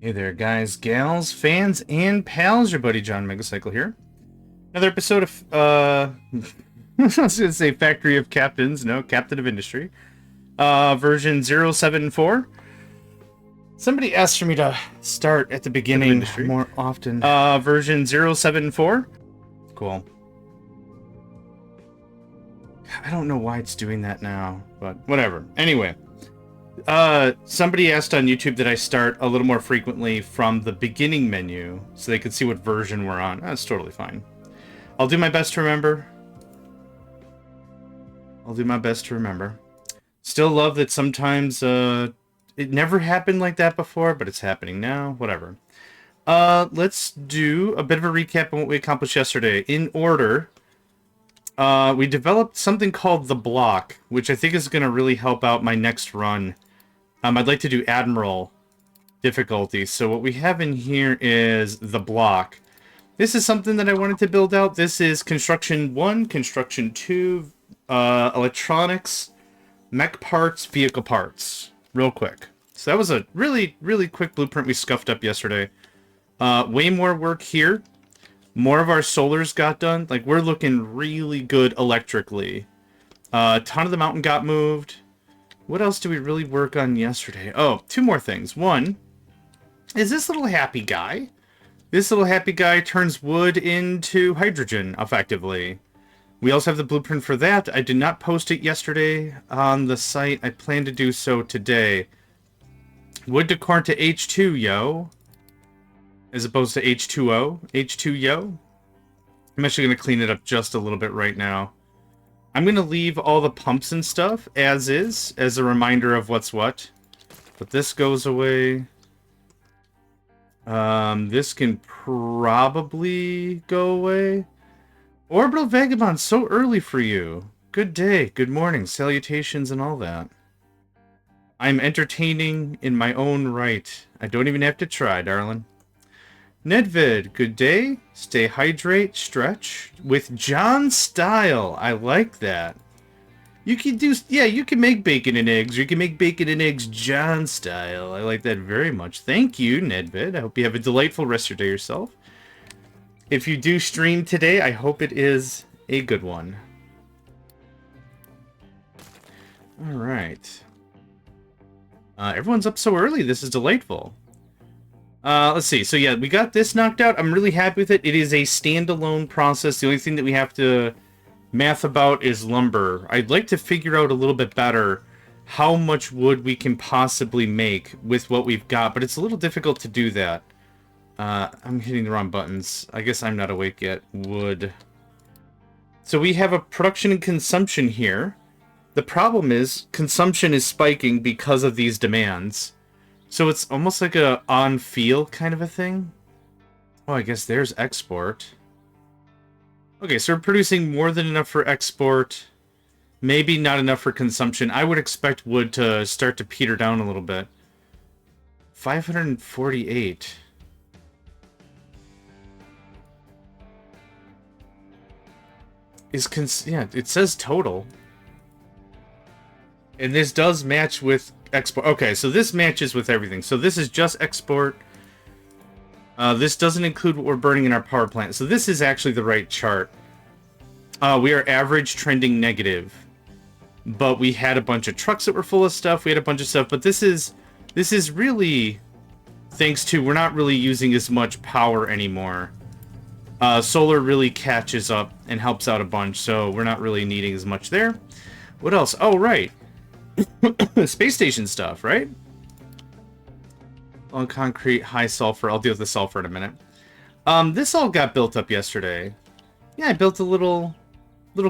Hey there, guys, gals, fans, and pals. Your buddy JohnMegacycle here. Another episode of, I was going to say Factory of Captains. No, Captain of Industry. Version 074. Somebody asked for me to start at the beginning more often. Version 074. Cool. I don't know why it's doing that now, but whatever. Anyway. Somebody asked on YouTube that I start a little more frequently from the beginning menu so they could see what version we're on. That's totally fine. I'll do my best to remember. Still love that sometimes, it never happened like that before, but it's happening now. Whatever. Let's do a bit of a recap on what we accomplished yesterday. In order, we developed something called the block, which I think is going to really help out my next run. I'd like to do Admiral difficulty. So what we have in here is the block. This is something that I wanted to build out. This is Construction 1, Construction 2, Electronics, Mech Parts, Vehicle Parts. Real quick. So that was a really, really quick blueprint we scuffed up yesterday. Way more work here. More of our solars got done. Like, we're looking really good electrically. A ton of the mountain got moved. What else did we really work on yesterday? Oh, two more things. One is this little happy guy. This little happy guy turns wood into hydrogen, effectively. We also have the blueprint for that. I did not post it yesterday on the site. I plan to do so today. Wood to corn to H2, yo. As opposed to H2O. H2, yo. I'm actually going to clean it up just a little bit right now. I'm going to leave all the pumps and stuff as is, as a reminder of what's what. But this goes away. This can probably go away. Orbital Vagabond, so early for you. Good day, good morning, salutations and all that. I'm entertaining in my own right. I don't even have to try, darling. Nedvid, good day. Stay hydrate, stretch. With John style. I like that. You can do, yeah, you can make bacon and eggs, or you can make bacon and eggs John style. I like that very much. Thank you, Nedvid. I hope you have a delightful rest of your day yourself. If you do stream today, I hope it is a good one. Alright. Everyone's up so early. This is delightful. Let's see. So yeah, we got this knocked out. I'm really happy with it. It is a standalone process. The only thing that we have to math about is lumber. I'd like to figure out a little bit better how much wood we can possibly make with what we've got, but it's a little difficult to do that. I'm hitting the wrong buttons. I guess I'm not awake yet. Wood. So we have a production and consumption here. The problem is consumption is spiking because of these demands. So it's almost like a on-feel kind of a thing. Oh, I guess there's export. Okay, so we're producing more than enough for export. Maybe not enough for consumption. I would expect wood to start to peter down a little bit. 548. Yeah, it says total. And this does match with export. Okay, so this matches with everything. So this is just export. This doesn't include what we're burning in our power plant. So this is actually the right chart. We are average trending negative. But we had a bunch of trucks that were full of stuff. We had a bunch of stuff. But this is really thanks to we're not really using as much power anymore. Solar really catches up and helps out a bunch. So we're not really needing as much there. What else? Oh, right. Space station stuff, right? On concrete, high sulfur. I'll deal with the sulfur in a minute. This all got built up yesterday. Yeah, I built a little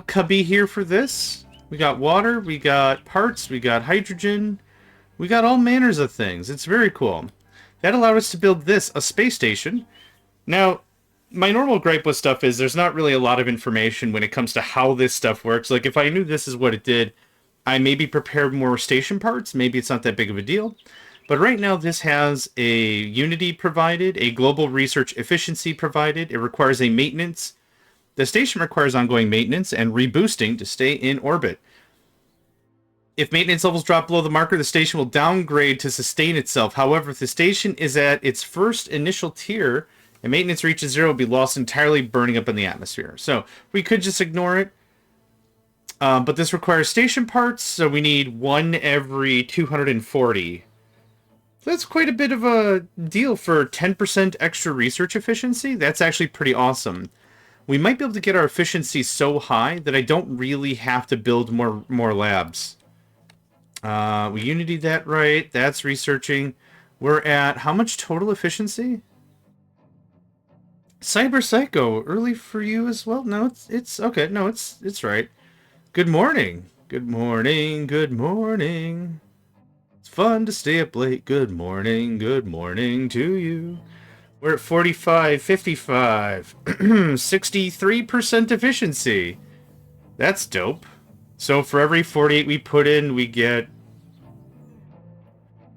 cubby here for this. We got water, we got parts, we got hydrogen. We got all manners of things. It's very cool. That allowed us to build this, a space station. Now, my normal gripe with stuff is there's not really a lot of information when it comes to how this stuff works. Like, if I knew this is what it did, I maybe prepared more station parts. Maybe it's not that big of a deal. But right now, this has a Unity provided, a global research efficiency provided. It requires a maintenance. The station requires ongoing maintenance and reboosting to stay in orbit. If maintenance levels drop below the marker, the station will downgrade to sustain itself. However, if the station is at its first initial tier and maintenance reaches 0, it will be lost entirely, burning up in the atmosphere. So we could just ignore it. But this requires station parts, so we need 1 every 240. That's quite a bit of a deal for 10% extra research efficiency. That's actually pretty awesome. We might be able to get our efficiency so high that I don't really have to build more labs. We Unity that right. That's researching. We're at how much total efficiency? Cyber Psycho, early for you as well? No, it's okay. No, it's right. Good morning. Good morning. Good morning. It's fun to stay up late. Good morning. Good morning to you. We're at 45, 55, 63% efficiency. That's dope. So for every 48 we put in, we get...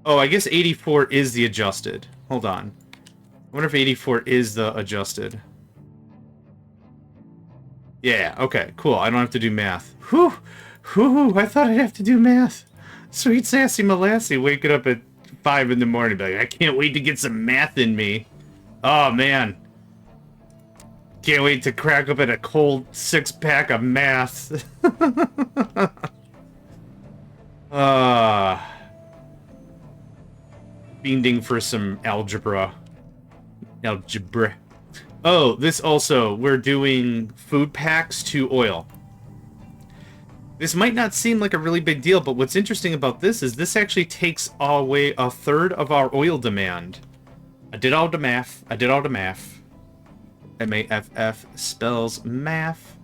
Oh, I guess 84 is the adjusted. Hold on. I wonder if 84 is the adjusted. Yeah, okay, cool. I don't have to do math. Whew! Whew! I thought I'd have to do math. Sweet sassy molassie waking up at 5 in the morning. Be like, I can't wait to get some math in me. Oh, man. Can't wait to crack up at a cold 6-pack of math. Fiending for some algebra. Oh, this also, we're doing food packs to oil. This might not seem like a really big deal, but what's interesting about this is this actually takes away a third of our oil demand. I did all the math. I did all the math. M-A-F-F spells math.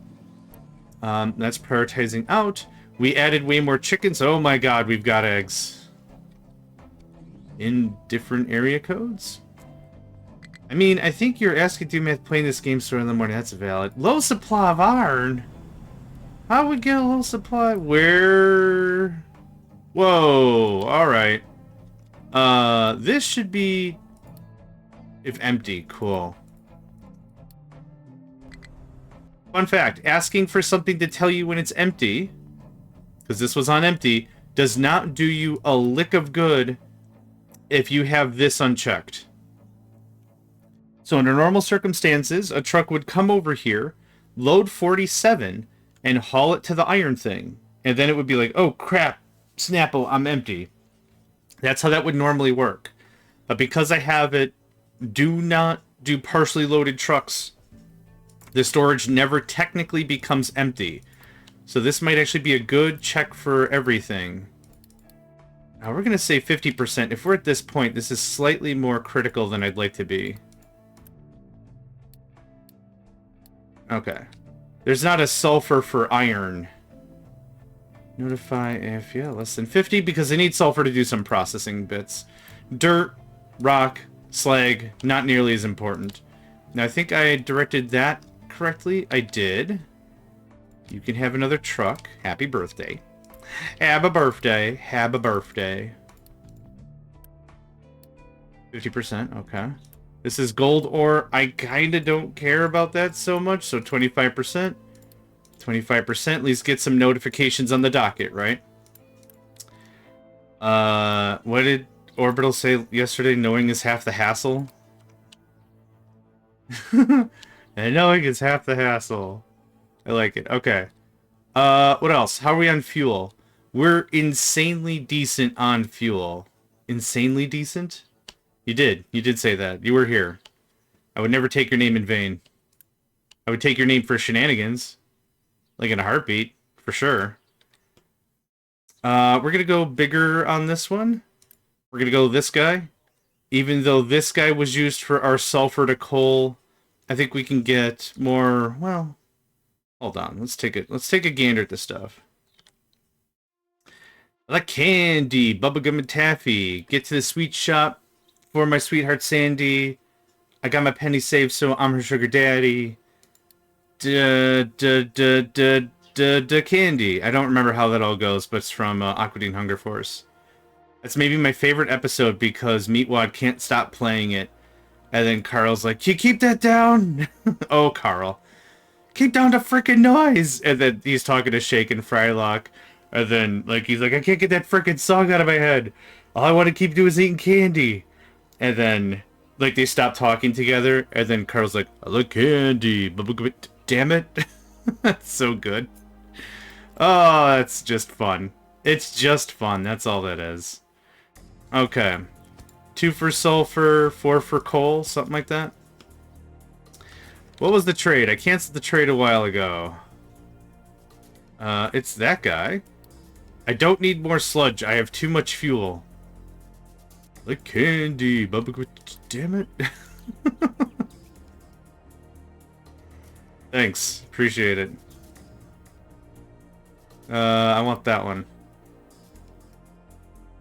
That's prioritizing out. We added way more chickens. Oh my god, we've got eggs. In different area codes? I mean, I think you're asking do math playing this game store in the morning. That's valid. Low supply of iron? How would we get a low supply? Where? Whoa, alright. This should be... if empty, cool. Fun fact, asking for something to tell you when it's empty, because this was on empty, does not do you a lick of good if you have this unchecked. So under normal circumstances, a truck would come over here, load 47, and haul it to the iron thing. And then it would be like, oh crap, Snapple, I'm empty. That's how that would normally work. But because I have it, do not do partially loaded trucks, the storage never technically becomes empty. So this might actually be a good check for everything. Now we're going to say 50%. If we're at this point, this is slightly more critical than I'd like to be. Okay. There's not a sulfur for iron. Notify if, yeah, less than 50, because I need sulfur to do some processing bits. Dirt, rock, slag, not nearly as important. Now I think I directed that correctly. I did. You can have another truck. Happy birthday. Have a birthday. Have a birthday. 50%, okay. This is gold ore. I kind of don't care about that so much, so 25%. 25%, at least get some notifications on the docket, right? What did Orbital say yesterday? Knowing is half the hassle? And knowing is half the hassle. I like it. Okay. What else? How are we on fuel? We're insanely decent on fuel. Insanely decent? You did. You did say that. You were here. I would never take your name in vain. I would take your name for shenanigans. Like in a heartbeat. For sure. We're going to go bigger on this one. We're going to go this guy. Even though this guy was used for our sulfur to coal, I think we can get more, well, hold on. Let's take a gander at this stuff. I like candy, bubblegum and taffy. Get to the sweet shop for my sweetheart Sandy. I got my penny saved, so I'm her sugar daddy. Candy. I don't remember how that all goes, but it's from Aquadine Hunger Force. That's maybe my favorite episode because Meatwad can't stop playing it. And then Carl's like, "You keep that down?" Oh, Carl. Keep down the freaking noise! And then he's talking to Shake and Frylock. And then, like, he's like, I can't get that freaking song out of my head. All I want to keep doing is eating candy. And then, like, they stop talking together. And then Carl's like, I like candy. Damn it. That's so good. Oh, it's just fun. It's just fun. That's all that is. Okay. 2 for sulfur, 4 for coal, something like that. What was the trade? I canceled the trade a while ago. It's that guy. I don't need more sludge. I have too much fuel. Like candy. Damn it. Thanks. Appreciate it. I want that one.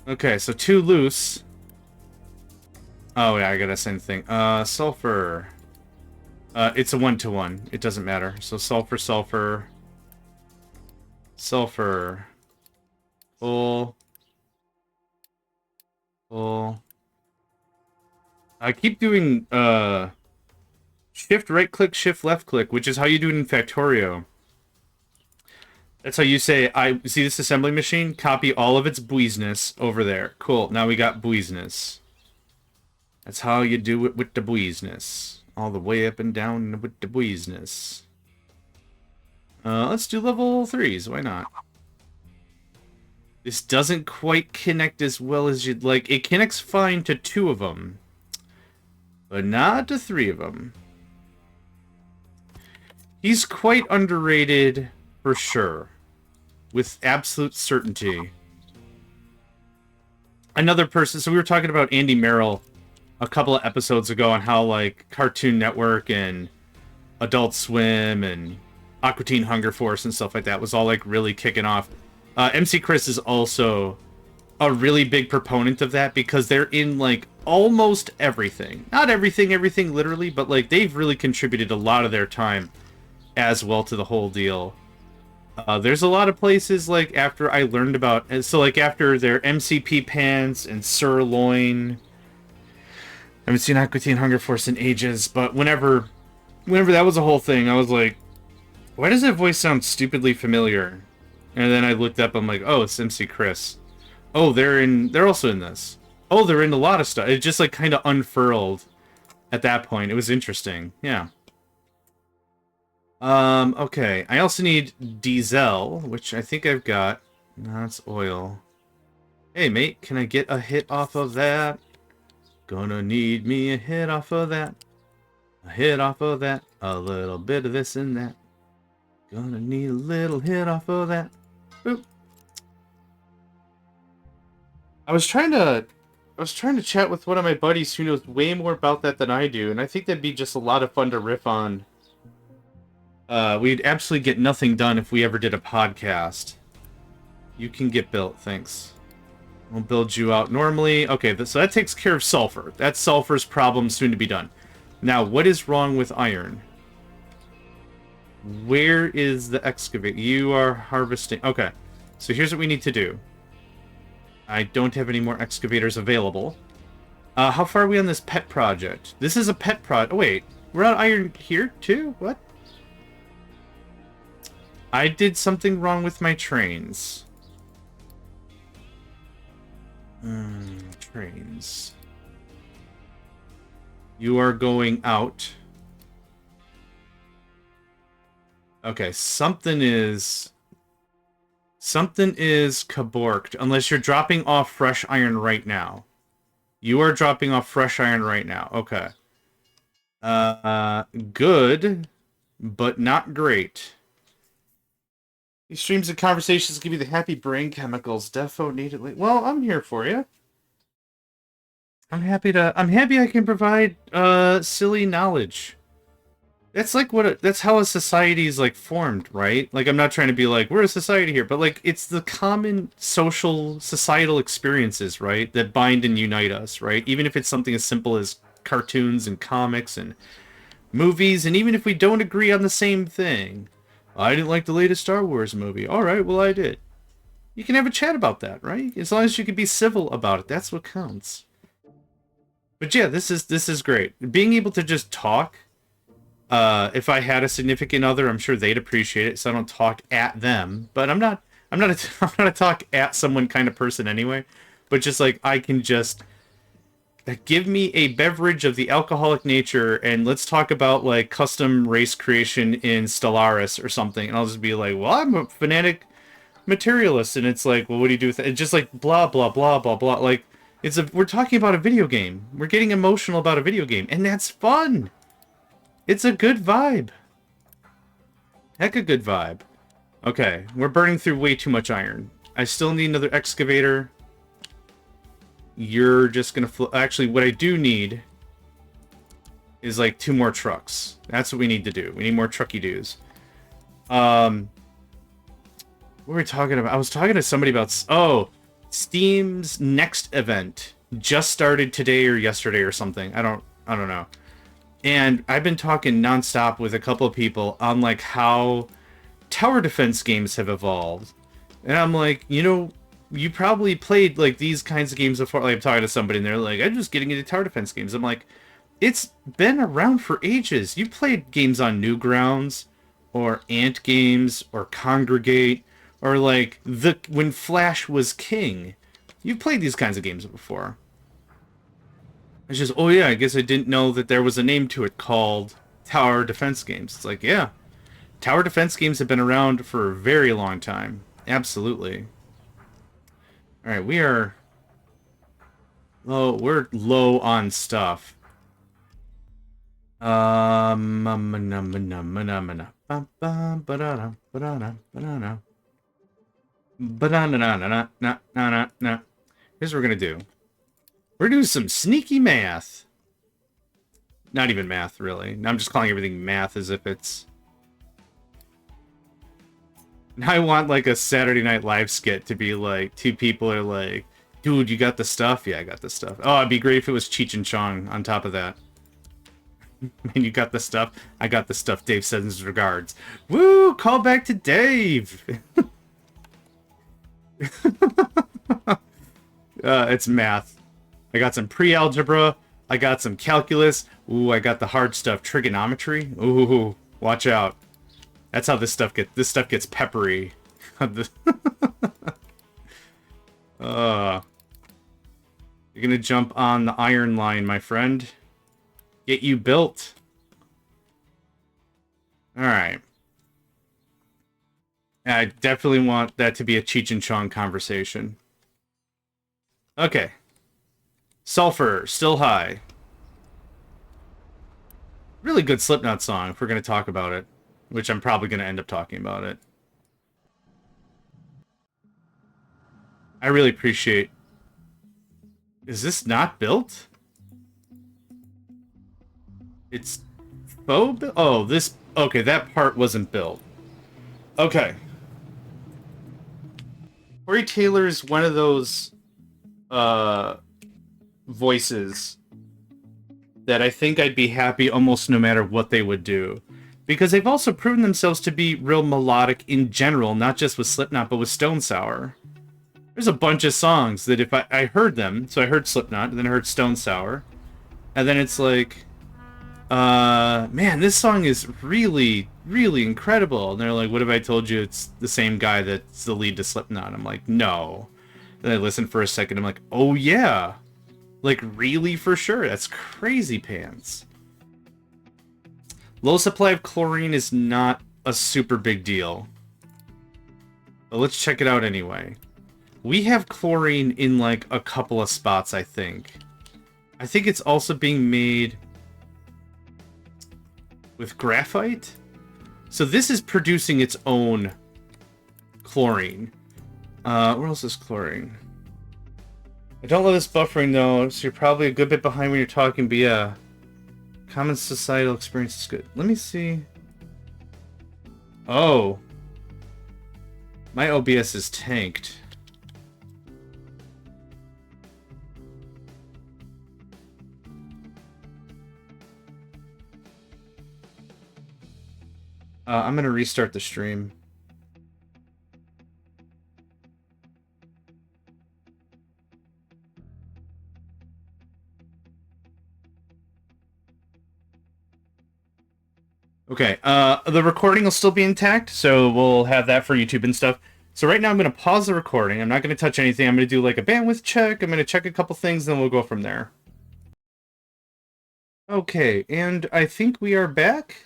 Okay, so 2 loose. Oh, yeah, I got the same thing. Sulfur. It's a 1-to-1. It doesn't matter. So sulfur, sulfur. Sulfur. Full. Full. I keep doing, shift right click, shift left click, which is how you do it in Factorio. That's how you say, I see this assembly machine? Copy all of its business over there. Cool, now we got business. That's how you do it with the business. All the way up and down with the business. Let's do level 3s, why not? This doesn't quite connect as well as you'd like. It connects fine to 2 of them. But not to 3 of them. He's quite underrated, for sure. With absolute certainty. Another person, so we were talking about Andy Merrill a couple of episodes ago on how, like, Cartoon Network and Adult Swim and Aqua Teen Hunger Force and stuff like that was all, like, really kicking off. MC Chris is also a really big proponent of that because they're in, like, almost everything. Not everything literally, but, like, they've really contributed a lot of their time as well to the whole deal. There's a lot of places, like, after I learned about... So, like, after their MCP pants and Sirloin... I haven't seen Aqua Teen Hunger Force in ages, but whenever that was a whole thing, I was like, why does that voice sound stupidly familiar? And then I looked up, I'm like, oh, it's MC Chris. Oh, they're also in this. Oh, they're in a lot of stuff. It just, like, kind of unfurled at that point. It was interesting. Yeah. Okay. I also need diesel, which I think I've got. No, that's oil. Hey, mate, can I get a hit off of that? Gonna need me a hit off of that. A hit off of that. A little bit of this and that. Gonna need a little hit off of that. Boop. I was trying to chat with one of my buddies who knows way more about that than I do, and I think that'd be just a lot of fun to riff on. We'd absolutely get nothing done if we ever did a podcast. You can get built, thanks. We'll build you out normally. Okay, so that takes care of sulfur. That's sulfur's problem soon to be done. Now, what is wrong with iron? Where is the excavate? You are harvesting. Okay, so here's what we need to do. I don't have any more excavators available. How far are we on this pet project? This is a pet project. Oh, wait. We're on iron here, too? What? I did something wrong with my trains. Trains. You are going out. Okay, something is caborked, unless you're dropping off fresh iron right now. You are dropping off fresh iron right now. Okay. Good, but not great. These streams and conversations give you the happy brain chemicals. Defo needed. Well, I'm here for you. I'm happy I can provide silly knowledge. That's like that's how a society is, like, formed, right? Like, I'm not trying to be like, we're a society here, but, like, it's the common societal experiences, right, that bind and unite us, right? Even if it's something as simple as cartoons and comics and movies, and even if we don't agree on the same thing. I didn't like the latest Star Wars movie. Alright, well, I did. You can have a chat about that, right? As long as you can be civil about it, that's what counts. But yeah, this is great. Being able to just talk. If I had a significant other, I'm sure they'd appreciate it, so I don't talk at them. But I'm not I'm not I'm not a talk at someone kind of person anyway, but just like I can just give me a beverage of the alcoholic nature and let's talk about like custom race creation in Stellaris or something, and I'll just be like, well, I'm a fanatic materialist, and it's like, well, what do you do with it? It's just like blah blah blah blah blah. Like we're talking about a video game. We're getting emotional about a video game, and that's fun. It's a good vibe. Heck, a good vibe. Okay, we're burning through way too much iron. I still need another excavator. You're just gonna actually, what I do need is like 2 more trucks. That's what we need to do. We need more trucky dudes. What were we talking about? I was talking to somebody about... Oh, Steam's next event just started today or yesterday or something. I don't know. And I've been talking nonstop with a couple of people on like how tower defense games have evolved. And I'm like, you know, you probably played like these kinds of games before. Like I'm talking to somebody and they're like, I'm just getting into tower defense games. I'm like, it's been around for ages. You played games on Newgrounds or Ant games or Congregate or like when Flash was king. You've played these kinds of games before. It's just, oh yeah, I guess I didn't know that there was a name to it called tower defense games. It's like, yeah, tower defense games have been around for a very long time. Absolutely. All right, we are low. We're low on stuff. Here's what we're gonna do. We're doing some sneaky math. Not even math, really. I'm just calling everything math as if it's... Now I want, like, a Saturday Night Live skit to be, like, 2 people are like, dude, you got the stuff? Yeah, I got the stuff. Oh, it'd be great if it was Cheech and Chong on top of that. Man, you got the stuff? I got the stuff. Dave sends his regards. Woo! Call back to Dave! It's math. I got some pre-algebra. I got some calculus. Ooh, I got the hard stuff. Trigonometry. Ooh, watch out. That's how this stuff gets peppery. You're gonna jump on the iron line, my friend. Get you built. Alright. I definitely want that to be a Cheech and Chong conversation. Okay. Sulfur, still high. Really good Slipknot song, if we're going to talk about it. Which I'm probably going to end up talking about it. I really appreciate... Is this not built? It's... Oh, this... Okay, that part wasn't built. Okay. Corey Taylor is one of those... voices that I think I'd be happy almost no matter what they would do. Because they've also proven themselves to be real melodic in general, not just with Slipknot, but with Stone Sour. There's a bunch of songs that if I heard them, so I heard Slipknot, and then I heard Stone Sour, and then it's like, man, this song is really, really incredible. And they're like, what if I told you it's the same guy that's the lead to Slipknot? I'm like, no. Then I listen for a second, I'm like, oh yeah. Like, really, for sure? That's crazy pants. Low supply of chlorine is not a super big deal. But let's check it out anyway. We have chlorine in, like, a couple of spots, I think. I think it's also being made with graphite. So this is producing its own chlorine. Where else is chlorine? I don't love this buffering, though, so you're probably a good bit behind when you're talking, but yeah. Common societal experience is good. Let me see. Oh. My OBS is tanked. I'm gonna restart the stream. Okay, the recording will still be intact, so we'll have that for YouTube and stuff. So right now I'm going to pause the recording. I'm not going to touch anything. I'm going to do like a bandwidth check. I'm going to check a couple things, then we'll go from there. Okay, and I think we are back.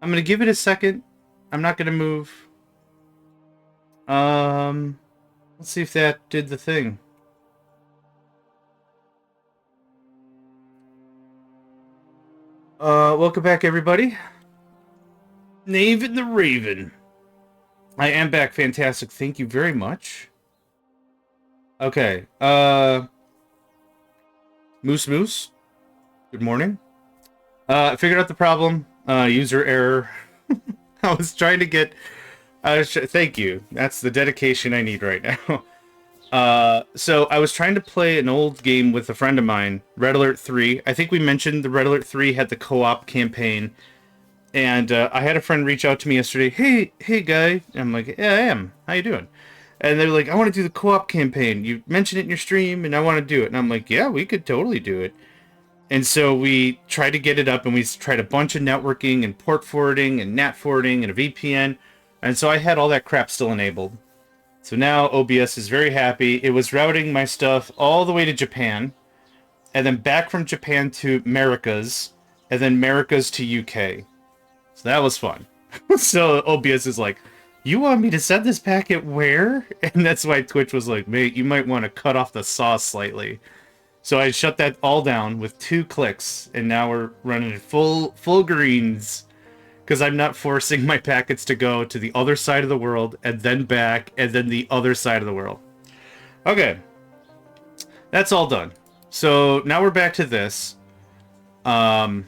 I'm going to give it a second. I'm not going to move. Let's see if that did the thing. Welcome back, everybody. Knave and the Raven. I am back. Fantastic. Thank you very much. Okay. Moose. Good morning. I figured out the problem. User error. I was trying to get... thank you. That's the dedication I need right now. So I was trying to play an old game with a friend of mine, Red Alert 3. I think we mentioned the Red Alert 3 had the co-op campaign. And I had a friend reach out to me yesterday. Hey, guy. And I'm like, yeah, I am. How you doing? And they're like, I want to do the co-op campaign. You mentioned it in your stream, and I want to do it. And I'm like, yeah, we could totally do it. And so we tried to get it up, and we tried a bunch of networking and port forwarding and NAT forwarding and a VPN. And so I had all that crap still enabled. So now OBS is very happy. It was routing my stuff all the way to Japan, and then back from Japan to Americas, and then Americas to UK. So that was fun. So OBS is like, you want me to send this packet where? And that's why Twitch was like, mate, you might want to cut off the sauce slightly. So I shut that all down with 2 clicks, and now we're running full greens, because I'm not forcing my packets to go to the other side of the world, and then back, and then the other side of the world. Okay. That's all done. So now we're back to this. Right.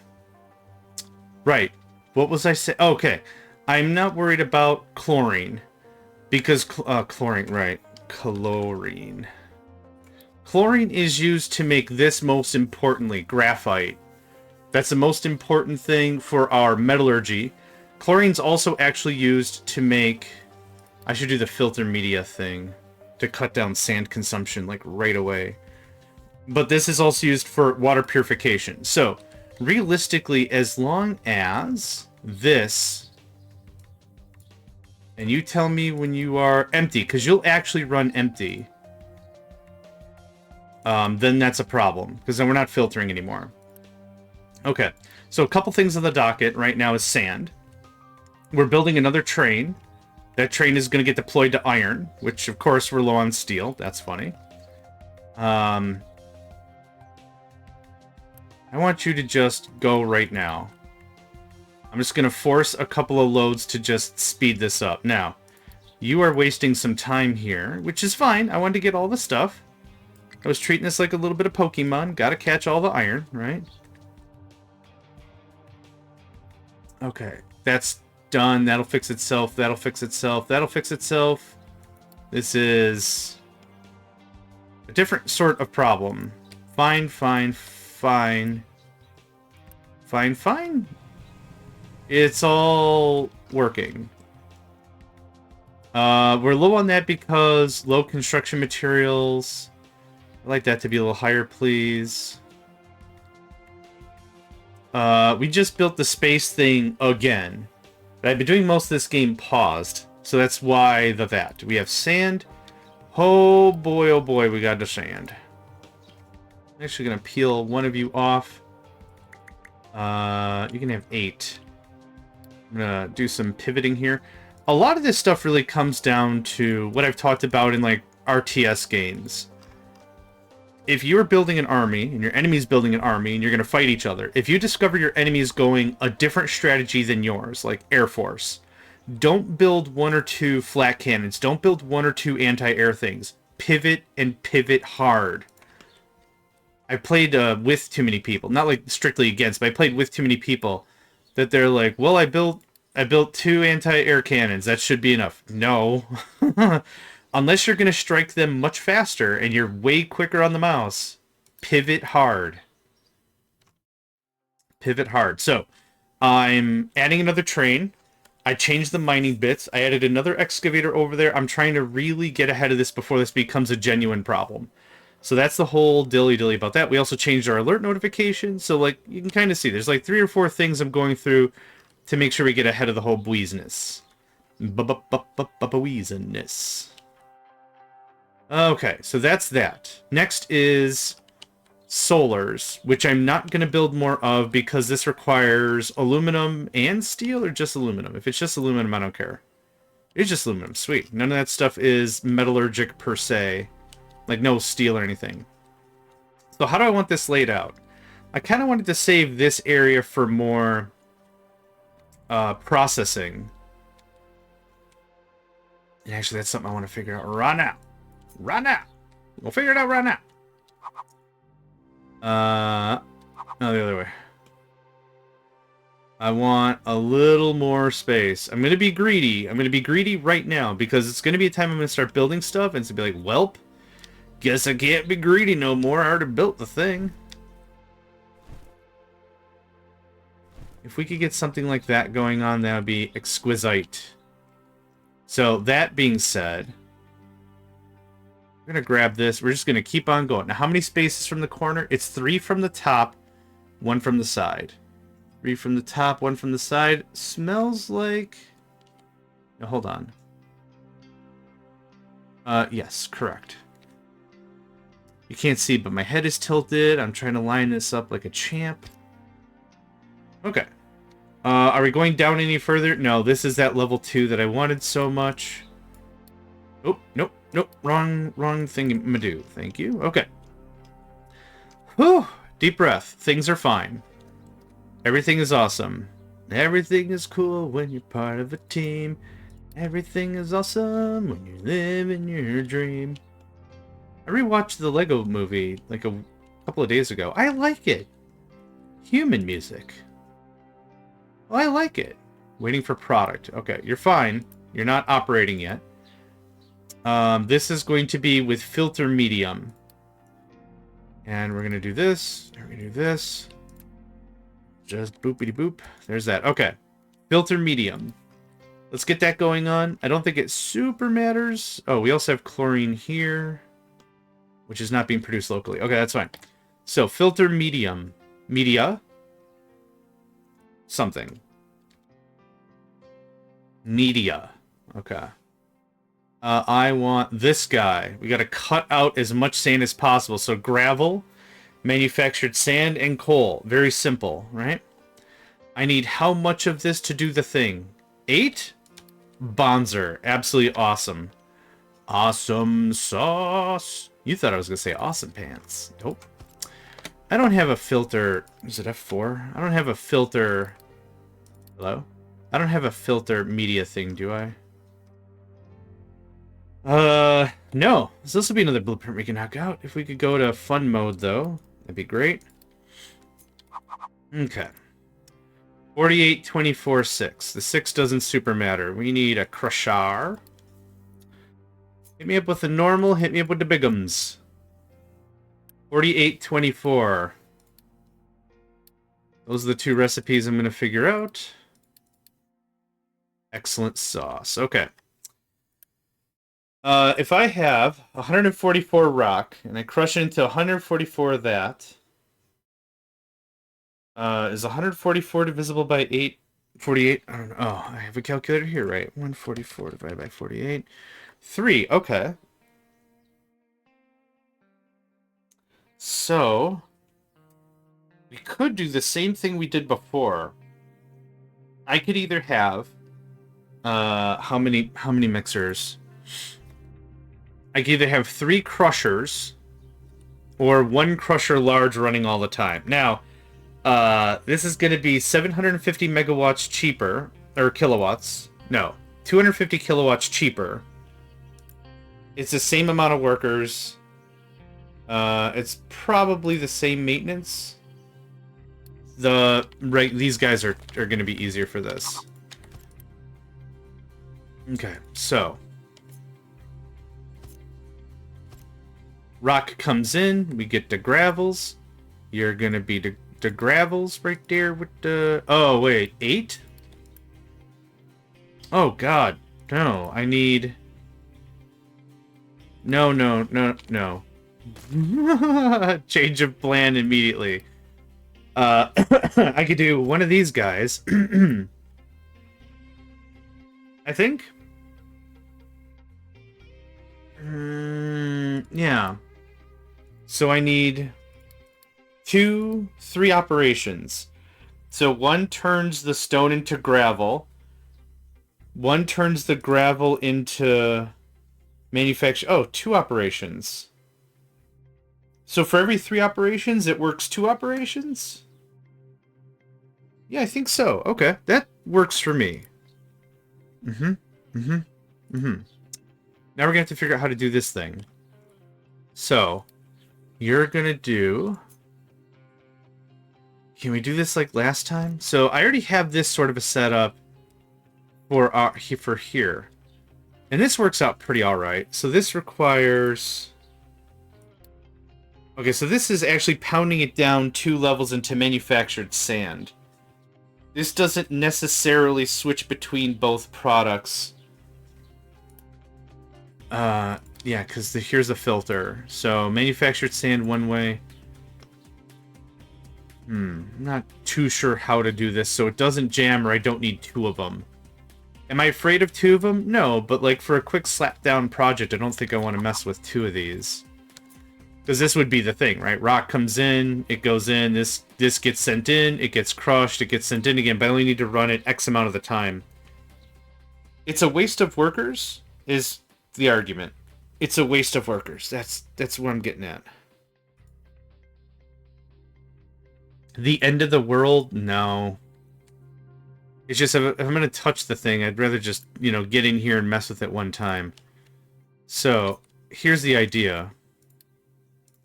What was I saying? Okay. I'm not worried about chlorine. Because, chlorine, right. Chlorine. Chlorine is used to make this, most importantly, graphite. That's the most important thing for our metallurgy. Chlorine's also actually used to make... I should do the filter media thing to cut down sand consumption, like, right away. But this is also used for water purification. So, realistically, as long as this... And you tell me when you are empty, because you'll actually run empty. Then that's a problem, because then we're not filtering anymore. Okay, so a couple things on the docket right now is sand. We're building another train. That train is going to get deployed to iron, which of course we're low on steel. That's funny. I want you to just go right now. I'm just going to force a couple of loads to just speed this up. Now, you are wasting some time here, which is fine. I wanted to get all the stuff. I was treating this like a little bit of Pokemon. Gotta catch all the iron, right? Okay, that's done. That'll fix itself. That'll fix itself. That'll fix itself. This is a different sort of problem. Fine. It's all working. We're low on that because low construction materials. I'd like that to be a little higher, please. We just built the space thing again. But I've been doing most of this game paused. So that's why that. We have sand. Oh boy, we got the sand. I'm actually going to peel one of you off. You can have 8. I'm going to do some pivoting here. A lot of this stuff really comes down to what I've talked about in like RTS games. If you're building an army, and your enemy's building an army, and you're going to fight each other, if you discover your enemy is going a different strategy than yours, like Air Force, don't build 1 or 2 flat cannons. Don't build 1 or 2 anti-air things. Pivot, and pivot hard. I played with too many people. Not like strictly against, but I played with too many people that they're like, well, I built 2 anti-air cannons. That should be enough. No. Unless you're going to strike them much faster and you're way quicker on the mouse, pivot hard. Pivot hard. So, I'm adding another train. I changed the mining bits. I added another excavator over there. I'm trying to really get ahead of this before this becomes a genuine problem. So that's the whole dilly-dilly about that. We also changed our alert notifications. So, like, you can kind of see there's like 3 or 4 things I'm going through to make sure we get ahead of the whole business. Poisonous. Okay, so that's that. Next is solars, which I'm not going to build more of because this requires aluminum and steel, or just aluminum? If it's just aluminum, I don't care. It's just aluminum. Sweet. None of that stuff is metallurgic per se. Like, no steel or anything. So how do I want this laid out? I kind of wanted to save this area for more processing. And actually, that's something I want to figure out right now. Right now. We'll figure it out right now. No, the other way. I want a little more space. I'm going to be greedy. I'm going to be greedy right now because it's going to be a time I'm going to start building stuff and it's going to be like, welp, guess I can't be greedy no more. I already built the thing. If we could get something like that going on, that would be exquisite. So, that being said, we're going to grab this. We're just going to keep on going. Now, how many spaces from the corner? It's 3 from the top, 1 from the side. 3 from the top, 1 from the side. Smells like... No, hold on. Yes, correct. You can't see, but my head is tilted. I'm trying to line this up like a champ. Okay. Are we going down any further? No, this is that level 2 that I wanted so much. Oh, nope, nope. Wrong thing to do. Thank you. Okay. Whew. Deep breath. Things are fine. Everything is awesome. Everything is cool when you're part of a team. Everything is awesome when you're living your dream. I rewatched the Lego movie like a couple of days ago. I like it. Human music. Oh, I like it. Waiting for product. Okay, you're fine. You're not operating yet. This is going to be with filter medium. And we're going to do this. We're going to do this. Just boopity boop. There's that. Okay. Filter medium. Let's get that going on. I don't think it super matters. Oh, we also have chlorine here, which is not being produced locally. Okay, that's fine. So, filter medium. Media. Something. Media. Okay. I want this guy. We got to cut out as much sand as possible. So, gravel, manufactured sand, and coal. Very simple, right? I need how much of this to do the thing? 8? Bonzer. Absolutely awesome. Awesome sauce. You thought I was going to say awesome pants. Nope. I don't have a filter. Is it F4? I don't have a filter. Hello? I don't have a filter media thing, do I? No. So this will be another blueprint we can knock out. If we could go to fun mode, though, that'd be great. Okay. 48, 24, 6. The 6 doesn't super matter. We need a crusher. Hit me up with the normal, hit me up with the bigums. 48, 24. Those are the 2 recipes I'm going to figure out. Excellent sauce. Okay. If I have 144 rock, and I crush it into 144 of that, is 144 divisible by 8? 48? I don't know. Oh, I have a calculator here, right? 144 divided by 48. 3. Okay. So, we could do the same thing we did before. I could either have how many mixers? I could either have 3 crushers or 1 crusher large running all the time. Now, this is going to be 750 megawatts cheaper, or kilowatts. No, 250 kilowatts cheaper. It's the same amount of workers. It's probably the same maintenance. These guys are going to be easier for this. Okay, so rock comes in, we get the gravels. You're going to be the gravels right there with the... Oh, wait, 8? Oh, God. No, I need... No. Change of plan immediately. I could do one of these guys. I think. Yeah. So I need 3 operations. So one turns the stone into gravel. One turns the gravel into manufacture. Oh, 2 operations. So for every 3 operations, it works 2 operations? Yeah, I think so. Okay, that works for me. Mm-hmm. Mm-hmm. Mm-hmm. Now we're gonna have to figure out how to do this thing. So, you're gonna do... Can we do this like last time? So I already have this sort of a setup for here. And this works out pretty alright. So this requires... Okay, so this is actually pounding it down 2 levels into manufactured sand. This doesn't necessarily switch between both products. Yeah, because here's a filter. So manufactured sand one way. I'm not too sure how to do this, so it doesn't jam or I don't need 2 of them. Am I afraid of 2 of them? No, but like for a quick slap down project, I don't think I want to mess with 2 of these. Because this would be the thing, right? Rock comes in, it goes in, this gets sent in, it gets crushed, it gets sent in again, but I only need to run it X amount of the time. It's a waste of workers, is the argument. It's a waste of workers. That's what I'm getting at. The end of the world? No. It's just, if I'm going to touch the thing, I'd rather just, you know, get in here and mess with it one time. So, here's the idea.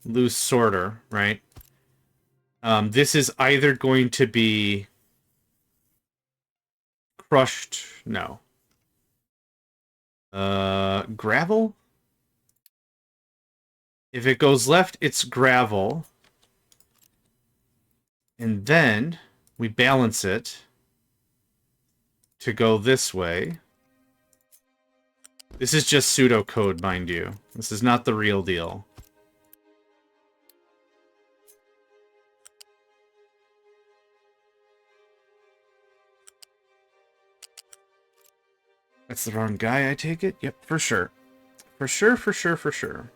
Loose sorter, right? This is either going to be crushed... No. Gravel? If it goes left, it's gravel. And then we balance it to go this way. This is just pseudocode, mind you. This is not the real deal. That's the wrong guy, I take it? Yep, for sure. For sure, for sure, for sure.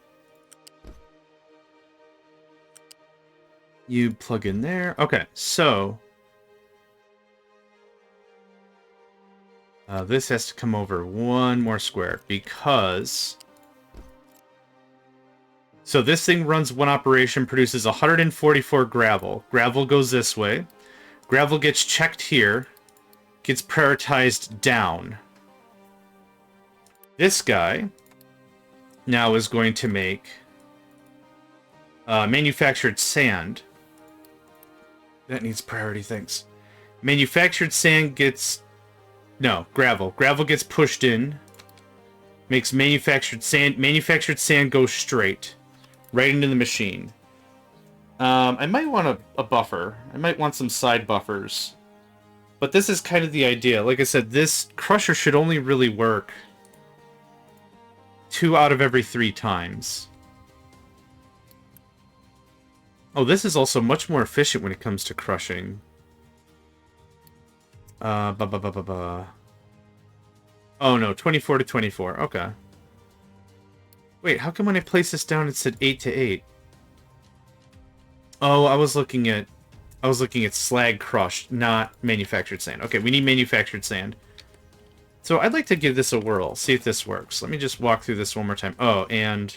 You plug in there. Okay, so... this has to come over 1 more square, because... So this thing runs 1 operation, produces 144 gravel. Gravel goes this way. Gravel gets checked here. Gets prioritized down. This guy now is going to make manufactured sand. That needs priority things. Manufactured sand gets... No, gravel. Gravel gets pushed in. Makes manufactured sand. Manufactured sand goes straight. Right into the machine. I might want a buffer. I might want some side buffers. But this is kind of the idea. Like I said, this crusher should only really work 2 out of every 3 times. Oh, this is also much more efficient when it comes to crushing. Oh no, 24 to 24. Okay. Wait, how come when I placed this down it said 8 to 8? Oh, I was looking at slag crushed, not manufactured sand. Okay, we need manufactured sand. So I'd like to give this a whirl, see if this works. Let me just walk through this one more time. Oh, and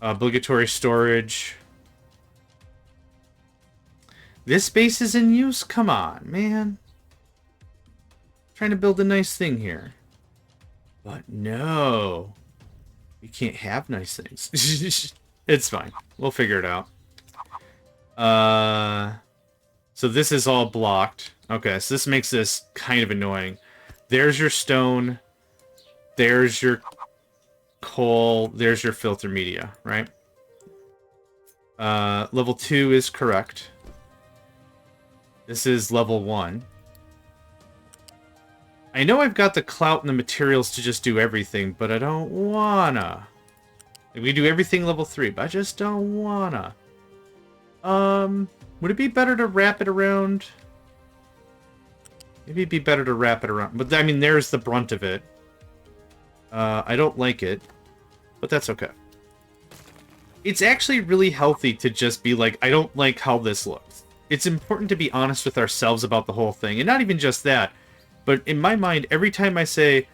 obligatory storage. This space is in use? Come on, man. Trying to build a nice thing here. But no. We can't have nice things. It's fine. We'll figure it out. So this is all blocked. Okay, so this makes this kind of annoying. There's your stone. There's your coal. There's your filter media, right? Level 2 is correct. This is level 1. I know I've got the clout and the materials to just do everything, but I don't wanna. Like, we do everything level 3, but I just don't wanna. Would it be better to wrap it around? Maybe it'd be better to wrap it around. But, I mean, there's the brunt of it. I don't like it. but that's okay. It's actually really healthy to just be like, I don't like how this looks. It's important to be honest with ourselves about the whole thing. And not even just that, but in my mind, every time I say,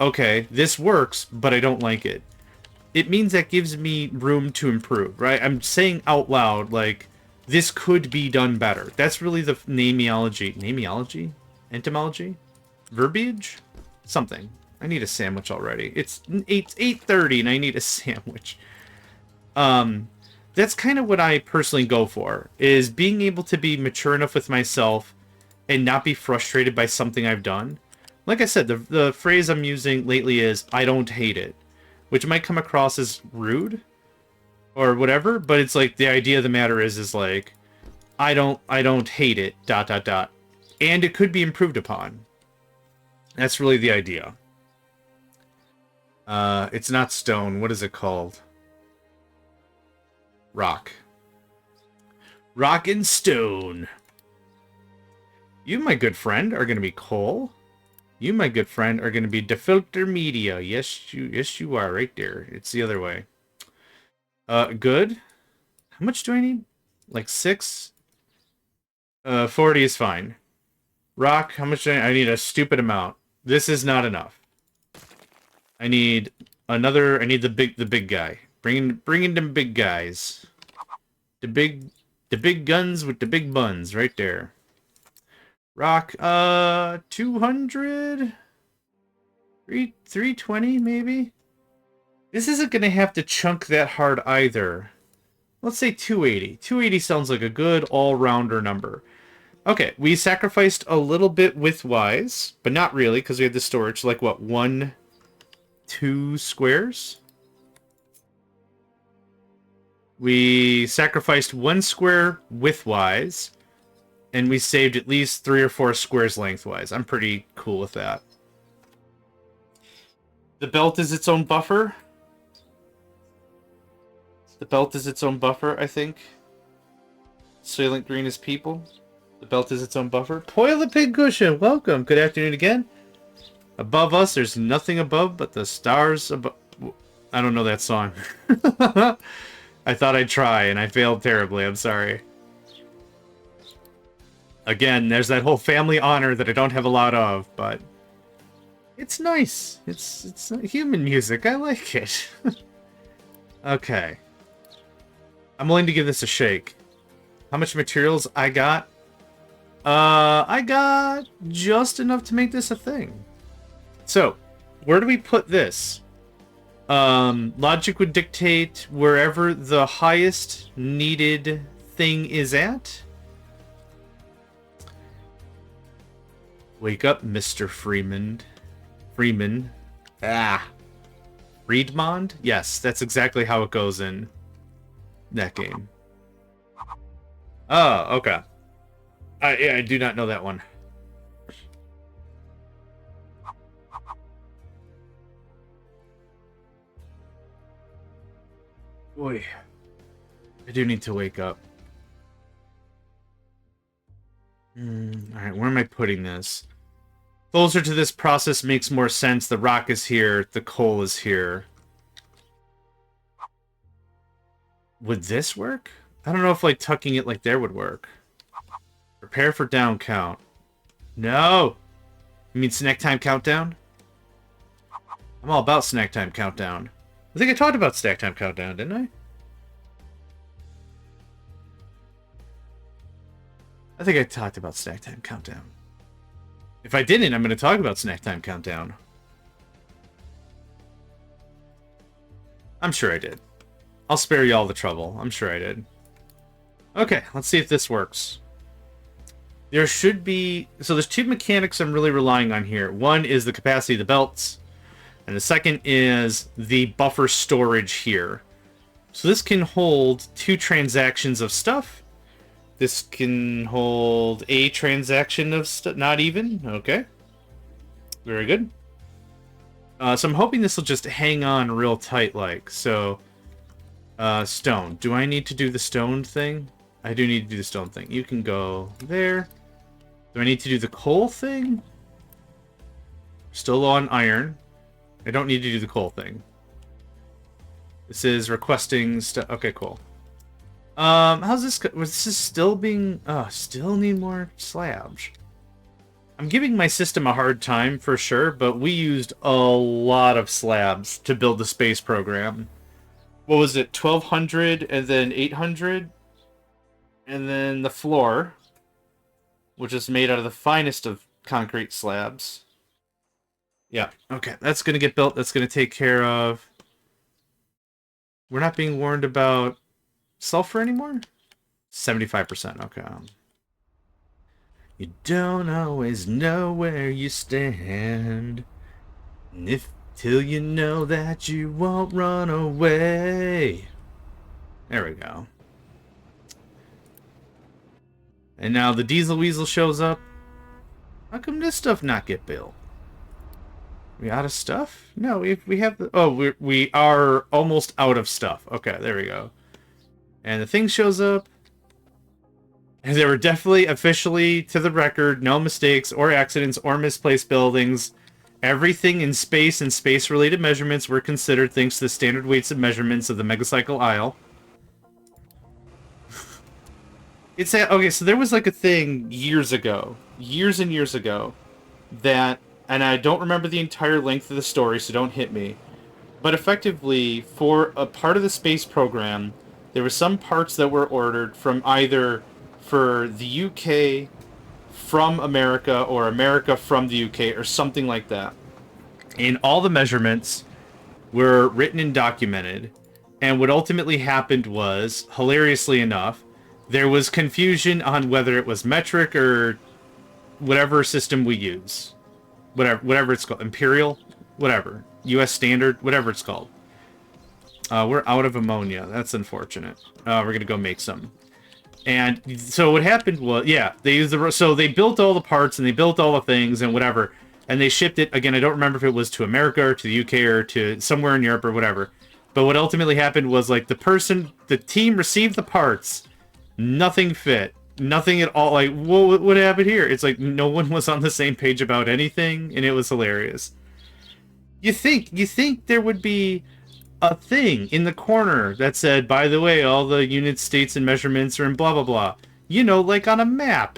okay, this works, but I don't like it, it means that gives me room to improve, right? I'm saying out loud, like, this could be done better. That's really the nameology. Nameology? Entomology? Verbiage? Something. I need a sandwich already. It's 8:30 and I need a sandwich. That's kind of what I personally go for, is being able to be mature enough with myself and not be frustrated by something I've done. Like I said, the phrase I'm using lately is, I don't hate it, which might come across as rude or whatever, but it's like, the idea of the matter is like, I don't hate it, ... And it could be improved upon. That's really the idea. It's not stone. What is it called? Rock. Rock and stone. You, my good friend, are going to be coal. You, my good friend, are going to be defilter media. Yes, you are right there. It's the other way. Good. How much do I need? Like 6? 40 is fine. Rock, how much do I need? A stupid amount. This is not enough. I need another. I need the big guy. Bring in them big guys. The big guns with the big buns right there. Rock, 200? 320 maybe? This isn't gonna have to chunk that hard either. Let's say 280. 280 sounds like a good all-rounder number. Okay, we sacrificed a little bit width-wise, but not really, because we had the storage. Like, what, 1, 2 squares? We sacrificed 1 square width-wise, and we saved at least 3 or 4 squares lengthwise. I'm pretty cool with that. The belt is its own buffer. The belt is its own buffer, I think. Soylent Green is people. The belt is its own buffer. Poil the Pig Cushion, welcome. Good afternoon again. Above us, there's nothing above but the stars above. I don't know that song. I thought I'd try, and I failed terribly. I'm sorry. Again, there's that whole family honor that I don't have a lot of, but it's nice. It's human music. I like it. Okay. I'm willing to give this a shake. How much materials I got? I got just enough to make this a thing. So, where do we put this? Logic would dictate wherever the highest needed thing is at. Wake up, Mr. Freeman. Freeman. Ah. Friedmond? Yes, that's exactly how it goes in that game. Oh, okay. Yeah, I do not know that one. Boy, I do need to wake up. Alright, where am I putting this? Closer to this process makes more sense. The rock is here, the coal is here. Would this work? I don't know if, like, tucking it like there would work. Prepare for down count. No! You mean snack time countdown? I'm all about snack time countdown. I think I talked about snack time countdown, didn't I? I think I talked about snack time countdown. If I didn't, I'm going to talk about snack time countdown. I'm sure I did. I'll spare you all the trouble. I'm sure I did. Okay, let's see if this works. There should be... So there's 2 mechanics I'm really relying on here. One is the capacity of the belts, and the second is the buffer storage here. So this can hold 2 transactions of stuff. This can hold a transaction of stuff. Not even? Okay. Very good. So I'm hoping this will just hang on real tight like. So, stone. Do I need to do the stone thing? I do need to do the stone thing. You can go there. Do I need to do the coal thing? Still low on iron. I don't need to do the coal thing. This is requesting stuff. Okay, cool. How's this? Was this still being? Still need more slabs. I'm giving my system a hard time for sure, but we used a lot of slabs to build the space program. What was it? 1,200 and then 800, and then the floor, which is made out of the finest of concrete slabs. Yeah. Okay, that's gonna get built. That's gonna take care of. We're not being warned about sulfur anymore? 75%, okay. You don't always know where you stand. And if till you know that you won't run away. There we go. And now the Diesel Weasel shows up. How come this stuff not get built? We out of stuff? No, we have the... Oh, we are almost out of stuff. Okay, there we go. And the thing shows up. And there were definitely, officially, to the record, no mistakes or accidents or misplaced buildings. Everything in space and space-related measurements were considered thanks to the standard weights and measurements of the Megacycle aisle. Okay, so there was like a thing years ago, years and years ago, that, and I don't remember the entire length of the story, so don't hit me, but effectively, for a part of the space program, there were some parts that were ordered from either for the UK from America or America from the UK or something like that. And all the measurements were written and documented. And what ultimately happened was, hilariously enough, there was confusion on whether it was metric or whatever system we use. Whatever it's called. Imperial? Whatever. US standard? Whatever it's called. We're out of ammonia. That's unfortunate. We're going to go make some. And so what happened was, yeah, so they built all the parts and they built all the things and whatever, and they shipped it. Again, I don't remember if it was to America or to the UK or to somewhere in Europe or whatever. But what ultimately happened was, like, the team received the parts, nothing fit, nothing at all. Like, what happened here? It's like no one was on the same page about anything, and it was hilarious. You think there would be a thing in the corner that said, by the way, all the units, states, and measurements are in blah, blah, blah. You know, like on a map.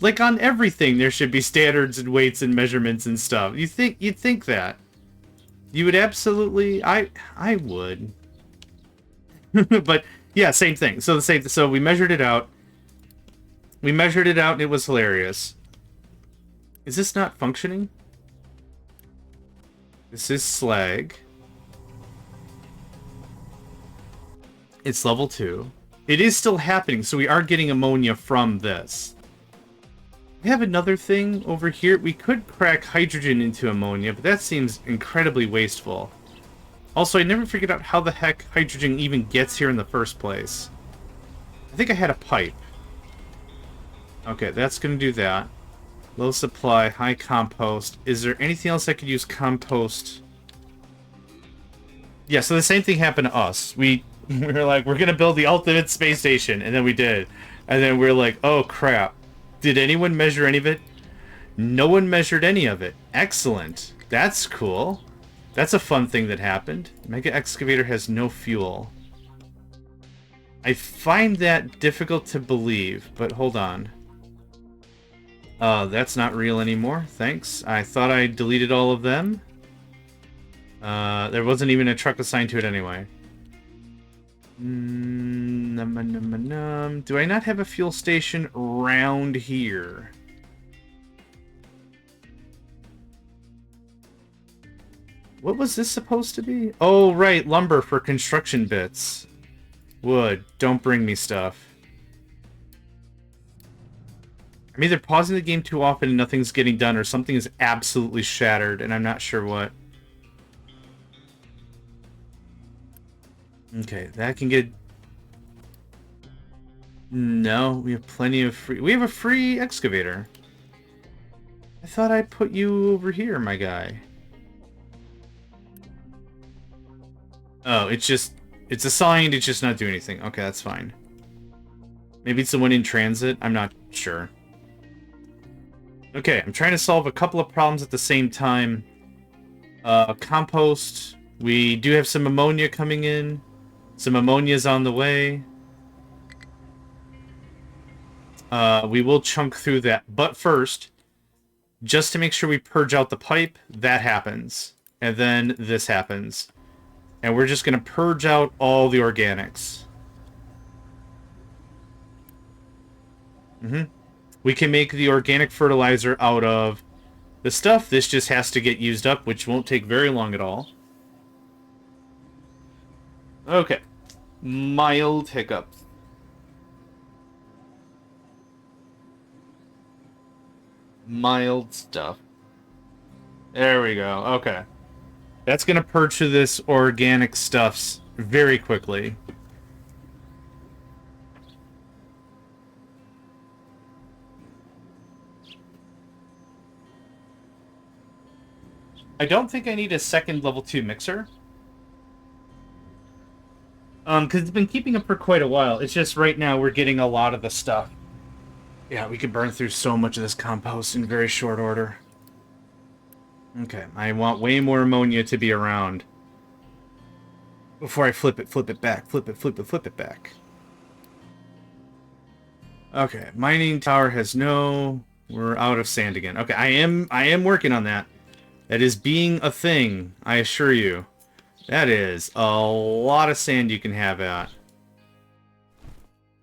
Like on everything, there should be standards and weights and measurements and stuff. You'd think that. You would absolutely... I would. But, yeah, same thing. So we measured it out. We measured it out, and it was hilarious. Is this not functioning? This is slag. It's level 2. It is still happening, so we are getting ammonia from this. We have another thing over here. We could crack hydrogen into ammonia, but that seems incredibly wasteful. Also, I never figured out how the heck hydrogen even gets here in the first place. I think I had a pipe. Okay, that's going to do that. Low supply, high compost. Is there anything else I could use compost? Yeah, so the same thing happened to us. We were like, we're going to build the ultimate space station, and then we did. And then we're like, oh crap. Did anyone measure any of it? No one measured any of it. Excellent. That's cool. That's a fun thing that happened. Mega Excavator has no fuel. I find that difficult to believe, but hold on. That's not real anymore. Thanks. I thought I deleted all of them. There wasn't even a truck assigned to it anyway. Do I not have a fuel station around here? What was this supposed to be? Oh, right, lumber for construction bits. Wood. Don't bring me stuff. I'm either pausing the game too often and nothing's getting done, or something is absolutely shattered, and I'm not sure what. Okay, that can get... No, we have plenty of free... We have a free excavator. I thought I put you over here, my guy. Oh, it's just... It's assigned, it's just not doing anything. Okay, that's fine. Maybe it's the one in transit? I'm not sure. Okay, I'm trying to solve a couple of problems at the same time. Compost... We do have some ammonia coming in. Some ammonia's on the way. We will chunk through that. But first, just to make sure we purge out the pipe, that happens. And then this happens. And we're just going to purge out all the organics. We can make the organic fertilizer out of the stuff. This just has to get used up, which won't take very long at all. Okay. Mild hiccups. Mild stuff. There we go. Okay. That's going to purge through this organic stuffs very quickly. I don't think I need a second level 2 mixer. Because it's been keeping up for quite a while. It's just right now we're getting a lot of the stuff. Yeah, we could burn through so much of this compost in very short order. Okay, I want way more ammonia to be around. Before I flip it back, flip it back. Okay, mining tower has no... We're out of sand again. Okay, I am working on that. That is being a thing, I assure you. That is a lot of sand you can have at.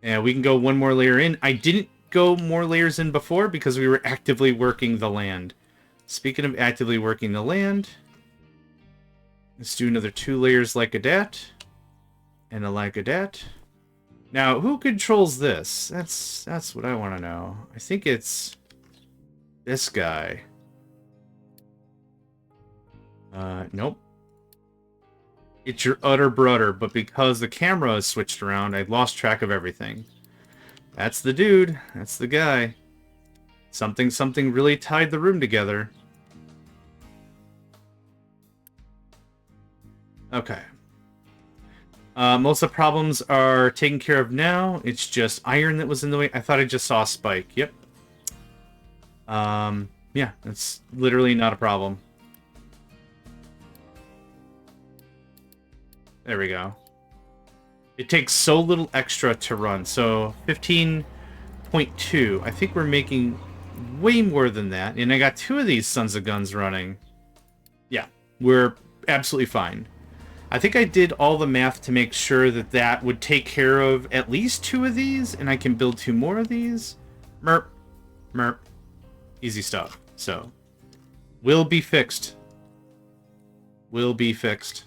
And we can go one more layer in. I didn't go more layers in before because we were actively working the land. Speaking of actively working the land, let's do another 2 layers like a dat. And a like a dat. Now, who controls this? That's what I want to know. I think it's this guy. Nope. It's your utter brother, but because the camera is switched around, I lost track of everything. That's the dude. That's the guy. Something really tied the room together. Okay. Most of the problems are taken care of now. It's just iron that was in the way. I thought I just saw a spike. Yep. Yeah, that's literally not a problem. There we go. It takes so little extra to run. So 15.2. I think we're making way more than that. And I got 2 of these sons of guns running. Yeah, we're absolutely fine. I think I did all the math to make sure that that would take care of at least 2 of these, and I can build 2 more of these. Merp. Merp. Easy stuff. So, will be fixed. Will be fixed.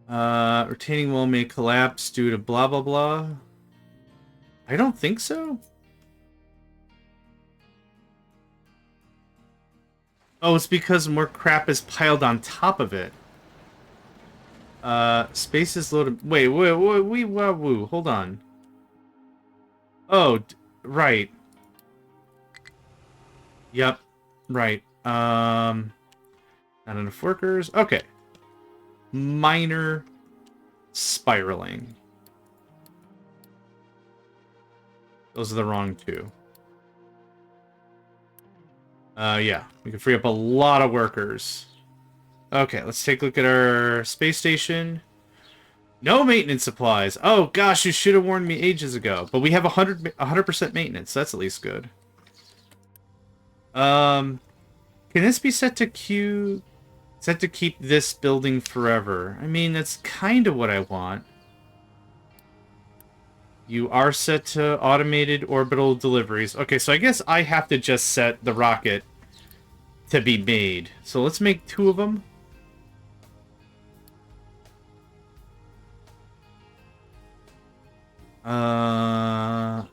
Retaining wall may collapse due to blah blah blah. I don't think so. Oh, it's because more crap is piled on top of it. Space is loaded. Wait, woo. Hold on. Oh, right. Yep, right. Not enough workers. Okay. Minor spiraling. Those are the wrong 2. Yeah, we can free up a lot of workers. Okay, let's take a look at our space station. No maintenance supplies. Oh gosh, you should have warned me ages ago. But we have 100% maintenance. That's at least good. Can this be set to queue? Set to keep this building forever. I mean, that's kind of what I want. You are set to automated orbital deliveries. Okay, so I guess I have to just set the rocket to be made. So let's make 2 of them. I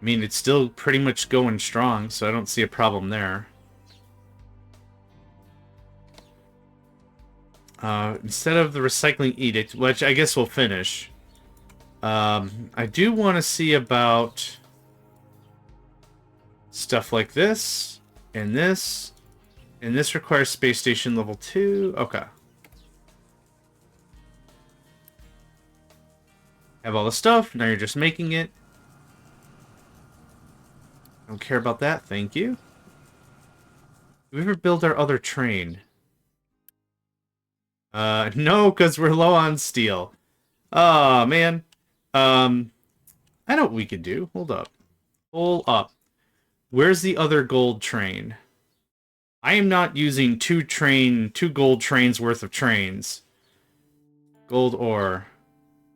mean, it's still pretty much going strong, so I don't see a problem there. Instead of the recycling edict, which I guess we'll finish, I do want to see about stuff like this, and this, and this requires space station level 2. Okay. Have all the stuff, now you're just making it. Don't care about that, thank you. Do we ever build our other train? No, because we're low on steel. Oh, man. I know what we could do. Hold up. Pull up. Where's the other gold train? I am not using two gold trains worth of trains. Gold ore.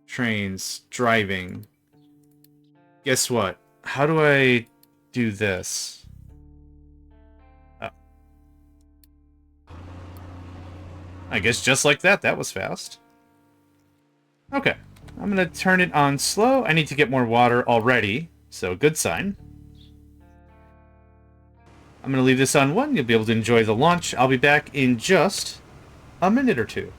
Trains. Driving. Guess what? How do I do this? Oh. I guess just like that. That was fast. Okay. I'm going to turn it on slow. I need to get more water already. So, good sign. I'm going to leave this on 1. You'll be able to enjoy the launch. I'll be back in just a minute or two.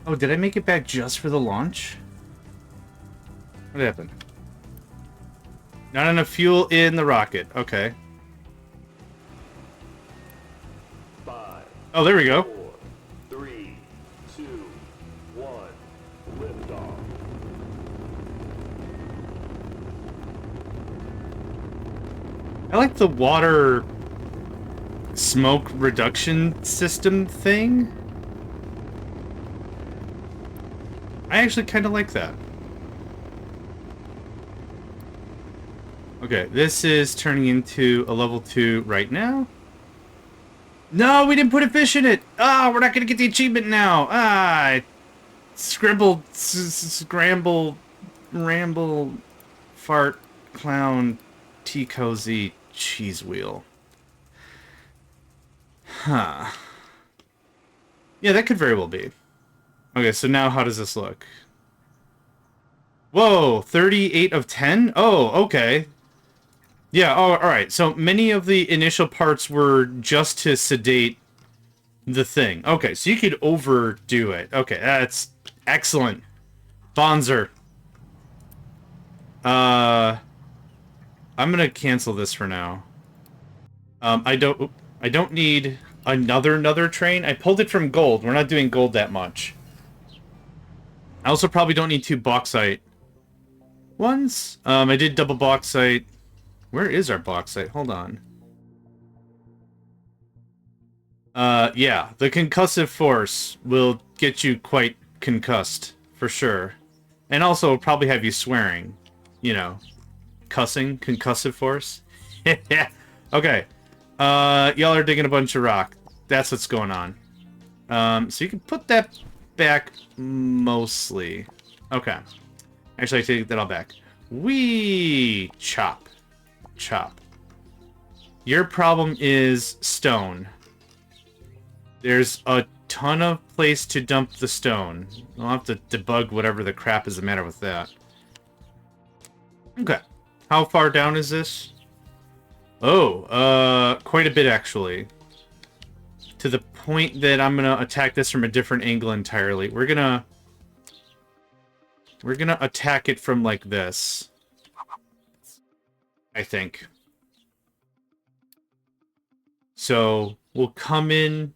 Oh, did I make it back just for the launch? What happened? Not enough fuel in the rocket. Okay. 5, Oh, there we go. 4, 3, 2, 1, liftoff. I like the water smoke reduction system thing. I actually kind of like that. Okay, this is turning into a level 2 right now. No, we didn't put a fish in it! Ah, we're not gonna get the achievement now! Ah, scribble, scramble, ramble, fart, clown, tea cozy, cheese wheel. Huh. Yeah, that could very well be. Okay, so now how does this look? Whoa, 38 of 10? Oh, okay. Yeah, oh, alright. So many of the initial parts were just to sedate the thing. Okay, so you could overdo it. Okay, that's excellent. Bonzer. I'm gonna cancel this for now. I don't need another train. I pulled it from gold. We're not doing gold that much. I also probably don't need 2 bauxite ones. I did double bauxite. Where is our bauxite? Hold on. Yeah, the concussive force will get you quite concussed, for sure. And also, it'll probably have you swearing. You know, cussing, concussive force. Yeah. Okay. Y'all are digging a bunch of rock. That's what's going on. So you can put that back mostly. Okay. Actually, I take that all back. Wee! Chop. Chop. Your problem is stone. There's a ton of place to dump the stone. I'll have to debug whatever the crap is the matter with that. Okay. How far down is this? Oh, quite a bit actually. To the point that I'm gonna attack this from a different angle entirely. We're gonna attack it from like this. I think. So we'll come in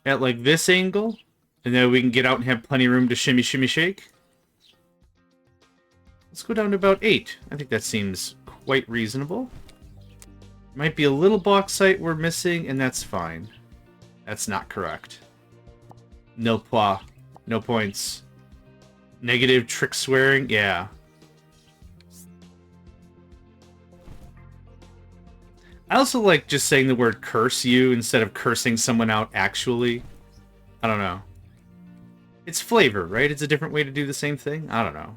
at like this angle, and then we can get out and have plenty of room to shimmy, shimmy, shake. Let's go down to about 8. I think that seems quite reasonable. Might be a little bauxite we're missing, and that's fine. That's not correct. No pois. No points. Negative trick swearing? Yeah. I also like just saying the word curse you instead of cursing someone out actually. I don't know. It's flavor, right? It's a different way to do the same thing? I don't know.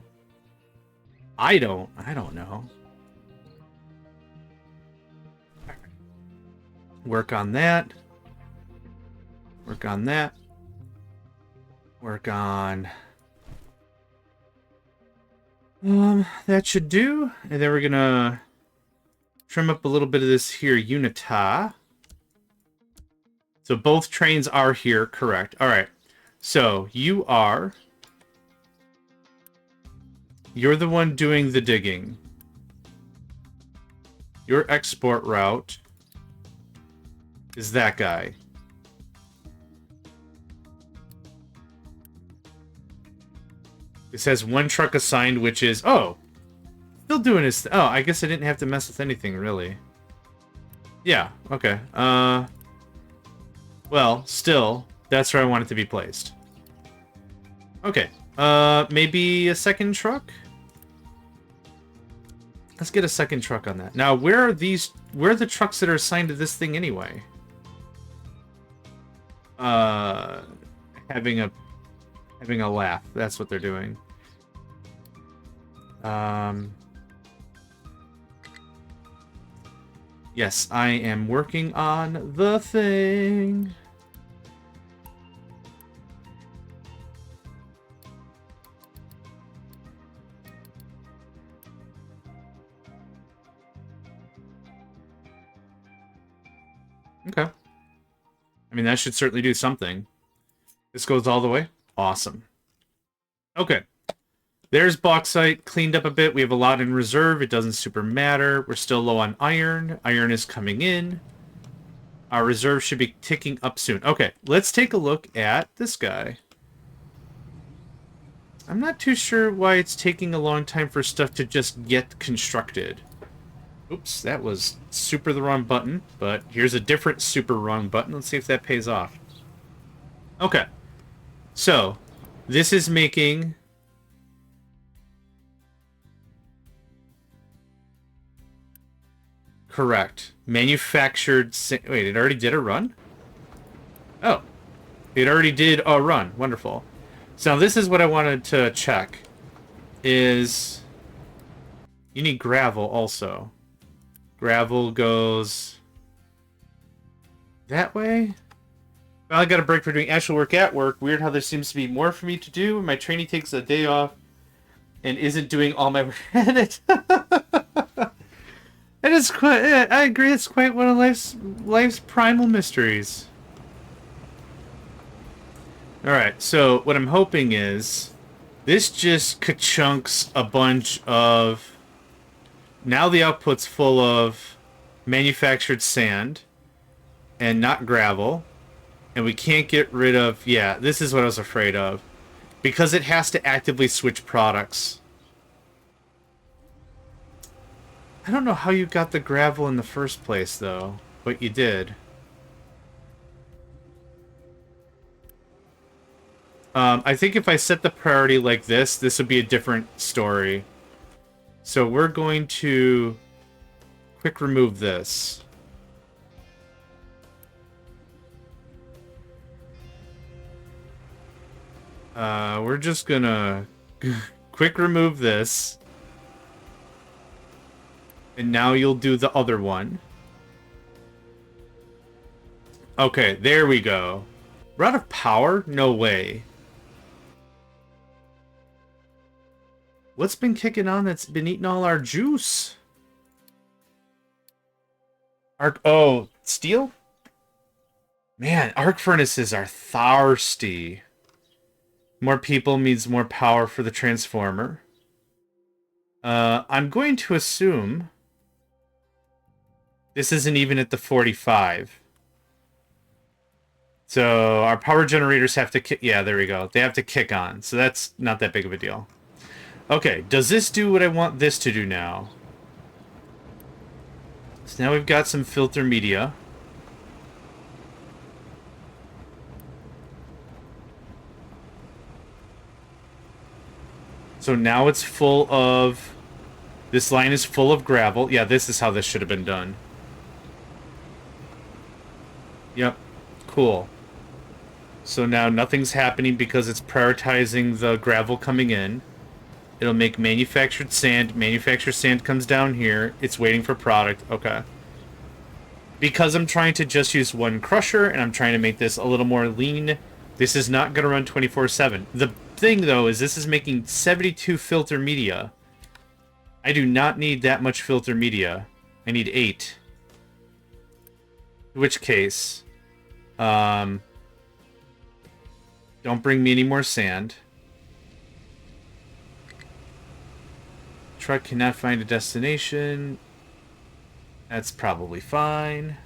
I don't know. Work on that. Work on that. Work on... that should do. And then we're gonna trim up a little bit of this here unita. So both trains are here, correct. Alright. So you're the one doing the digging. Your export route is that guy. This has 1 truck assigned, which is... Oh! Still doing his... Oh, I guess I didn't have to mess with anything, really. Yeah, okay. Well, still, that's where I want it to be placed. Okay. Maybe a second truck? Let's get a second truck on that. Now, where are the trucks that are assigned to this thing anyway? Having a laugh. That's what they're doing. Yes, I am working on the thing. Okay. I mean, that should certainly do something. This goes all the way? Awesome. Okay. There's bauxite cleaned up a bit. We have a lot in reserve. It doesn't super matter. We're still low on iron. Iron is coming in. Our reserve should be ticking up soon. Okay, let's take a look at this guy. I'm not too sure why it's taking a long time for stuff to just get constructed. Oops, that was super the wrong button, but here's a different super wrong button. Let's see if that pays off. Okay, so this is making... Correct. Manufactured... Wait, it already did a run? Oh. It already did a run. Wonderful. So this is what I wanted to check. Is... You need gravel also. Gravel goes... that way? Well, I got a break for doing actual work at work. Weird how there seems to be more for me to do. My trainee takes a day off and isn't doing all my work at it. It is quite. I agree. It's quite one of life's primal mysteries. All right. So what I'm hoping is this just ka-chunks a bunch of. Now the output's full of manufactured sand and not gravel, and we can't get rid of. Yeah, this is what I was afraid of, because it has to actively switch products. I don't know how you got the gravel in the first place, though, but you did. I think if I set the priority like this would be a different story. So we're going to quick remove this. We're just gonna quick remove this. And now you'll do the other one. Okay, there we go. We're out of power? No way. What's been kicking on that's been eating all our juice? Oh, steel? Man, arc furnaces are thirsty. More people means more power for the transformer. I'm going to assume... this isn't even at the 45. So our power generators have to kick... yeah, there we go. They have to kick on. So that's not that big of a deal. Okay, does this do what I want this to do now? So now we've got some filter media. So now it's full of... this line is full of gravel. Yeah, this is how this should have been done. Yep. Cool. So now nothing's happening because it's prioritizing the gravel coming in. It'll make manufactured sand. Manufactured sand comes down here. It's waiting for product. Okay. Because I'm trying to just use one crusher and I'm trying to make this a little more lean, this is not going to run 24/7. The thing, though, is this is making 72 filter media. I do not need that much filter media. I need 8. In which case... don't bring me any more sand. Truck cannot find a destination. That's probably fine.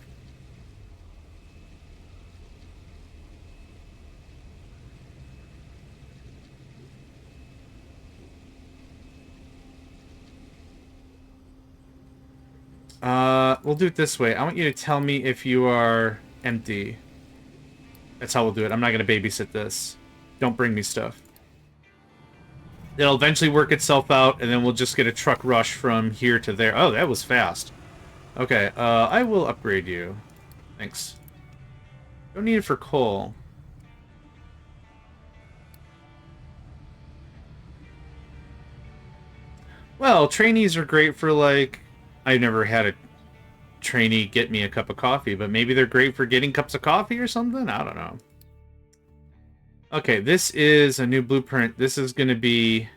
We'll do it this way. I want you to tell me if you are empty. That's how we'll do it. I'm not going to babysit this. Don't bring me stuff. It'll eventually work itself out, and then we'll just get a truck rush from here to there. Oh, that was fast. Okay, I will upgrade you. Thanks. Don't need it for coal. Well, trainees are great for, like... I've never had a trainee get me a cup of coffee, but maybe they're great for getting cups of coffee or something? I don't know. Okay, this is a new blueprint. This is going to be...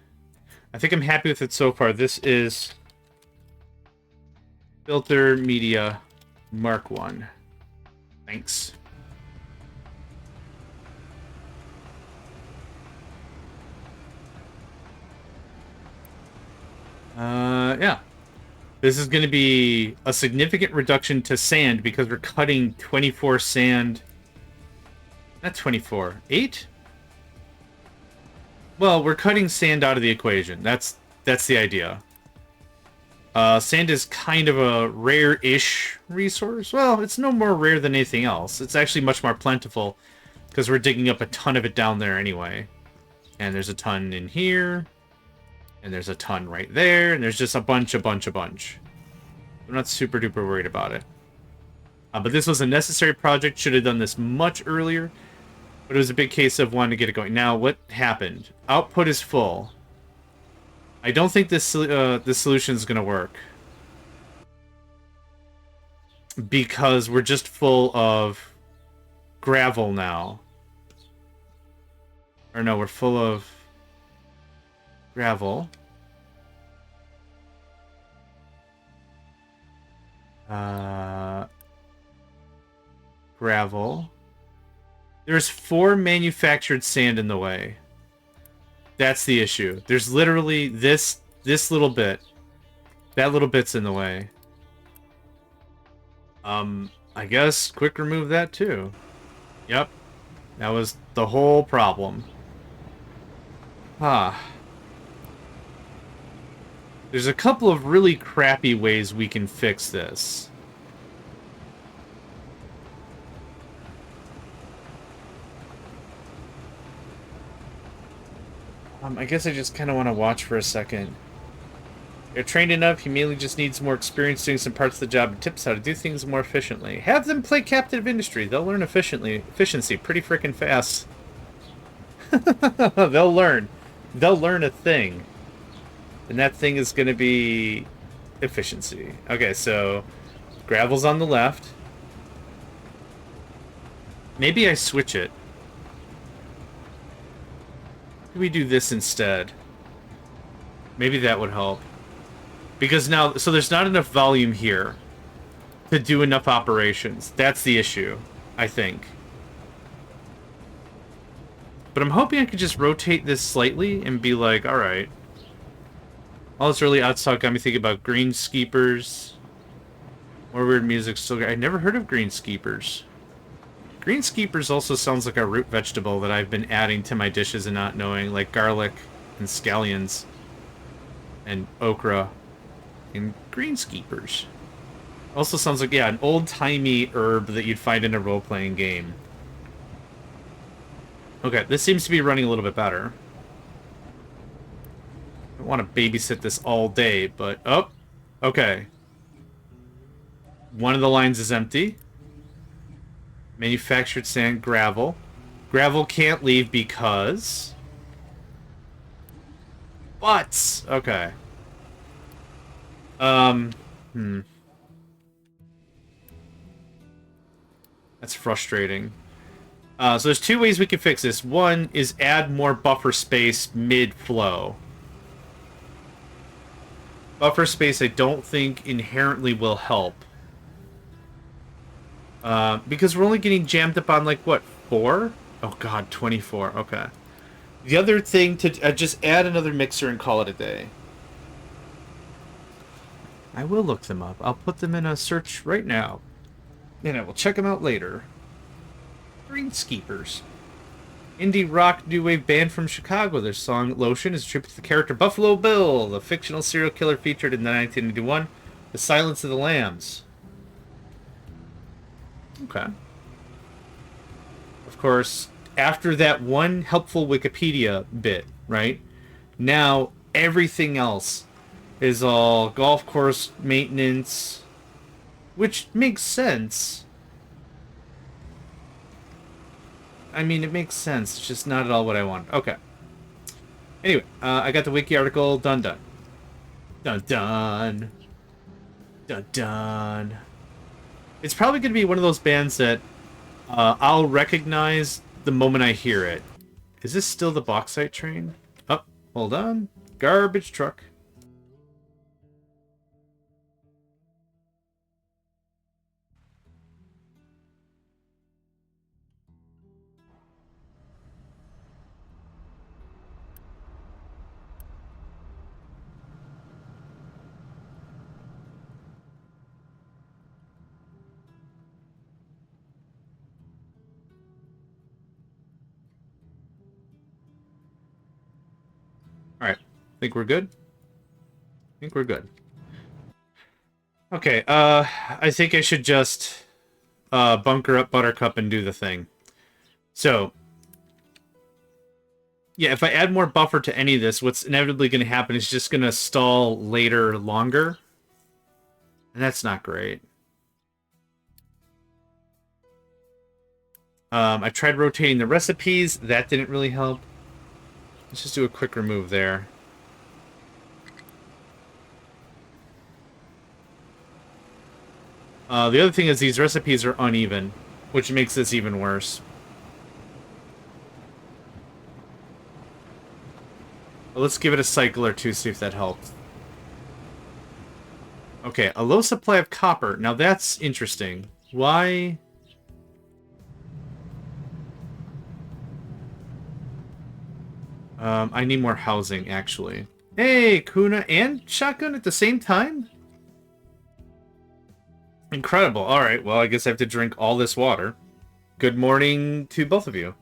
I think I'm happy with it so far. This is Filter Media Mark 1. Thanks. Yeah. This is going to be a significant reduction to sand because we're cutting 24 sand. Not 24. 8? Well, we're cutting sand out of the equation. That's the idea. Sand is kind of a rare-ish resource. Well, it's no more rare than anything else. It's actually much more plentiful because we're digging up a ton of it down there anyway. And there's a ton in here. And there's a ton right there. And there's just a bunch. I'm not super duper worried about it. But this was a necessary project. Should have done this much earlier. But it was a big case of wanting to get it going. Now, what happened? Output is full. I don't think this solution is going to work. Because we're just full of gravel now. Or no, we're full of gravel. Gravel. There's 4 manufactured sand in the way. That's the issue. There's literally this little bit. That little bit's in the way. I guess quick remove that too. Yep. That was the whole problem. There's a couple of really crappy ways we can fix this. I guess I just kind of want to watch for a second. They're trained enough, he mainly just needs more experience doing some parts of the job and tips how to do things more efficiently. Have them play Captain of Industry. They'll learn efficiency pretty freaking fast. They'll learn. They'll learn a thing. And that thing is going to be efficiency. Okay, so gravel's on the left. Maybe I switch it. Maybe we do this instead. Maybe that would help. Because now, so there's not enough volume here to do enough operations. That's the issue, I think. But I'm hoping I could just rotate this slightly and be like, alright. All this early outside got me thinking about greenskeepers. More weird music still. I never heard of greenskeepers. Greenskeepers also sounds like a root vegetable that I've been adding to my dishes and not knowing, like garlic and scallions and okra and greenskeepers. Also sounds like, yeah, an old-timey herb that you'd find in a role-playing game. Okay, this seems to be running a little bit better. I don't want to babysit this all day, but... Oh! Okay. One of the lines is empty. Manufactured sand, gravel. Gravel can't leave because... Butts! Okay. That's frustrating. So there's 2 ways we can fix this. One is add more buffer space mid-flow. Buffer space I don't think inherently will help. Because we're only getting jammed up on, like, what, 4? Oh god, 24. Okay. The other thing to just add another mixer and call it a day. I will look them up. I'll put them in a search right now. And I will check them out later. Greenskeepers. Indie rock new wave band from Chicago. Their song Lotion is a tribute to the character Buffalo Bill, the fictional serial killer featured in the 1981 The Silence of the Lambs. Okay. Of course, after that one helpful Wikipedia bit, right? Now everything else is all golf course maintenance, which makes sense. I mean, it makes sense. It's just not at all what I want. Okay. Anyway, I got the wiki article. Done. Done. It's probably going to be one of those bands that I'll recognize the moment I hear it. Is this still the bauxite train? Oh, hold on. Garbage truck. Alright. Think we're good? Think we're good. Okay, I think I should just bunker up Buttercup and do the thing. So, yeah, if I add more buffer to any of this, what's inevitably going to happen is just going to stall later longer. And that's not great. I tried rotating the recipes. That didn't really help. Let's just do a quick remove there. The other thing is these recipes are uneven, which makes this even worse. Well, let's give it a cycle or two, see if that helps. Okay, a low supply of copper. Now that's interesting. Why? I need more housing, actually. Hey, Kuna and Shotgun at the same time? Incredible. Alright, well, I guess I have to drink all this water. Good morning to both of you.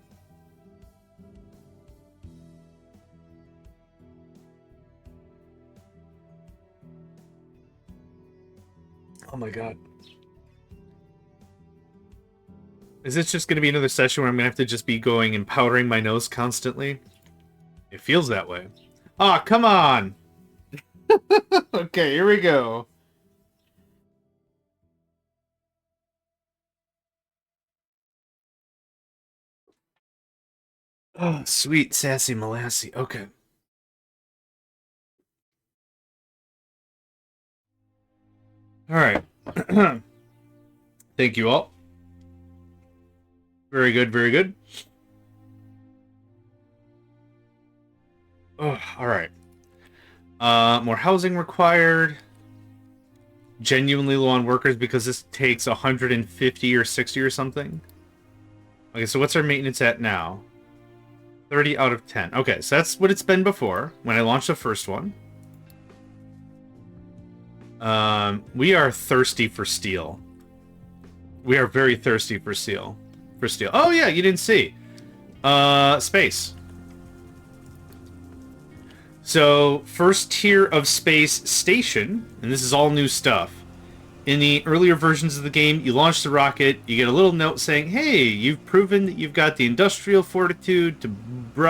Oh my god. Is this just going to be another session where I'm going to have to just be going and powdering my nose constantly? It feels that way. Ah, oh, come on! Okay, here we go. Oh, sweet, sassy molassy. Okay. Alright. Thank you all. Very good, very good. Oh, alright. More housing required. Genuinely low on workers because this takes 150 or 60 or something. Okay, so what's our maintenance at now? 30 out of 10. Okay, so that's what it's been before, when I launched the first one. We are thirsty for steel. We are very thirsty for steel. Oh yeah, you didn't see. Space. So, first tier of space station, and this is all new stuff. In the earlier versions of the game, you launch the rocket, you get a little note saying, hey, you've proven that you've got the industrial fortitude to brew.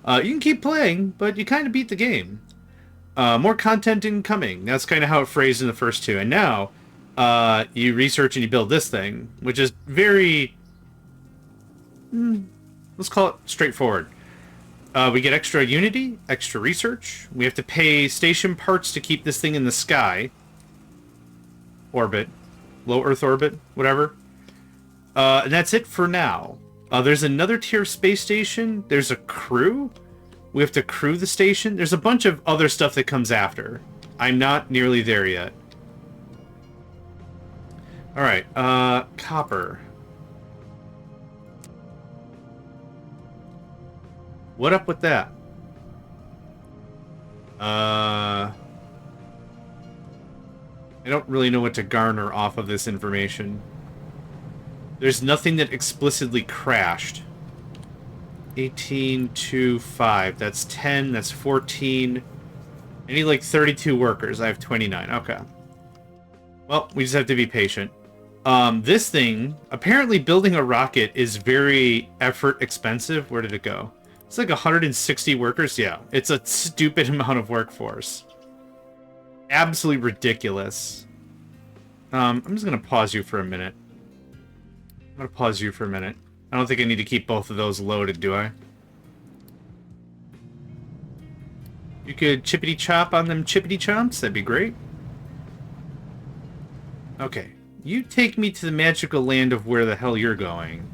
You can keep playing, but you kind of beat the game. More content incoming. That's kind of how it phrased in the first two. And now, you research and you build this thing, which is very, let's call it straightforward. We get extra Unity, extra research. We have to pay station parts to keep this thing in the sky. Orbit. Low Earth orbit, whatever. And that's it for now. There's another tier of space station. There's a crew. We have to crew the station. There's a bunch of other stuff that comes after. I'm not nearly there yet. Alright, copper. What up with that? I don't really know what to garner off of this information. There's nothing that explicitly crashed. 18 to 5. That's 10. That's 14. I need like 32 workers. I have 29. Okay. Well, we just have to be patient. This thing, apparently building a rocket is very effort expensive. Where did it go? It's like 160 workers. Yeah, it's a stupid amount of workforce. Absolutely ridiculous. I'm just going to pause you for a minute. I don't think I need to keep both of those loaded, do I? You could chippity chop on them chippity chomps. That'd be great. Okay. You take me to the magical land of where the hell you're going.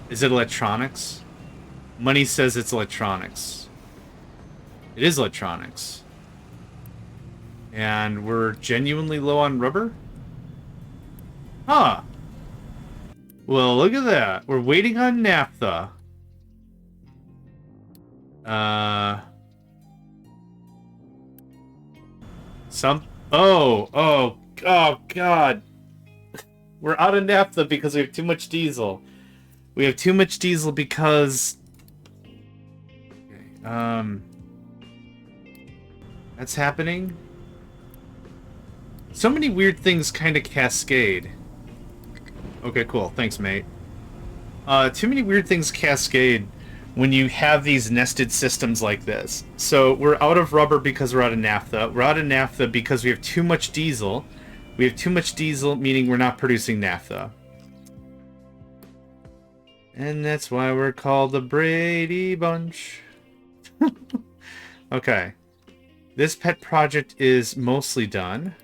Is it electronics? Money says it's electronics. It is electronics. And we're genuinely low on rubber? Huh. Well, look at that. We're waiting on naphtha. Oh, God. We're out of naphtha because we have too much diesel. We have too much diesel because That's happening. So many weird things kind of cascade. Okay, cool. Thanks, mate. Too many weird things cascade when you have these nested systems like this. So we're out of rubber because we're out of naphtha. We're out of naphtha because we have too much diesel. We have too much diesel, meaning we're not producing naphtha. And that's why we're called the Brady Bunch. Okay. This pet project is mostly done.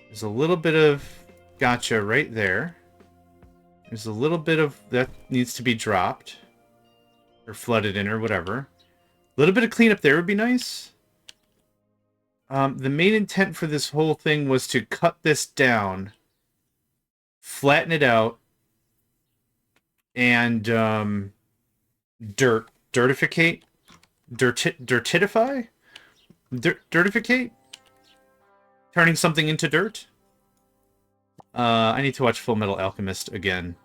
There's a little bit of gotcha right there. There's a little bit of that needs to be dropped. Or flooded in or whatever. A little bit of cleanup there would be nice. The main intent for this whole thing was to cut this down. Flatten it out. And dirtificate? Dirtitify? Dirtificate? Turning something into dirt? I need to watch Full Metal Alchemist again.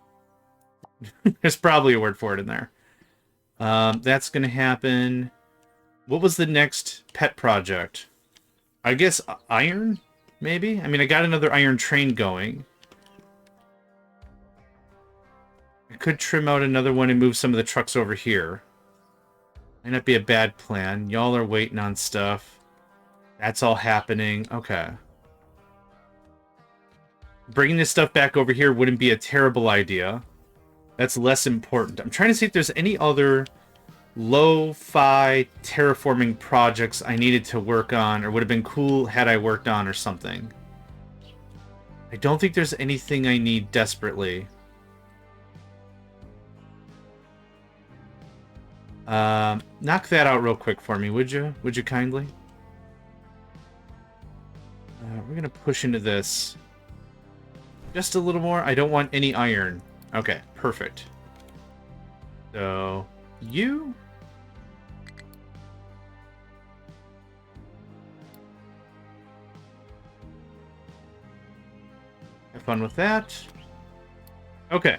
There's probably a word for it in there. That's going to happen. What was the next pet project? I guess iron, maybe? I mean, I got another iron train going. I could trim out another one and move some of the trucks over here. Might not be a bad plan. Y'all are waiting on stuff. That's all happening. Okay. Bringing this stuff back over here wouldn't be a terrible idea. That's less important. I'm trying to see if there's any other lo-fi terraforming projects I needed to work on or would have been cool had I worked on or something. I don't think there's anything I need desperately. Knock that out real quick for me, would you? Would you kindly? We're gonna push into this. Just a little more. I don't want any iron. Okay, perfect. So, you... have fun with that. Okay.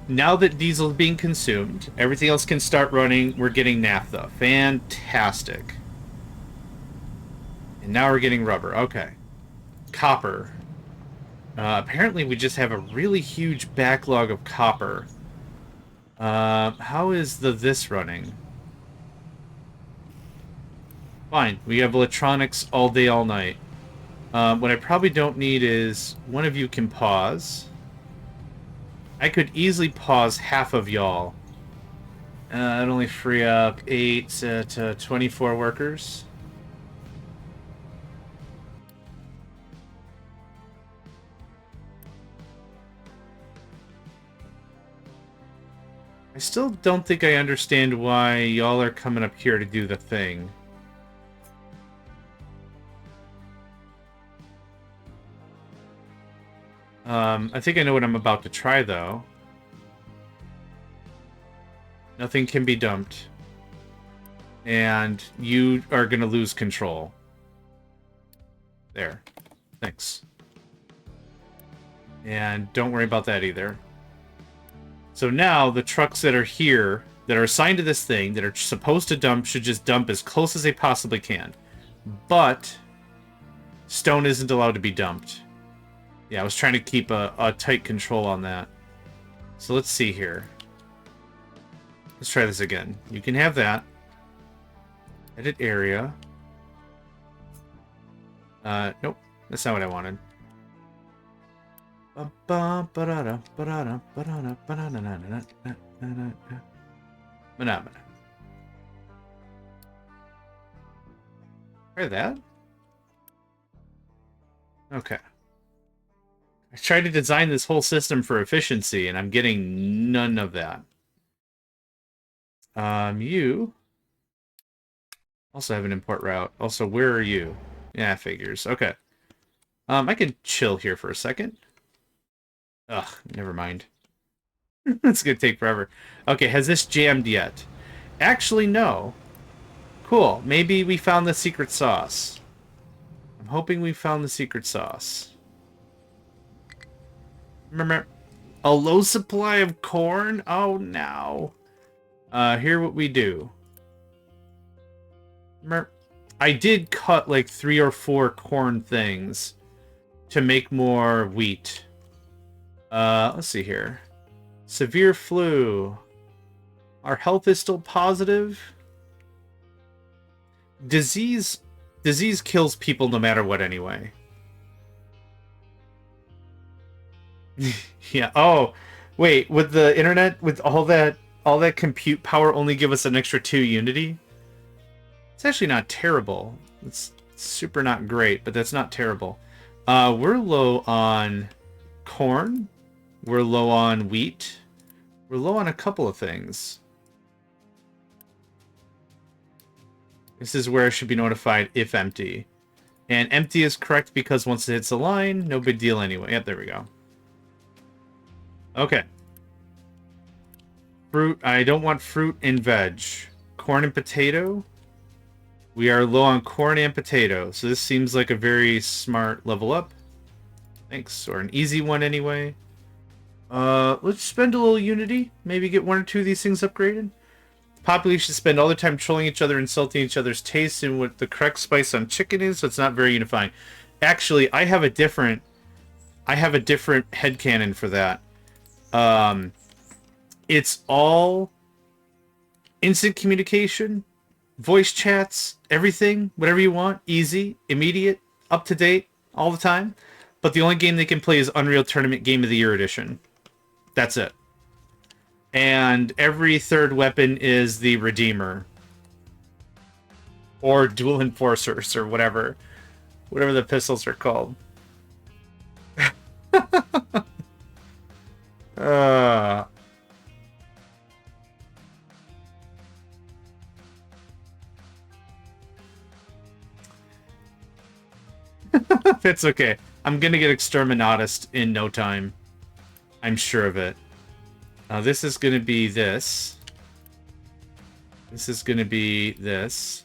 Now that diesel is being consumed, everything else can start running. We're getting naphtha. Fantastic. And now we're getting rubber. Okay. Copper. Apparently we just have a really huge backlog of copper. How is this running? Fine. We have electronics all day, all night. What I probably don't need is one of you can pause. I could easily pause half of y'all. I'd only free up 8 to 24 workers. I still don't think I understand why y'all are coming up here to do the thing. I think I know what I'm about to try, though. Nothing can be dumped. And you are going to lose control. There. Thanks. And don't worry about that either. So now, the trucks that are here, that are assigned to this thing, that are supposed to dump, should just dump as close as they possibly can. But stone isn't allowed to be dumped. Yeah, I was trying to keep a tight control on that. So let's see here. Let's try this again. You can have that. Edit area. Nope. That's not what I wanted. Try that. Okay. I tried to design this whole system for efficiency, and I'm getting none of that. You also have an import route. Also, where are you? Yeah, figures. Okay. I can chill here for a second. Ugh, never mind. It's gonna take forever. Okay, has this jammed yet? Actually, no. Cool. Maybe we found the secret sauce. I'm hoping we found the secret sauce. Remember, a low supply of corn? Oh, no. Here what we do. I did cut like 3 or 4 corn things to make more wheat. Let's see here. Severe flu. Our health is still positive. Disease kills people no matter what anyway. Yeah. Oh, wait, with the internet, with all that compute power only give us an extra 2 unity? It's actually not terrible. It's super not great, but that's not terrible. We're low on corn. We're low on wheat. We're low on a couple of things. This is where I should be notified if empty. And empty is correct because once it hits a line, no big deal anyway. Yep, there we go. Okay. Fruit. I don't want fruit and veg. Corn and potato. We are low on corn and potato, so this seems like a very smart level up. Thanks, or an easy one anyway. Let's spend a little unity. Maybe get 1 or 2 of these things upgraded. Population spend all their time trolling each other, insulting each other's taste, and what the correct spice on chicken is, so it's not very unifying. Actually, I have a different headcanon for that. It's all instant communication, voice chats, everything, whatever you want, easy, immediate, up to date, all the time. But the only game they can play is Unreal Tournament Game of the Year Edition. That's it. And every 3rd weapon is the Redeemer. Or Dual Enforcers, or whatever. Whatever the pistols are called. It's okay. I'm gonna get Exterminatist in no time. I'm sure of it. This is gonna be this. This is gonna be this.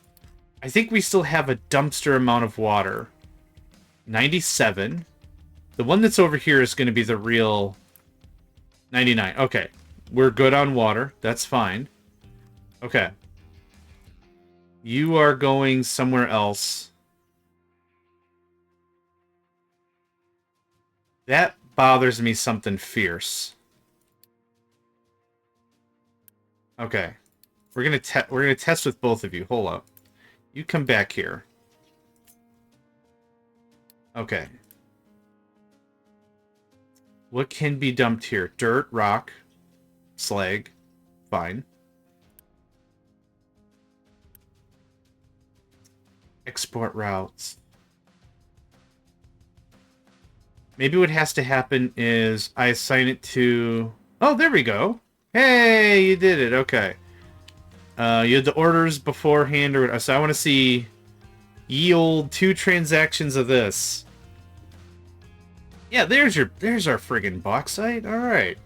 I think we still have a dumpster amount of water. 97. The one that's over here is gonna be the real 99. Okay. We're good on water. That's fine. Okay. You are going somewhere else. That bothers me something fierce. Okay. We're gonna test with both of you. Hold up. You come back here. Okay. What can be dumped here? Dirt, rock, slag. Fine. Export routes. Maybe what has to happen is I assign it to... Oh, there we go. Hey, you did it. Okay. You had the orders beforehand, or so I want to see ye old 2 transactions of this. Yeah, there's our friggin' bauxite. All right.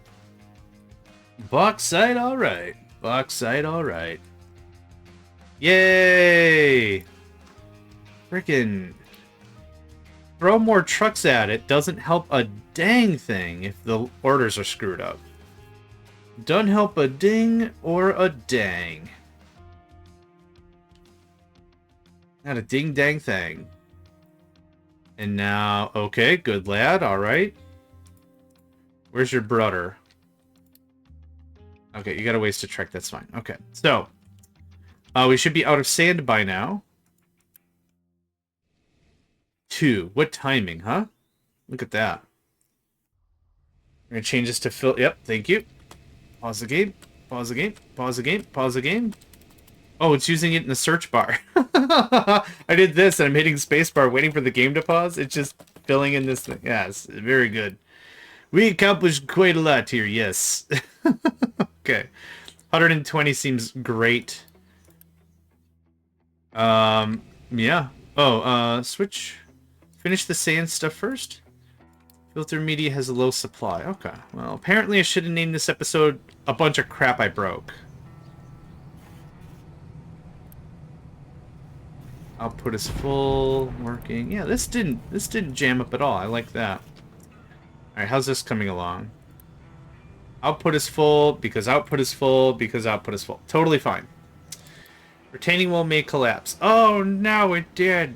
Bauxite, all right. Bauxite, all right. Yay! Frickin'. Throw more trucks at it doesn't help a dang thing if the orders are screwed up. Doesn't help a ding or a dang. Not a ding dang thing. And now, okay, good lad, alright. Where's your brother? Okay, you got a ways to trek, that's fine. Okay, so, we should be out of sand by now. 2. What timing, huh? Look at that. We're going to change this to fill... Yep, thank you. Pause the game. Pause the game. Pause the game. Pause the game. Oh, it's using it in the search bar. I did this, and I'm hitting spacebar, waiting for the game to pause. It's just filling in this thing. Yes, very good. We accomplished quite a lot here, yes. Okay. 120 seems great. Yeah. Oh, switch... Finish the sand stuff first. Filter media has a low supply. Okay. Well, apparently I should have named this episode A Bunch of Crap I Broke. Output is full. Working. Yeah, this didn't jam up at all. I like that. Alright, how's this coming along? Output is full because output is full because output is full. Totally fine. Retaining wall may collapse. Oh, no, it did.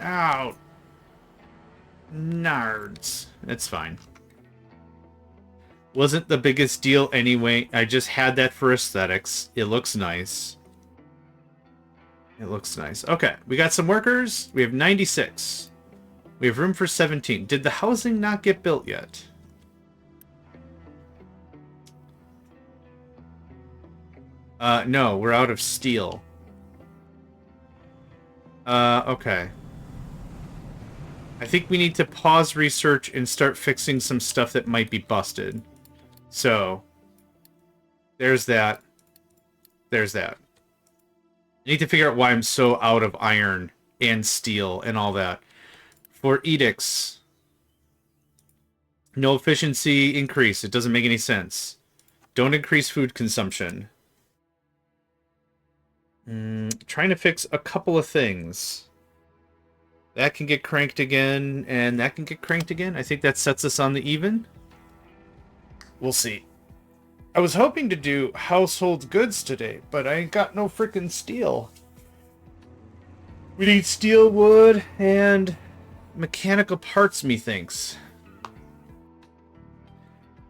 Ow. Nards. It's fine. Wasn't the biggest deal anyway. I just had that for aesthetics. It looks nice. It looks nice. Okay, we got some workers. We have 96. We have room for 17. Did the housing not get built yet? No, we're out of steel. Okay. I think we need to pause research and start fixing some stuff that might be busted. So, there's that. There's that. I need to figure out why I'm so out of iron and steel and all that. For edicts, no efficiency increase. It doesn't make any sense. Don't increase food consumption. Trying to fix a couple of things. That can get cranked again, and that can get cranked again. I think that sets us on the even. We'll see. I was hoping to do household goods today, but I ain't got no freaking steel. We need steel, wood, and mechanical parts, methinks.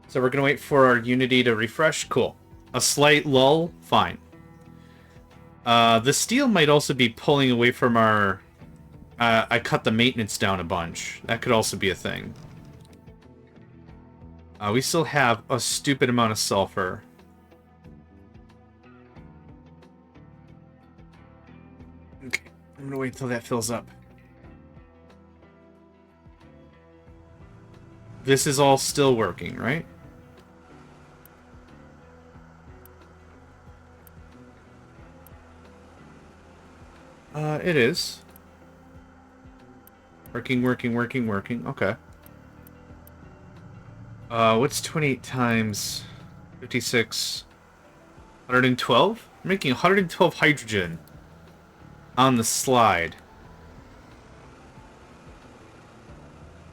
So we're going to wait for our Unity to refresh. Cool. A slight lull. Fine. The steel might also be pulling away from our... I cut the maintenance down a bunch. That could also be a thing. We still have a stupid amount of sulfur. Okay, I'm gonna wait till that fills up. This is all still working, right? It is. Working. Okay. What's 28 times 56? 112? I'm making 112 hydrogen on the slide.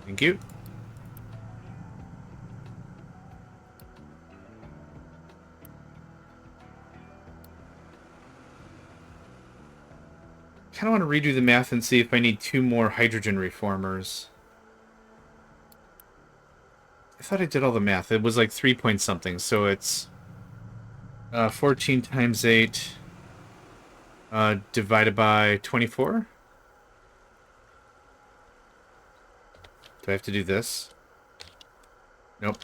Thank you. I kind of want to redo the math and see if I need 2 more hydrogen reformers. I thought I did all the math. It was like 3 point something, so it's 14 times 8 divided by 24. Do I have to do this? Nope.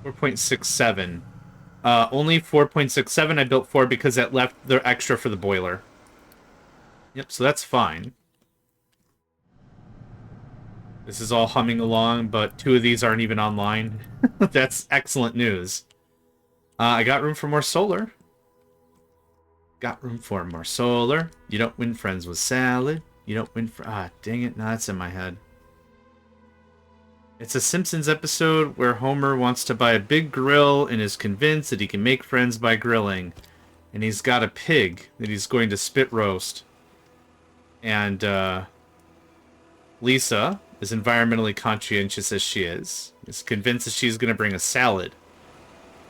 $4.67. Only 4.67. I built 4 because that left the extra for the boiler. Yep, so that's fine. This is all humming along, but 2 of these aren't even online. That's excellent news. I got room for more solar. Got room for more solar. You don't win friends with salad. You don't win for... Ah, dang it. No, that's in my head. It's a Simpsons episode where Homer wants to buy a big grill and is convinced that he can make friends by grilling. And he's got a pig that he's going to spit roast. And Lisa, as environmentally conscientious as she is convinced that she's going to bring a salad.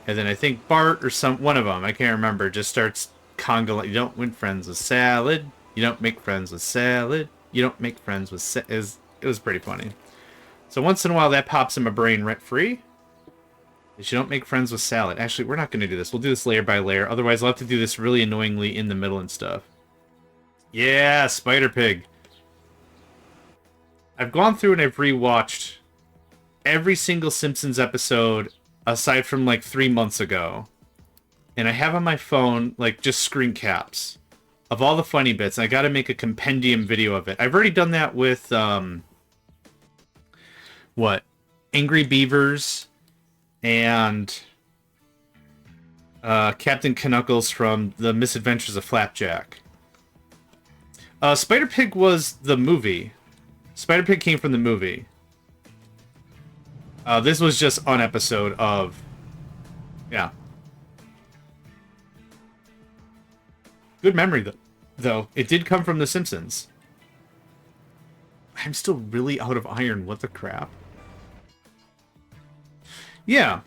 And then I think Bart or one of them, I can't remember, just starts conga. You don't win friends with salad. You don't make friends with salad. You don't make friends with it was pretty funny. So once in a while that pops in my brain rent-free. You don't make friends with salad. Actually, we're not going to do this. We'll do this layer by layer. Otherwise, I'll have to do this really annoyingly in the middle and stuff. Yeah, Spider Pig. I've gone through and I've rewatched every single Simpsons episode aside from like 3 months ago. And I have on my phone like just screen caps of all the funny bits. I got to make a compendium video of it. I've already done that with Angry Beavers and Captain Knuckles from The Misadventures of Flapjack. Spider Pig was the movie. Spider Pig came from the movie. This was just an episode of... Yeah. Good memory, though. It did come from The Simpsons. I'm still really out of iron. What the crap? Yeah.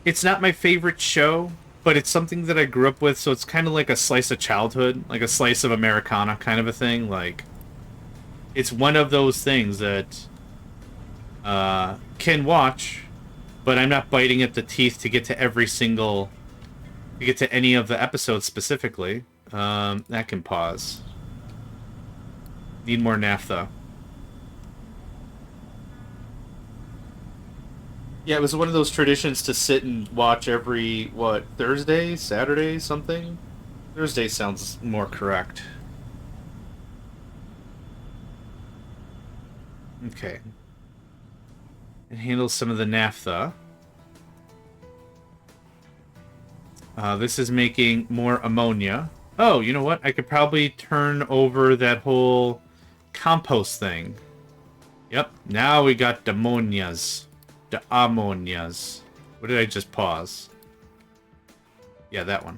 It's not my favorite show, but it's something that I grew up with, so it's kind of like a slice of childhood, like a slice of Americana kind of a thing. Like, it's one of those things that can watch, but I'm not biting at the teeth to get to to get to any of the episodes specifically. That can pause. Need more naphtha. Yeah, it was one of those traditions to sit and watch every, what, Thursday, Saturday, something? Thursday sounds more correct. Okay. It handles some of the naphtha. This is making more ammonia. Oh, you know what? I could probably turn over that whole compost thing. Yep, now we got the ammonias. The ammonias. What did I just pause? Yeah, that one.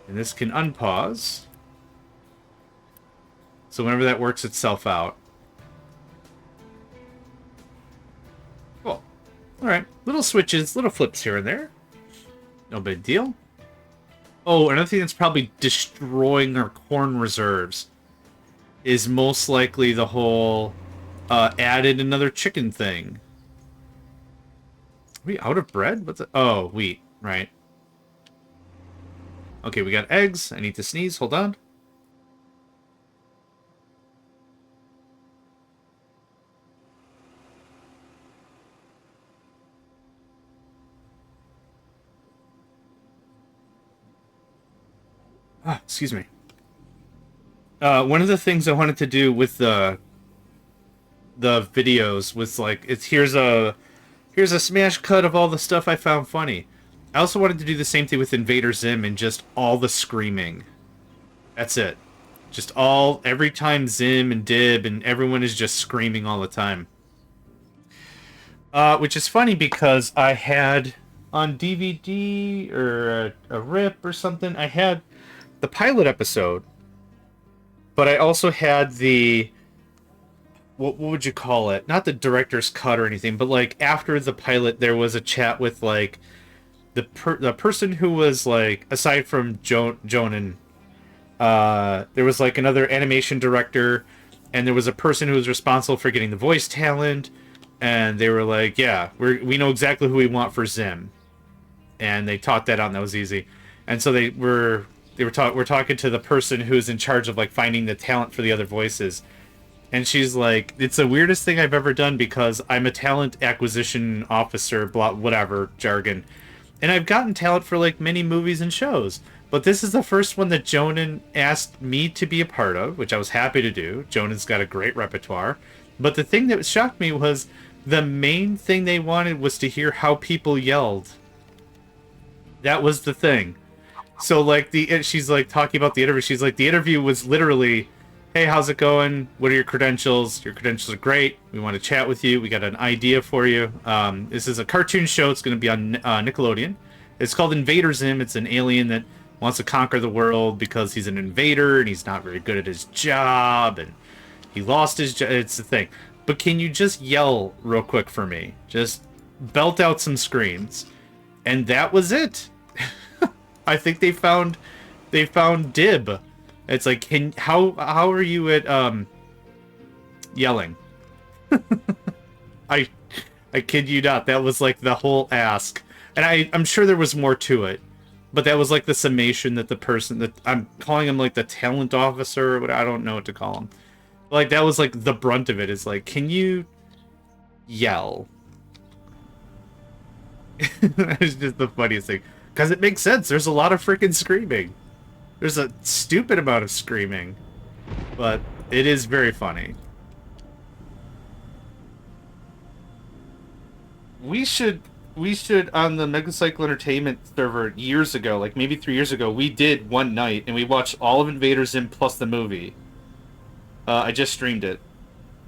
And this can unpause. So whenever that works itself out. Cool. Alright, little switches, little flips here and there. No big deal. Oh, another thing that's probably destroying our corn reserves is most likely the whole added another chicken thing. Are we out of bread? What's it? Oh, wheat. Right. Okay, we got eggs. I need to sneeze. Hold on. Ah, excuse me. One of the things I wanted to do with the videos was like, here's a smash cut of all the stuff I found funny. I also wanted to do the same thing with Invader Zim and just all the screaming. That's it. Just every time Zim and Dib and everyone is just screaming all the time. Which is funny because I had on DVD or a rip or something, I had the pilot episode, but I also had what would you call it? Not the director's cut or anything, but like after the pilot, there was a chat with like the person who was like, aside from Jonan, there was like another animation director, and there was a person who was responsible for getting the voice talent, and they were like, yeah, we know exactly who we want for Zim, and they taught that out, and that was easy. And so we're talking to the person who's in charge of like finding the talent for the other voices. And she's like, it's the weirdest thing I've ever done because I'm a talent acquisition officer, blah, whatever, jargon. And I've gotten talent for like many movies and shows. But this is the first one that Jonan asked me to be a part of, which I was happy to do. Jonan's got a great repertoire. But the thing that shocked me was the main thing they wanted was to hear how people yelled. That was the thing. So like she's like talking about the interview. She's like, the interview was literally, hey, how's it going? What are your credentials? Your credentials are great. We want to chat with you. We got an idea for you. This is a cartoon show. It's going to be on Nickelodeon. It's called Invader Zim. It's an alien that wants to conquer the world because he's an invader and he's not very good at his job and he lost his job. It's the thing. But can you just yell real quick for me? Just belt out some screams. And that was it. I think they found Dib. It's like, how are you at yelling? I kid you not. That was like the whole ask, and I'm sure there was more to it, but that was like the summation that the person that I'm calling him like the talent officer, but I don't know what to call him. Like that was like the brunt of it. Is like, can you yell? It's just the funniest thing. Because it makes sense. There's a lot of freaking screaming. There's a stupid amount of screaming. But it is very funny. We should on the Megacycle Entertainment server years ago, like maybe 3 years ago, we did one night and we watched all of Invader Zim plus the movie. I just streamed it.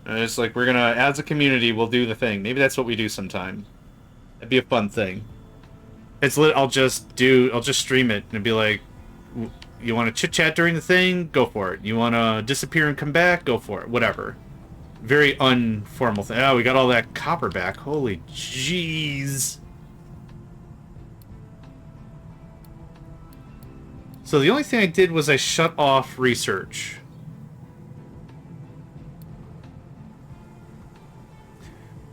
And it's like, we're gonna, as a community, we'll do the thing. Maybe that's what we do sometime. That'd be a fun thing. It's lit. I'll just stream it and be like, you want to chit chat during the thing? Go for it. You want to disappear and come back? Go for it. Whatever. very unformal thing. Oh, we got all that copper back. Holy jeez. So the only thing I did was I shut off research.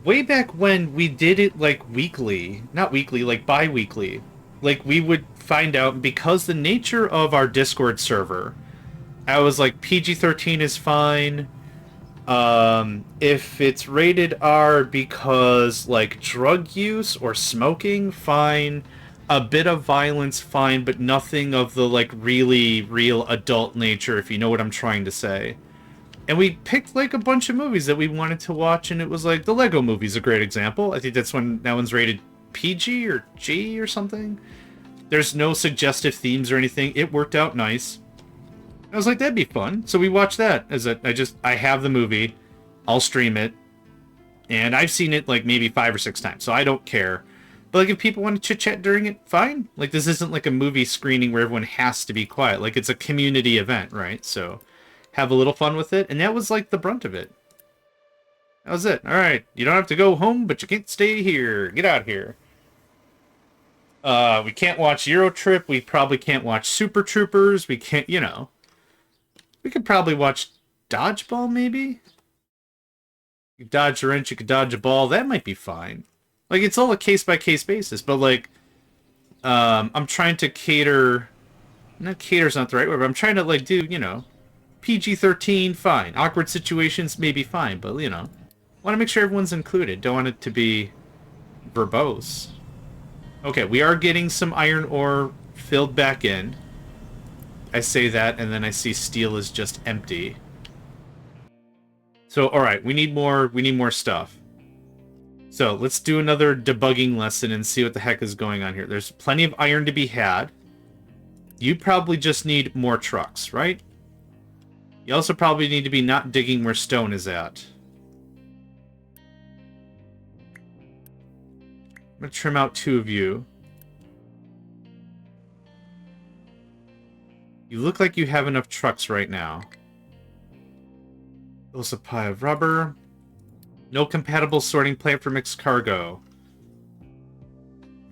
Way back when we did it like weekly, not weekly, like bi-weekly. Like we would find out, because the nature of our Discord server, I was like PG-13 is fine. If it's rated R because like drug use or smoking, fine. A bit of violence, fine, but nothing of the like really real adult nature, if you know what I'm trying to say. And we picked like a bunch of movies that we wanted to watch, and it was like the Lego movie's a great example. I think that's when that one's rated PG or G or something. There's no suggestive themes or anything. It worked out nice. I was like, that'd be fun. So we watched that. I have the movie, I'll stream it, and I've seen it like maybe 5 or 6 times, so I don't care. But like if people want to chit chat during it, fine. Like this isn't like a movie screening where everyone has to be quiet. Like it's a community event, right? So have a little fun with it, and that was like the brunt of it. That was it. All right, you don't have to go home, but you can't stay here. Get out here. We can't watch Euro Trip. We probably can't watch Super Troopers. We can't, you know. We could probably watch Dodgeball, maybe? You could dodge a wrench, you could dodge a ball. That might be fine. Like, it's all a case-by-case basis, but, like, I'm trying to cater... Not cater's not the right word, but I'm trying to, like, do, you know, PG-13, fine. Awkward situations, maybe fine, but, you know, want to make sure everyone's included. Don't want it to be verbose. Okay, we are getting some iron ore filled back in. I say that, and then I see steel is just empty. So, alright, we need more stuff. So, let's do another debugging lesson and see what the heck is going on here. There's plenty of iron to be had. You probably just need more trucks, right? You also probably need to be not digging where stone is at. I'm going to trim out 2 of you. You look like you have enough trucks right now. Full supply of rubber. No compatible sorting plant for mixed cargo.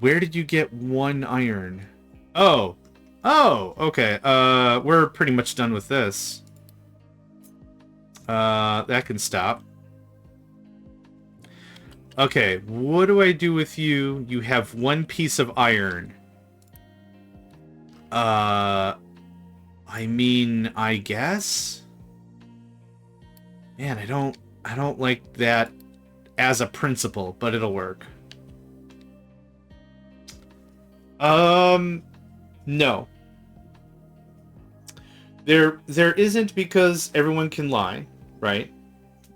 Where did you get 1 iron? Oh. Oh, okay. We're pretty much done with this. That can stop. Okay, what do I do with you? You have 1 piece of iron. I mean, I guess? Man, I don't like that as a principle, but it'll work. No. There isn't, because everyone can lie, right?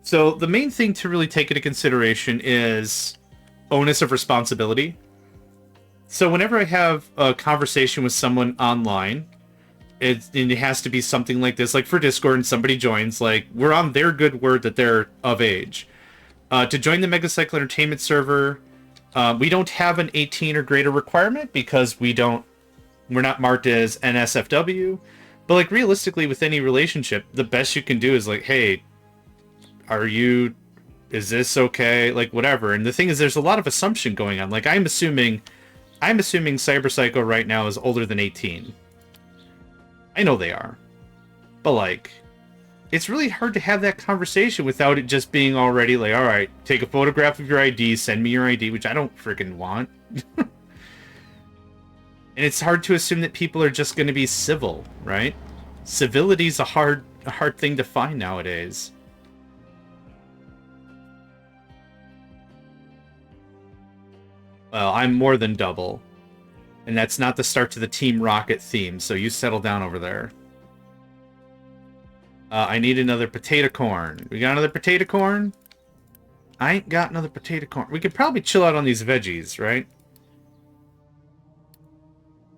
So the main thing to really take into consideration is onus of responsibility. So whenever I have a conversation with someone online, it has to be something like this, like for Discord, and somebody joins, like, we're on their good word that they're of age. To join the Megacycle Entertainment server, we don't have an 18 or greater requirement, because we're not marked as NSFW. But, like, realistically, with any relationship, the best you can do is, like, hey, is this okay? Like, whatever. And the thing is, there's a lot of assumption going on. Like, I'm assuming Cyberpsycho right now is older than 18. I know they are. But, like, it's really hard to have that conversation without it just being already like, alright, take a photograph of your ID, send me your ID, which I don't freaking want. And it's hard to assume that people are just going to be civil, right? Civility's a hard thing to find nowadays. Well, I'm more than double. And that's not the start to the Team Rocket theme, so you settle down over there. I need another potato corn. We got another potato corn? I ain't got another potato corn. We could probably chill out on these veggies, right?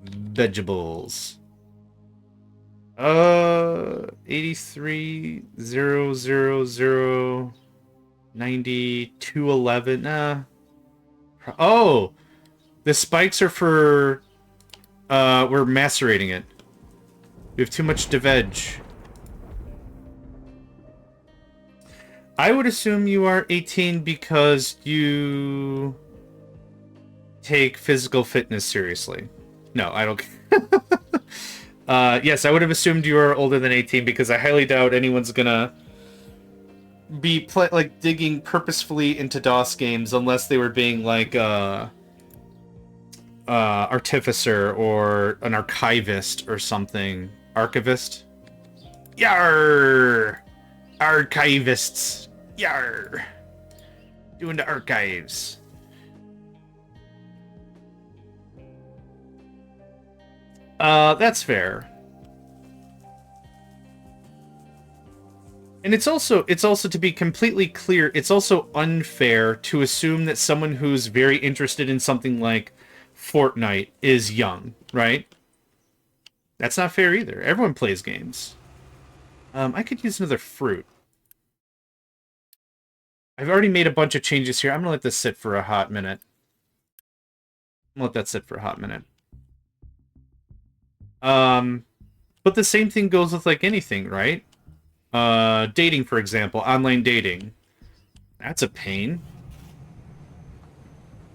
Vegetables. 83,000,9211. Oh! The spikes are for... we're macerating it. We have too much to veg. I would assume you are 18 because you take physical fitness seriously. No, I don't. Yes, I would have assumed you were older than 18 because I highly doubt anyone's gonna be like digging purposefully into DOS games unless they were being like artificer or an archivist or something. Archivist? Yar! Archivists! Yar! Doing the archives. That's fair. And it's also to be completely clear, it's also unfair to assume that someone who's very interested in something like Fortnite is young, right? That's not fair either. Everyone plays games. I could use another fruit. I've already made a bunch of changes here. I'm gonna let this sit for a hot minute. I'm gonna let that sit for a hot minute. But the same thing goes with like anything, right? Dating, for example, online dating. That's a pain.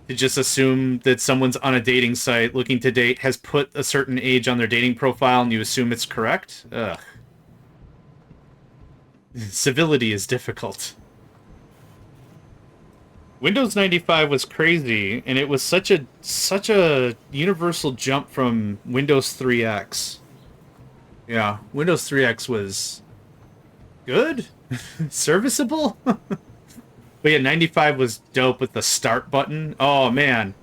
To just assume that someone's on a dating site looking to date has put a certain age on their dating profile and you assume it's correct? Ugh. Civility is difficult. Windows 95 was crazy, and it was such a universal jump from Windows 3X. Yeah, Windows 3X was good, serviceable. But yeah, 95 was dope with the start button. Oh man.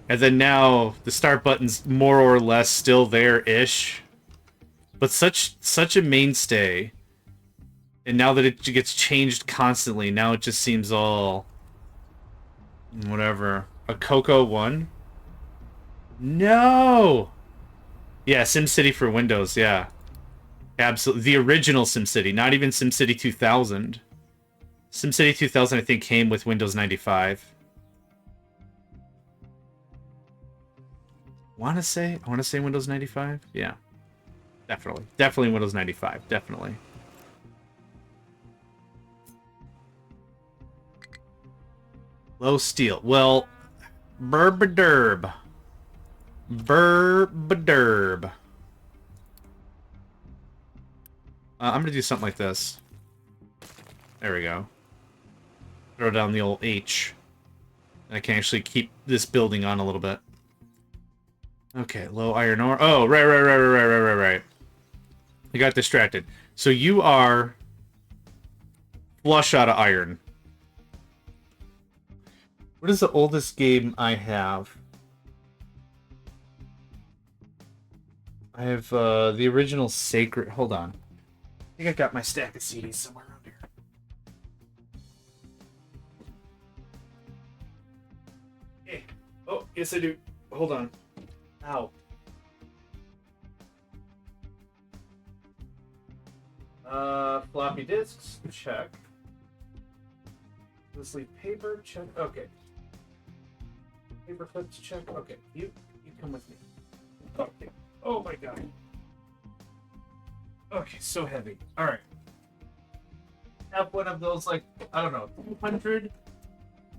And then now the start button's more or less still there-ish. But such a mainstay. And now that it gets changed constantly, now it just seems all whatever. A Coco 1? No! Yeah, SimCity for Windows, yeah. Absolutely. The original SimCity, not even SimCity 2000. SimCity 2000, I think, came with Windows 95. I want to say Windows 95? Yeah. Definitely. Definitely Windows 95. Definitely. Low steel. Well, burbaderb. Burbaderb. I'm going to do something like this. There we go. Throw down the old H. And I can actually keep this building on a little bit. Okay, low iron ore. Oh, right. I got distracted. So you are flush out of iron. What is the oldest game I have? I have the original Sacred. Hold on. I think I got my stack of CDs somewhere around here. Hey. Oh, yes I do. Hold on. Ow. Floppy disks, check. Let's leave paper, check. Okay. Paper clips, check. Okay, you come with me. Okay. Oh my god. Okay, so heavy. Alright. Have one of those, like, I don't know, 200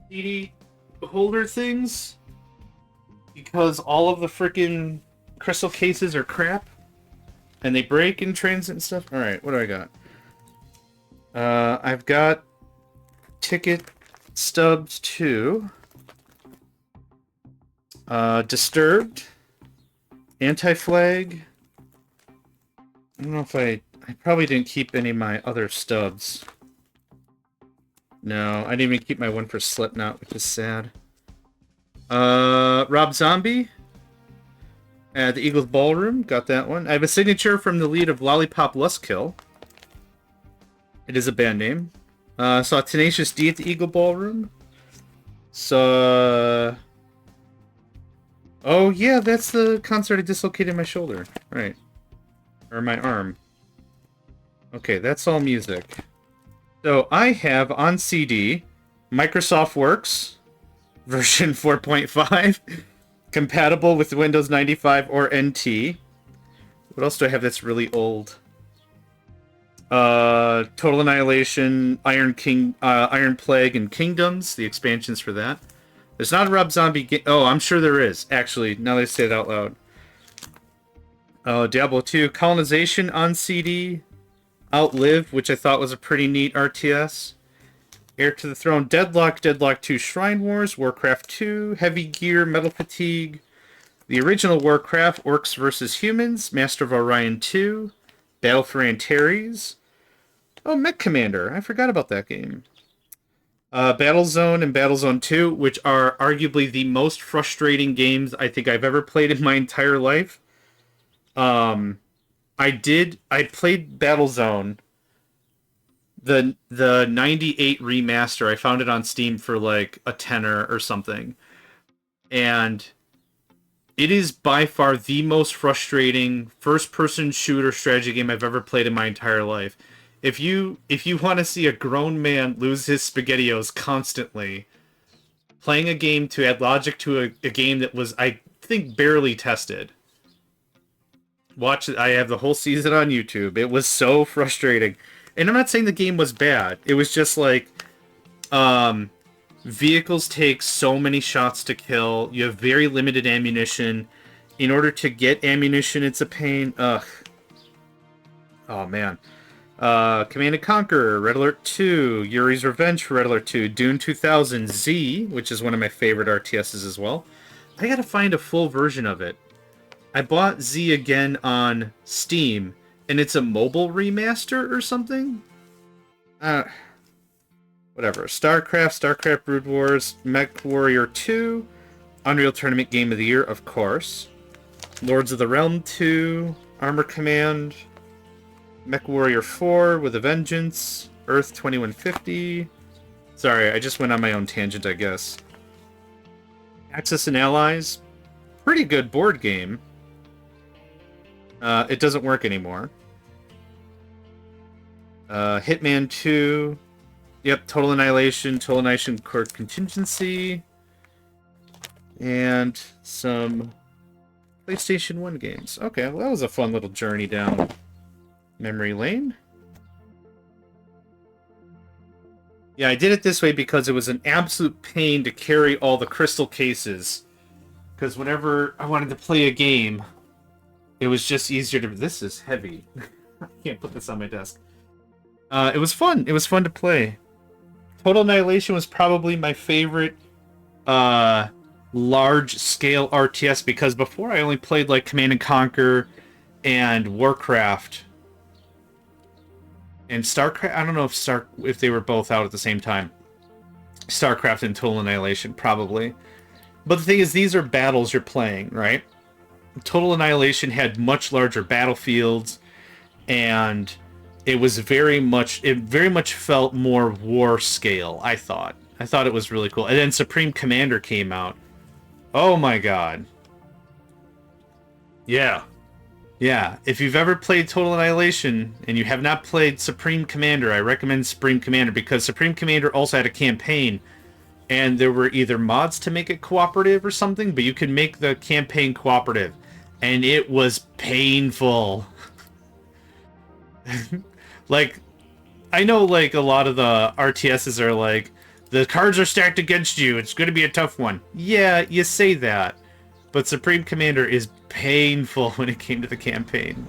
CD holder things. Because all of the freaking crystal cases are crap. And they break in transit and stuff. Alright, what do I got? I've got ticket stubs 2. Disturbed. Anti-flag. I don't know if I probably didn't keep any of my other stubs. No, I didn't even keep my one for Slipknot, which is sad. Rob Zombie. The Eagles Ballroom. Got that one. I have a signature from the lead of Lollipop Lustkill. It is a band name. Saw Tenacious D at the Eagle Ballroom. So... Oh, yeah, that's the concert I dislocated my shoulder. Right. Or my arm. Okay, that's all music. So, I have on CD Microsoft Works version 4.5 compatible with Windows 95 or NT. What else do I have that's really old? Total Annihilation, Iron Plague, and Kingdoms, the expansions for that. There's not a Rob Zombie game. Oh, I'm sure there is, actually, now that I say it out loud. Diablo 2, Colonization on CD, Outlive, which I thought was a pretty neat RTS. Heir to the Throne, Deadlock, Deadlock 2 Shrine Wars, Warcraft 2, Heavy Gear, Metal Fatigue, the original Warcraft, Orcs vs. Humans, Master of Orion 2, Battle for Antares. Oh, Mech Commander, I forgot about that game. Battlezone and Battlezone 2, which are arguably the most frustrating games I think I've ever played in my entire life. I played Battlezone, the 98 remaster. I found it on Steam for like a tenner or something. And it is by far the most frustrating first-person shooter strategy game I've ever played in my entire life. If you want to see a grown man lose his SpaghettiOs constantly, playing a game to add logic to a game that was, I think, barely tested. Watch it. I have the whole season on YouTube. It was so frustrating. And I'm not saying the game was bad. It was just like, vehicles take so many shots to kill. You have very limited ammunition. In order to get ammunition, it's a pain. Ugh. Oh, man. Command & Conquer, Red Alert 2, Yuri's Revenge for Red Alert 2, Dune 2000, Z, which is one of my favorite RTSs as well. I gotta find a full version of it. I bought Z again on Steam, and it's a mobile remaster or something? Whatever. StarCraft Brood Wars, Mech Warrior 2, Unreal Tournament Game of the Year, of course. Lords of the Realm 2, Armor Command, Mech Warrior 4 with a Vengeance, Earth 2150. Sorry, I just went on my own tangent, I guess. Axis and Allies, pretty good board game. It doesn't work anymore. Hitman 2. Yep, Total Annihilation Core Contingency. And some PlayStation 1 games. Okay, well, that was a fun little journey down memory lane. Yeah, I did it this way because it was an absolute pain to carry all the crystal cases. Because whenever I wanted to play a game, it was just easier to... This is heavy. I can't put this on my desk. It was fun. It was fun to play. Total Annihilation was probably my favorite large-scale RTS, because before I only played like Command & Conquer and Warcraft and StarCraft. I don't know if they were both out at the same time. StarCraft and Total Annihilation, probably. But the thing is, these are battles you're playing, right? Total Annihilation had much larger battlefields, and it was very much felt more war scale, I thought. I thought it was really cool. And then Supreme Commander came out. Oh my god. Yeah. Yeah, if you've ever played Total Annihilation and you have not played Supreme Commander, I recommend Supreme Commander, because Supreme Commander also had a campaign, and there were either mods to make it cooperative or something, but you could make the campaign cooperative, and it was painful. Like, I know, like, a lot of the RTSs are like, the cards are stacked against you, it's going to be a tough one. Yeah, you say that, but Supreme Commander is painful when it came to the campaign.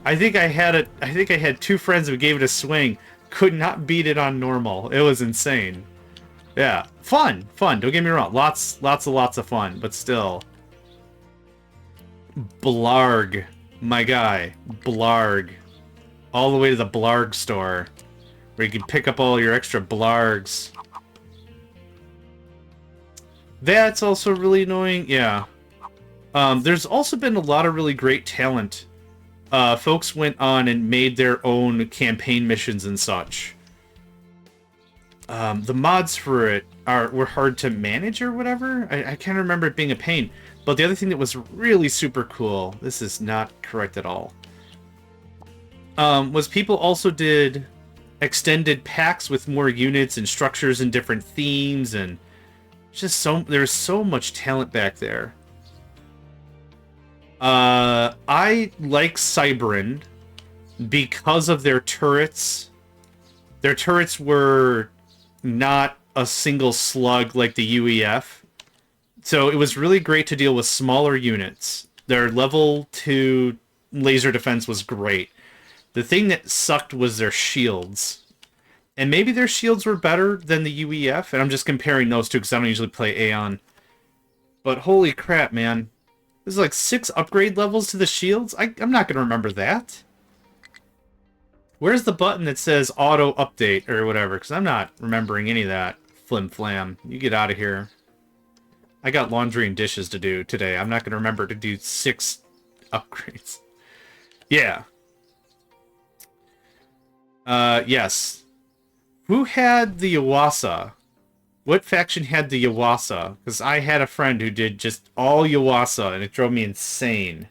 I think I had two friends who gave it a swing, could not beat it on normal. It was insane. Yeah, fun. Don't get me wrong. Lots of fun, but still. Blarg, my guy, Blarg, all the way to the Blarg store, where you can pick up all your extra Blargs. That's also really annoying. Yeah. There's also been a lot of really great talent. Folks went on and made their own campaign missions and such. The mods for it were hard to manage or whatever. I can't remember it being a pain. But the other thing that was really super cool, this is not correct at all, was people also did extended packs with more units and structures and different themes, and just there's so much talent back there. I like Cybran. because of their turrets. Their turrets were not a single slug like the UEF. So it was really great to deal with smaller units. Their level 2 laser defense was great. The thing that sucked was their shields. And maybe their shields were better than the UEF, and I'm just comparing those two because I don't usually play Aeon. But holy crap, man. There's like 6 upgrade levels to the shields? I'm not going to remember that. Where's the button that says auto update or whatever? Because I'm not remembering any of that. Flim flam. You get out of here. I got laundry and dishes to do today. I'm not going to remember to do 6 upgrades. Yeah. Yes. Who had the Yuasa? What faction had the Yuasa? Because I had a friend who did just all Yuasa, and it drove me insane.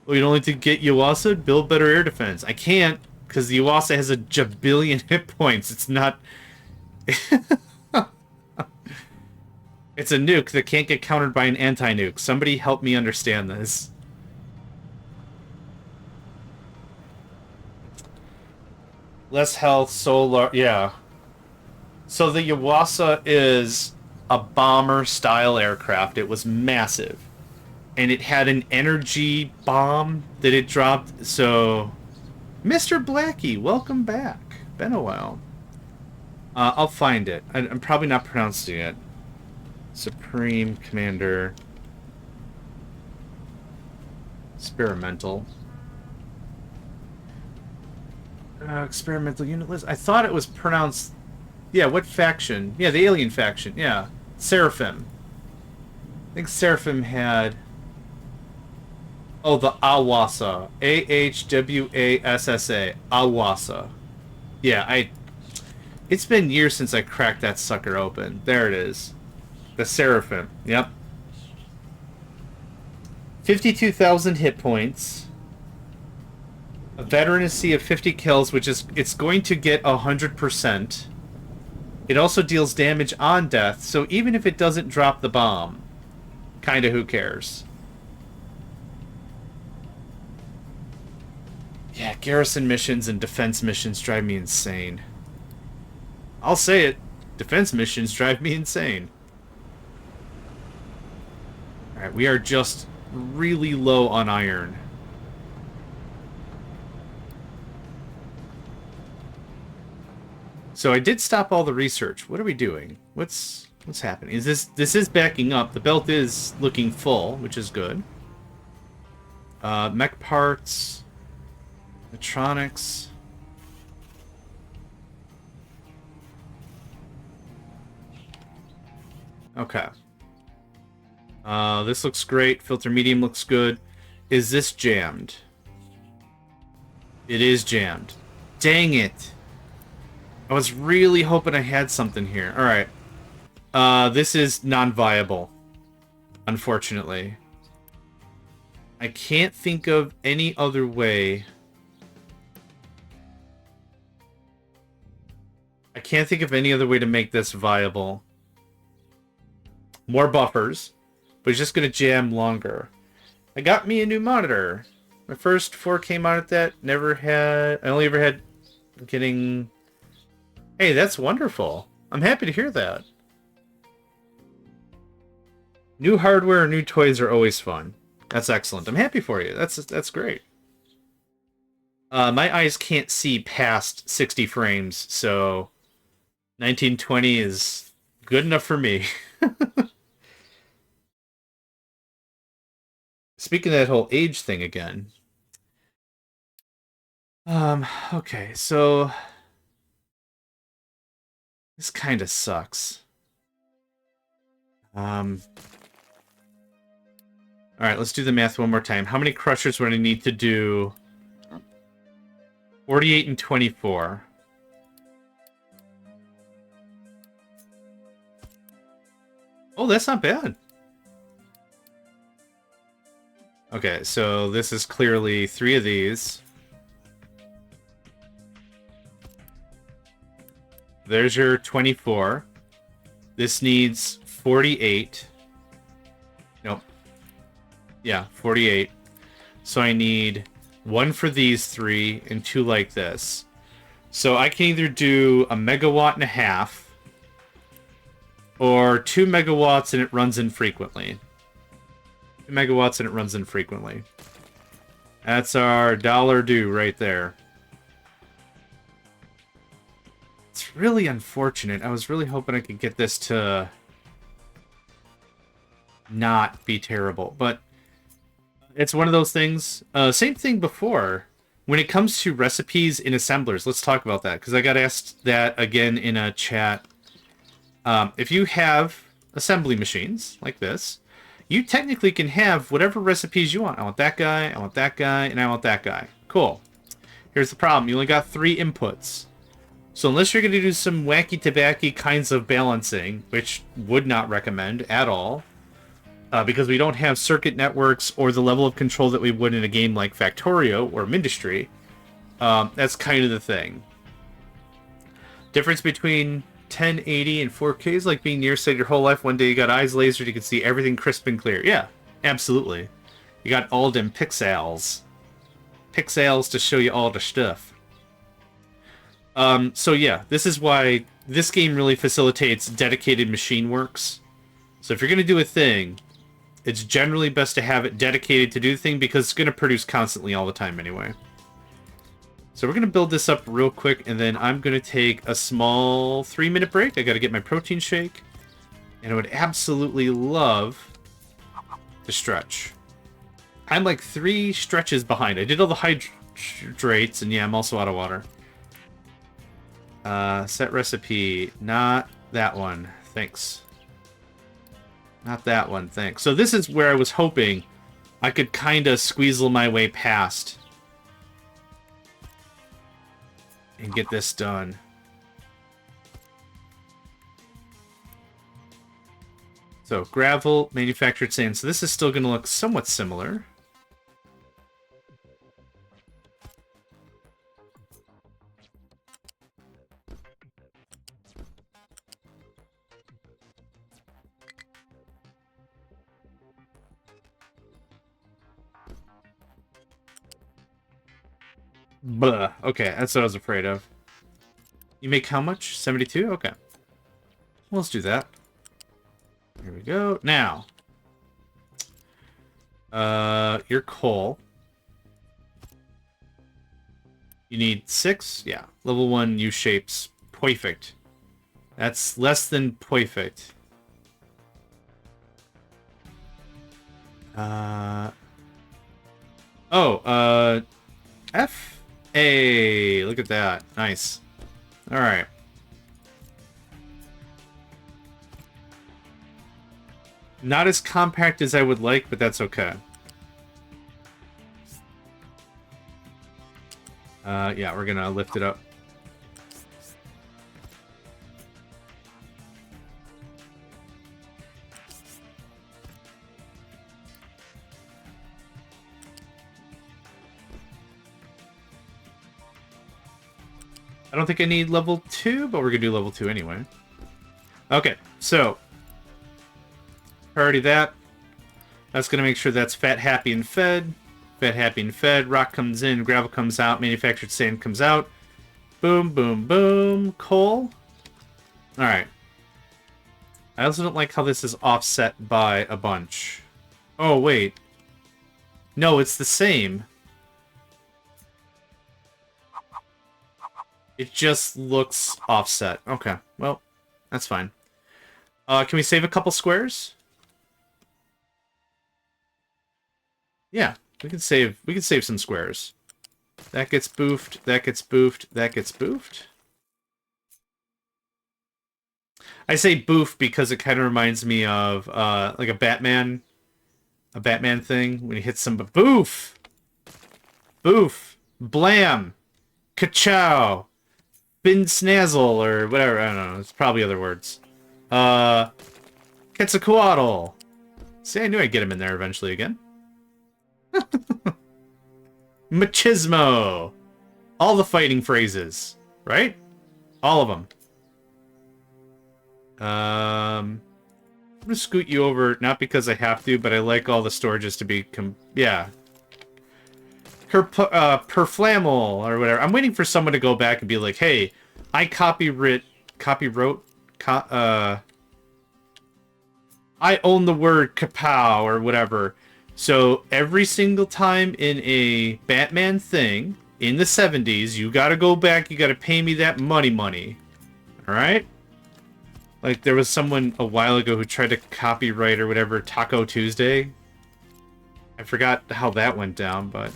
Well, you don't need to get Yuasa? Build better air defense. I can't, because the Yuasa has a jabillion hit points. It's not... It's a nuke that can't get countered by an anti-nuke. Somebody help me understand this. Less health, solar... Yeah. So the Yuasa is a bomber-style aircraft. It was massive. And it had an energy bomb that it dropped. So, Mr. Blackie, welcome back. Been a while. I'll find it. I'm probably not pronouncing it. Supreme Commander. Experimental. Experimental unit list. I thought it was pronounced... Yeah, what faction? Yeah, the alien faction. Yeah. Seraphim. I think Seraphim had... Oh, the Awasa. A-H-W-A-S-S-A. Awasa. Yeah, It's been years since I cracked that sucker open. There it is. The Seraphim. Yep. 52,000 hit points. A veterancy of 50 kills, which is... It's going to get 100%. It also deals damage on death, so even if it doesn't drop the bomb, kinda who cares. Yeah, garrison missions and defense missions drive me insane. I'll say it. Defense missions drive me insane. Alright, we are just really low on iron. So I did stop all the research. What are we doing? What's happening? Is this is backing up. The belt is looking full, which is good. Mech parts, electronics. Okay. This looks great. Filter medium looks good. Is this jammed? It is jammed. Dang it. I was really hoping I had something here. Alright. This is non-viable. Unfortunately. I can't think of any other way. I can't think of any other way to make this viable. More buffers. But it's just going to jam longer. I got me a new monitor. My first 4K monitor never had... I only ever had... getting... Hey, that's wonderful. I'm happy to hear that. New hardware and new toys are always fun. That's excellent. I'm happy for you. That's great. My eyes can't see past 60 frames, so 1920 is good enough for me. Speaking of that whole age thing again. Okay, so this kind of sucks. Alright, let's do the math one more time. How many crushers would I need to do? 48 and 24. Oh, that's not bad. Okay, so this is clearly 3 of these. There's your 24. This needs 48. Nope. Yeah, 48. So I need one for these three, and two like this. So I can either do a megawatt and a half, or 2 megawatts and it runs infrequently. 2 megawatts and it runs infrequently. That's our dollar due right there. It's really unfortunate. I was really hoping I could get this to not be terrible, but it's one of those things. Same thing before. When it comes to recipes in assemblers, let's talk about that, because I got asked that again in a chat. If you have assembly machines like this, you technically can have whatever recipes you want. I want that guy, I want that guy, and I want that guy. Cool. Here's the problem. You only got 3 inputs. So unless you're going to do some wacky-tabacky kinds of balancing, which would not recommend at all, because we don't have circuit networks or the level of control that we would in a game like Factorio or Mindustry, that's kind of the thing. Difference between 1080 and 4K is like being nearsighted your whole life. One day you got eyes lasered, you can see everything crisp and clear. Yeah, absolutely. You got all them pixels. Pixels to show you all the stuff. So yeah, this is why this game really facilitates dedicated machine works. So if you're going to do a thing, it's generally best to have it dedicated to do the thing, because it's going to produce constantly all the time anyway. So we're going to build this up real quick, and then I'm going to take a small 3-minute break. I got to get my protein shake. And I would absolutely love to stretch. I'm like 3 stretches behind. I did all the hydrates, and yeah, I'm also out of water. Set recipe. Not that one. Thanks. Not that one, thanks. So this is where I was hoping I could kind of squeezle my way past and get this done. So, gravel, manufactured sand. So this is still going to look somewhat similar. Blah. Okay, that's what I was afraid of. You make how much? 72? Okay. Well, let's do that. Here we go. Now. Your coal. You need 6? Yeah. Level 1 U-shapes. Perfect. That's less than perfect. F? Hey, look at that. Nice. Alright. Not as compact as I would like, but that's okay. Yeah, we're gonna lift it up. I don't think I need level 2, but we're gonna do level 2 anyway. Okay, so priority that. That's gonna make sure that's fat, happy, and fed. Fat, happy, and fed. Rock comes in, gravel comes out, manufactured sand comes out. Boom, boom, boom. Coal. Alright. I also don't like how this is offset by a bunch. Oh, wait. No, it's the same. It just looks offset. Okay, well, that's fine. Can we save a couple squares? Yeah, we can save some squares. That gets boofed, that gets boofed, that gets boofed. I say boof because it kind of reminds me of like a Batman thing when he hits some boof, boof, blam, ka-chow, bin snazzle, or whatever. I don't know. It's probably other words. Quetzalcoatl. See, I knew I'd get him in there eventually again. Machismo. All the fighting phrases, right? All of them. I'm gonna scoot you over, not because I have to, but I like all the storages to be, yeah. Perflammel or whatever. I'm waiting for someone to go back and be like, hey, I copywrote, I own the word kapow or whatever. So every single time in a Batman thing in the 70s, you gotta go back, you gotta pay me that money. Alright? Like, there was someone a while ago who tried to copyright or whatever Taco Tuesday. I forgot how that went down, but...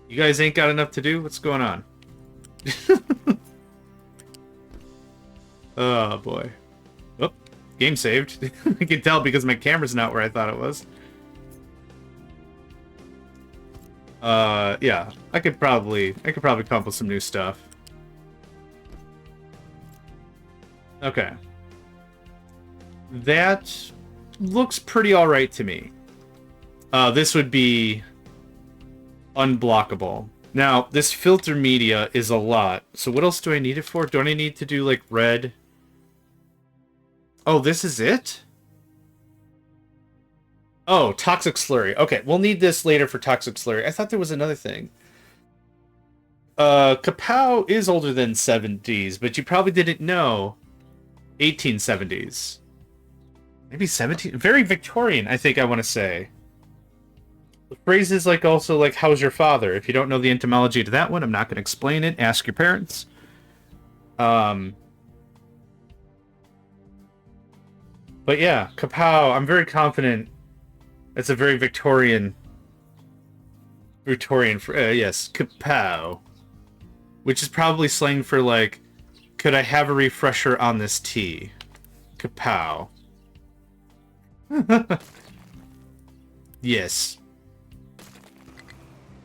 You guys ain't got enough to do? What's going on? Oh, boy. Oh, game saved. I can tell because my camera's not where I thought it was. Yeah. I could probably come up with some new stuff. Okay. That looks pretty alright to me. This would be unblockable. Now, this filter media is a lot. So what else do I need it for? Don't I need to do, like, red? Oh, this is it? Oh, toxic slurry. Okay, we'll need this later for toxic slurry. I thought there was another thing. Kapow is older than 70s, but you probably didn't know 1870s. Maybe 17? Very Victorian, I think I want to say. The phrase is like also like, how's your father? If you don't know the etymology to that one, I'm not going to explain it. Ask your parents. But yeah, kapow, I'm very confident it's a very Victorian, yes, kapow. Which is probably slang for like, could I have a refresher on this tea? Kapow. Yes.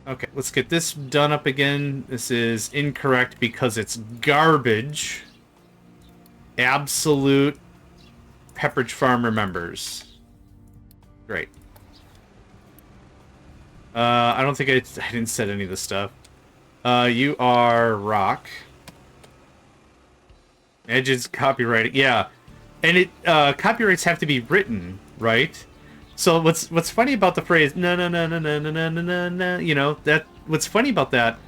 Okay, let's get this done up again. This is incorrect because it's garbage. Absolute Pepperidge Farm remembers. Great. I don't think I didn't set any of this stuff. You are rock. Edges copyrighted. Yeah. And it copyrights have to be written, right? So what's funny about the phrase no, you know, that what's funny about that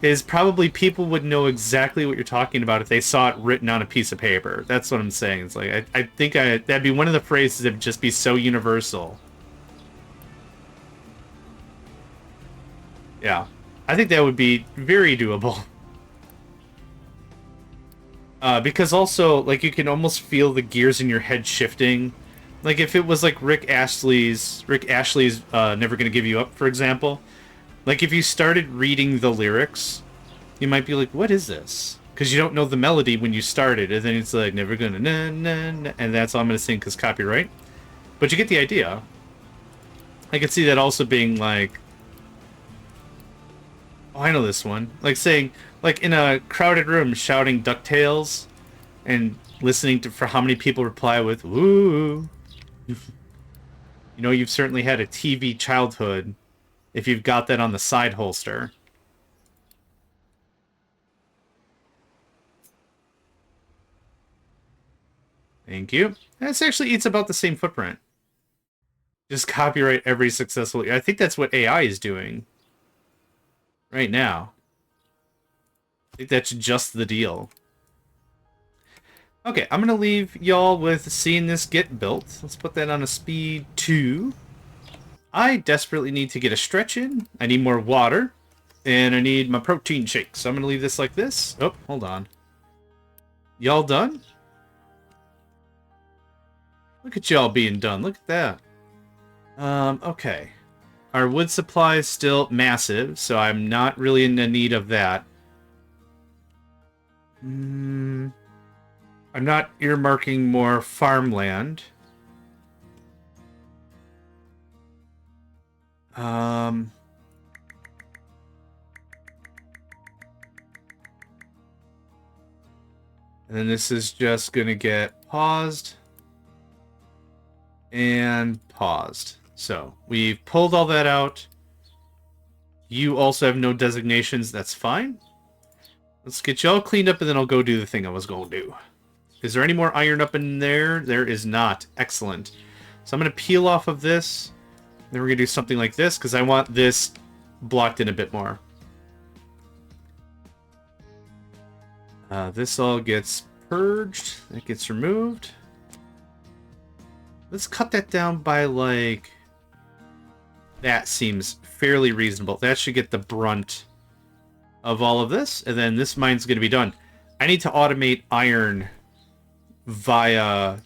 is probably people would know exactly what you're talking about if they saw it written on a piece of paper. That's what I'm saying. It's like I think that'd be one of the phrases that would just be so universal. Yeah. I think that would be very doable. Because also, like, you can almost feel the gears in your head shifting. Like, if it was, like, Rick Ashley's Never Gonna Give You Up, for example. Like, if you started reading the lyrics, you might be like, what is this? Because you don't know the melody when you started, and then it's like, never gonna na, and that's all I'm gonna sing because copyright. But you get the idea. I could see that also being, like... Oh, I know this one. Like saying, like in a crowded room, shouting DuckTales, and listening for how many people reply with "woo." You know, you've certainly had a TV childhood if you've got that on the side holster. Thank you. This actually eats about the same footprint. Just copyright every successful... I think that's what AI is doing. Right now. I think that's just the deal. Okay, I'm going to leave y'all with seeing this get built. Let's put that on a speed 2. I desperately need to get a stretch in. I need more water. And I need my protein shake. So I'm going to leave this like this. Oh, hold on. Y'all done? Look at y'all being done. Look at that. Okay. Our wood supply is still massive, so I'm not really in the need of that. I'm not earmarking more farmland. And then this is just going to get paused and paused. So, we've pulled all that out. You also have no designations. That's fine. Let's get you all cleaned up, and then I'll go do the thing I was going to do. Is there any more iron up in there? There is not. Excellent. So I'm going to peel off of this. Then we're going to do something like this, because I want this blocked in a bit more. This all gets purged. That gets removed. Let's cut that down by, like... That seems fairly reasonable. That should get the brunt of all of this. And then this mine's going to be done. I need to automate iron via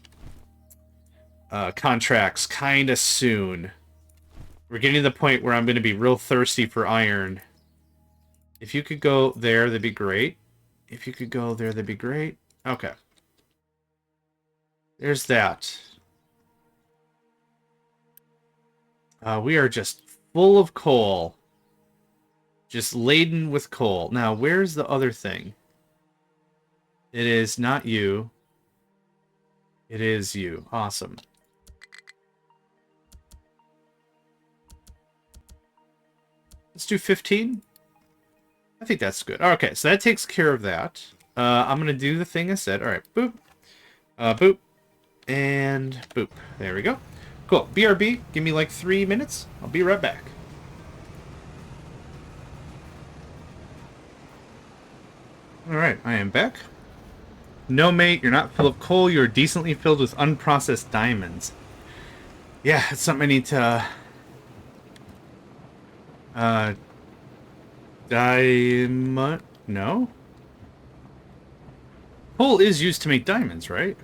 contracts kind of soon. We're getting to the point where I'm going to be real thirsty for iron. If you could go there, that'd be great. If you could go there, that'd be great. Okay. There's that. We are just full of coal. Just laden with coal. Now, where's the other thing? It is not you. It is you. Awesome. Let's do 15. I think that's good. Okay, so that takes care of that. I'm going to do the thing I said. All right, boop. Boop. And boop. There we go. Cool. BRB, give me like 3 minutes. I'll be right back. Alright, I am back. No, mate, you're not full of coal. You're decently filled with unprocessed diamonds. Yeah, it's something I need to... Diamond... No? Coal is used to make diamonds, right?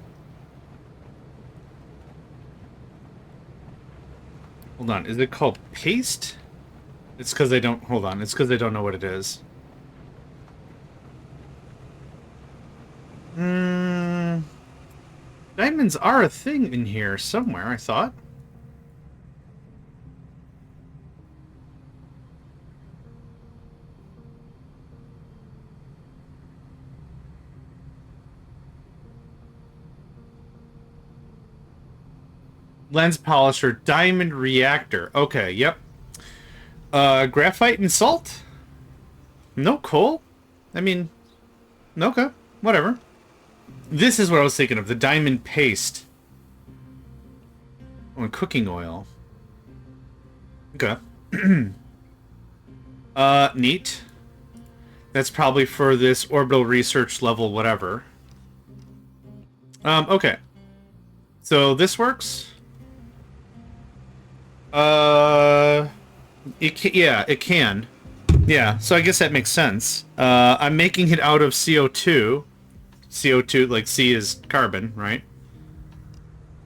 Hold on, is it called paste? It's because they don't... Hold on, it's because they don't know what it is. Diamonds are a thing in here somewhere, I thought. Lens polisher, diamond reactor. Okay, yep. Graphite and salt? No coal? I mean, okay, whatever. This is what I was thinking of, the diamond paste. Oh, and cooking oil. Okay. Neat. That's probably for this orbital research level whatever. Okay. So this works. Yeah, it can. Yeah, so I guess that makes sense. I'm making it out of CO2. CO2, like C is carbon, right?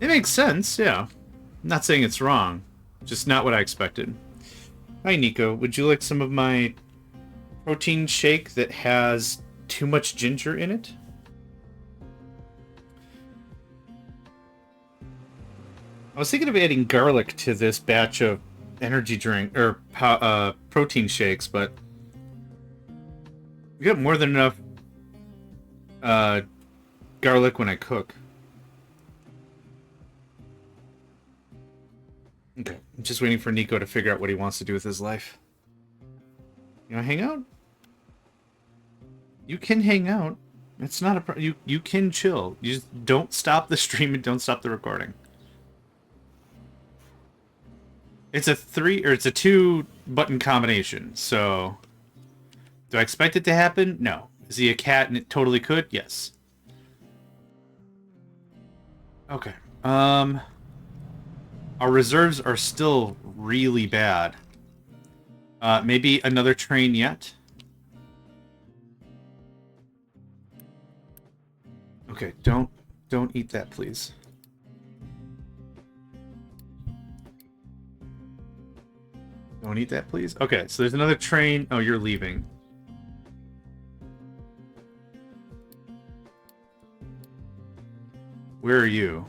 It makes sense, yeah. I'm not saying it's wrong. Just not what I expected. Hi, Nico. Would you like some of my protein shake that has too much ginger in it? I was thinking of adding garlic to this batch of energy drink, or protein shakes, but we got more than enough garlic when I cook. Okay, I'm just waiting for Nico to figure out what he wants to do with his life. You wanna hang out? You can hang out. It's not a you can chill. You just don't stop the stream and don't stop the recording. It's a 2 button combination, so do I expect it to happen? No. Is he a cat and it totally could? Yes. Okay. Our reserves are still really bad. Maybe another train yet? Okay, don't eat that, please. Don't eat that, please. Okay, so there's another train. Oh, you're leaving. Where are you?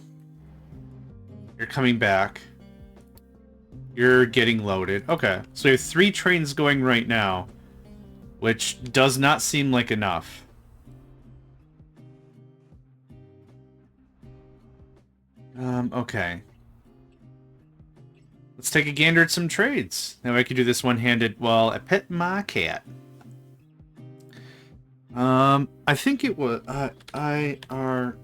You're coming back. You're getting loaded. Okay, so we have 3 trains going right now, which does not seem like enough. Okay. Let's take a gander at some trades. Now I can do this one-handed while I pet my cat. I think it was IRON.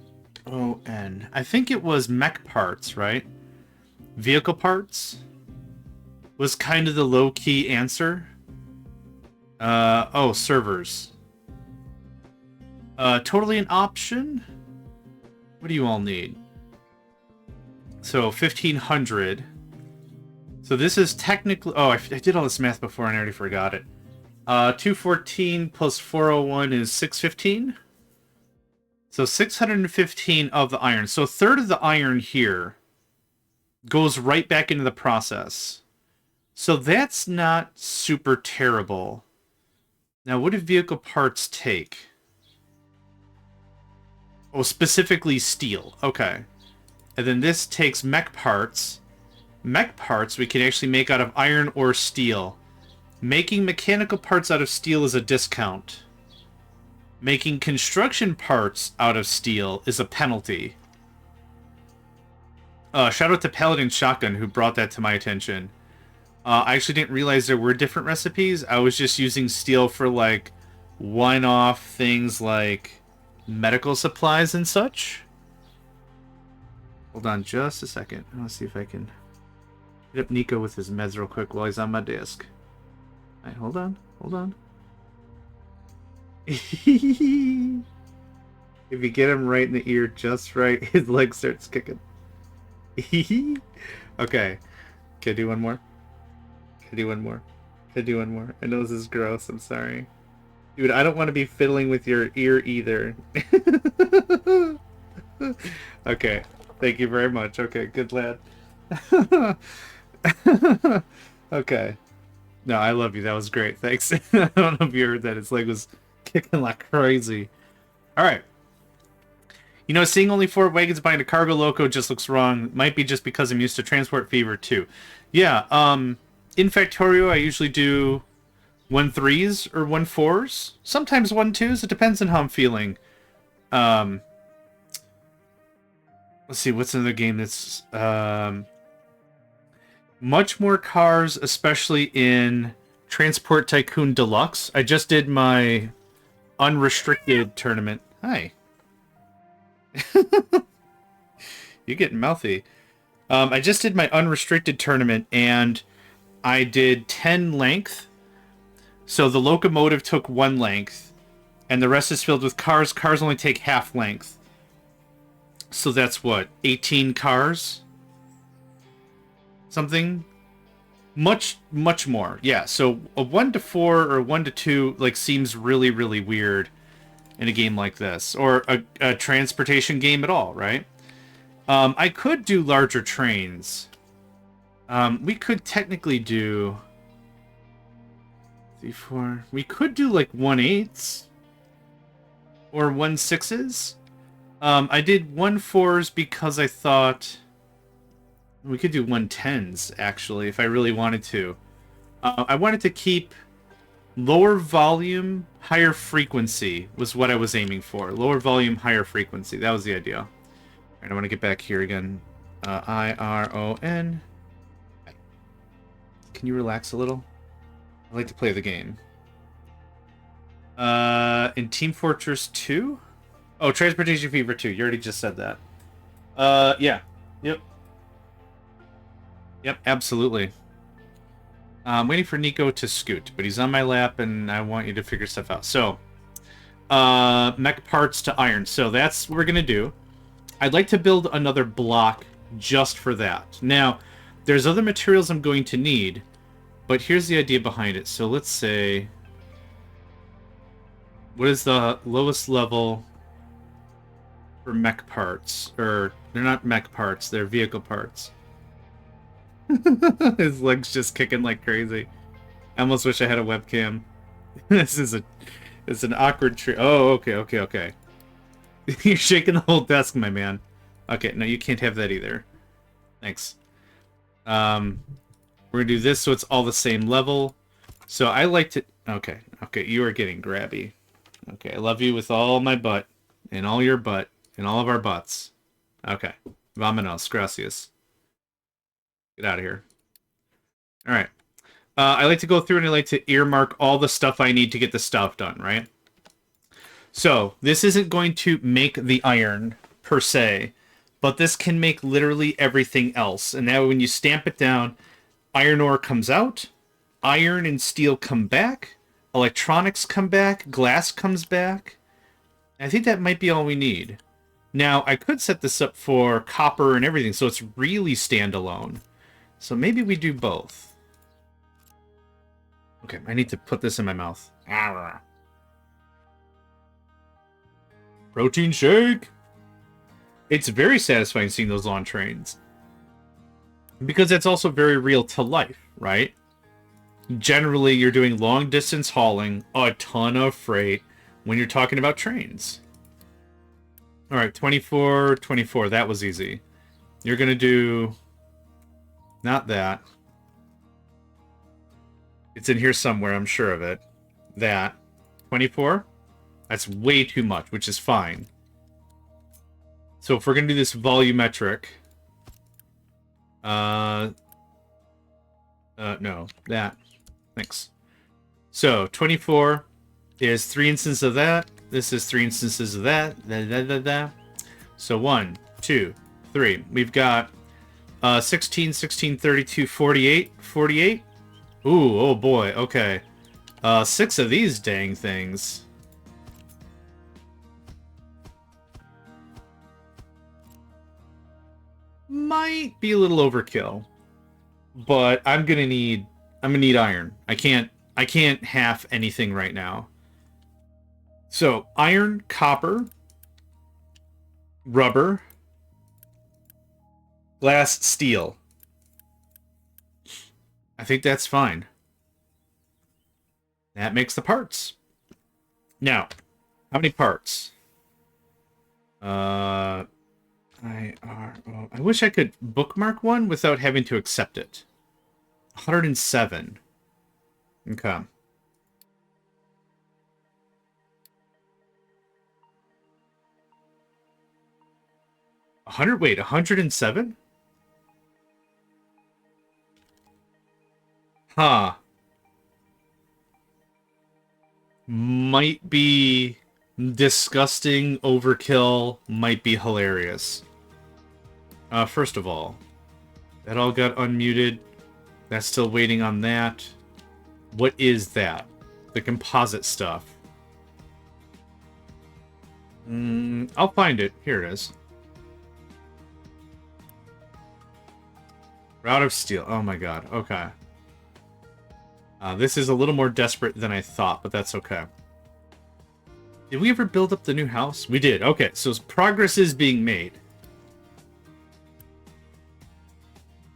I think it was mech parts, right? Vehicle parts was kind of the low-key answer. Oh, servers. Totally an option. What do you all need? So 1500. So this is technically... Oh, I did all this math before and I already forgot it. 214 plus 401 is 615. So 615 of the iron. So a third of the iron here goes right back into the process. So that's not super terrible. Now, what do vehicle parts take? Oh, specifically steel. Okay. And then this takes mech parts. Mech parts we can actually make out of iron or steel. Making mechanical parts out of steel is a discount. Making construction parts out of steel is a penalty. Shout out to Paladin Shotgun who brought that to my attention. I actually didn't realize there were different recipes. I was just using steel for like one-off things like medical supplies and such. Hold on just a second. Let's see if I can hit up Nico with his meds real quick while he's on my desk. Alright, hold on. Hold on. If you get him right in the ear just right, his leg starts kicking. Okay. Can I do one more? Can I do one more? Can I do one more? I know this is gross. I'm sorry. Dude, I don't want to be fiddling with your ear either. Okay. Thank you very much. Okay, good lad. Okay. No, I love you. That was great. Thanks. I don't know if you heard that. His leg was kicking like crazy. Alright. You know, seeing only 4 wagons behind a cargo loco just looks wrong. Might be just because I'm used to transport fever too. Yeah, in Factorio I usually do 1.3s or 1.4s. Sometimes 1.2s. It depends on how I'm feeling. Let's see, what's another game that's much more cars, especially in Transport Tycoon Deluxe. I just did my unrestricted tournament. Hi. You're getting mouthy. I just did my unrestricted tournament, and I did 10 length. So the locomotive took 1 length, and the rest is filled with cars. Cars only take half length. So that's what, 18 cars? Something? Much more. Yeah, so a 1 to 4 or 1 to 2 like seems really, really weird in a game like this. Or a transportation game at all, right? I could do larger trains. We could technically do... 3, 4... We could do like 1/8s. Or 1/6s. I did 1.4s because I thought... We could do 1.10s, actually, if I really wanted to. I wanted to keep lower volume, higher frequency was what I was aiming for. Lower volume, higher frequency. That was the idea. All right, I want to get back here again. IRON. Can you relax a little? I like to play the game. In Team Fortress 2? Oh, Transportation Fever 2. You already just said that. Yeah. Yep. Yep, absolutely. I'm waiting for Nico to scoot, but he's on my lap, and I want you to figure stuff out. So, mech parts to iron. So that's what we're going to do. I'd like to build another block just for that. Now, there's other materials I'm going to need, but here's the idea behind it. So let's say... What is the lowest level for mech parts? Or, they're not mech parts, they're vehicle parts. His leg's just kicking like crazy. I almost wish I had a webcam. It's an awkward tree. Oh, okay. You're shaking the whole desk, my man. Okay, no, you can't have that either. Thanks. We're gonna do this so it's all the same level. So I like to... Okay, you are getting grabby. Okay, I love you with all my butt, and all your butt, and all of our butts. Okay. Vamonos, gracias. Get out of here. Alright. I like to go through and I like to earmark all the stuff I need to get the stuff done, right? So, this isn't going to make the iron, per se, but this can make literally everything else. And now when you stamp it down, iron ore comes out, iron and steel come back, Electronics come back. Glass comes back. I think that might be all we need. Now, I could set this up for copper and everything, so it's really standalone. So maybe we do both. Okay, I need to put this in my mouth. Protein shake! It's very satisfying seeing those long trains. Because it's also very real to life, right? Generally, you're doing long distance hauling, a ton of freight, when you're talking about trains. Alright, 24, 24, that was easy. You're gonna do... not that. It's in here somewhere, I'm sure of it. That. 24? That's way too much, which is fine. So if we're gonna do this volumetric... no, that. Thanks. So, 24 is 3 instances of that. This is 3 instances of that. So, 1, 2, 3. We've got 16, 16, 32, 48. 48? Ooh, oh boy, okay. 6 of these dang things. Might be a little overkill. But I'm gonna need iron. I can't half anything right now. So, iron, copper, rubber, glass, steel. I think that's fine. That makes the parts. Now, how many parts? I wish I could bookmark one without having to accept it. 107. Okay. 100, wait, 107? Huh. Might be disgusting, overkill, might be hilarious. First of all, that all got unmuted. That's still waiting on that. What is that? The composite stuff. I'll find it. Here it is. Route of steel. Oh my god. Okay. This is a little more desperate than I thought, but that's okay. Did we ever build up the new house? We did. Okay, so progress is being made.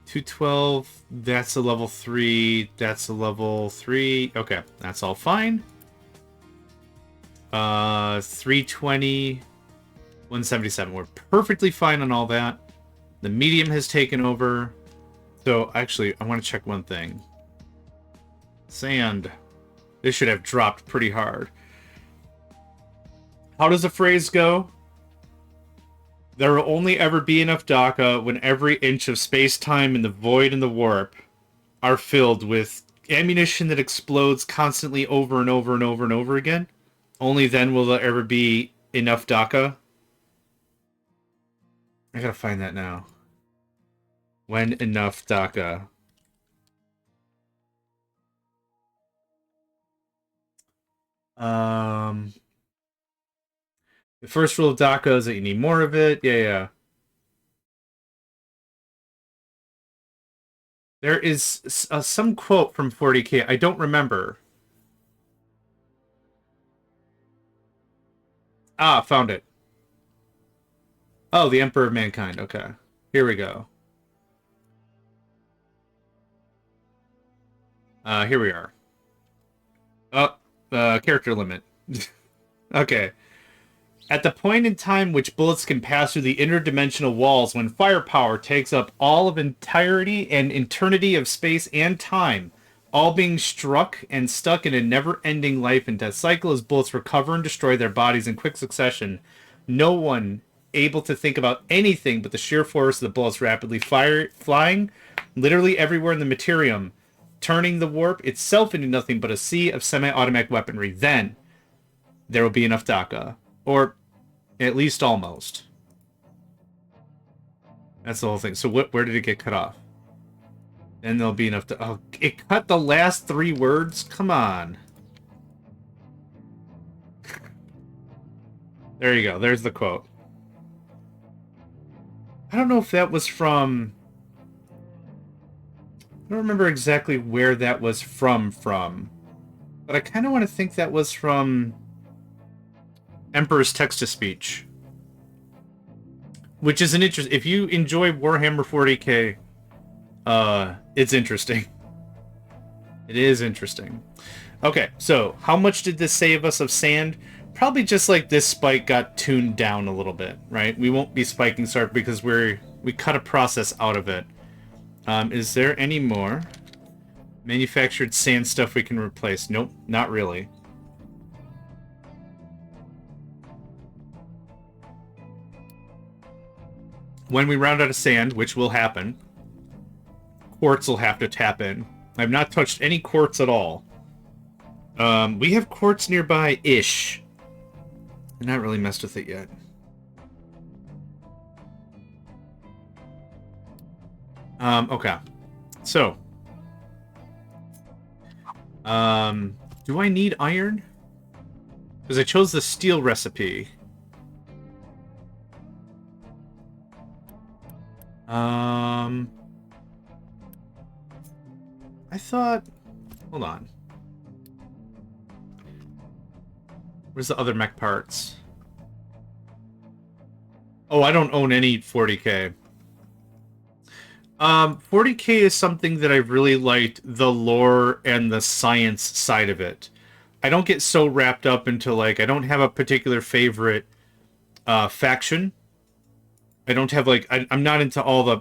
212, that's a level 3, that's a level 3. Okay, that's all fine. 320, 177. We're perfectly fine on all that. The medium has taken over. So, actually, I want to check one thing. Sand. This should have dropped pretty hard. How does the phrase go? There will only ever be enough DACA when every inch of space-time in the void and the warp are filled with ammunition that explodes constantly over and over and over and over again. Only then will there ever be enough DACA. I gotta find that now. When enough DACA. The first rule of DACA is that you need more of it. Yeah. There is some quote from 40K. I don't remember. Ah, found it. Oh, the Emperor of Mankind. Okay. Here we go. Here we are. Oh, character limit. Okay. At the point in time which bullets can pass through the interdimensional walls, when firepower takes up all of entirety and eternity of space and time, all being struck and stuck in a never-ending life and death cycle as bullets recover and destroy their bodies in quick succession, no one able to think about anything but the sheer force of the bullets rapidly flying literally everywhere in the materium, turning the warp itself into nothing but a sea of semi-automatic weaponry. Then there will be enough DACA. Or at least almost. That's the whole thing. So where did it get cut off? Then there'll be enough to... Oh, it cut the last 3 words? Come on. There you go. There's the quote. I don't know if that was from... I don't remember exactly where that was from. But I kind of want to think that was from Emperor's Text-to-Speech. Which is an interest... If you enjoy Warhammer 40k, it's interesting. It is interesting. Okay, so how much did this save us of sand? Probably just like this spike got tuned down a little bit, right? We won't be spiking Sark because we cut a process out of it. Is there any more manufactured sand stuff we can replace? Nope, not really. When we round out of sand, which will happen, quartz will have to tap in. I've not touched any quartz at all. We have quartz nearby-ish. I've not really messed with it yet. Okay. So. Do I need iron? Because I chose the steel recipe. I thought... Hold on. Where's the other mech parts? Oh, I don't own any 40k. 40k is something that I've really liked the lore and the science side of it. I don't get so wrapped up into, like, I don't have a particular favorite faction. I don't have, like, I'm not into all the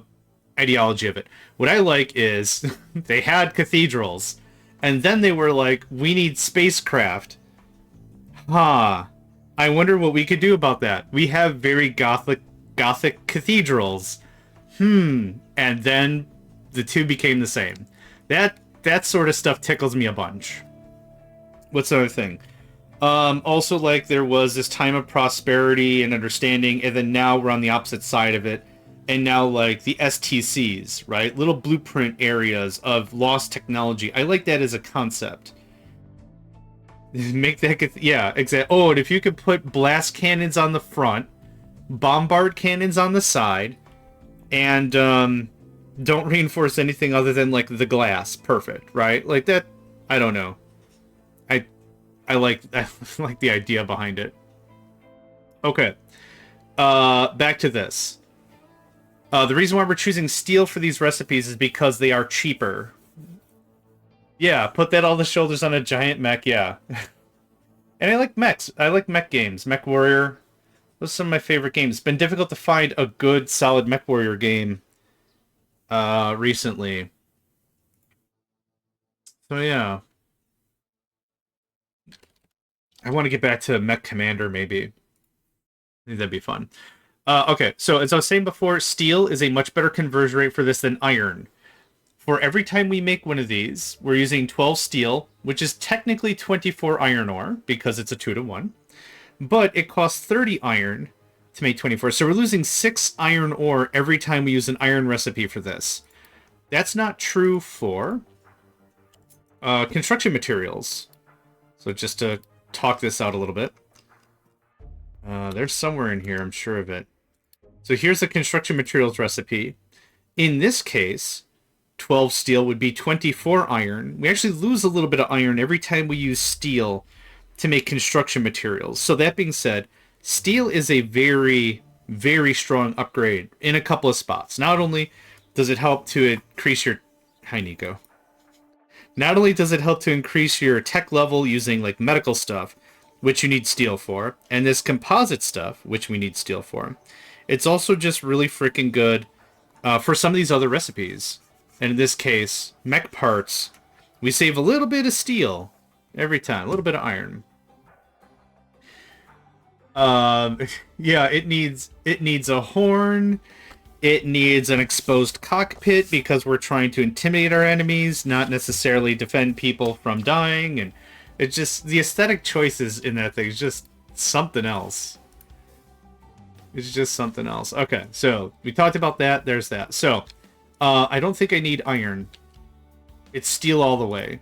ideology of it. What I like is they had cathedrals, and then they were like, we need spacecraft. Huh. I wonder what we could do about that. We have very gothic cathedrals. And then the two became the same. That sort of stuff tickles me a bunch. What's the other thing? Also, like, there was this time of prosperity and understanding, and then now we're on the opposite side of it. And now, like, the STCs, right? Little blueprint areas of lost technology. I like that as a concept. Make that... Yeah, exactly. Oh, and if you could put blast cannons on the front, bombard cannons on the side, and don't reinforce anything other than, like, the glass. Perfect, right? Like, that... I don't know. I like the idea behind it. Okay. Back to this. The reason why we're choosing steel for these recipes is because they are cheaper. Yeah, put that on the shoulders on a giant mech, yeah. And I like mechs. I like mech games. Mech Warrior. Those are some of my favorite games. It's been difficult to find a good, solid Mech Warrior game recently. So, yeah. I want to get back to Mech Commander, maybe. I think that'd be fun. Okay, so as I was saying before, steel is a much better conversion rate for this than iron. For every time we make one of these, we're using 12 steel, which is technically 24 iron ore, because it's a 2-to-1. But it costs 30 iron to make 24. So we're losing 6 iron ore every time we use an iron recipe for this. That's not true for construction materials. So just to talk this out a little bit. There's somewhere in here, I'm sure of it. So here's the construction materials recipe. In this case, 12 steel would be 24 iron. We actually lose a little bit of iron every time we use steel to make construction materials. So that being said, steel is a very, very strong upgrade in a couple of spots. Not only does it help to increase your... Hi, Nico. Not only does it help to increase your tech level using, like, medical stuff, which you need steel for, and this composite stuff, which we need steel for, it's also just really freaking good for some of these other recipes. And in this case, mech parts, we save a little bit of steel every time, a little bit of iron. Yeah, it needs a horn. It needs an exposed cockpit because we're trying to intimidate our enemies, not necessarily defend people from dying. And it's just, the aesthetic choices in that thing is just something else. It's just something else. Okay, so we talked about that. There's that. So, I don't think I need iron. It's steel all the way.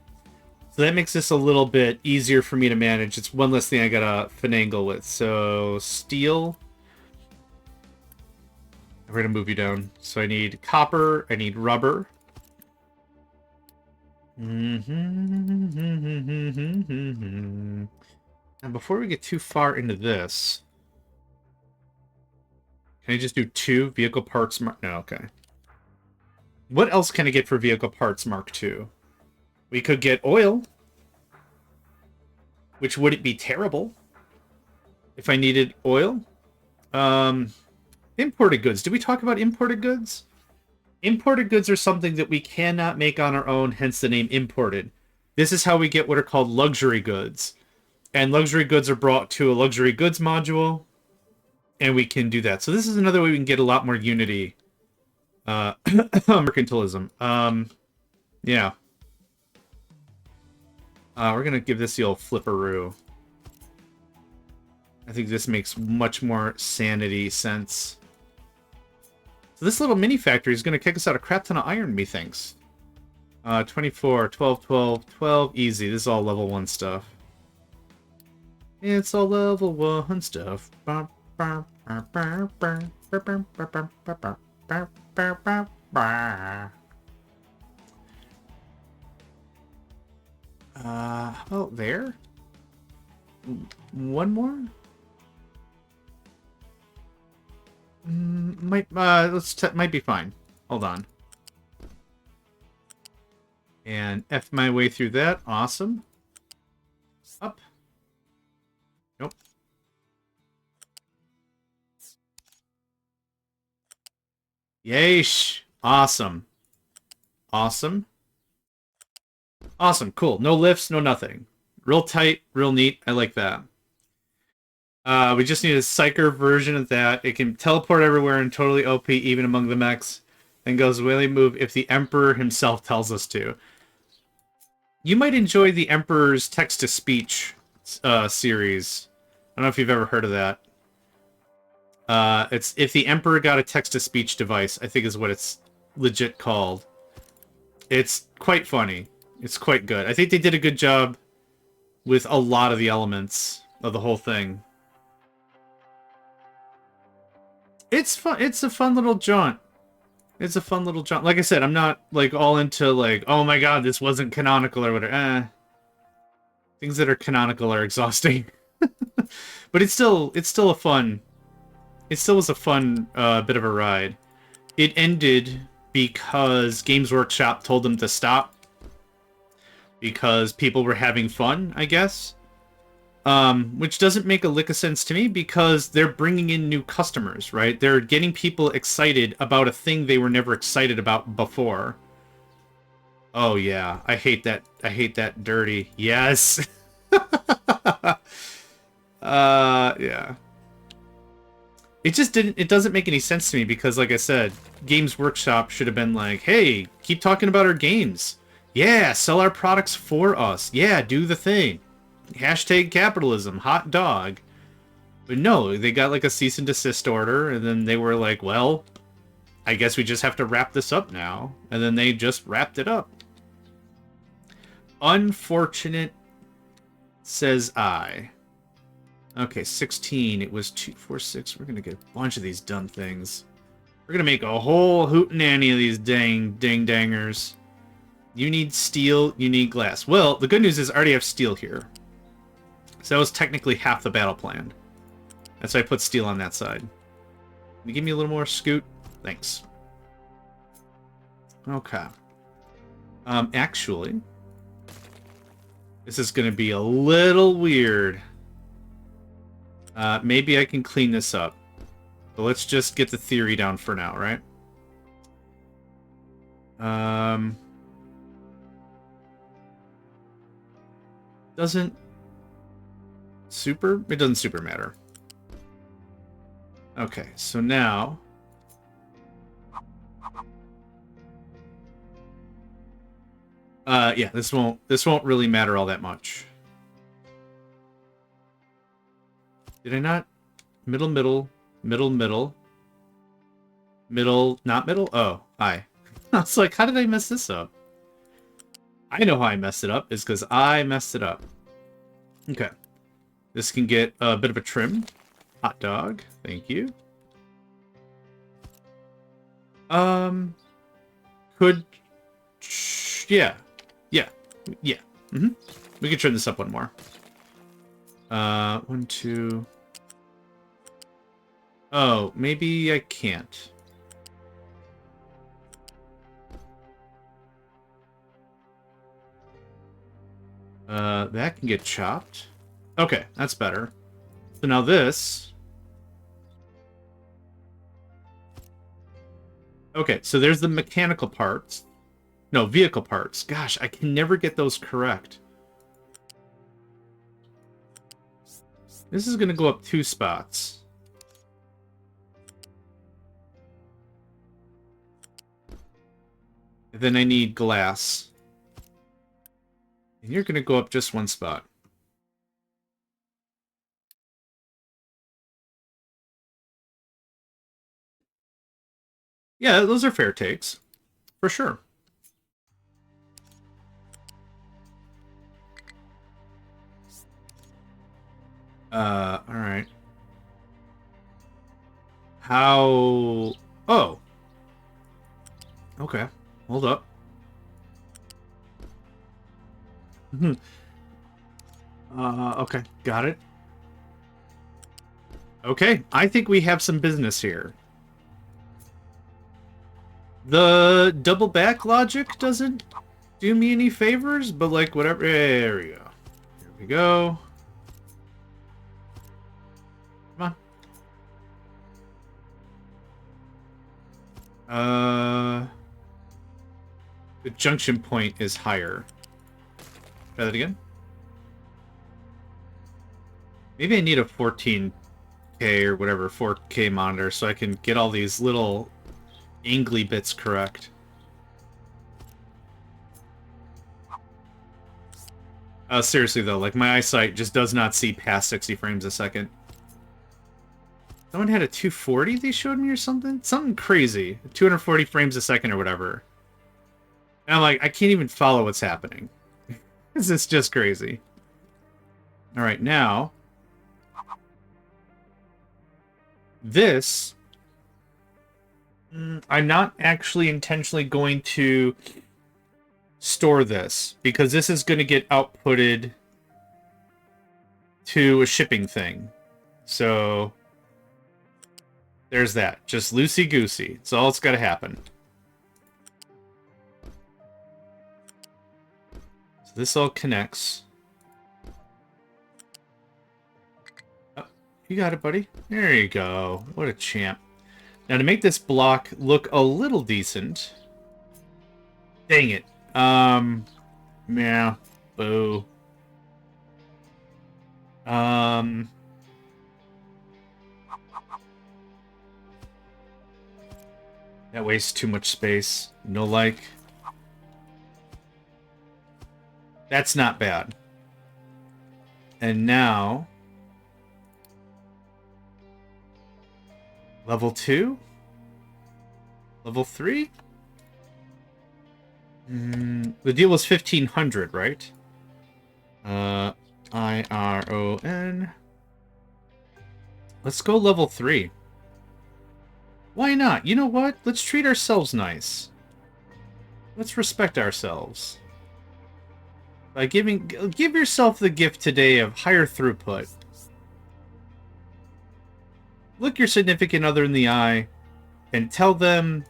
So So that makes this a little bit easier for me to manage. It's one less thing I gotta finagle with. So steel. We're gonna move you down. So I need copper, I need rubber. And before we get too far into this, can I just do 2 vehicle parts? No, okay. What else can I get for vehicle parts Mark II? We could get oil, which wouldn't be terrible if I needed oil. Imported goods. Did we talk about imported goods? Imported goods are something that we cannot make on our own, hence the name imported. This is how we get what are called luxury goods. And luxury goods are brought to a luxury goods module, and we can do that. So this is another way we can get a lot more unity. Mercantilism. Yeah. We're going to give this the old flipperoo. I think this makes much more sanity sense. So this little mini factory is going to kick us out a crap ton of iron, methinks. 24, 12, 12, 12, easy. This is all level 1 stuff. It's all level 1 stuff. Oh, there? One more? Might be fine. Hold on. And F my way through that. Awesome. Up. Nope. Yeesh. Awesome. Awesome. Awesome. Cool. No lifts, no nothing. Real tight, real neat. I like that. We just need a psyker version of that. It can teleport everywhere and totally OP even among the mechs. And goes really move if the Emperor himself tells us to. You might enjoy the Emperor's text-to-speech series. I don't know if you've ever heard of that. It's if the Emperor got a text-to-speech device, I think is what it's legit called. It's quite funny. It's quite good. I think they did a good job with a lot of the elements of the whole thing. It's fun. It's a fun little jaunt. It's a fun little jaunt. Like I said, I'm not like all into like, oh my god, this wasn't canonical or whatever. Things that are canonical are exhausting. But it's still a fun. It still was a fun bit of a ride. It ended because Games Workshop told them to stop. Because people were having fun, I guess. Which doesn't make a lick of sense to me because they're bringing in new customers, right? They're getting people excited about a thing they were never excited about before. Oh yeah, I hate that. I hate that dirty. Yes. Yeah. It just didn't. It doesn't make any sense to me because, like I said, Games Workshop should have been like, "Hey, keep talking about our games. Yeah, sell our products for us. Yeah, do the thing. Hashtag capitalism, hot dog." But no, they got like a cease and desist order, and then they were like, well, I guess we just have to wrap this up now. And then they just wrapped it up. Unfortunate, says I. Okay, 16. It was 2, 4, 6. We're going to get a bunch of these dumb things. We're going to make a whole hootenanny of these ding-dangers. You need steel, you need glass. Well, the good news is I already have steel here. So that was technically half the battle plan. That's why I put steel on that side. Can you give me a little more scoot? Thanks. Okay. Actually, this is going to be a little weird. Maybe I can clean this up. But let's just get the theory down for now, right? Doesn't super? It doesn't super matter. Okay, so now yeah, this won't really matter all that much. Did I not? Middle, not middle? Oh, I was like, how did I mess this up? I know how I messed it up. Is because I messed it up. Okay. This can get a bit of a trim. Hot dog. Thank you. Could... Yeah. Yeah. Yeah. Mm-hmm. We can trim this up one more. 1, 2... Oh, maybe I can't. That can get chopped. Okay, that's better. So now this... Okay, so there's the mechanical parts. No, vehicle parts. Gosh, I can never get those correct. This is going to go up 2 spots. And then I need glass. And you're going to go up just 1 spot. Yeah, those are fair takes. For sure. Alright. How... Oh. Okay. Hold up. Okay. Got it. Okay. I think we have some business here. The double back logic doesn't do me any favors, but like whatever. There we go. Here we go. Come on. The junction point is higher. Try that again. Maybe I need a 14K or whatever, 4K monitor so I can get all these little angly bits correct. Seriously though, like my eyesight just does not see past 60 frames a second. Someone had a 240 they showed me or something? Something crazy. 240 frames a second or whatever. And I'm like, I can't even follow what's happening. This is just crazy. Alright, now... This... I'm not actually intentionally going to store this, because this is going to get outputted to a shipping thing. So... There's that. Just loosey-goosey. It's all that's got to happen. So this all connects. Oh, you got it, buddy. There you go. What a champ. Now, to make this block look a little decent... Dang it. Yeah. Boo. That wastes too much space. No like. That's not bad. And now... Level 2? Level 3? The deal was 1,500, right? IRON. Let's go level 3. Why not? You know what? Let's treat ourselves nice. Let's respect ourselves. By give yourself the gift today of higher throughput. Look your significant other in the eye and tell them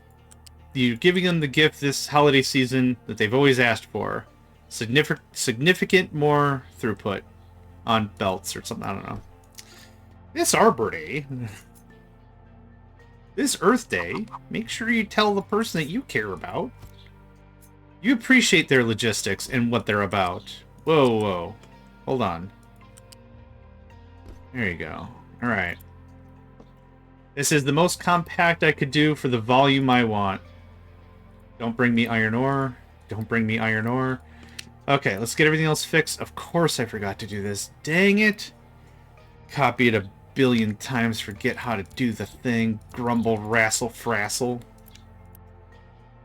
you're giving them the gift this holiday season that they've always asked for. Significant more throughput on belts or something. I don't know. This Arbor Day, this Earth Day, make sure you tell the person that you care about. You appreciate their logistics and what they're about. Whoa, whoa. Hold on. There you go. Alright. This is the most compact I could do for the volume I want. Don't bring me iron ore. Don't bring me iron ore. Okay, let's get everything else fixed. Of course I forgot to do this. Dang it. Copy it a billion times, forget how to do the thing. Grumble, wrestle, frazzle.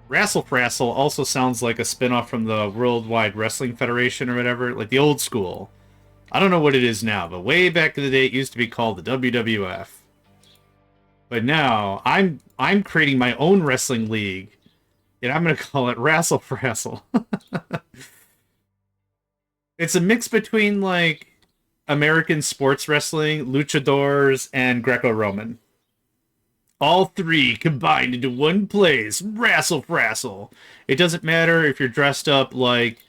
Wrestle Frassle also sounds like a spinoff from the Worldwide Wrestling Federation or whatever, like the old school. I don't know what it is now, but way back in the day, it used to be called the WWF. But now I'm creating my own wrestling league, and I'm gonna call it Wrestle Frassle. It's a mix between like American sports wrestling, luchadors, and Greco-Roman. All three combined into one place. Wrestle Frassle. It doesn't matter if you're dressed up like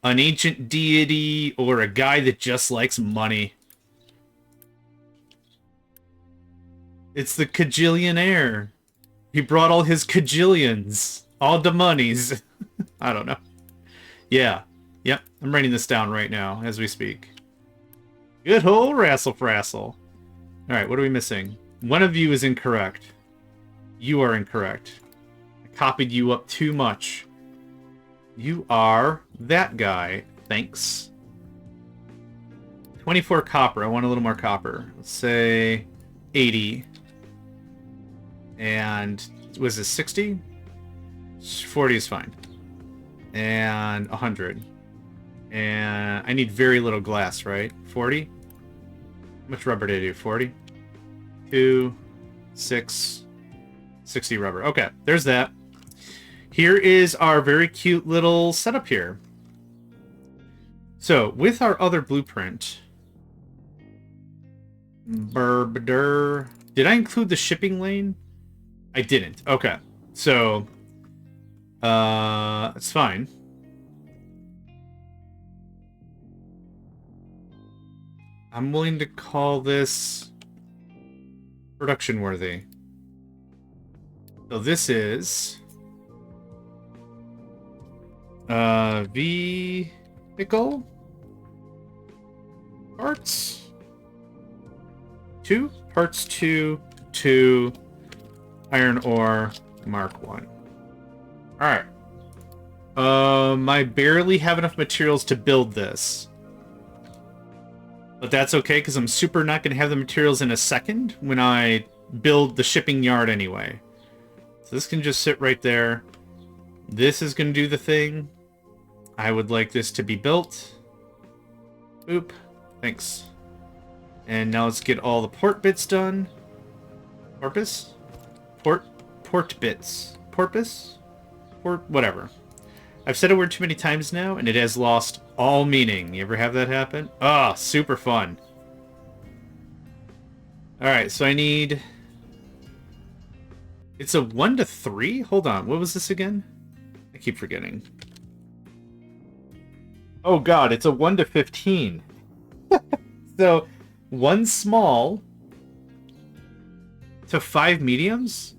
an ancient deity or a guy that just likes money. It's the Kajillionaire. He brought all his Kajillions. All the monies. I don't know. Yeah. Yep. I'm writing this down right now as we speak. Good old Wrestle Frassle. Alright, what are we missing? One of you is incorrect. You are incorrect. I copied you up too much. You are that guy. Thanks. 24 copper. I want a little more copper. Let's say 80. And was it 60? 40 is fine. And 100. And I need very little glass, right? 40? How much rubber did I do? 40? 2, 6, 60 rubber. Okay, there's that. Here is our very cute little setup here. So, with our other blueprint... Did I include the shipping lane? I didn't. Okay. So, it's fine. I'm willing to call this production worthy. So this is vehicle parts 2 parts 2 iron ore Mark 1. All right. I barely have enough materials to build this. But that's okay, because I'm super not going to have the materials in a second when I build the shipping yard anyway. So this can just sit right there. This is going to do the thing. I would like this to be built. Oop. Thanks. And now let's get all the port bits done. Porpoise? Port bits. Porpoise? Port, whatever. I've said a word too many times now, and it has lost all meaning. You ever have that happen? Ah, super fun. Alright, so I need... It's a 1 to 3? Hold on, what was this again? I keep forgetting. Oh god, it's a 1 to 15. So, 1 small to 5 mediums?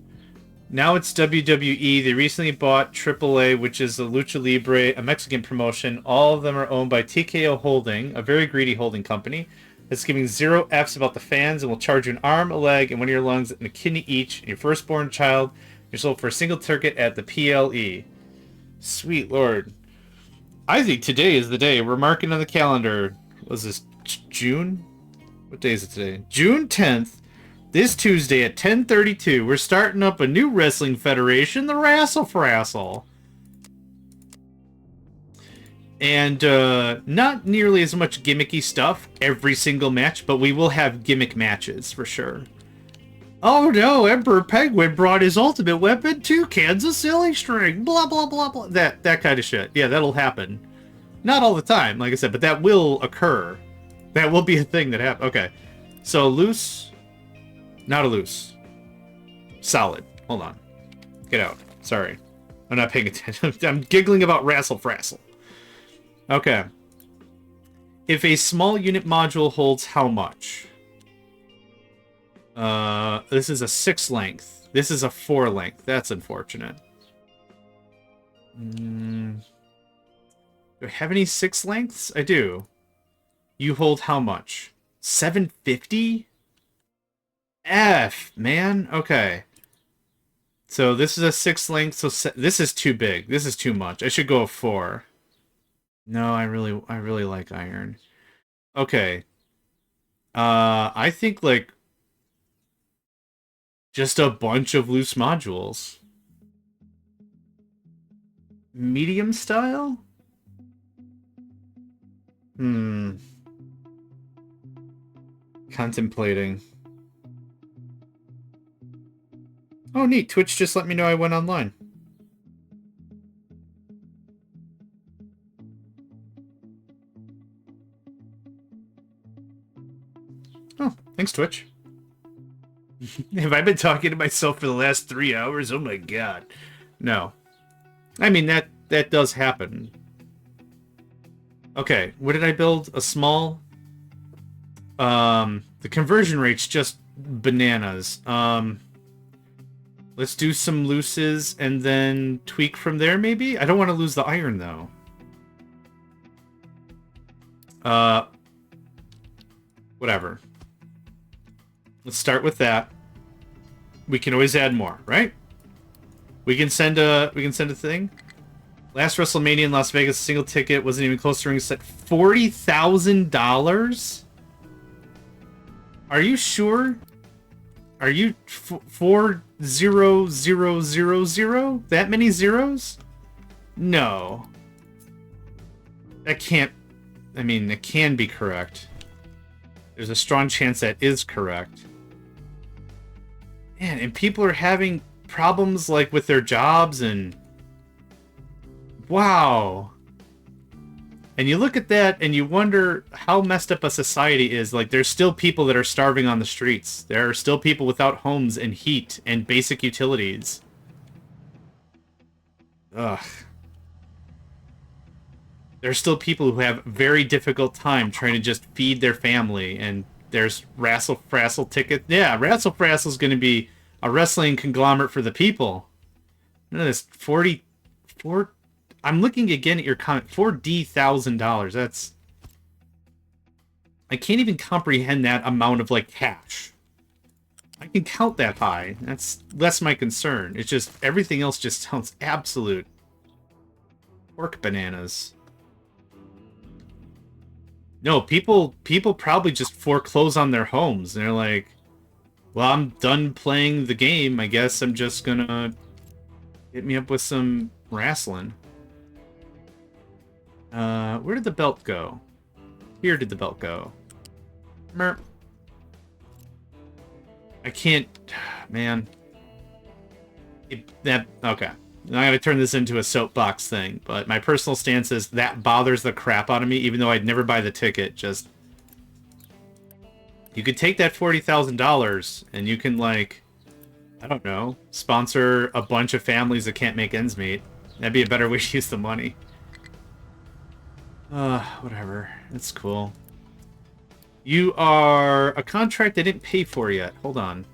Now it's WWE. They recently bought AAA, which is a Lucha Libre, a Mexican promotion. All of them are owned by TKO Holding, a very greedy holding company that's giving 0 Fs about the fans and will charge you an arm, a leg, and one of your lungs and a kidney each, and your firstborn child. You're sold for a single ticket at the PLE. Sweet Lord. I think today is the day. We're marking on the calendar. Was this June? What day is it today? June 10th. This Tuesday at 10:32, we're starting up a new wrestling federation, the Wrestle Frassle. And not nearly as much gimmicky stuff every single match, but we will have gimmick matches for sure. Oh no, Emperor Penguin brought his ultimate weapon to Kansas Silly String. Blah, blah, blah, blah. That kind of shit. Yeah, that'll happen. Not all the time, like I said, but that will occur. That will be a thing that happens. Okay. So loose... Not a loose. Solid. Hold on. Get out. Sorry. I'm not paying attention. I'm giggling about Wrestle Frassle. Okay. If a small unit module holds how much? This is a 6 length. This is a 4 length. That's unfortunate. Do I have any 6 lengths? I do. You hold how much? 750? F, man. Okay. So this is a 6 length, so this is too big. This is too much. I should go a 4. No, I really like iron. Okay. I think like just a bunch of loose modules. Medium style? Hmm. Contemplating. Oh, neat. Twitch just let me know I went online. Oh, thanks, Twitch. Have I been talking to myself for the last 3 hours? Oh my god. No. I mean, that does happen. Okay, what did I build? A small? The conversion rate's just bananas. Let's do some looses and then tweak from there, maybe? I don't want to lose the iron, though. Whatever. Let's start with that. We can always add more, right? We can send a thing. Last WrestleMania in Las Vegas, single ticket wasn't even close to ring set. $40,000? Are you sure? Are you 40000? That many zeros? No. That can't. I mean, it can be correct. There's a strong chance that is correct. Man, and people are having problems like with their jobs and wow. And you look at that and you wonder how messed up a society is. Like, there's still people that are starving on the streets. There are still people without homes and heat and basic utilities. Ugh. There's still people who have very difficult time trying to just feed their family, and there's Rassle-Frassle ticket. Yeah, Rassle-Frassle's going to be a wrestling conglomerate for the people. None of this 44. I'm looking again at your comment. $40,000. That's. I can't even comprehend that amount of like cash. I can count that high. That's less my concern. It's just everything else just sounds absolute pork bananas. No, people probably just foreclose on their homes. And they're like, well, I'm done playing the game. I guess I'm just gonna hit me up with some wrestling. Where did the belt go? Here did the belt go. Merp. I can't... Man. Okay. I'm going to turn this into a soapbox thing, but my personal stance is that bothers the crap out of me, even though I'd never buy the ticket. Just... You could take that $40,000 and you can, like... I don't know. Sponsor a bunch of families that can't make ends meet. That'd be a better way to use the money. Whatever. That's cool. You are a contract I didn't pay for yet. Hold on.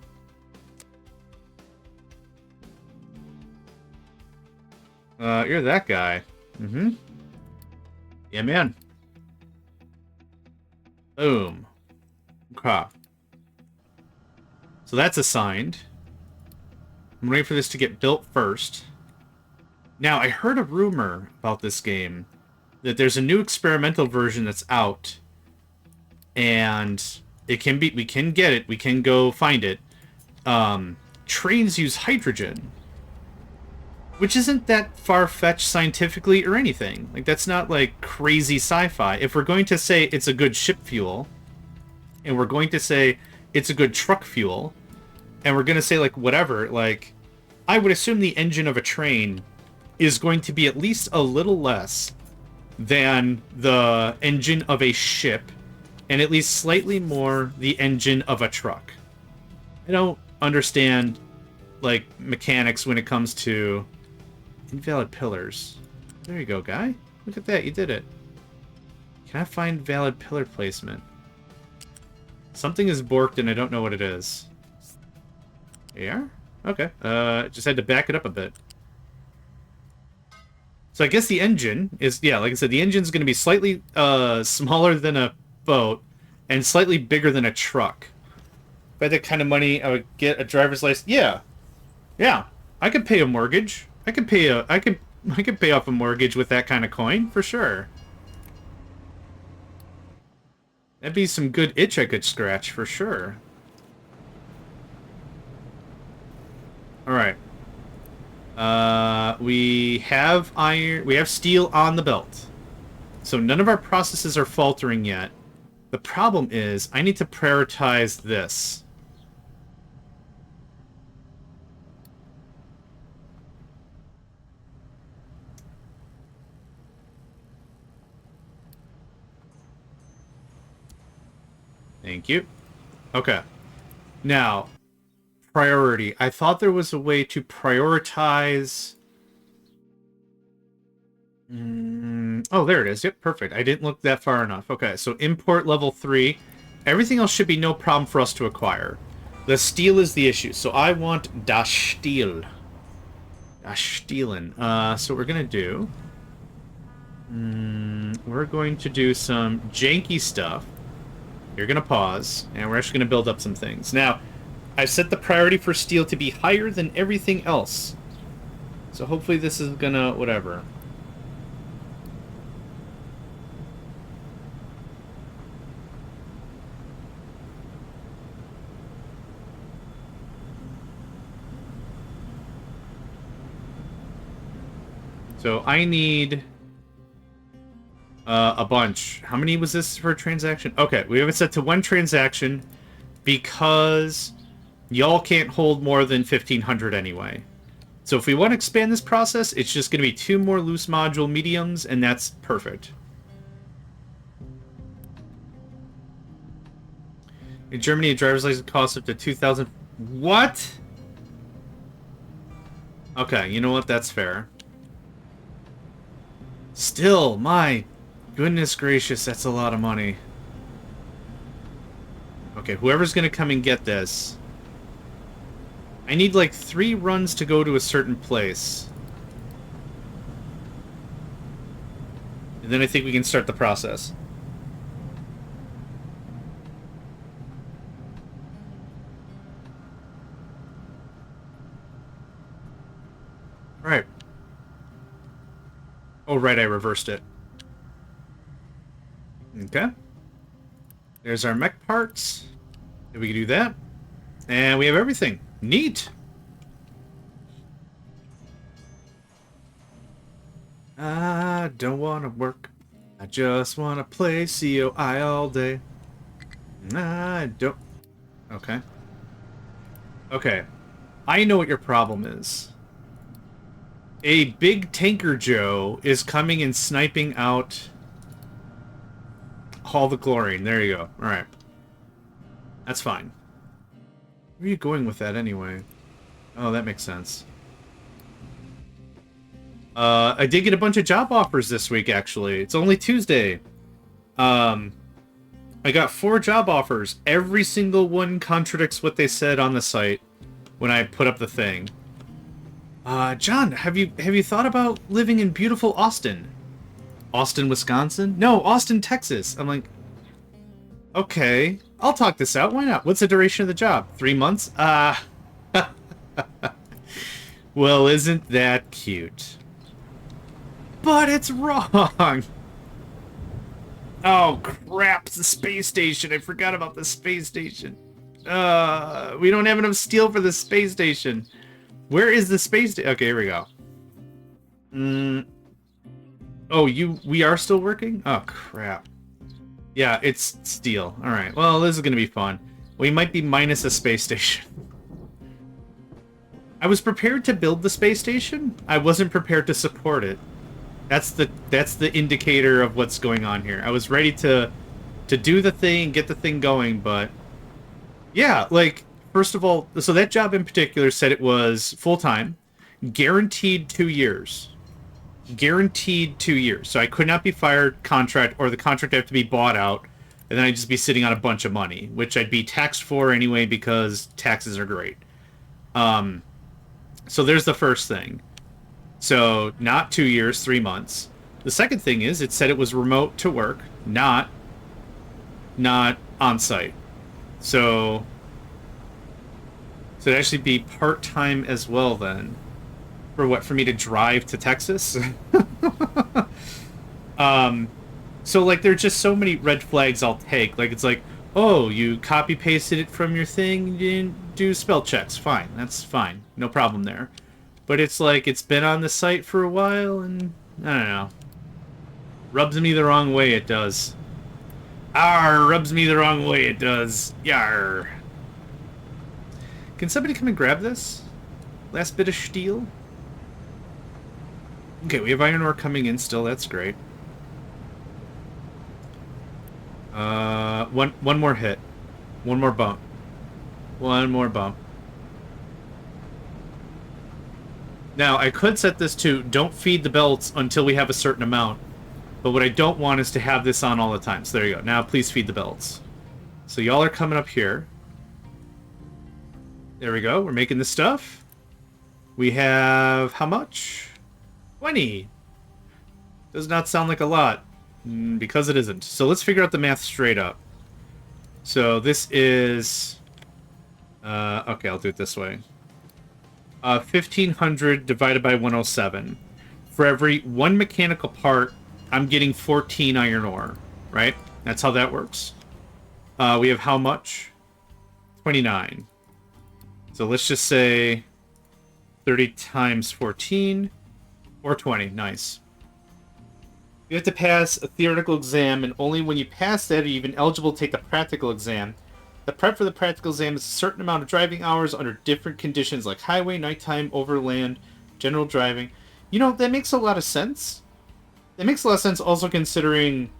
You're that guy. Mm-hmm. Yeah, man. Boom. Okay. So that's assigned. I'm waiting for this to get built first. Now, I heard a rumor about this game that there's a new experimental version that's out, and it can be, we can get it, we can go find it. Trains use hydrogen, which isn't that far-fetched scientifically or anything. Like, that's not like crazy sci-fi. If we're going to say it's a good ship fuel, and we're going to say it's a good truck fuel, and we're going to say like whatever, like I would assume the engine of a train is going to be at least a little less than the engine of a ship, and at least slightly more the engine of a truck. I don't understand, like, mechanics when it comes to invalid pillars. There you go, guy. Look at that, you did it. Can I find valid pillar placement? Something is borked and I don't know what it is. Yeah? Okay. Just had to back it up a bit. So I guess the engine is, yeah, like I said, the engine's going to be slightly smaller than a boat and slightly bigger than a truck. If I had that kind of money, I would get a driver's license. Yeah. Yeah. I could pay a mortgage. I could pay off a mortgage with that kind of coin, for sure. That'd be some good itch I could scratch, for sure. Alright. We have iron. We have steel on the belt. So none of our processes are faltering yet. The problem is I need to prioritize this. Thank you. Okay. Now, priority. I thought there was a way to prioritize... Oh, there it is. Yep, perfect. I didn't look that far enough. Okay, so import level 3. Everything else should be no problem for us to acquire. The steel is the issue. So I want das Steel. Das Steelen. So what we're going to do... we're going to do some janky stuff. You're going to pause, and we're actually going to build up some things. Now, I've set the priority for steel to be higher than everything else. So hopefully this is going to... whatever. So I need a bunch. How many was this for a transaction? Okay, we have it set to 1 transaction because y'all can't hold more than 1,500 anyway. So if we want to expand this process, it's just going to be 2 more loose module mediums, and that's perfect. In Germany, a driver's license costs up to 2,000. What? Okay, you know what? That's fair. Still, my goodness gracious, that's a lot of money. Okay, whoever's gonna come and get this. I need like 3 runs to go to a certain place. And then I think we can start the process. Alright. Oh, right, I reversed it. Okay. There's our mech parts. We can do that. And we have everything. Neat! I don't want to work. I just want to play COI all day. I don't... Okay. Okay. I know what your problem is. A big tanker Joe is coming and sniping out all the chlorine. There you go. Alright. That's fine. Where are you going with that anyway? Oh, that makes sense. I did get a bunch of job offers this week, actually. It's only Tuesday. I got 4 job offers. Every single one contradicts what they said on the site when I put up the thing. John, have you thought about living in beautiful Austin? Austin, Wisconsin? No, Austin, Texas. I'm like, okay, I'll talk this out. Why not? What's the duration of the job? 3 months? Well, isn't that cute? But it's wrong! Oh, crap, it's the space station. I forgot about the space station. We don't have enough steel for the space station. Where is the space station? Okay, here we go. Oh, we are still working? Oh, crap. Yeah, it's steel. Alright, well, this is going to be fun. We might be minus a space station. I was prepared to build the space station. I wasn't prepared to support it. That's the indicator of what's going on here. I was ready to do the thing, get the thing going, but... Yeah, like... First of all, so that job in particular said it was full-time, guaranteed 2 years. Guaranteed 2 years. So I could not be fired, contract, or the contract would have to be bought out, and then I'd just be sitting on a bunch of money, which I'd be taxed for anyway because taxes are great. So there's the first thing. So not 2 years, 3 months. The second thing is it said it was remote to work, not on-site. So it'd actually be part-time as well then. For what, for me to drive to Texas? So like there's just so many red flags I'll take. Like it's like, oh, you copy-pasted it from your thing, you didn't do spell checks. Fine, that's fine. No problem there. But it's like it's been on the site for a while, and I don't know. Rubs me the wrong way, it does. Arr, rubs me the wrong way, it does. Yar. Can somebody come and grab this? Last bit of steel? Okay, we have iron ore coming in still, that's great. One more hit. One more bump. One more bump. Now, I could set this to don't feed the belts until we have a certain amount. But what I don't want is to have this on all the time. So there you go. Now, please feed the belts. So y'all are coming up here. There we go. We're making the stuff. We have how much? 20. Does not sound like a lot. Because it isn't. So let's figure out the math straight up. So this is... okay, I'll do it this way. 1,500 divided by 107. For every one mechanical part, I'm getting 14 iron ore. Right? That's how that works. We have how much? 29. So let's just say 30 times 14 or 20. Nice. You have to pass a theoretical exam, and only when you pass that are you even eligible to take the practical exam. The prep for the practical exam is a certain amount of driving hours under different conditions like highway, nighttime, overland, general driving. You know, that makes a lot of sense. That makes a lot of sense also considering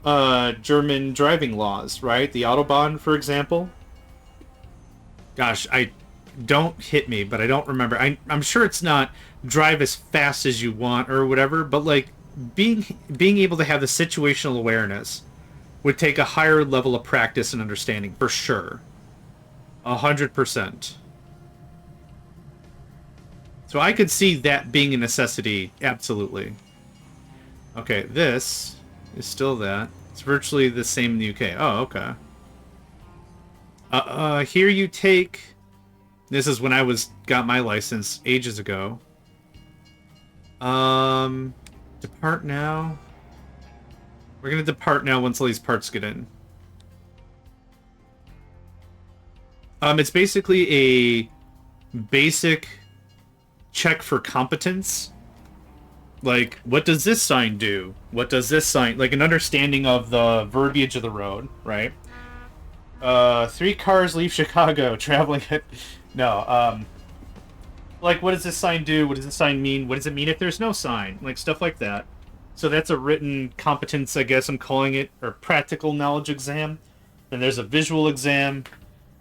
German driving laws, right? The Autobahn, for example. Gosh, don't hit me, but I don't remember. I'm sure it's not drive as fast as you want or whatever, but like being able to have the situational awareness would take a higher level of practice and understanding, for sure. 100%. So I could see that being a necessity, absolutely. Okay, this is still that. It's virtually the same in the UK. Oh, okay. Here you take... This is when I got my license ages ago. Depart now. We're gonna depart now once all these parts get in. It's basically a basic check for competence. Like, what does this sign do? What does this sign... Like, an understanding of the verbiage of the road, right? 3 cars leave Chicago, traveling at... No, like, what does this sign do? What does this sign mean? What does it mean if there's no sign? Like, stuff like that. So that's a written competence, I guess I'm calling it, or practical knowledge exam. Then there's a visual exam.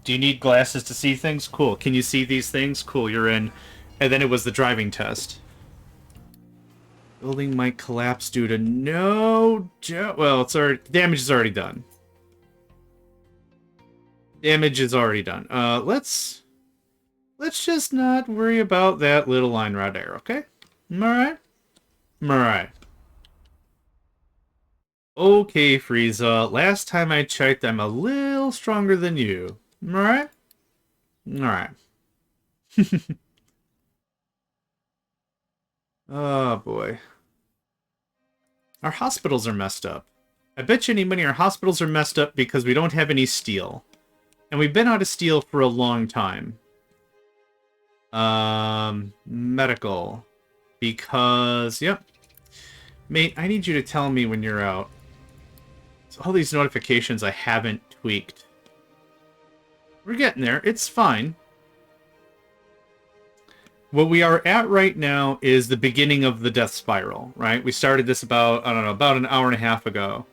Do you need glasses to see things? Cool. Can you see these things? Cool, you're in. And then it was the driving test. Building might collapse due to no... Well, it's already... Damage is already done. Damage is already done. Let's just not worry about that little line right there, okay? Alright? Alright. Okay, Frieza. Last time I checked, I'm a little stronger than you. Alright? Alright. Oh, boy. Our hospitals are messed up. I bet you any money our hospitals are messed up because we don't have any steel. And we've been out of steel for a long time. Medical. Because, yep. Mate, I need you to tell me when you're out. So all these notifications I haven't tweaked. We're getting there. It's fine. What we are at right now is the beginning of the death spiral, right? We started this about, I don't know, about an hour and a half ago.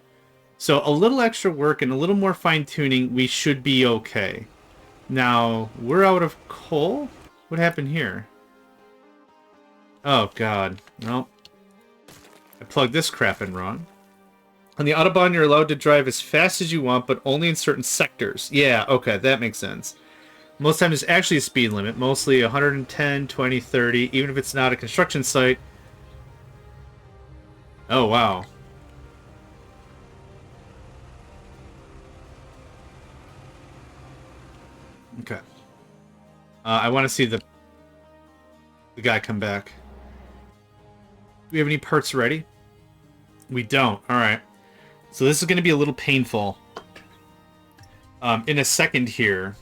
So a little extra work and a little more fine-tuning, we should be okay. Now, we're out of coal? What happened here? Oh, God. Nope. I plugged this crap in wrong. On the Autobahn, you're allowed to drive as fast as you want, but only in certain sectors. Yeah, okay, that makes sense. Most times it's actually a speed limit, mostly 110, 20, 30, even if it's not a construction site. Oh, wow. Okay. I want to see the guy come back. Do we have any parts ready? We don't. Alright. So this is going to be a little painful. In a second here,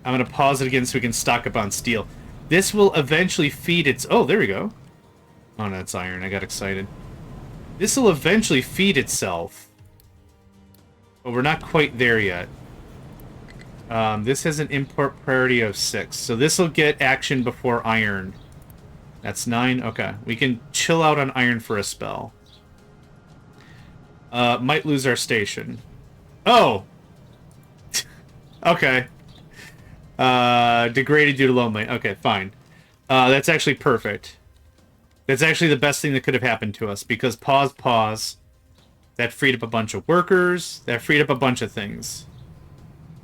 I'm going to pause it again so we can stock up on steel. This will eventually feed its... Oh, there we go. Oh, no, it's iron. I got excited. This will eventually feed itself. But we're not quite there yet. This has an import priority of 6. So this will get action before iron. That's 9. Okay. We can chill out on iron for a spell. Might lose our station. Oh! Okay. Degraded due to lonely. Okay, fine. That's actually perfect. That's actually the best thing that could have happened to us, because pause. That freed up a bunch of workers. That freed up a bunch of things.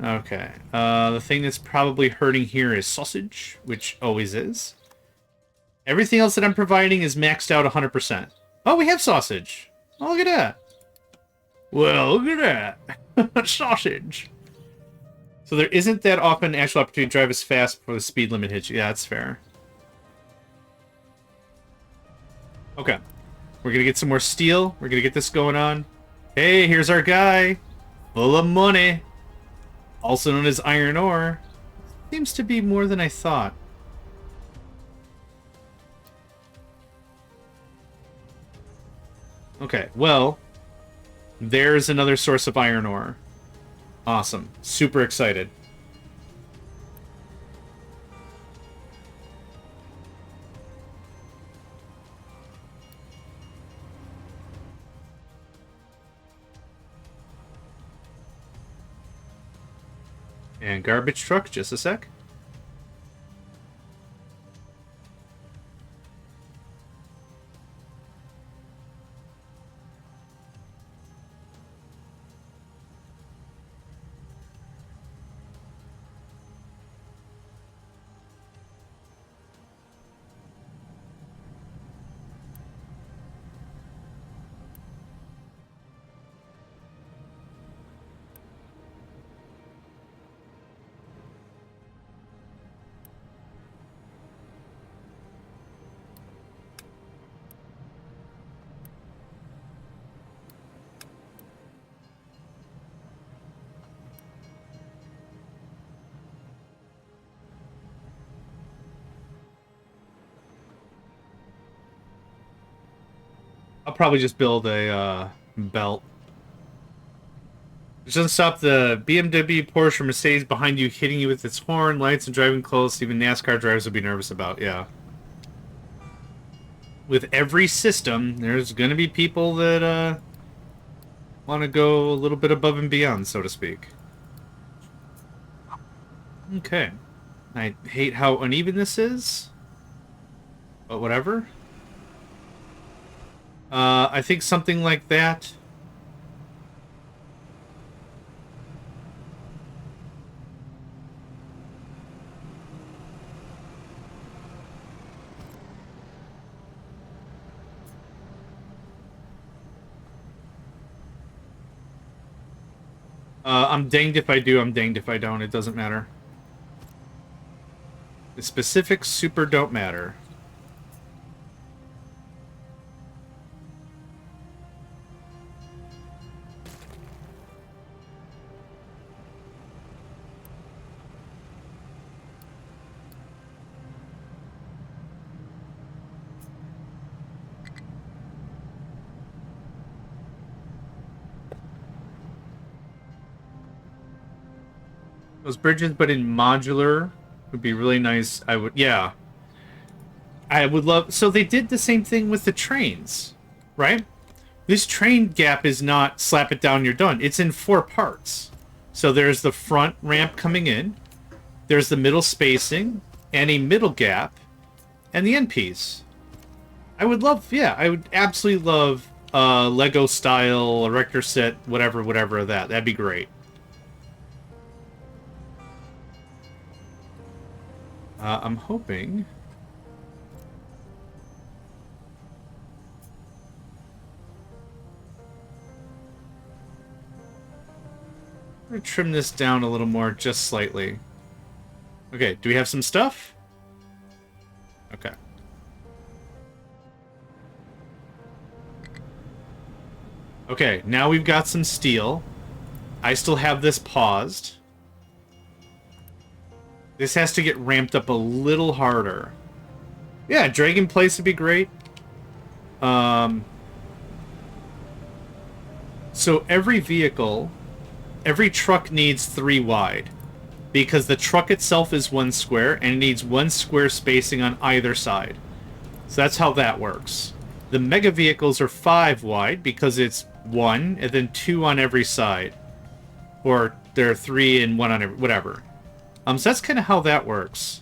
Okay. The thing that's probably hurting here is sausage, which always is. Everything else that I'm providing is maxed out 100%. Oh, we have sausage. Oh, look at that. Well, look at that. Sausage. So there isn't that often actual opportunity to drive as fast before the speed limit hits you. Yeah, that's fair. Okay. We're going to get some more steel. We're going to get this going on. Hey, here's our guy. Full of money. Also known as iron ore. Seems to be more than I thought. Okay, well, there's another source of iron ore. Awesome. Super excited. And garbage truck, just a sec. I'll probably just build a belt. It doesn't stop the BMW, Porsche, or Mercedes behind you hitting you with its horn, lights, and driving close. Even NASCAR drivers would be nervous about. Yeah. With every system, there's going to be people that want to go a little bit above and beyond, so to speak. Okay. I hate how uneven this is. But whatever. I think something like that. I'm danged if I do, I'm danged if I don't. It doesn't matter. The specifics super don't matter. Those bridges, but in modular, would be really nice. I would, yeah. I would love... So they did the same thing with the trains, right? This train gap is not slap it down, you're done. It's in 4 parts. So there's the front ramp coming in, there's the middle spacing, and a middle gap, and the end piece. I would love, yeah, I would absolutely love Lego style, erector set, whatever of that. That'd be great. I'm hoping... I'm going to trim this down a little more, just slightly. Okay, do we have some stuff? Okay. Okay, now we've got some steel. I still have this paused. This has to get ramped up a little harder. Yeah, Dragon Place would be great. So every vehicle, every truck needs 3 wide. Because the truck itself is 1 square, and it needs 1 square spacing on either side. So that's how that works. The mega vehicles are 5 wide, because it's 1, and then 2 on every side. Or there are 3 and 1 on every... whatever. So that's kind of how that works.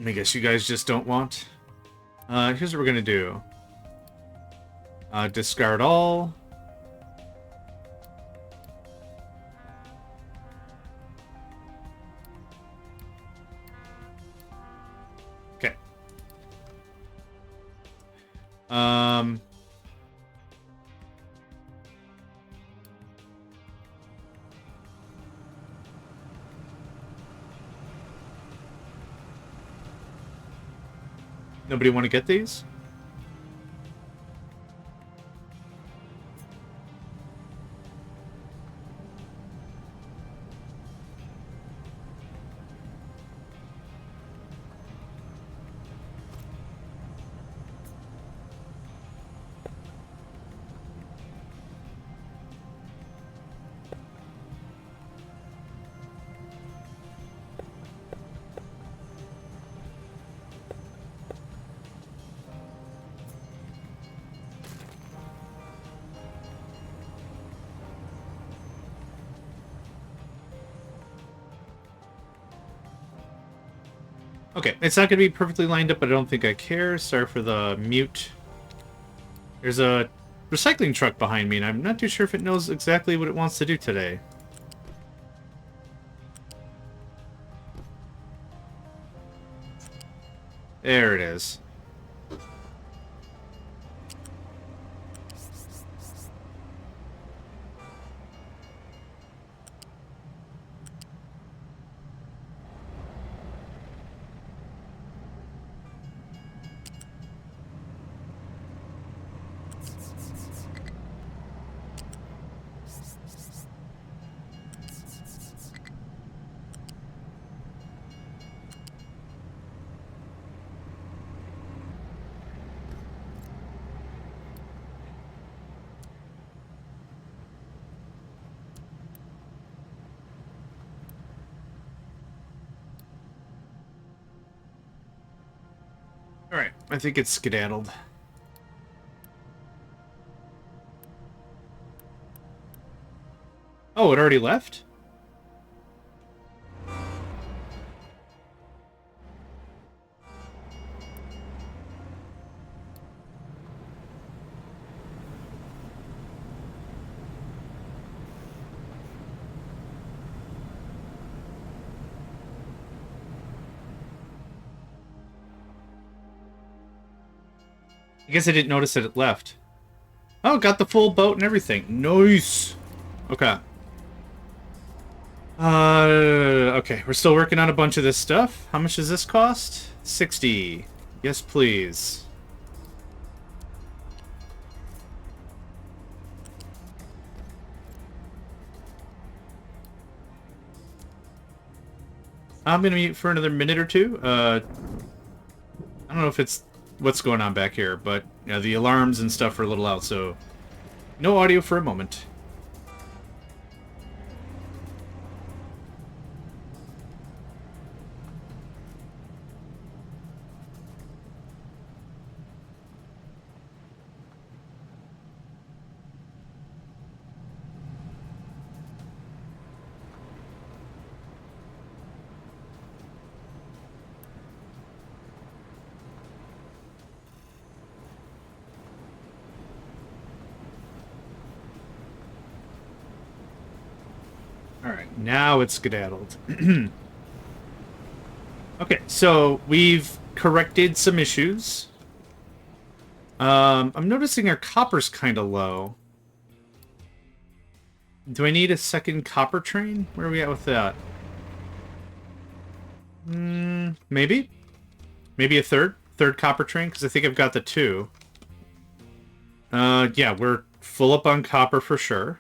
I guess you guys just don't want. Here's what we're going to do. Discard all. Okay. Nobody want to get these? Okay, it's not going to be perfectly lined up, but I don't think I care. Sorry for the mute. There's a recycling truck behind me, and I'm not too sure if it knows exactly what it wants to do today. There it is. Alright, I think it's skedaddled. Oh, it already left? I guess I didn't notice that it left. Oh, got the full boat and everything. Nice. Okay. Okay, we're still working on a bunch of this stuff. How much does this cost? 60. Yes, please. I'm gonna mute for another minute or two. I don't know if it's what's going on back here, but you know, the alarms and stuff are a little out, so no audio for a moment. Alright, now it's skedaddled. Okay, so we've corrected some issues. I'm noticing our copper's kind of low. Do I need a second copper train? Where are we at with that? Maybe? Maybe a third copper train? Because I think I've got the 2. Yeah, we're full up on copper for sure.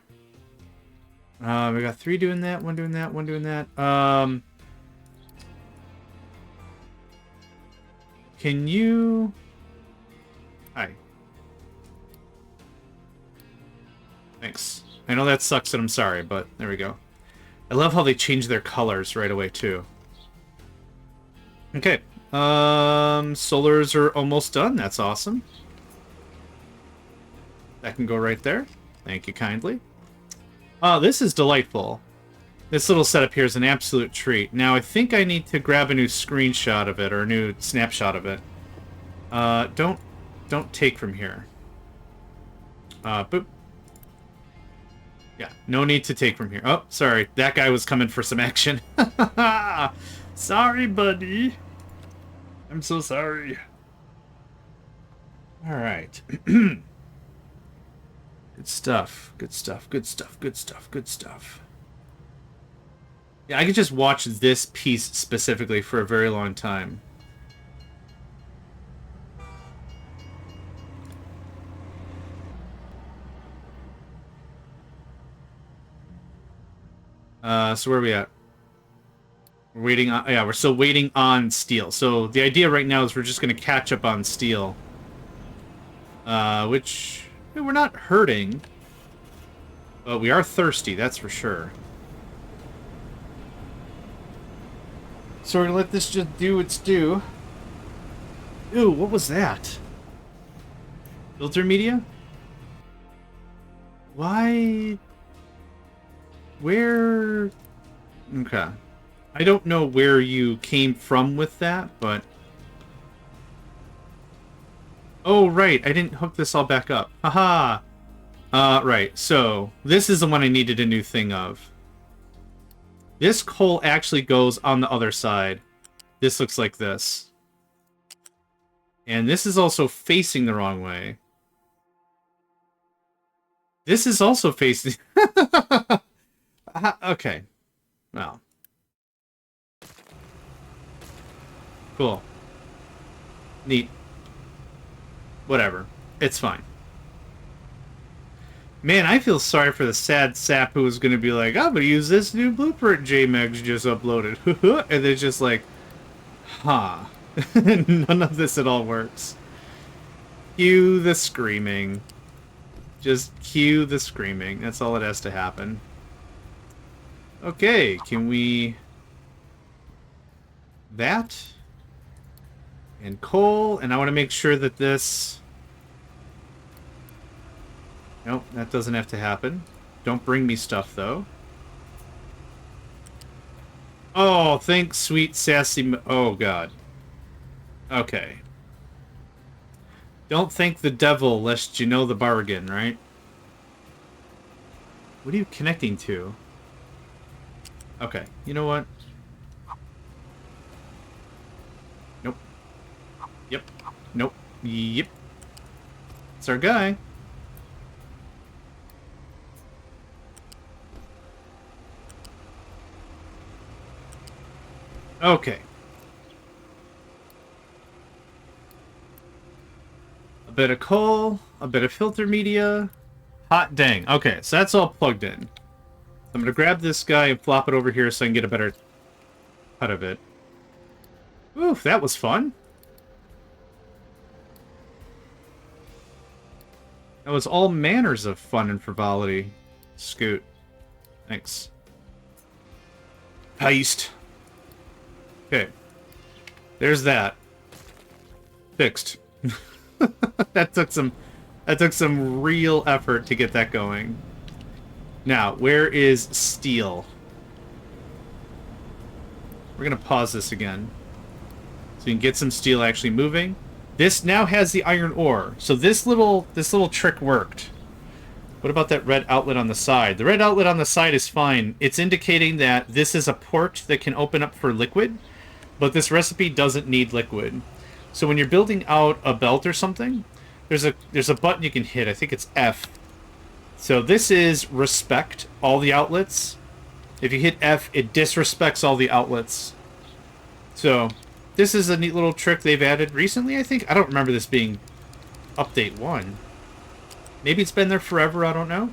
We got 3 doing that, 1 doing that, 1 doing that. Can you... Hi. Thanks. I know that sucks and I'm sorry, but there we go. I love how they change their colors right away, too. Okay. Solars are almost done. That's awesome. That can go right there. Thank you kindly. Oh, this is delightful. This little setup here is an absolute treat. Now, I think I need to grab a new screenshot of it, or a new snapshot of it. Don't take from here. Boop. Yeah, no need to take from here. Oh, sorry. That guy was coming for some action. Sorry, buddy. I'm so sorry. Alright. Good stuff. Good stuff. Good stuff. Good stuff. Good stuff. Yeah, I could just watch this piece specifically for a very long time. So where are we at? We're waiting on... Yeah, we're still waiting on steel. So the idea right now is we're just going to catch up on steel. Which... We're not hurting. But we are thirsty, that's for sure. So we're going to let this just do its due. Ooh, what was that? Filter media? Why... Where... Okay. I don't know where you came from with that, but... Oh, right. I didn't hook this all back up. Haha! Right. So, this is the one I needed a new thing of. This coal actually goes on the other side. This looks like this. And this is also facing the wrong way. This is also facing... Okay. Well. Cool. Neat. Whatever. It's fine. Man, I feel sorry for the sad sap who was going to be like, I'm going to use this new blueprint JMegs just uploaded. And they're just like, huh. None of this at all works. Cue the screaming. Just cue the screaming. That's all that has to happen. Okay, can we... That. And coal. And I want to make sure that this... Nope, that doesn't have to happen. Don't bring me stuff, though. Oh, thanks, sweet, sassy... Oh, God. Okay. Don't thank the devil, lest you know the bargain, right? What are you connecting to? Okay, you know what? Nope. Yep. Nope. Yep. It's our guy. Okay. A bit of coal, a bit of filter media. Hot dang. Okay, so that's all plugged in. I'm gonna grab this guy and flop it over here so I can get a better cut of it. Oof, that was fun. That was all manners of fun and frivolity. Scoot. Thanks. Heist. Okay. There's that. Fixed. That took some real effort to get that going. Now, where is steel? We're gonna pause this again. So we can get some steel actually moving. This now has the iron ore. So this little trick worked. What about that red outlet on the side? The red outlet on the side is fine. It's indicating that this is a port that can open up for liquid, but this recipe doesn't need liquid. So when you're building out a belt or something, there's a button you can hit. I think it's F. So this is respect all the outlets. If you hit F, it disrespects all the outlets. So this is a neat little trick they've added recently, I think. I don't remember this being update 1. Maybe it's been there forever, I don't know.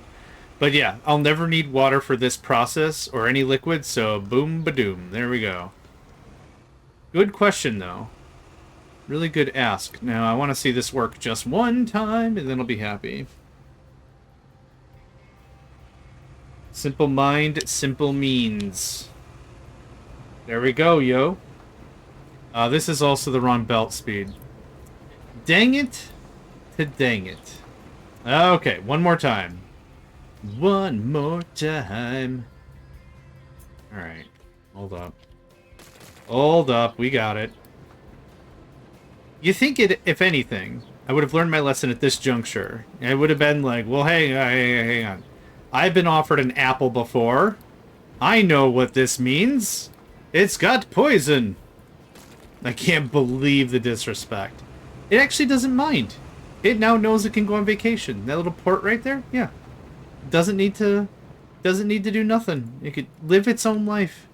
But yeah, I'll never need water for this process or any liquid, so boom ba-doom. There we go. Good question, though. Really good ask. Now, I want to see this work just one time, and then I'll be happy. Simple mind, simple means. There we go, yo. This is also the wrong belt speed. Dang it to dang it. Okay, one more time. One more time. Alright, hold up. Hold up, we got it. You think it, if anything, I would have learned my lesson at this juncture. I would have been like, well, hey, hang on. I've been offered an apple before. I know what this means. It's got poison. I can't believe the disrespect. It actually doesn't mind. It now knows it can go on vacation. That little port right there, yeah. Doesn't need to do nothing. It could live its own life.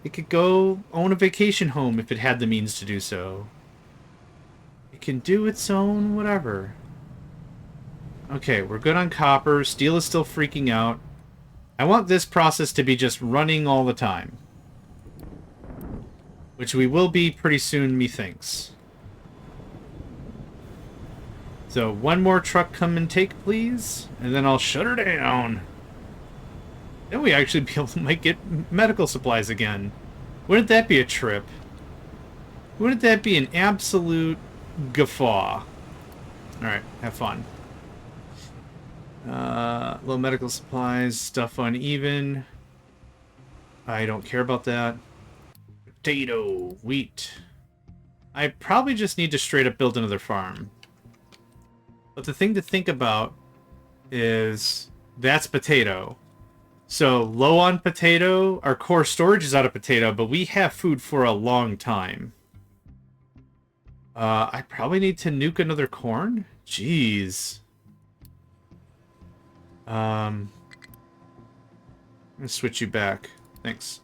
It could go own a vacation home if it had the means to do so. It can do its own whatever. Okay, we're good on copper. Steel is still freaking out. I want this process to be just running all the time. Which we will be pretty soon, methinks. So, one more truck come and take, please. And then I'll shut her down. Then we actually be able to might get medical supplies again. Wouldn't that be a trip? Wouldn't that be an absolute guffaw? Alright, have fun. Low medical supplies, stuff uneven. I don't care about that. Potato, wheat. I probably just need to straight up build another farm. But the thing to think about is that's potato. So low on potato, our core storage is out of potato, but we have food for a long time. I probably need to nuke another corn? Jeez. I'm gonna switch you back. Thanks.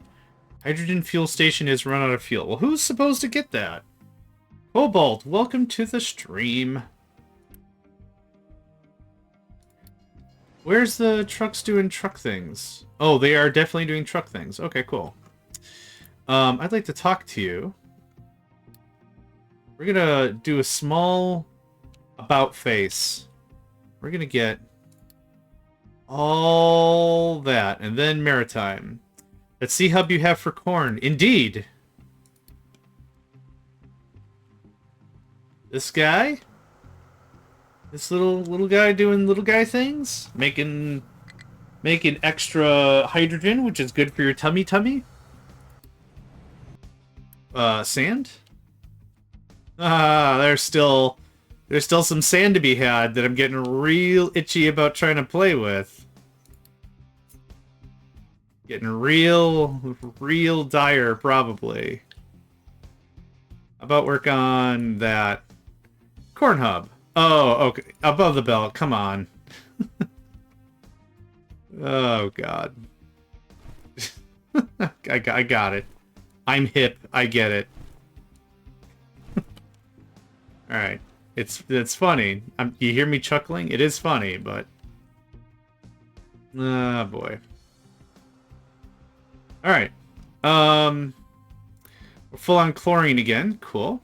Hydrogen fuel station is run out of fuel. Well, who's supposed to get that? Cobalt, welcome to the stream. Where's the trucks doing truck things? Oh, they are definitely doing truck things. Okay, cool. I'd like to talk to you. We're gonna do a small about face. We're gonna get all that, and then maritime. Let's see hub you have for corn. Indeed. This guy? This little guy doing little guy things? Making extra hydrogen, which is good for your tummy. Sand? Ah, there's still some sand to be had that I'm getting real itchy about trying to play with. Getting real dire, probably. How about work on that corn hub? Oh, okay. Above the belt. Come on. Oh, God. I got it. I'm hip. I get it. Alright. It's funny. You hear me chuckling? It is funny, but... Oh, boy. Alright. We're full on chlorine again. Cool.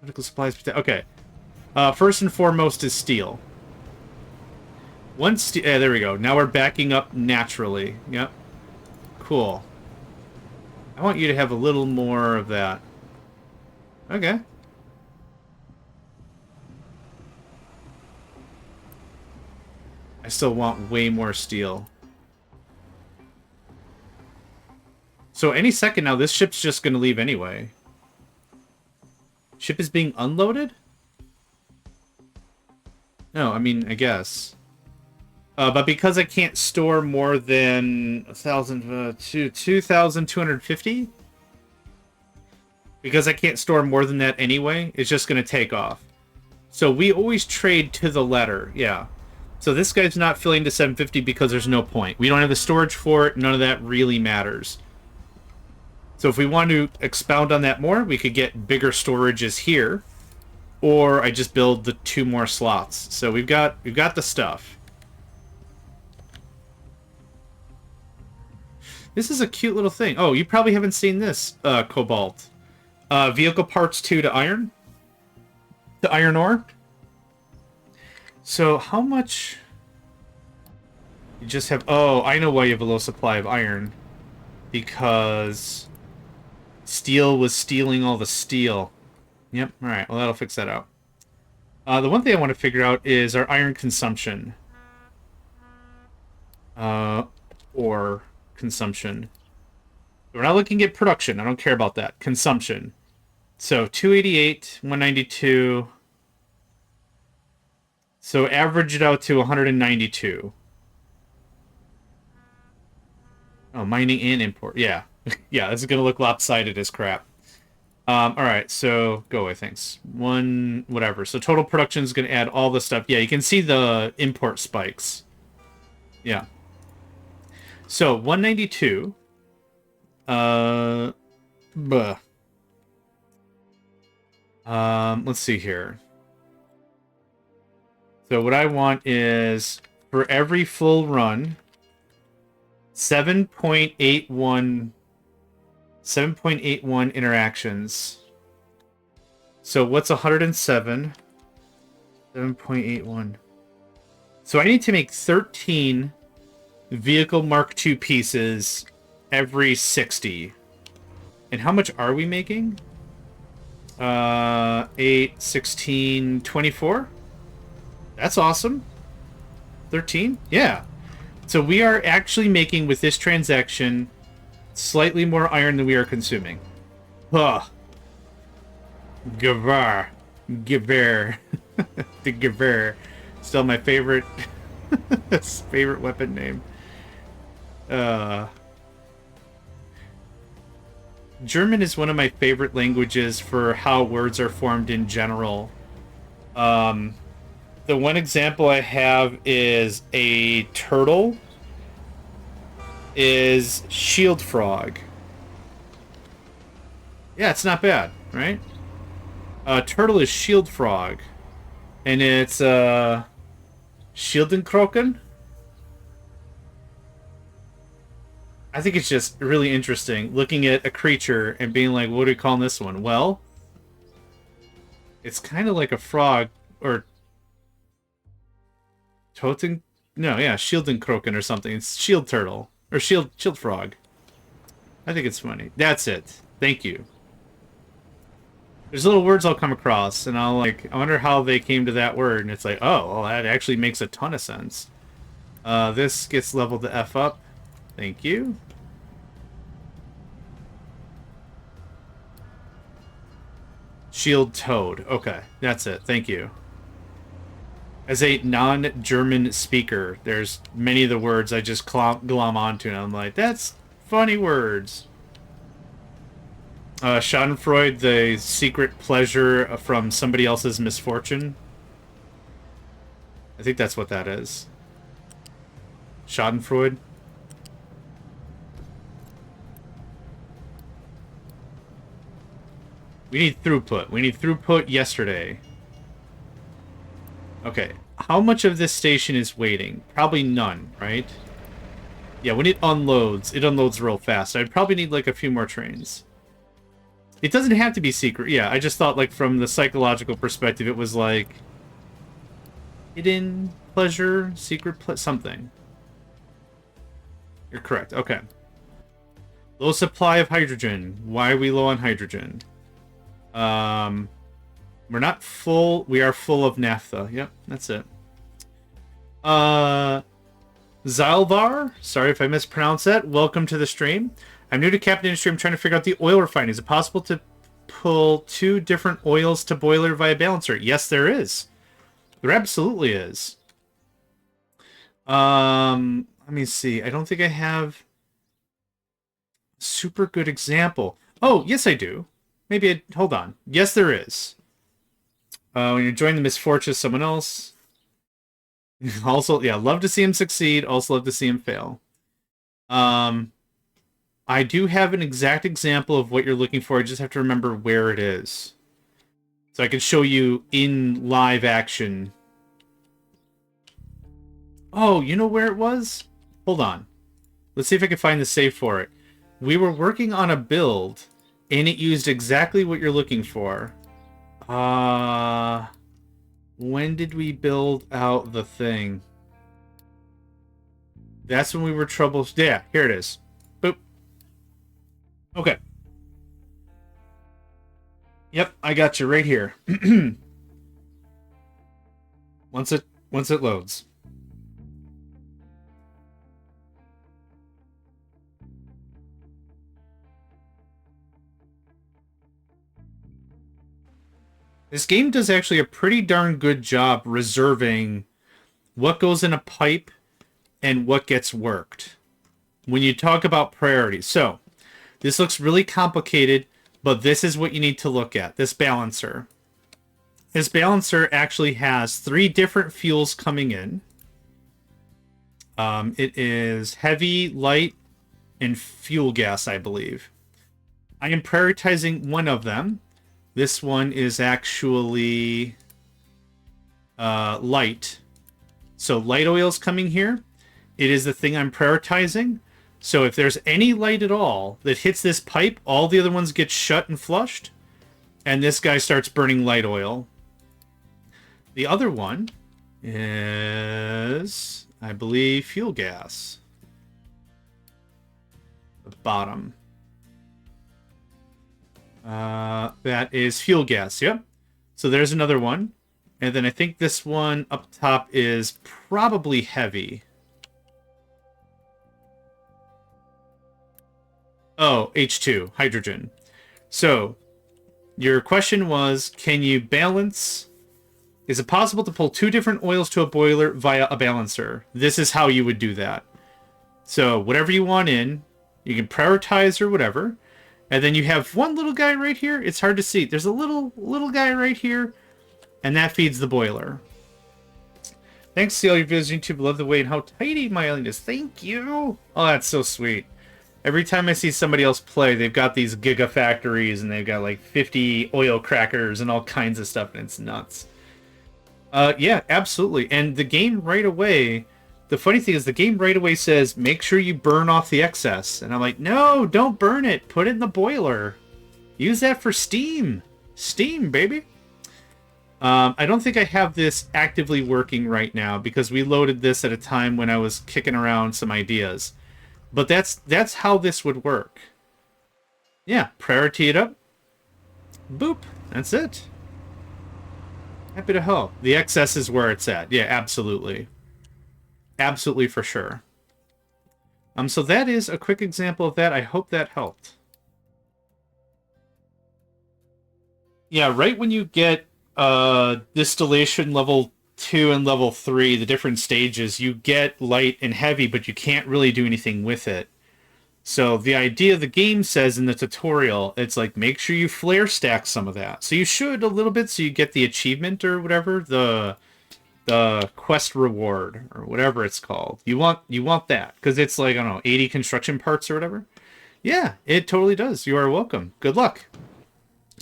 Medical supplies. Okay. First and foremost is steel. Yeah, there we go. Now we're backing up naturally. Yep. Cool. I want you to have a little more of that. Okay. I still want way more steel. So any second now, this ship's just going to leave anyway. Ship is being unloaded? No, I mean, I guess. But because I can't store more than 2,250? Because I can't store more than that anyway, it's just going to take off. So we always trade to the letter, yeah. So this guy's not filling to 750 because there's no point. We don't have the storage for it, none of that really matters. So if we want to expound on that more, we could get bigger storages here. Or I just build the 2 more slots. So we've got the stuff. This is a cute little thing. Oh, you probably haven't seen this, Cobalt. Vehicle parts 2 to iron. To iron ore. So how much... You just have... Oh, I know why you have a low supply of iron. Because steel was stealing all the steel. Yep, alright. Well, that'll fix that out. The one thing I want to figure out is our iron consumption. Or consumption. We're not looking at production. I don't care about that. Consumption. So 288, 192. So average it out to 192. Oh, mining and import. Yeah. Yeah, this is going to look lopsided as crap. Alright, so go away, thanks. One, whatever. So total production is going to add all the stuff. Yeah, you can see the import spikes. Yeah. So, 192. Let's see here. So what I want is, for every full run, 7.81 interactions. So what's 107? 7.81. So I need to make 13 vehicle Mark II pieces every 60. And how much are we making? 8, 16, 24? That's awesome. 13? Yeah. So we are actually making, with this transaction, slightly more iron than we are consuming. Huh. Gewehr. Gewehr. The Gewehr. Still my favorite favorite weapon name. German is one of my favorite languages for how words are formed in general. The one example I have is a turtle is shield frog. Yeah, it's not bad, right? Turtle is shield frog. And it's Schildenkroken. I think it's just really interesting looking at a creature and being like, what do we call this one? Well, it's kind of like a frog, or Toten... No, yeah, Schildenkroken or something. It's shield turtle. Or shield frog. I think it's funny. That's it. Thank you. There's little words I'll come across, and I'll like, I wonder how they came to that word, and it's like, oh, well, that actually makes a ton of sense. This gets leveled to F up. Thank you. Shield toad. Okay, that's it. Thank you. As a non-German speaker, there's many of the words I just glom onto, and I'm like, that's funny words. Schadenfreude, the secret pleasure from somebody else's misfortune. I think that's what that is. Schadenfreude. We need throughput. We need throughput yesterday. Okay. How much of this station is waiting? Probably none, right? Yeah, when it unloads real fast. I'd probably need like a few more trains. It doesn't have to be secret. Yeah, I just thought like from the psychological perspective, it was like hidden pleasure, secret something. You're correct. Okay. Low supply of hydrogen. Why are we low on hydrogen? We're not full. We are full of naphtha. Yep, that's it. Zalvar, sorry if I mispronounced that. Welcome to the stream. I'm new to Captain Industry. I'm trying to figure out the oil refining. Is it possible to pull 2 different oils to boiler via balancer? Yes, there is. There absolutely is. Let me see. I don't think I have a super good example. Oh, yes, I do. Maybe hold on. Yes, there is. When you're joining the misfortune of someone else. Also, yeah, love to see him succeed. Also love to see him fail. I do have an exact example of what you're looking for. I just have to remember where it is. So I can show you in live action. Oh, you know where it was? Hold on. Let's see if I can find the save for it. We were working on a build, And it used exactly what you're looking for. When did we build out the thing? That's when we were trouble. Yeah, here it is. Boop. Okay. Yep, I got you right here. once it loads. This game does actually a pretty darn good job reserving what goes in a pipe and what gets worked when you talk about priorities. So, this looks really complicated, but this is what you need to look at. This balancer. This balancer actually has 3 different fuels coming in. It is heavy, light, and fuel gas, I believe. I am prioritizing one of them. This one is actually light. So light oil's coming here. It is the thing I'm prioritizing. So if there's any light at all that hits this pipe, all the other ones get shut and flushed. And this guy starts burning light oil. The other one is, I believe, fuel gas. The bottom. That is fuel gas, yep. So there's another one. And then I think this one up top is probably heavy. Oh, H2, hydrogen. So, your question was, can you balance... Is it possible to pull 2 different oils to a boiler via a balancer? This is how you would do that. So, whatever you want in, you can prioritize or whatever. And then you have one little guy right here. It's hard to see. There's a little guy right here. And that feeds the boiler. Thanks to all your videos on YouTube. Love the way and how tidy my island is. Thank you. Oh, that's so sweet. Every time I see somebody else play, they've got these gigafactories and they've got like 50 oil crackers and all kinds of stuff, and it's nuts. Yeah, absolutely. And the game right away, the funny thing is the game right away says, make sure you burn off the excess. And I'm like, no, don't burn it. Put it in the boiler. Use that for steam. Steam, baby. I don't think I have this actively working right now because we loaded this at a time when I was kicking around some ideas. But that's how this would work. Yeah, priority it up. Boop. That's it. Happy to help. The excess is where it's at. Yeah, absolutely. Absolutely for sure. So that is a quick example of that. I hope that helped. Yeah, right when you get distillation level 2 and level 3, the different stages, you get light and heavy, but you can't really do anything with it. So the idea the game says in the tutorial, it's like, make sure you flare stack some of that. So you should a little bit so you get the achievement or whatever, the quest reward or whatever it's called. You want that because it's like, I don't know, 80 construction parts or whatever. Yeah, it totally does. You are welcome. Good luck.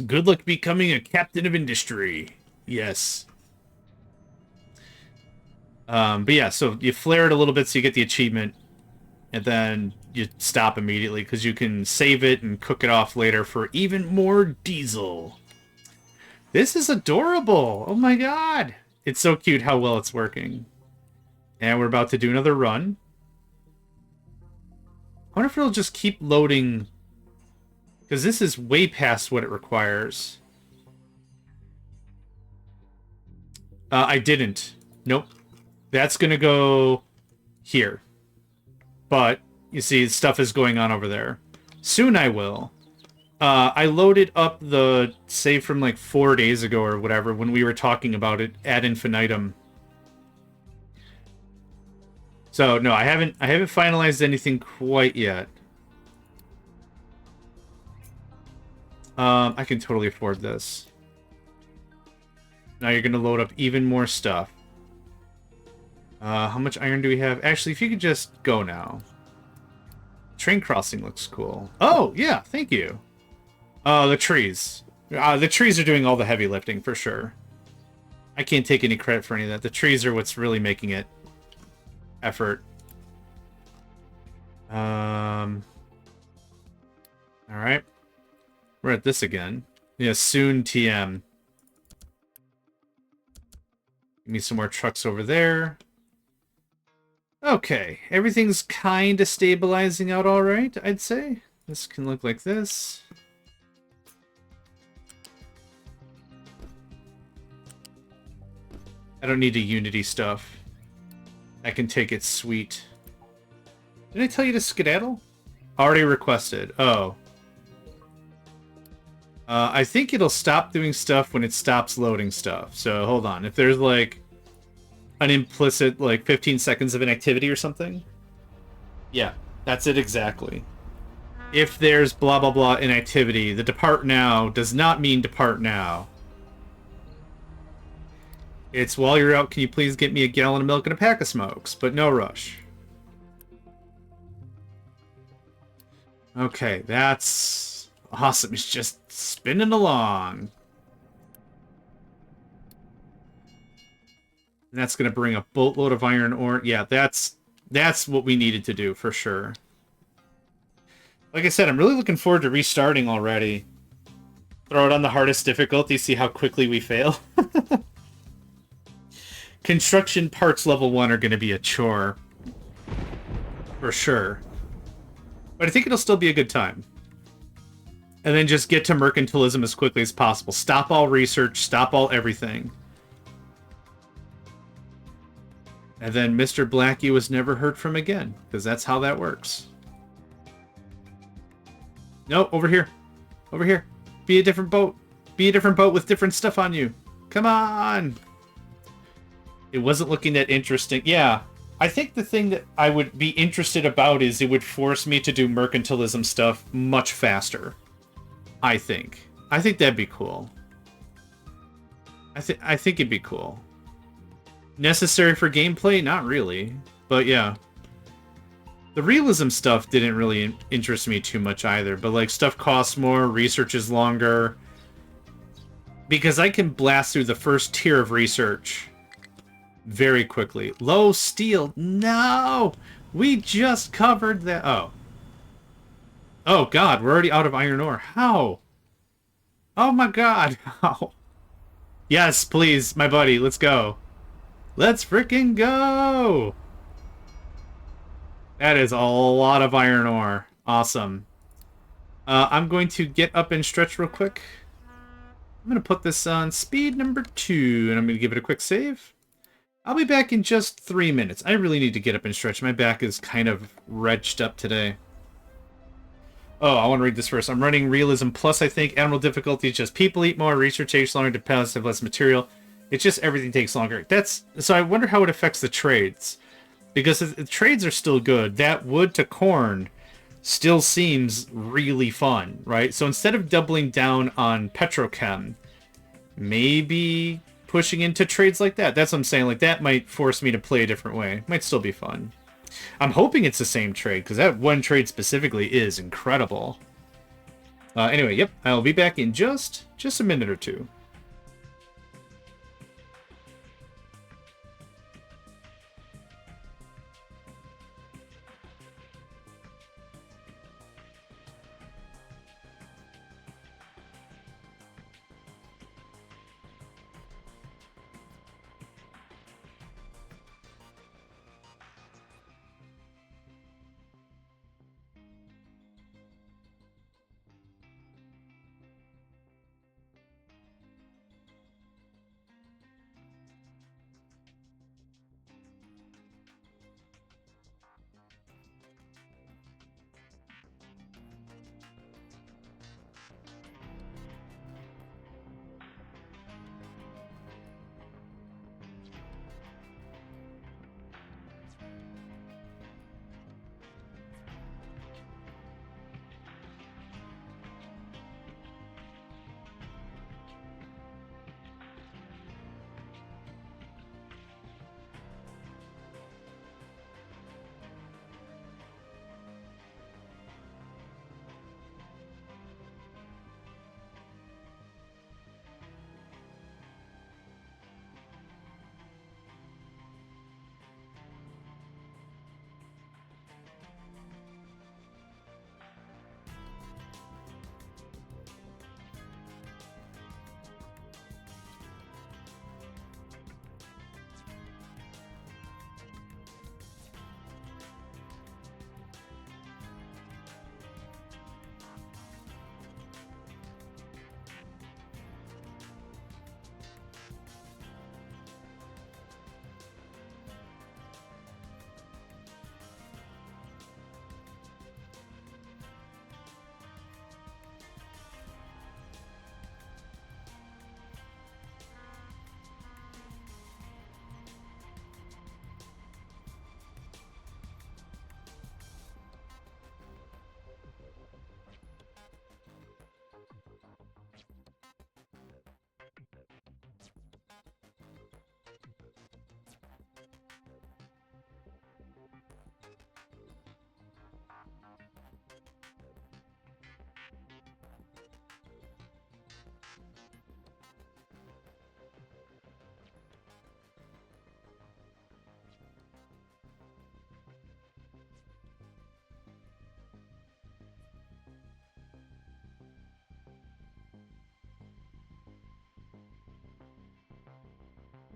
Good luck becoming a captain of industry. Yes. But yeah, so you flare it a little bit so you get the achievement, and then you stop immediately because you can save it and cook it off later for even more diesel. This is adorable. Oh my god. It's so cute how well it's working. And we're about to do another run. I wonder if it'll just keep loading, because this is way past what it requires. I didn't. Nope. That's going to go here. But, you see, stuff is going on over there. Soon I will. I loaded up the save from like 4 days ago or whatever when we were talking about it ad infinitum. So, no, I haven't finalized anything quite yet. I can totally afford this. Now you're going to load up even more stuff. How much iron do we have? Actually, if you could just go now. Train crossing looks cool. Oh, yeah, thank you. The trees. The trees are doing all the heavy lifting, for sure. I can't take any credit for any of that. The trees are what's really making it effort. Alright. We're at this again. Yeah, soon TM. Give me some more trucks over there. Okay, everything's kind of stabilizing out all right, I'd say. This can look like this. I don't need the Unity stuff. I can take it sweet. Did I tell you to skedaddle? Already requested. Oh. I think it'll stop doing stuff when it stops loading stuff. So hold on. If there's like an implicit like 15 seconds of inactivity or something. Yeah, that's it exactly. If there's blah blah blah inactivity, the depart now does not mean depart now. It's while you're out, can you please get me a gallon of milk and a pack of smokes? But no rush. Okay, that's awesome. It's just spinning along. And that's going to bring a boatload of iron ore. Yeah, that's what we needed to do for sure. Like I said, I'm really looking forward to restarting already. Throw it on the hardest difficulty, see how quickly we fail. Construction parts level 1 are going to be a chore. For sure. But I think it'll still be a good time. And then just get to mercantilism as quickly as possible. Stop all research, stop all everything. And then Mr. Blackie was never heard from again, because that's how that works. No, over here. Over here. Be a different boat. Be a different boat with different stuff on you. Come on! It wasn't looking that interesting. Yeah, I think the thing that I would be interested about is it would force me to do mercantilism stuff much faster. I think. I think that'd be cool. I think it'd be cool. Necessary for gameplay? Not really. But yeah. The realism stuff didn't really interest me too much either. But like stuff costs more, research is longer. Because I can blast through the first tier of research very quickly. Low steel. No! We just covered that. Oh. Oh god, we're already out of iron ore. How? Oh my god. How? Yes, please, my buddy. Let's go. Let's freaking go! That is a lot of iron ore. Awesome. I'm going to get up and stretch real quick. I'm going to put this on speed number 2, and I'm going to give it a quick save. I'll be back in just 3 minutes. I really need to get up and stretch. My back is kind of wrenched up today. Oh, I want to read this first. I'm running Realism Plus, I think. Admiral difficulty is just people eat more, research takes longer, depends have less material. It's just everything takes longer. So I wonder how it affects the trades. Because the trades are still good. That wood to corn still seems really fun, right? So instead of doubling down on petrochem, maybe pushing into trades like that. That's what I'm saying. Like, that might force me to play a different way. Might still be fun. I'm hoping it's the same trade, because that one trade specifically is incredible. Anyway, yep, I'll be back in just a minute or two.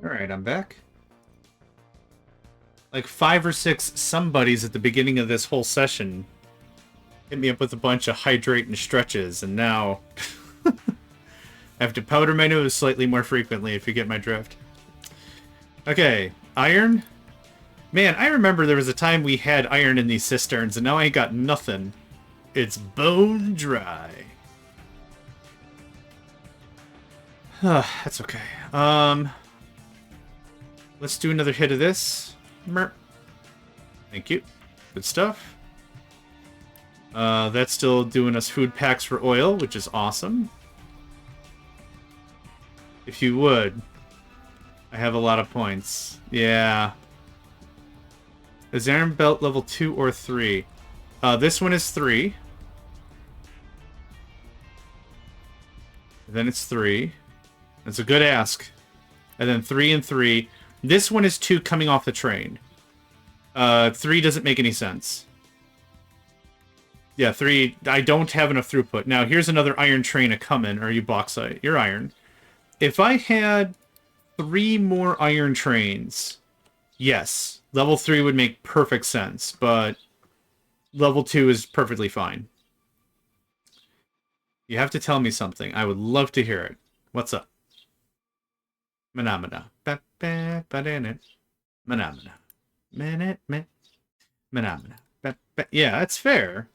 Alright, I'm back. Like 5 or 6 somebodies at the beginning of this whole session hit me up with a bunch of hydrate and stretches, and now I have to powder my nose slightly more frequently, if you get my drift. Okay, iron. Man, I remember there was a time we had iron in these cisterns, and now I ain't got nothing. It's bone dry. That's okay. Let's do another hit of this. Merp. Thank you. Good stuff. That's still doing us food packs for oil, which is awesome. If you would. I have a lot of points. Yeah. Is iron belt level 2 or 3? This one is 3. Then it's 3. That's a good ask. And then 3 and 3. This one is 2 coming off the train. 3 doesn't make any sense. Yeah, 3. I don't have enough throughput. Now, here's another iron train a-coming. Or you bauxite. You're iron. If I had 3 more iron trains, yes, level 3 would make perfect sense. But level 2 is perfectly fine. You have to tell me something. I would love to hear it. What's up? Manamana. Manamana. Manamana. Yeah, that's fair.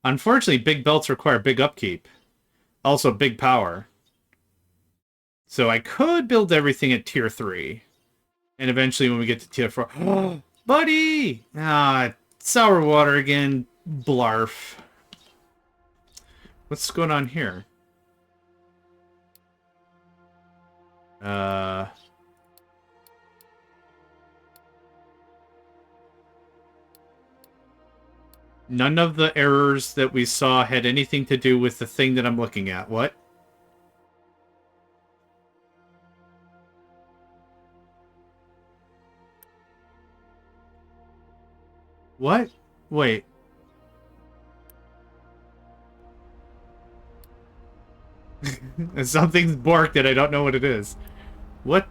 Unfortunately, big belts require big upkeep. Also, big power. So I could build everything at tier 3. And eventually, when we get to tier 4... Buddy! Ah, sour water again. Blarf. What's going on here? None of the errors that we saw had anything to do with the thing that I'm looking at. What? What? Wait. Something's barked that I don't know what it is. What,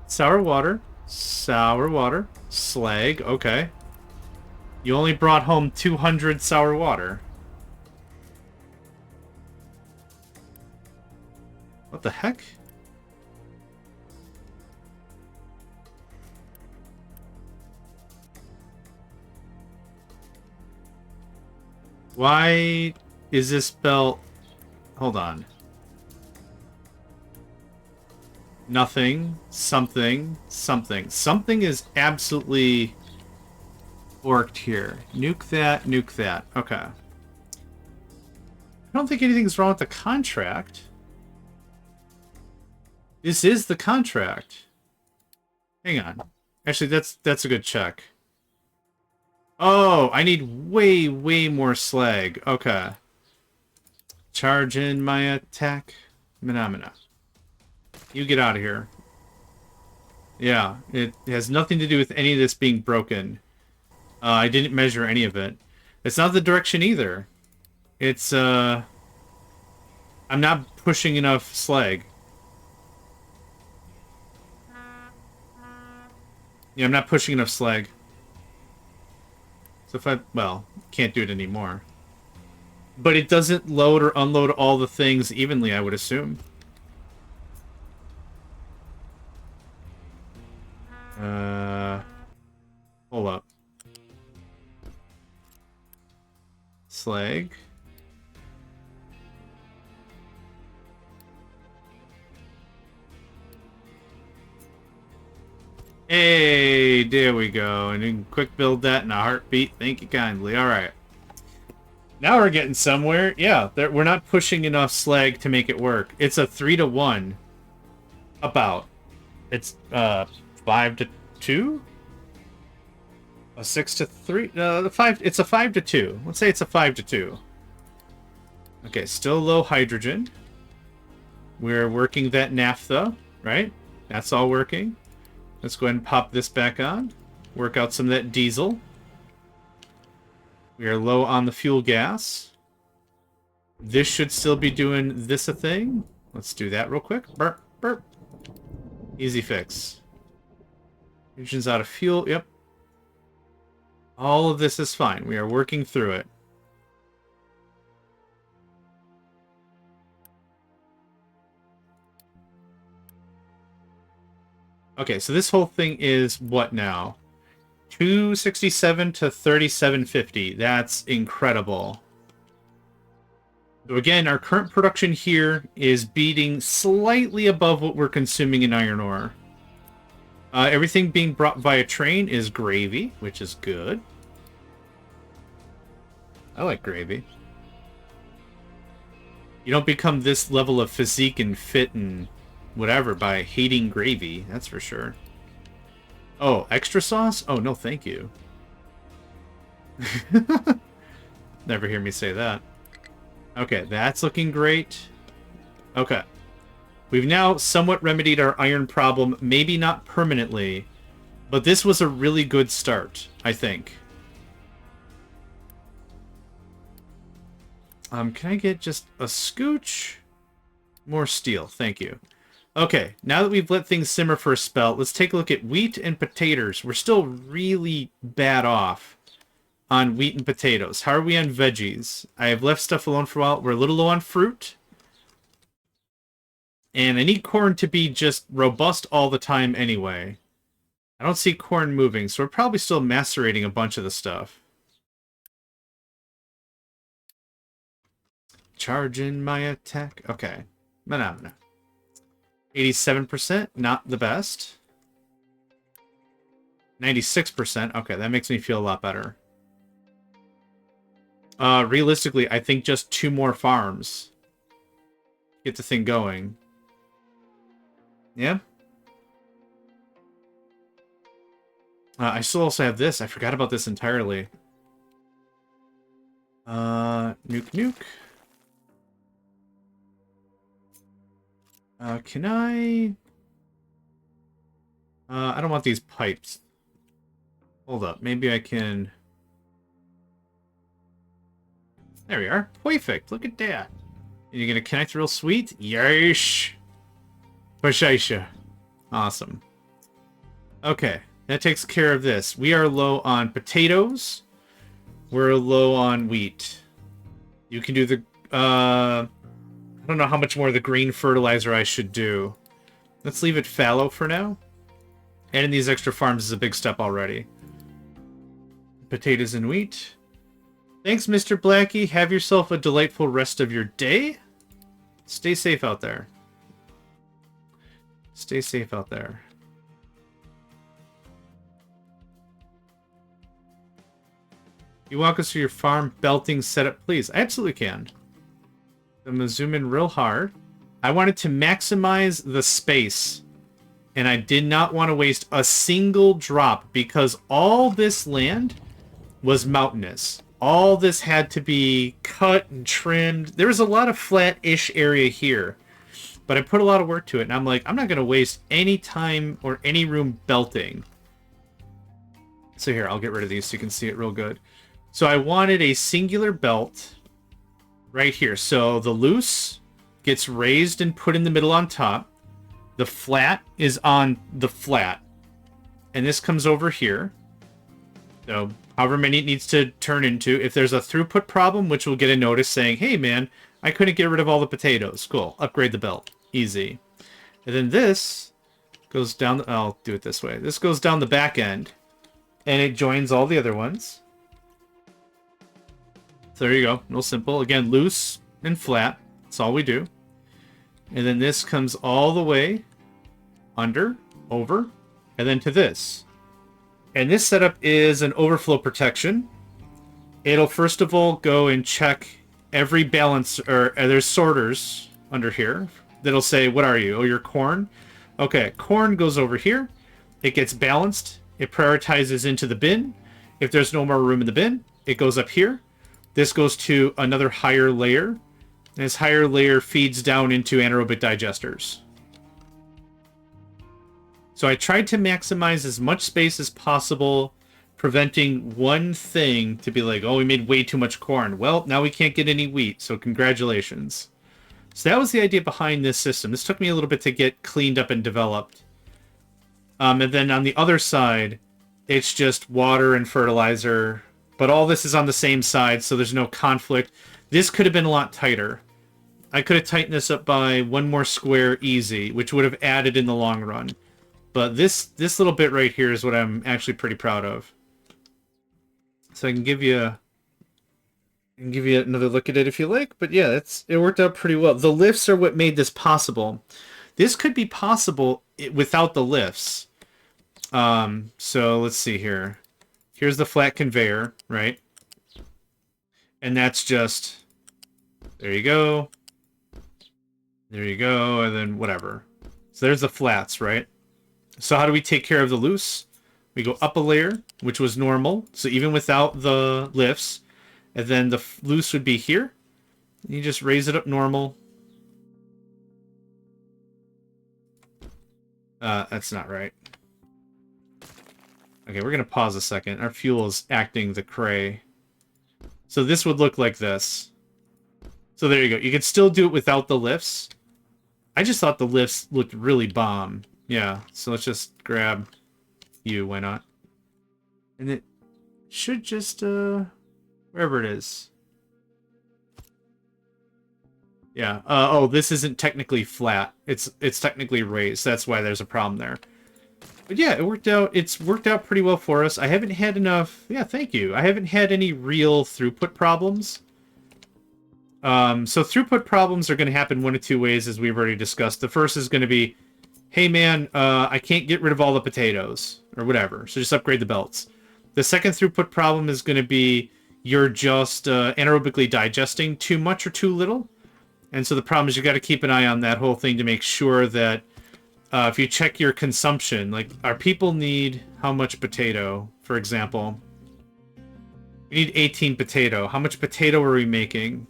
sour water. Sour water. Slag. Okay. You only brought home 200 sour water. What the heck? Why is this belt... Hold on. Nothing. Something. Something. Something is absolutely orked here. Nuke that. Nuke that. Okay. I don't think anything's wrong with the contract. This is the contract. Hang on. Actually, that's a good check. Oh, I need way, way more slag. Okay. Charge in my attack. Phenomena. You get out of here. Yeah, it has nothing to do with any of this being broken. I didn't measure any of it. It's not the direction either. It's, I'm not pushing enough slag. Yeah, I'm not pushing enough slag. So if I, well, can't do it anymore. But it doesn't load or unload all the things evenly, I would assume. Hold up. Slag. Hey, there we go. And you can quick build that in a heartbeat. Thank you kindly. All right. Now we're getting somewhere. Yeah, we're not pushing enough slag to make it work. It's a 3-to-1. About. It's 5-to-2? A 6-to-3? No, it's a 5-to-2. Let's say it's a 5-to-2. Okay, still low hydrogen. We're working that naphtha, right? That's all working. Let's go ahead and pop this back on. Work out some of that diesel. We are low on the fuel gas. This should still be doing this a thing. Let's do that real quick. Burp, burp. Easy fix. Engine's out of fuel. Yep. All of this is fine. We are working through it. Okay, so this whole thing is what now? 267 to 3750. That's incredible. So again, our current production here is beating slightly above what we're consuming in iron ore. Everything being brought via train is gravy, which is good. I like gravy. You don't become this level of physique and fit and whatever by hating gravy, that's for sure. Oh, extra sauce? Oh, no, thank you. Never hear me say that. Okay, that's looking great. Okay. We've now somewhat remedied our iron problem, maybe not permanently, but this was a really good start, I think. Can I get just a scooch? More steel, thank you. Okay, now that we've let things simmer for a spell, let's take a look at wheat and potatoes. We're still really bad off on wheat and potatoes. How are we on veggies? I have left stuff alone for a while. We're a little low on fruit. And I need corn to be just robust all the time anyway. I don't see corn moving, so we're probably still macerating a bunch of the stuff. Charging my attack. Okay. Phenomena. 87%, not the best. 96%. Okay, that makes me feel a lot better. Realistically, I think just 2 more farms. Get the thing going. Yeah. I still also have this. I forgot about this entirely. Nuke. Can I don't want these pipes. Hold up. Maybe I can... There we are. Perfect. Look at that. And you're going to connect real sweet? Yeesh. Pashaisha. Awesome. Okay. That takes care of this. We are low on potatoes. We're low on wheat. You can do the... I don't know how much more of the green fertilizer I should do. Let's leave it fallow for now. Adding these extra farms is a big step already. Potatoes and wheat. Thanks, Mr. Blackie. Have yourself a delightful rest of your day. Stay safe out there. Stay safe out there. You walk us through your farm belting setup, please? I absolutely can. I'm going to zoom in real hard. I wanted to maximize the space. And I did not want to waste a single drop because all this land was mountainous. All this had to be cut and trimmed. There was a lot of flat-ish area here. But I put a lot of work to it. And I'm like, I'm not going to waste any time or any room belting. So here, I'll get rid of these so you can see it real good. So I wanted a singular belt right here. So the loose gets raised and put in the middle on top. The flat is on the flat. And this comes over here. So however many it needs to turn into. If there's a throughput problem, which we'll get a notice saying, hey man, I couldn't get rid of all the potatoes. Cool. Upgrade the belt. Easy. And then this goes down. I'll do it this way. This goes down the back end. And it joins all the other ones. So there you go. Real simple. Again, loose and flat. That's all we do. And then this comes all the way under, over, and then to this. And this setup is an overflow protection. It'll first of all go and check every balance, or there's sorters under here that'll say, what are you? Oh, you're corn? Okay, corn goes over here. It gets balanced. It prioritizes into the bin. If there's no more room in the bin, it goes up here. This goes to another higher layer. And this higher layer feeds down into anaerobic digesters. So I tried to maximize as much space as possible, preventing one thing to be like, oh, we made way too much corn. Well, now we can't get any wheat, so congratulations. So that was the idea behind this system. This took me a little bit to get cleaned up and developed. And then on the other side, it's just water and fertilizer. But all this is on the same side, so there's no conflict. This could have been a lot tighter. I could have tightened this up by one more square easy, which would have added in the long run. But this little bit right here is what I'm actually pretty proud of. So I can give you another look at it if you like. But yeah, it worked out pretty well. The lifts are what made this possible. This could be possible without the lifts. So let's see here. Here's the flat conveyor, right? And that's just, there you go. There you go, and then whatever. So there's the flats, right? So how do we take care of the loose? We go up a layer, which was normal. So even without the lifts, and then the loose would be here. You just raise it up normal. That's not right. Okay, we're going to pause a second. Our fuel is acting the cray. So this would look like this. So there you go. You can still do it without the lifts. I just thought the lifts looked really bomb. Yeah, so let's just grab you. Why not? And it should just, wherever it is. Yeah. Oh, this isn't technically flat. It's technically raised. That's why there's a problem there. But yeah, it worked out. It's worked out pretty well for us. I haven't had enough. Yeah, thank you. I haven't had any real throughput problems. So throughput problems are going to happen one of two ways, as we've already discussed. The first is going to be, hey man, I can't get rid of all the potatoes or whatever, so just upgrade the belts. The second throughput problem is going to be you're just anaerobically digesting too much or too little. And so the problem is you got to keep an eye on that whole thing to make sure that if you check your consumption, like our people need how much potato, for example. We need 18 potato. How much potato are we making?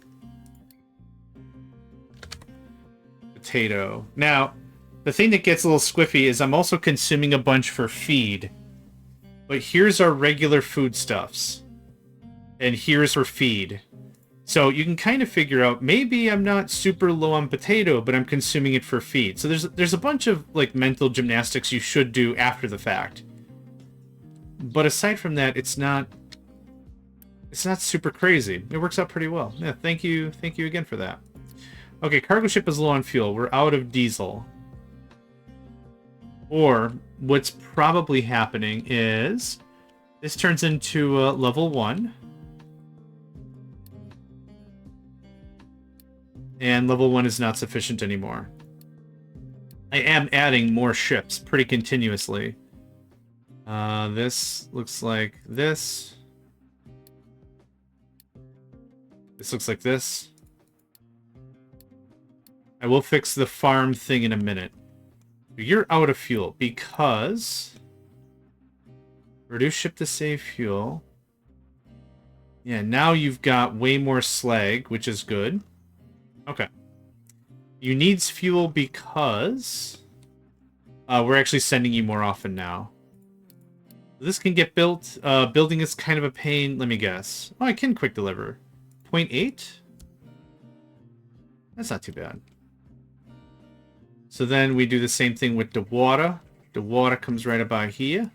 Potato. Now, the thing that gets a little squiffy is I'm also consuming a bunch for feed. But here's our regular foodstuffs. And here's our feed. So you can kind of figure out, maybe I'm not super low on potato, but I'm consuming it for feed. So there's a bunch of like mental gymnastics you should do after the fact. But aside from that, it's not super crazy. It works out pretty well. Yeah, thank you again for that. Okay, cargo ship is low on fuel. We're out of diesel. Or what's probably happening is this turns into level 1. And level 1 is not sufficient anymore. I am adding more ships pretty continuously. This looks like this. This looks like this. I will fix the farm thing in a minute. You're out of fuel because... Reduce ship to save fuel. Yeah, now you've got way more slag, which is good. Okay. You needs fuel because... we're actually sending you more often now. This can get built. Building is kind of a pain. Let me guess. Oh, I can quick deliver. 0.8? That's not too bad. So then we do the same thing with the water. The water comes right about here.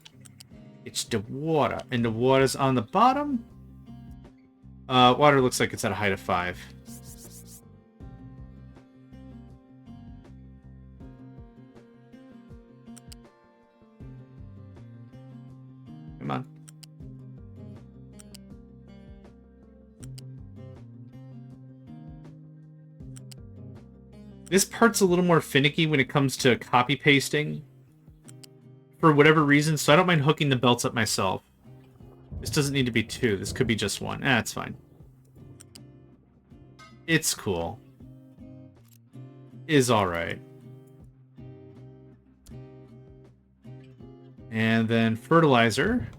It's the water. And the water's on the bottom. Water looks like it's at a height of 5. Come on. This part's a little more finicky when it comes to copy pasting. For whatever reason, so I don't mind hooking the belts up myself. This doesn't need to be 2. This could be just 1. It's fine. It's cool. Is alright. And then fertilizer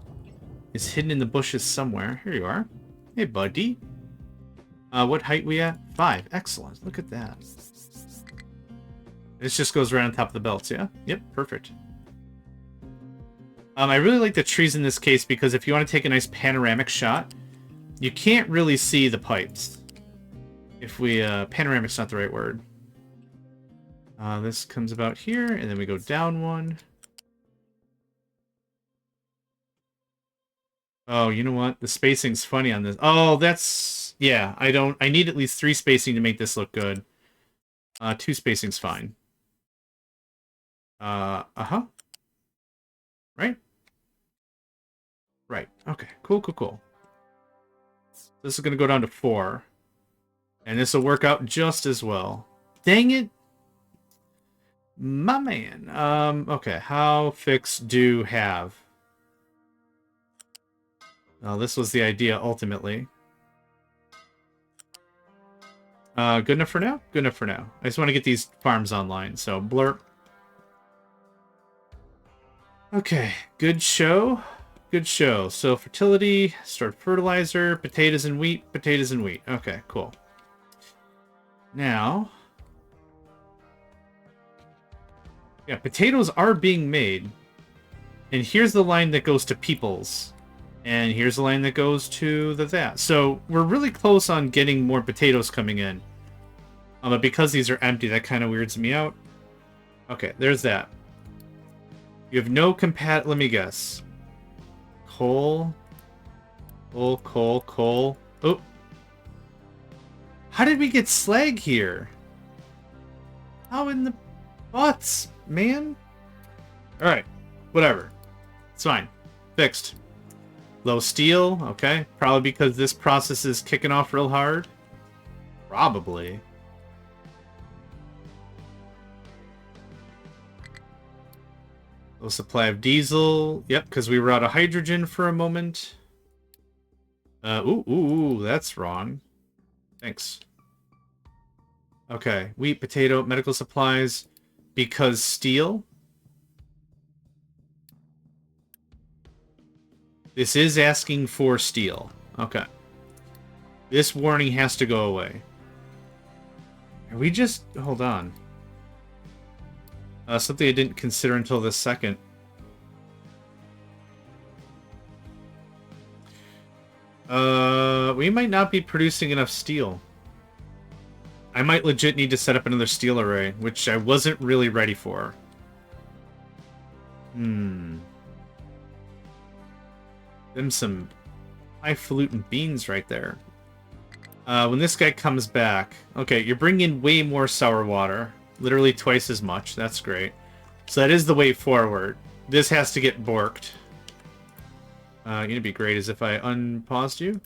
is hidden in the bushes somewhere. Here you are. Hey, buddy. What height we at? 5. Excellent. Look at that. This just goes right on top of the belts, yeah? Yep, perfect. I really like the trees in this case because if you want to take a nice panoramic shot, you can't really see the pipes. If we, panoramic's not the right word. This comes about here, and then we go down 1. Oh, you know what? The spacing's funny on this. Oh, that's... Yeah, I need at least 3 spacing to make this look good. 2 spacing's fine. Uh-huh. Right? Right. Okay. Cool, cool, cool. This is going to go down to 4. And this will work out just as well. Dang it. My man. Okay. How, fix, do, have. Well, this was the idea, ultimately. Good enough for now? Good enough for now. I just want to get these farms online, so blurp. Okay. Good show. Good show. So, fertility, start fertilizer, potatoes and wheat, potatoes and wheat. Okay, cool. Now... Yeah, potatoes are being made. And here's the line that goes to peoples. And here's the line that goes to that. So we're really close on getting more potatoes coming in. But because these are empty, that kind of weirds me out. Okay, there's that. You have no let me guess. Coal. Coal. Oh. How did we get slag here? How in the butts, man? Alright, whatever. It's fine. Fixed. Low steel, okay. Probably because this process is kicking off real hard. Probably. Low supply of diesel. Yep, because we were out of hydrogen for a moment. Ooh, that's wrong. Thanks. Okay, wheat, potato, medical supplies. Because steel. This is asking for steel. Okay. This warning has to go away. Are we just... Hold on. Something I didn't consider until this second. We might not be producing enough steel. I might legit need to set up another steel array, which I wasn't really ready for. Them some highfalutin beans right there. When this guy comes back... Okay, you're bringing in way more sour water. Literally twice as much. That's great. So that is the way forward. This has to get borked. It'd be great is if I unpaused you.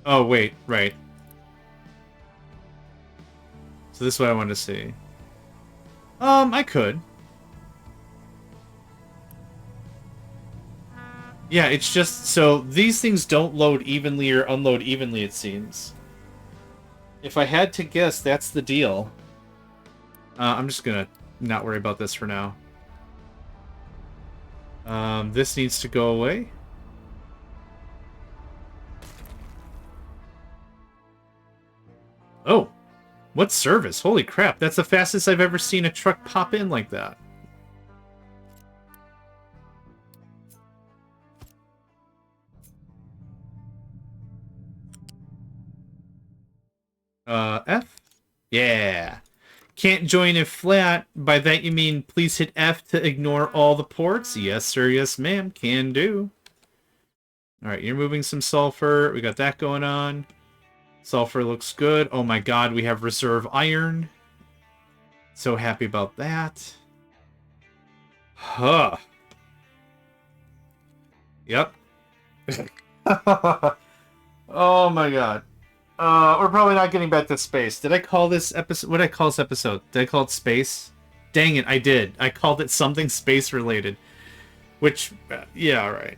Oh, wait. Right. So this is what I wanted to see. I could. Yeah, it's just... So, these things don't load evenly or unload evenly, it seems. If I had to guess, that's the deal. I'm just gonna not worry about this for now. This needs to go away. Oh! What service? Holy crap, that's the fastest I've ever seen a truck pop in like that. F? Yeah. Can't join if flat. By that you mean please hit F to ignore all the ports? Yes, sir. Yes, ma'am. Can do. Alright, you're moving some sulfur. We got that going on. Sulfur looks good. Oh my god, we have reserve iron. So happy about that. Huh. Yep. Oh my god. We're probably not getting back to space. Did I call this episode... What did I call this episode? Did I call it space? Dang it, I did. I called it something space-related. Which, yeah, alright.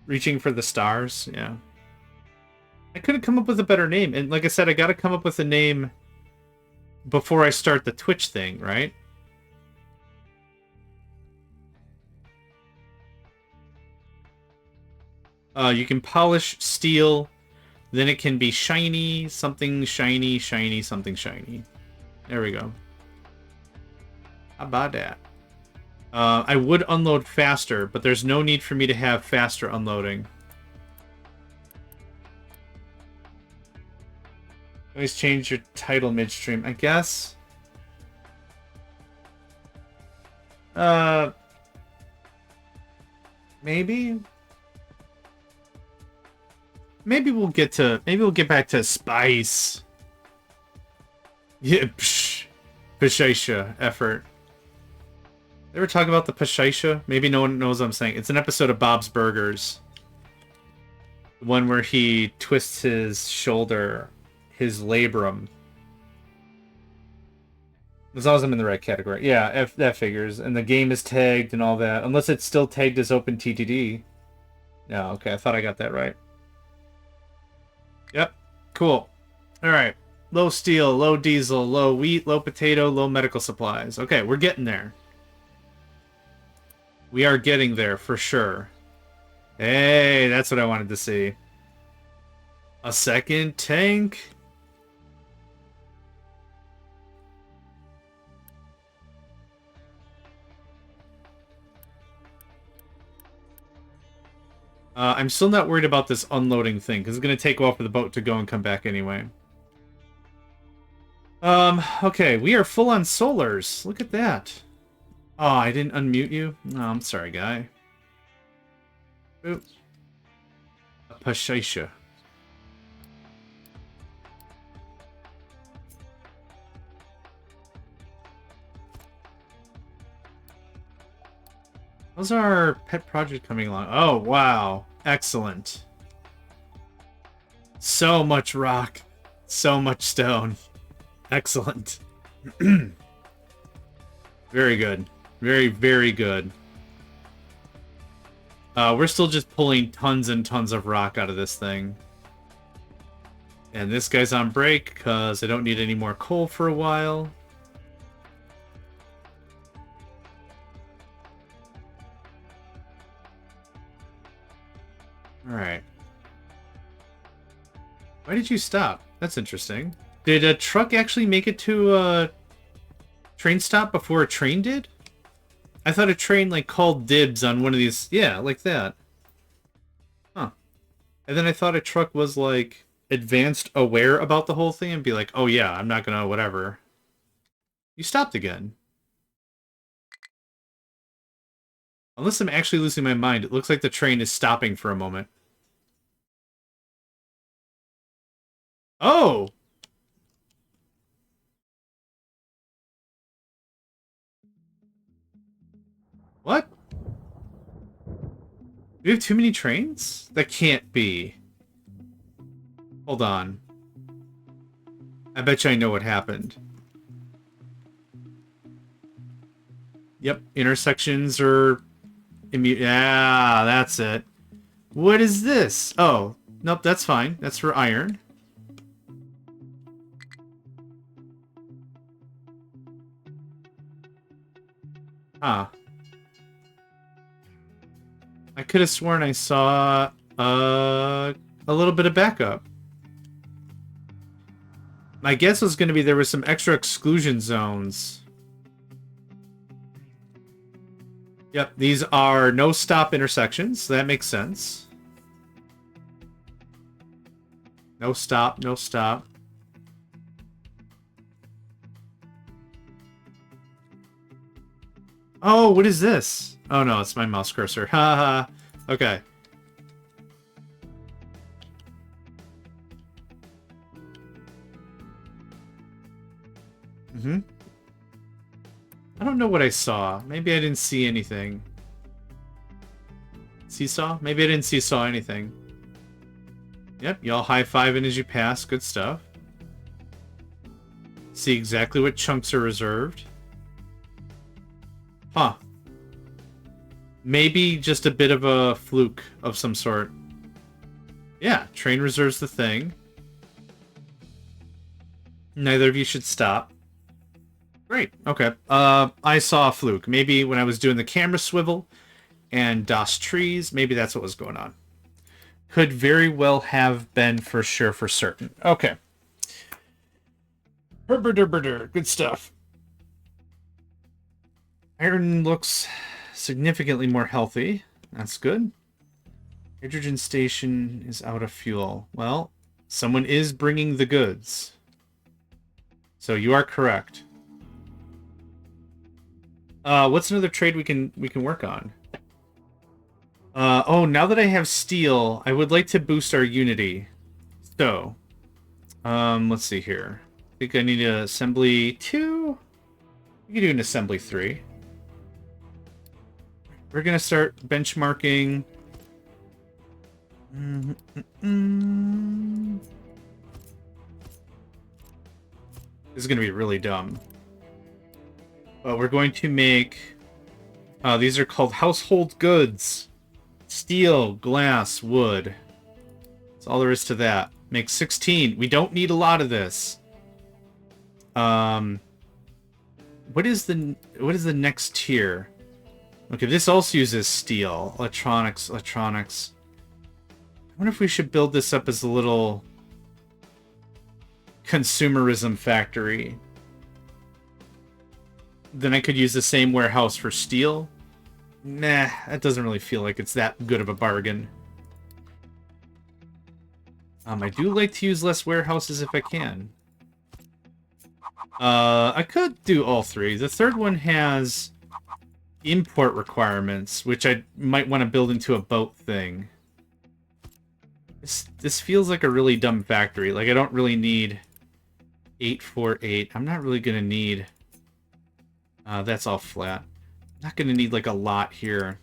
Reaching for the stars, yeah. I could have come up with a better name. And like I said, I gotta come up with a name before I start the Twitch thing, right? You can polish steel... Then it can be shiny, something shiny, shiny, something shiny. There we go. How about that? I would unload faster, but there's no need for me to have faster unloading. Always change your title midstream, I guess. Maybe. Maybe we'll get back to spice. Yeah, psh. Pashaisha effort. Ever talk about the Pashaisha? Maybe no one knows what I'm saying. It's an episode of Bob's Burgers. The one where he twists his shoulder, his labrum. As long as I'm in the right category. Yeah, that figures. And the game is tagged and all that. Unless it's still tagged as Open TTD. No, okay, I thought I got that right. Yep, cool. Alright. Low steel, low diesel, low wheat, low potato, low medical supplies. Okay, we're getting there. We are getting there, for sure. Hey, that's what I wanted to see. A second tank? I'm still not worried about this unloading thing, because it's going to take a while for the boat to go and come back anyway. Okay, we are full on solars. Look at that. Oh, I didn't unmute you? No, I'm sorry, guy. Oop. Pashaisha. How's our pet project coming along? Oh, wow. Excellent. So much rock. So much stone. Excellent. Very good. Very, very good. We're still just pulling tons and tons of rock out of this thing. And this guy's on break because I don't need any more coal for a while. Alright. Why did you stop? That's interesting. Did a truck actually make it to a train stop before a train did? I thought a train, like, called dibs on one of these... Yeah, like that. Huh. And then I thought a truck was, like, advanced aware about the whole thing and be like, oh yeah, I'm not gonna whatever. You stopped again. Unless I'm actually losing my mind, it looks like the train is stopping for a moment. Oh! What? Do we have too many trains? That can't be. Hold on. I bet you I know what happened. Yep, intersections are... Yeah, that's it. What is this? Oh, nope, that's fine. That's for iron. Ah. I could have sworn I saw a little bit of backup. My guess was going to be there was some extra exclusion zones. Yep, these are no stop intersections, so that makes sense. No stop, no stop. Oh, what is this? Oh no, it's my mouse cursor. Haha. Okay. Mm-hmm. I don't know what I saw. Maybe I didn't see anything. Seesaw? Maybe I didn't seesaw anything. Yep, y'all high-fiving as you pass. Good stuff. See exactly what chunks are reserved. Huh. Maybe just a bit of a fluke of some sort. Yeah, train reserves the thing. Neither of you should stop. Great. Okay. I saw a fluke. Maybe when I was doing the camera swivel and DOS trees, maybe that's what was going on. Could very well have been for sure, for certain. Okay. Good stuff. Iron looks significantly more healthy. That's good. Hydrogen station is out of fuel. Well, someone is bringing the goods. So you are correct. What's another trade we can work on? Oh, now that I have steel, I would like to boost our unity. So, let's see here. I think I need an assembly 2. You can do an assembly 3. We're gonna start benchmarking. This is gonna be really dumb. But we're going to make... these are called household goods. Steel, glass, wood. That's all there is to that. Make 16. We don't need a lot of this. What is the next tier? Okay, this also uses steel. Electronics. I wonder if we should build this up as a little consumerism factory. Then I could use the same warehouse for steel. Nah, that doesn't really feel like it's that good of a bargain. I do like to use less warehouses if I can. I could do all 3. The third one has import requirements, which I might want to build into a boat thing. This feels like a really dumb factory. Like, I don't really need 848. I'm not really gonna need... that's all flat. I'm not gonna need, like, a lot here.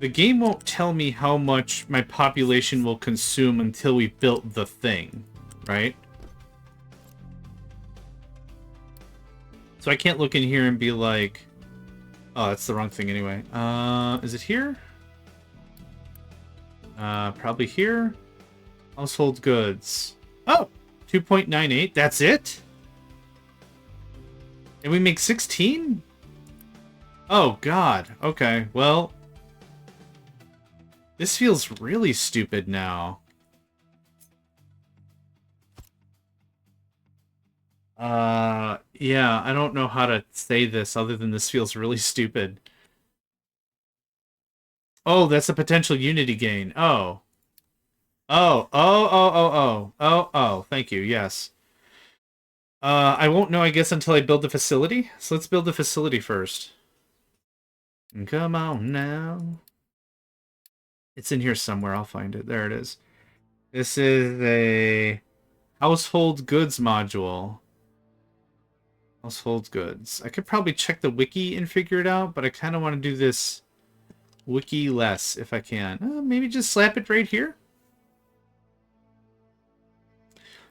The game won't tell me how much my population will consume until we built the thing, right? So I can't look in here and be like... Oh, that's the wrong thing anyway. Is it here? Probably here. Household goods. Oh! 2.98, that's it? And we make 16? Oh, God. Okay, well... This feels really stupid now. Yeah, I don't know how to say this other than this feels really stupid. Oh, that's a potential unity gain. Oh. Oh, thank you, yes. I won't know, I guess, until I build the facility. So let's build the facility first. Come on now. It's in here somewhere, I'll find it. There it is. This is a household goods module. Household goods. I could probably check the wiki and figure it out, but I kind of want to do this wiki-less if I can. Maybe just slap it right here.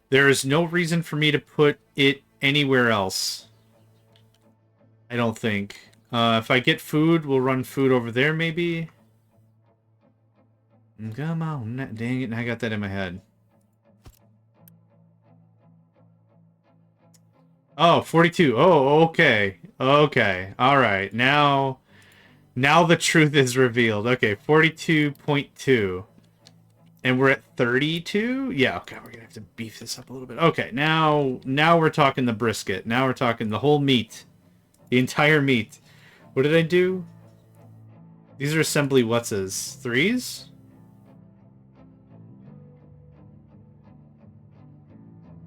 There is no reason for me to put it anywhere else. I don't think. If I get food, we'll run food over there maybe. Come on. Dang it, I got that in my head. Oh, 42. Oh, okay. Okay. All right. Now the truth is revealed. Okay, 42.2. And we're at 32? Yeah, okay, we're gonna have to beef this up a little bit. Okay, now we're talking the brisket. Now we're talking the whole meat. The entire meat. What did I do? These are assembly what's-es. 3s?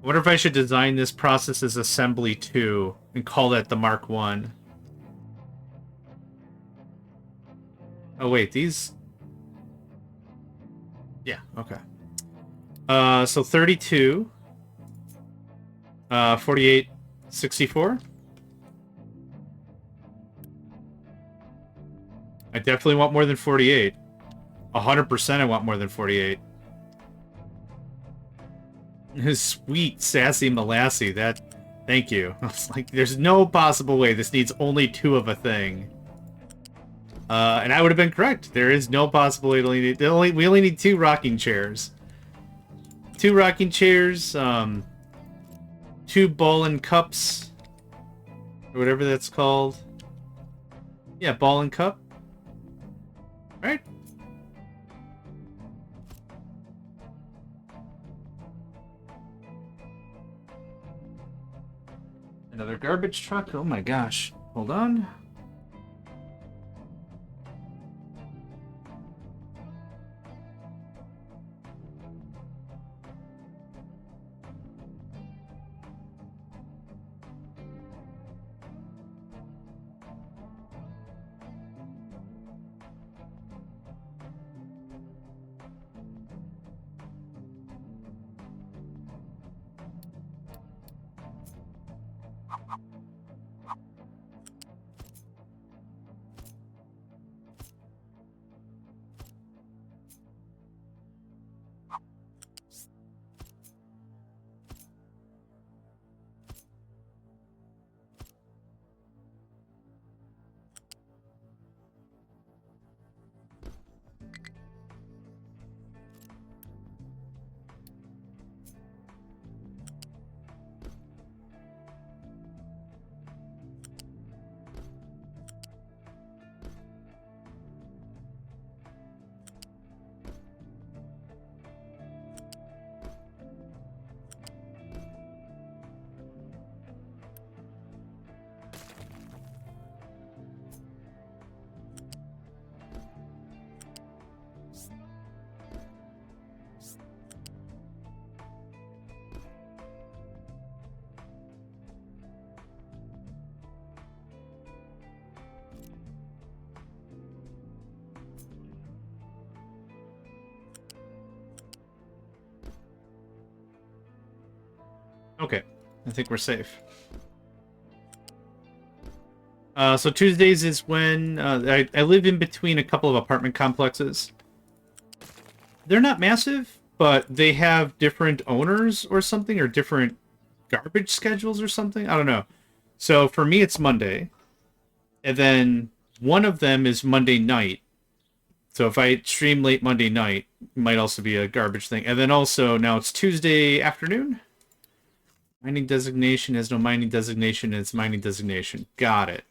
I wonder if I should design this process as assembly 2 and call that the Mark 1. Oh wait, these... Yeah, okay. So 32. 48, 64. I definitely want more than 48. 100% I want more than 48. Sweet, sassy Molassy, that... Thank you. I was like, there's no possible way this needs only 2 of a thing. And I would have been correct. There is no possible way we only need 2 rocking chairs. 2 rocking chairs, 2 ball and cups. Or whatever that's called. Yeah, ball and cup. Right? Another garbage truck. Oh my gosh. Hold on. Okay, I think we're safe. So Tuesdays is when I live in between a couple of apartment complexes. They're not massive, but they have different owners or something, or different garbage schedules or something. I don't know. So for me, it's Monday. And then one of them is Monday night. So if I stream late Monday night, it might also be a garbage thing. And then also, now it's Tuesday afternoon. Mining designation has no mining designation, and it's mining designation. Got it.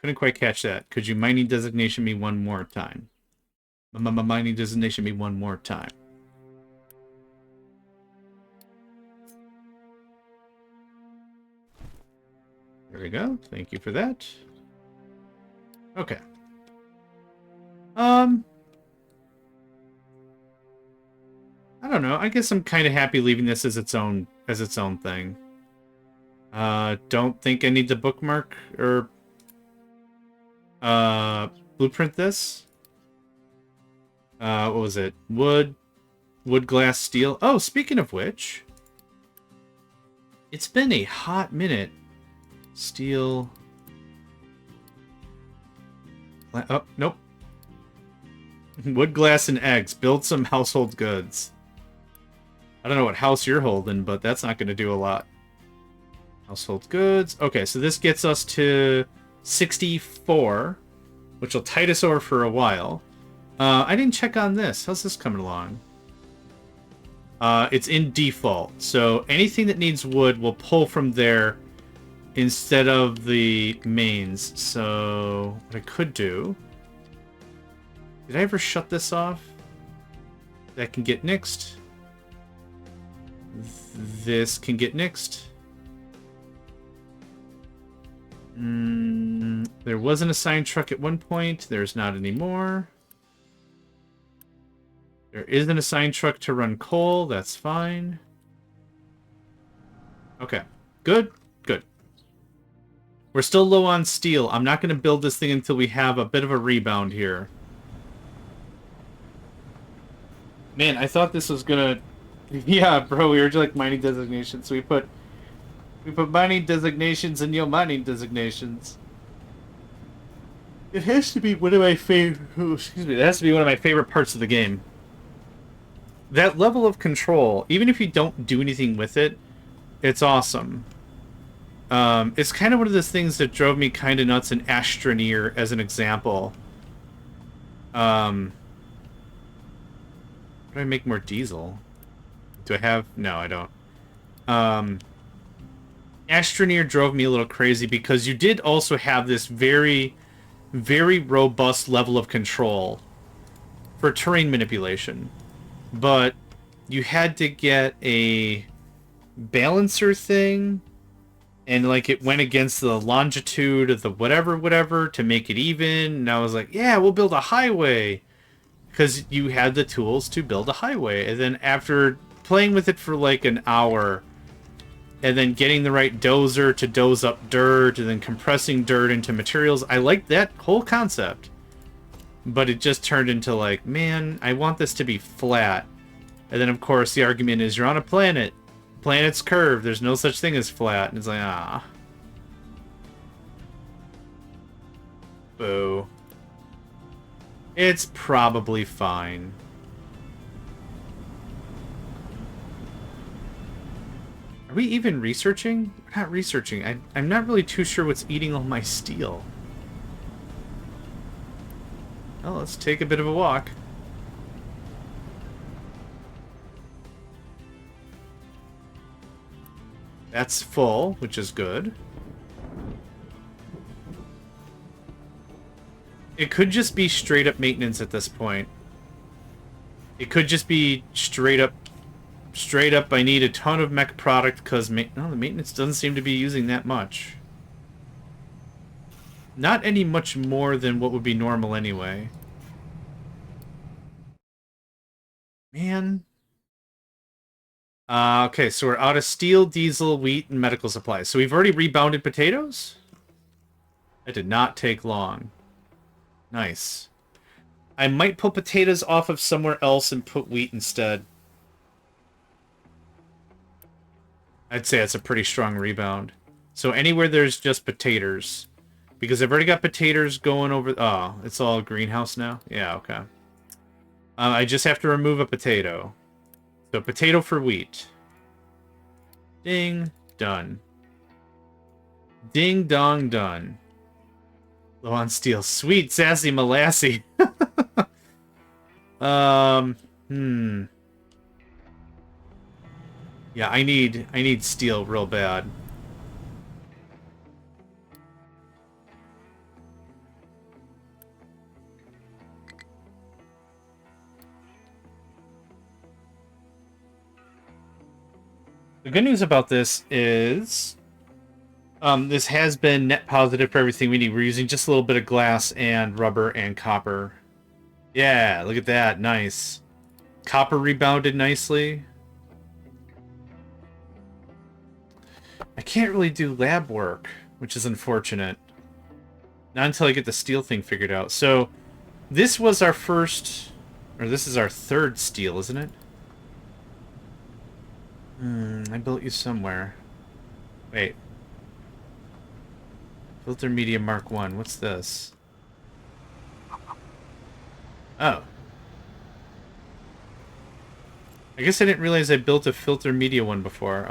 Couldn't quite catch that. Could you mining designation me one more time? Mining designation me one more time. There we go. Thank you for that. Okay. I don't know. I guess I'm kind of happy leaving this as its own thing. Don't think I need to bookmark or blueprint this. What was it? Wood, glass, steel. Oh, speaking of which, it's been a hot minute. Steel. Oh, nope. Wood, glass, and eggs. Build some household goods. I don't know what house you're holding, but that's not going to do a lot. Household goods. Okay, so this gets us to 64, which will tide us over for a while. I didn't check on this. How's this coming along? It's in default, so anything that needs wood will pull from there instead of the mains. So what I could do... Did I ever shut this off? That can get nixed. This can get nixed. There was an assigned truck at one point. There's not anymore. There is an assigned truck to run coal. That's fine. Okay. Good. Good. We're still low on steel. I'm not going to build this thing until we have a bit of a rebound here. Man, I thought this was gonna... Yeah, bro, we were like mining designations. So we put mining designations in your mining designations. It has to be one of my favorite... Oh, excuse me. It has to be one of my favorite parts of the game. That level of control, even if you don't do anything with it, it's awesome. It's kind of one of those things that drove me kind of nuts in Astroneer, as an example. Do I make more diesel? Do I have... No, I don't. Astroneer drove me a little crazy because you did also have this very, very robust level of control for terrain manipulation. But you had to get a balancer thing, and like it went against the longitude of the whatever to make it even. And I was like, yeah, we'll build a highway. Because you had the tools to build a highway. And then after playing with it for like an hour, and then getting the right dozer to doze up dirt, and then compressing dirt into materials, I liked that whole concept. But it just turned into like, man, I want this to be flat. And then of course the argument is, you're on a planet. Planet's curved. There's no such thing as flat. And it's like, ah. Boo. It's probably fine. Are we even researching? We're not researching. I'm not really too sure what's eating all my steel. Well, let's take a bit of a walk. That's full, which is good. It could just be straight up maintenance at this point. It could just be straight up, I need a ton of mech product because no, the maintenance doesn't seem to be using that much. Not any much more than what would be normal anyway. Man. Okay, so we're out of steel, diesel, wheat, and medical supplies. So we've already rebounded potatoes? That did not take long. Nice. I might pull potatoes off of somewhere else and put wheat instead. I'd say that's a pretty strong rebound. So anywhere there's just potatoes. Because I've already got potatoes going over... Oh, it's all greenhouse now? Yeah, okay. I just have to remove a potato. So potato for wheat. Ding. Done. Ding dong done. Low on steel. Sweet sassy molassy. Yeah, I need steel real bad. The good news about this is this has been net positive for everything we need. We're using just a little bit of glass and rubber and copper. Yeah, look at that. Nice. Copper rebounded nicely. I can't really do lab work, which is unfortunate. Not until I get the steel thing figured out. So, this was our first... Or this is our third steel, isn't it? I built you somewhere. Wait. Filter Media Mark 1. What's this? Oh. I guess I didn't realize I built a Filter Media one before.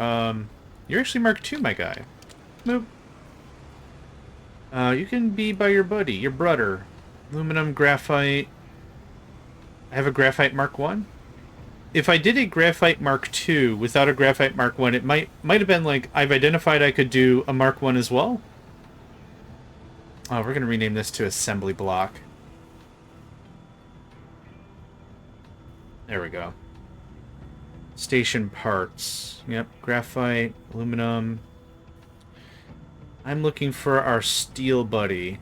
You're actually Mark 2, my guy. Nope. You can be by your buddy, your brother. Aluminum, graphite. I have a graphite Mark 1? If I did a Graphite Mark II without a Graphite Mark 1, it might have been like, I've identified I could do a Mark 1 as well. Oh, we're going to rename this to Assembly Block. There we go. Station parts. Yep, graphite, aluminum. I'm looking for our steel buddy.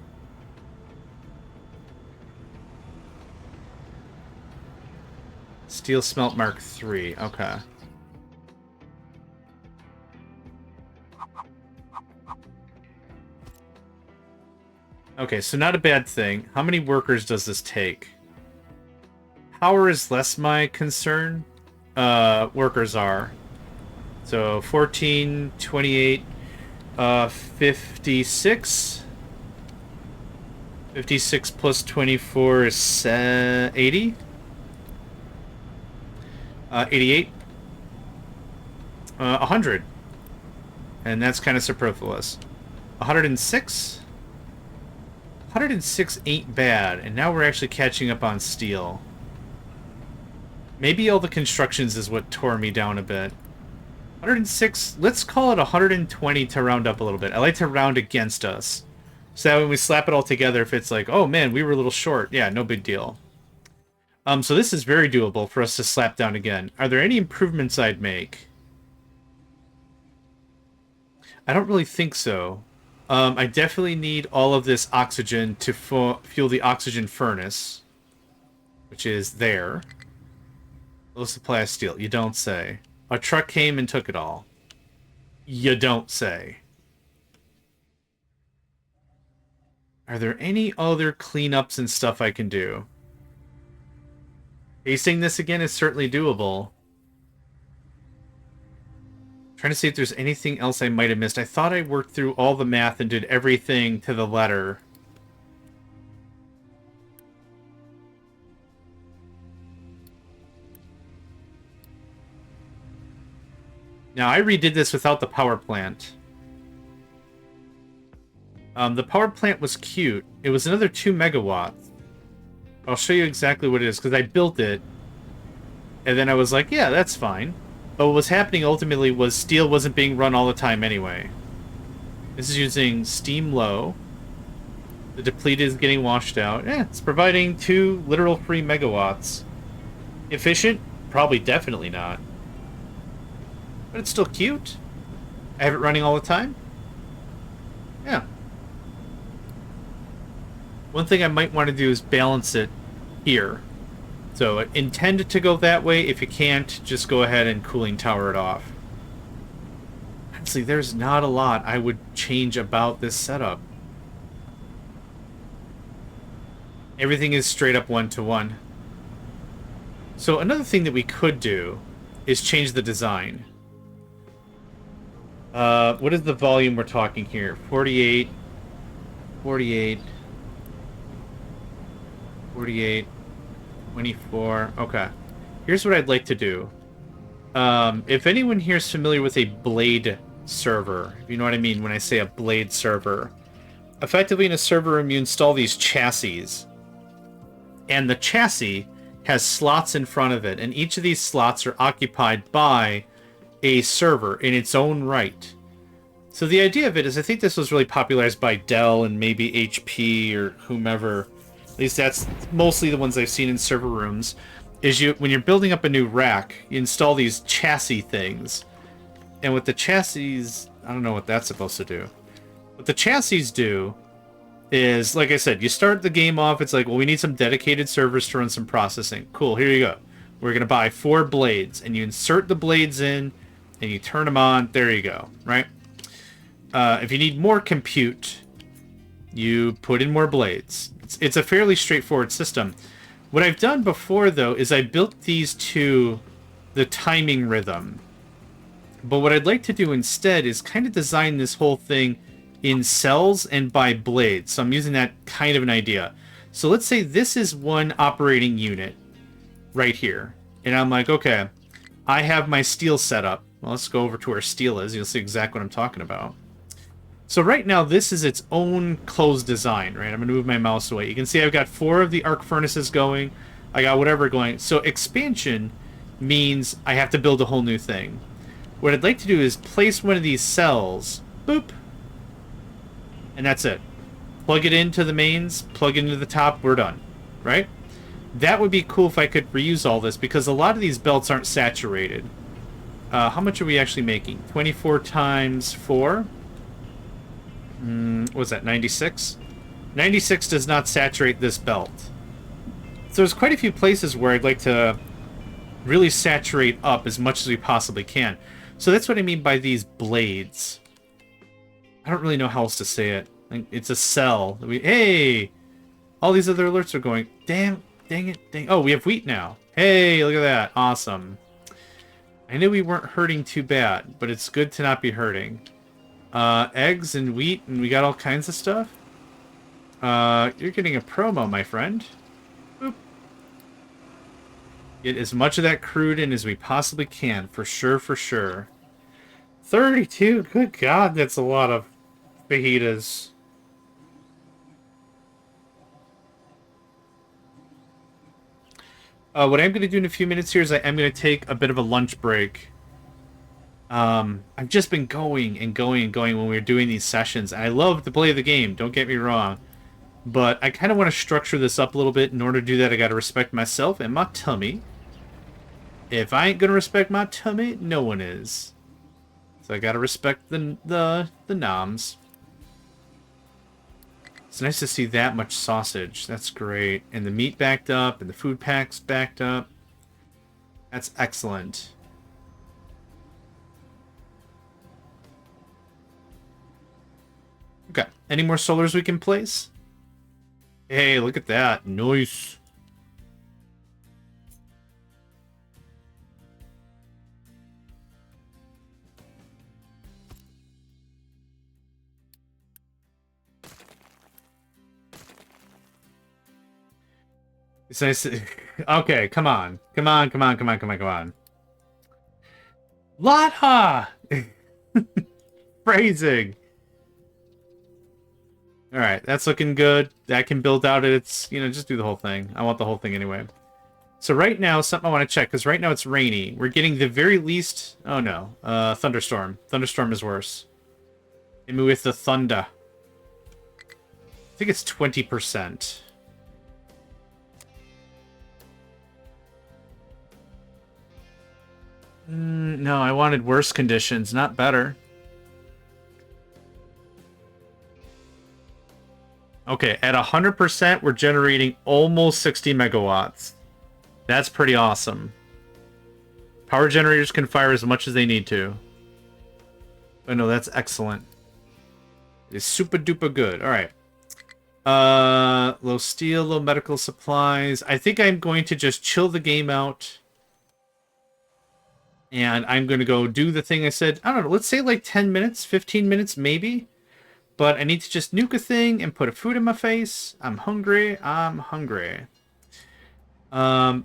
Steel Smelt Mark 3. Okay. Okay, so not a bad thing. How many workers does this take? Power is less my concern. Workers are. So 14, 28, 56. 56 plus 24 is 80. 88. 100. And that's kind of superfluous. 106. 106 ain't bad, and now we're actually catching up on steel. Maybe all the constructions is what tore me down a bit. 106, let's call it 120 to round up a little bit. I like to round against us. So that when we slap it all together, if it's like, oh man, we were a little short, yeah, no big deal. So this is very doable for us to slap down again. Are there any improvements I'd make? I don't really think so. I definitely need all of this oxygen to fuel the oxygen furnace, which is there. Low supply of steel. You don't say. A truck came and took it all. You don't say. Are there any other cleanups and stuff I can do? Pasting this again is certainly doable. Trying to see if there's anything else I might have missed. I thought I worked through all the math and did everything to the letter. Now, I redid this without the power plant. The power plant was cute. It was another 2 megawatts. I'll show you exactly what it is, because I built it. And then I was like, yeah, that's fine. But what was happening ultimately was steel wasn't being run all the time anyway. This is using steam low. The depleted is getting washed out. Yeah, it's providing 2 literal 3 megawatts. Efficient? Probably definitely not. But it's still cute. I have it running all the time. Yeah. One thing I might want to do is balance it here. So intend to go that way. If you can't, just go ahead and cooling tower it off. Honestly, there's not a lot I would change about this setup. Everything is straight up 1-to-1. So another thing that we could do is change the design. What is the volume we're talking here? 48, 48, 48, 24. Okay. Here's what I'd like to do. If anyone here is familiar with a blade server, if you know what I mean when I say a blade server, effectively in a server room you install these chassis, and the chassis has slots in front of it, and each of these slots are occupied by a server in its own right. So the idea of it is, I think this was really popularized by Dell and maybe HP or whomever. At least that's mostly the ones I've seen in server rooms. Is when you're building up a new rack, you install these chassis things. And what the chassis, I don't know what that's supposed to do. What the chassis do is, like I said, you start the game off, it's like, well, we need some dedicated servers to run some processing. Cool, here you go. We're going to buy 4 blades, and you insert the blades in, and you turn them on. There you go, right? If you need more compute, you put in more blades. It's a fairly straightforward system. What I've done before, though, is I built these to the timing rhythm. But what I'd like to do instead is kind of design this whole thing in cells and by blades. So I'm using that kind of an idea. So let's say this is one operating unit right here. And I'm like, okay, I have my steel set up. Well, let's go over to where steel is. You'll see exactly what I'm talking about. So right now, this is its own closed design, right? I'm going to move my mouse away. You can see I've got 4 of the arc furnaces going. I got whatever going. So expansion means I have to build a whole new thing. What I'd like to do is place one of these cells. Boop. And that's it. Plug it into the mains, plug it into the top, we're done. Right? That would be cool if I could reuse all this, because a lot of these belts aren't saturated. How much are we actually making? 24 times 4? What was that, 96? 96 does not saturate this belt. So there's quite a few places where I'd like to really saturate up as much as we possibly can. So that's what I mean by these blades. I don't really know how else to say it. It's a cell. Hey! All these other alerts are going. Damn, dang it, dang. Oh, we have wheat now. Hey, look at that. Awesome. I knew we weren't hurting too bad, but it's good to not be hurting. Eggs and wheat, and we got all kinds of stuff. You're getting a promo, my friend. Boop. Get as much of that crude in as we possibly can, for sure, for sure. 32, good God, that's a lot of fajitas. What I'm going to do in a few minutes here is I'm going to take a bit of a lunch break. I've just been going and going and going when we were doing these sessions. I love to play the game, don't get me wrong. But I kind of want to structure this up a little bit. In order to do that, I got to respect myself and my tummy. If I ain't going to respect my tummy, no one is. So I got to respect the noms. It's nice to see that much sausage. That's great. And the meat backed up, and the food packs backed up. That's excellent. Okay. Any more solars we can place? Hey, look at that. Nice. It's nice to... Okay, come on. Come on, come on, come on, come on, come on. Latha! Phrasing. Alright, that's looking good. That can build out its... You know, just do the whole thing. I want the whole thing anyway. So right now, something I want to check, because right now it's rainy. We're getting the very least... Oh no. Thunderstorm. Thunderstorm is worse. Hit me with the thunder. I think it's 20%. No, I wanted worse conditions, not better. Okay, at 100%, we're generating almost 60 megawatts. That's pretty awesome. Power generators can fire as much as they need to. Oh no, that's excellent. It's super duper good. Alright. Low steel, low medical supplies. I think I'm going to just chill the game out. And I'm going to go do the thing I said, I don't know, let's say like 10 minutes, 15 minutes maybe. But I need to just nuke a thing and put a food in my face. I'm hungry. I'm hungry. I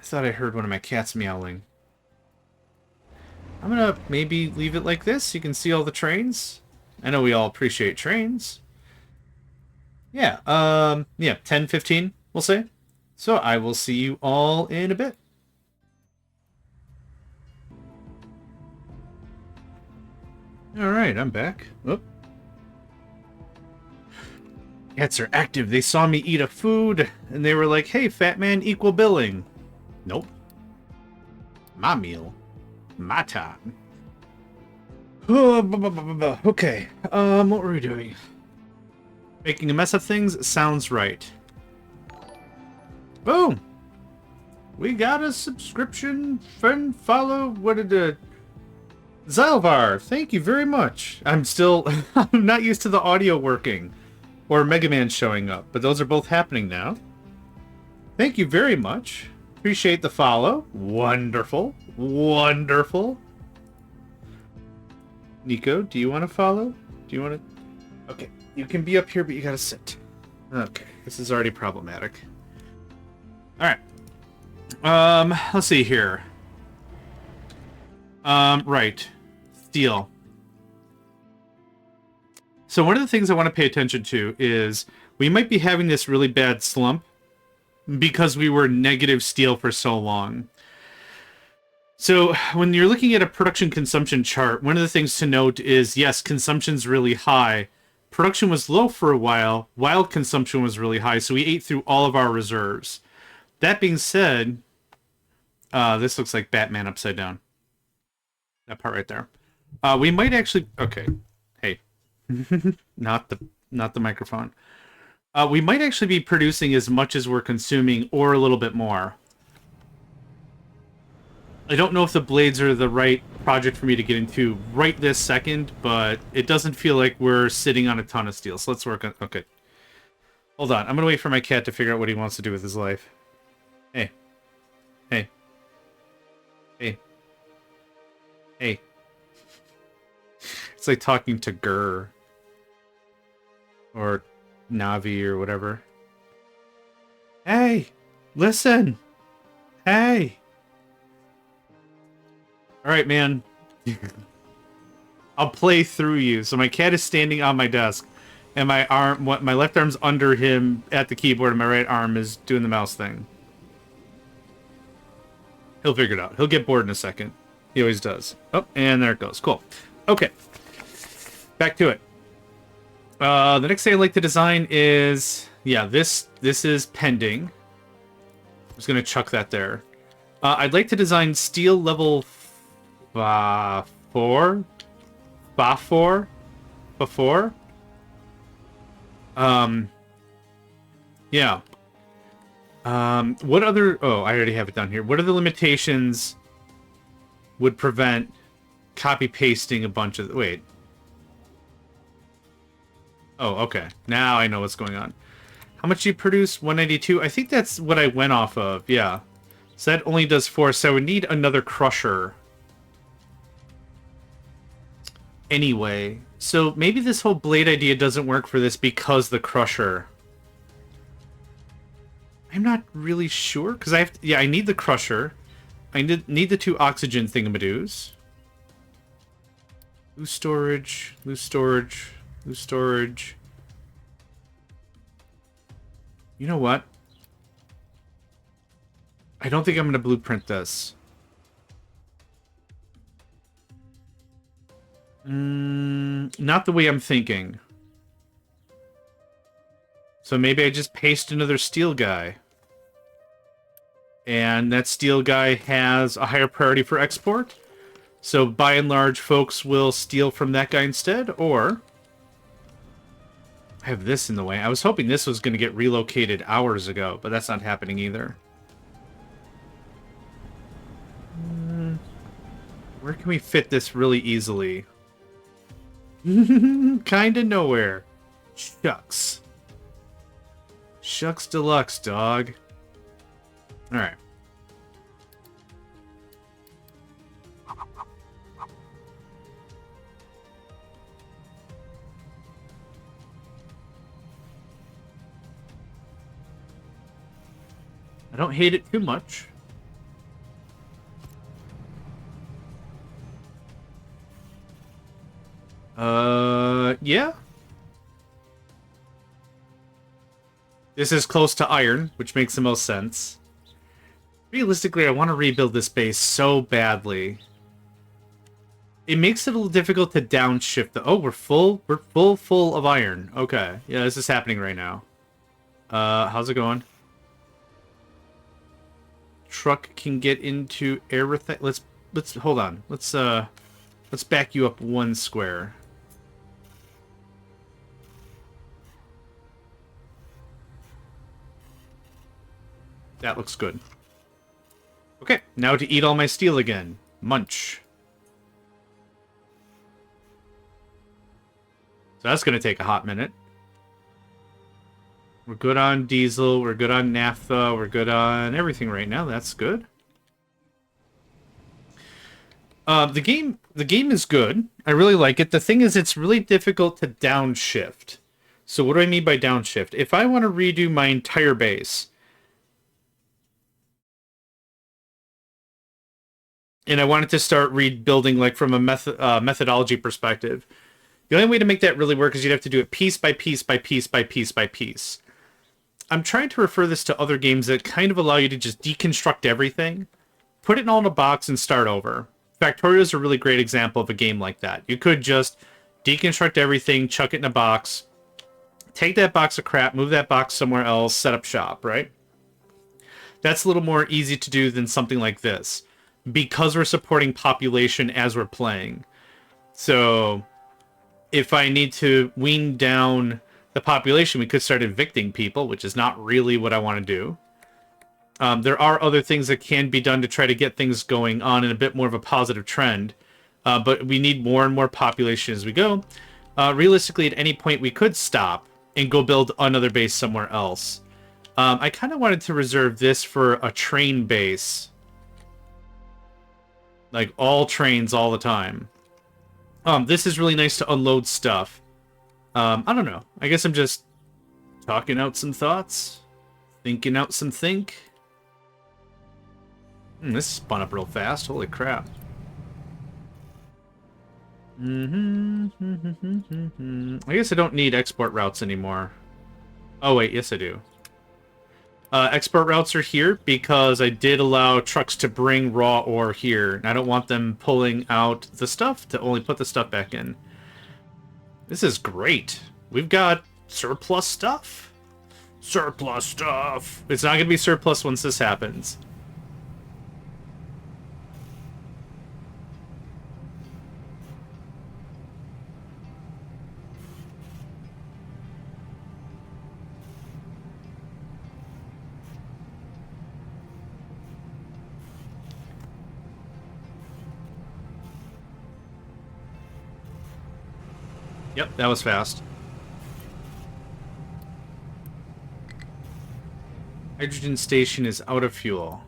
thought I heard one of my cats meowing. I'm gonna maybe leave it like this. You can see all the trains. I know we all appreciate trains. Yeah, yeah, 10, 15, we'll say. So I will see you all in a bit. Alright, I'm back. Oop. Cats are active. They saw me eat a food, and they were like, hey, fat man, equal billing. Nope. My meal. My time. Okay, what were we doing? Making a mess of things sounds right. Boom! We got a subscription, friend, follow, what did it... Zalvar, thank you very much. I'm still... I'm not used to the audio working. Or Mega Man showing up, but those are both happening now. Thank you very much. Appreciate the follow. Wonderful. Wonderful. Nico, do you want to follow? Do you want to... Okay, you can be up here, but you gotta sit. Okay, this is already problematic. Alright. Let's see here. Right. Steel. So one of the things I want to pay attention to is we might be having this really bad slump because we were negative steel for so long. So when you're looking at a production consumption chart, one of the things to note is, yes, consumption's really high. Production was low for a while consumption was really high, so we ate through all of our reserves. That being said, this looks like Batman upside down. That part right there. We might actually... Okay. Hey. Not the microphone. We might actually be producing as much as we're consuming, or a little bit more. I don't know if the blades are the right project for me to get into right this second, but it doesn't feel like we're sitting on a ton of steel. So let's work on... Okay. Hold on. I'm going to wait for my cat to figure out what he wants to do with his life. Hey. Hey. Hey. Hey. It's like talking to Gurr. Or Navi or whatever. Hey! Listen! Hey! Alright, man. I'll play through you. So my cat is standing on my desk. And my left arm's under him at the keyboard, and my right arm is doing the mouse thing. He'll figure it out. He'll get bored in a second. He always does. Oh, and there it goes. Cool. Okay. Back to it. The next thing I'd like to design is... Yeah, this is pending. I'm just going to chuck that there. I'd like to design steel level 4? Before? Yeah. What other... Oh, I already have it down here. What are the limitations would prevent copy-pasting a bunch of... Wait. Oh, okay. Now I know what's going on. How much do you produce? 192? I think that's what I went off of. Yeah. So that only does 4. So I would need another crusher. Anyway. So maybe this whole blade idea doesn't work for this because the crusher. I'm not really sure. Because I have to, yeah, I need the crusher. I need the 2 oxygen thingamadoos. Loose storage. Loose storage. Loose storage. You know what? I don't think I'm going to blueprint this. Not the way I'm thinking. So maybe I just paste another steel guy. And that steel guy has a higher priority for export. So by and large, folks will steal from that guy instead, or... I have this in the way. I was hoping this was going to get relocated hours ago, but that's not happening either. Where can we fit this really easily? Kinda nowhere. Shucks. Shucks deluxe, dog. Alright. I don't hate it too much. Yeah. This is close to iron, which makes the most sense. Realistically, I want to rebuild this base so badly. It makes it a little difficult to downshift the... Oh, we're full of iron. Okay. Yeah, this is happening right now. How's it going? Truck can get into everything. Let's hold on. Let's back you up one square. That looks good. Okay, now to eat all my steel again. Munch. So that's going to take a hot minute. We're good on diesel, we're good on naphtha, we're good on everything right now. That's good. The game is good. I really like it. The thing is, it's really difficult to downshift. So what do I mean by downshift? If I want to redo my entire base, and I wanted to start rebuilding like from a methodology perspective, the only way to make that really work is you'd have to do it piece by piece by piece by piece by piece. I'm trying to refer this to other games that kind of allow you to just deconstruct everything, put it all in a box, and start over. Factorio is a really great example of a game like that. You could just deconstruct everything, chuck it in a box, take that box of crap, move that box somewhere else, set up shop, right? That's a little more easy to do than something like this, because we're supporting population as we're playing. So if I need to wean down the population, we could start evicting people, which is not really what I want to do. There are other things that can be done to try to get things going on in a bit more of a positive trend, but we need more and more population as we go. Realistically, at any point, we could stop and go build another base somewhere else. I kind of wanted to reserve this for a train base. Like, all trains all the time. This is really nice to unload stuff. I don't know. I guess I'm just talking out some thoughts. Thinking out some think. This spun up real fast. Holy crap. I guess I don't need export routes anymore. Oh, wait. Yes, I do. Export routes are here because I did allow trucks to bring raw ore here. And I don't want them pulling out the stuff to only put the stuff back in. This is great. We've got surplus stuff. Surplus stuff. It's not going to be surplus once this happens. Yep, that was fast. Hydrogen station is out of fuel.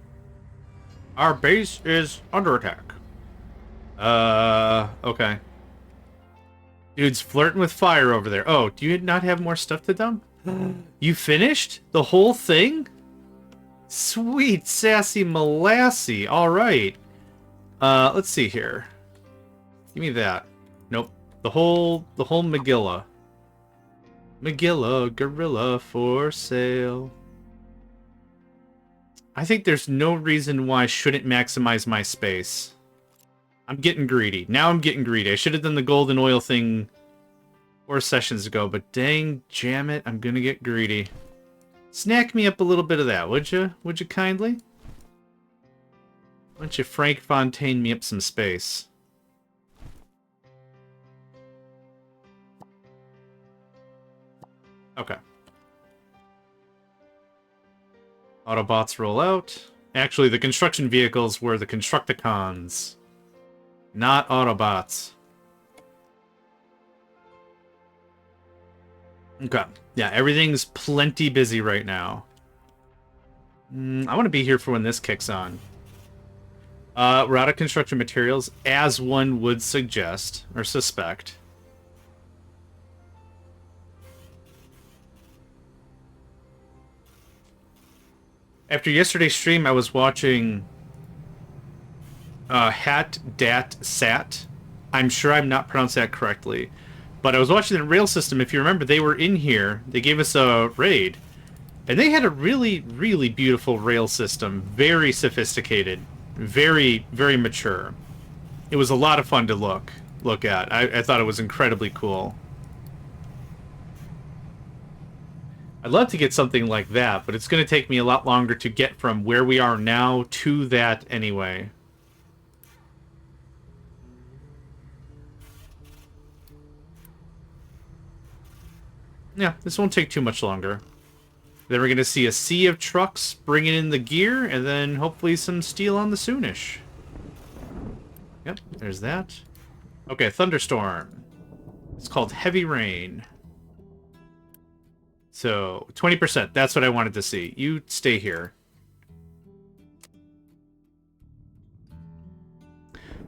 Our base is under attack. Okay. Dude's flirting with fire over there. Oh, do you not have more stuff to dump? You finished? The whole thing? Sweet, sassy molassy. Alright. Let's see here. Give me that. Nope. The whole Megilla. Megilla, gorilla for sale. I think there's no reason why I shouldn't maximize my space. I'm getting greedy. Now I'm getting greedy. I should have done the golden oil thing 4 sessions ago, but dang jam it, I'm gonna get greedy. Snack me up a little bit of that, would you? Would you kindly? Why don't you Frank Fontaine me up some space? Okay. Autobots roll out. Actually, the construction vehicles were the Constructicons, not Autobots. Okay. Yeah, everything's plenty busy right now. I want to be here for when this kicks on. We're out of construction materials, as one would suggest, or suspect. After yesterday's stream, I was watching Hat Dat Sat. I'm sure I'm not pronounced that correctly. But I was watching the rail system. If you remember, they were in here. They gave us a raid. And they had a really, really beautiful rail system. Very sophisticated. Very, very mature. It was a lot of fun to look at. I thought it was incredibly cool. I'd love to get something like that, but it's going to take me a lot longer to get from where we are now to that anyway. Yeah, this won't take too much longer. Then we're going to see a sea of trucks bringing in the gear, and then hopefully some steel on the soonish. Yep, there's that. Okay, thunderstorm. It's called heavy rain. So, 20%. That's what I wanted to see. You stay here.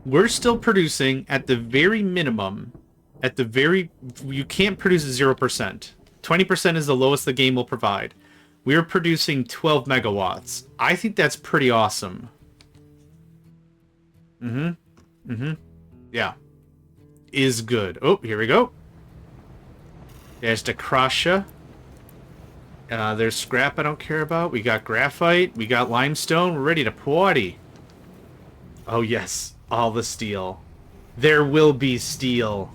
We're still producing at the very minimum. At the very... You can't produce 0%. 20% is the lowest the game will provide. We're producing 12 megawatts. I think that's pretty awesome. Yeah. Is good. Oh, here we go. There's the crusher. There's scrap I don't care about. We got graphite. We got limestone. We're ready to party. Oh, yes. All the steel. There will be steel.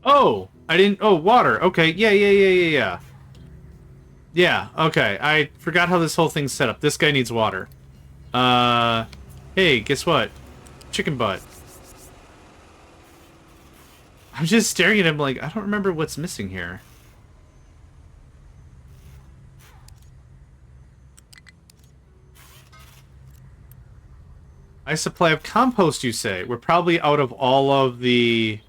Oh, I didn't... Oh, water. Okay, yeah. Yeah, okay. I forgot how this whole thing's set up. This guy needs water. Hey, guess what? Chicken butt. I'm just staring at him like, I don't remember what's missing here. High supply of compost, you say? We're probably out of all of the...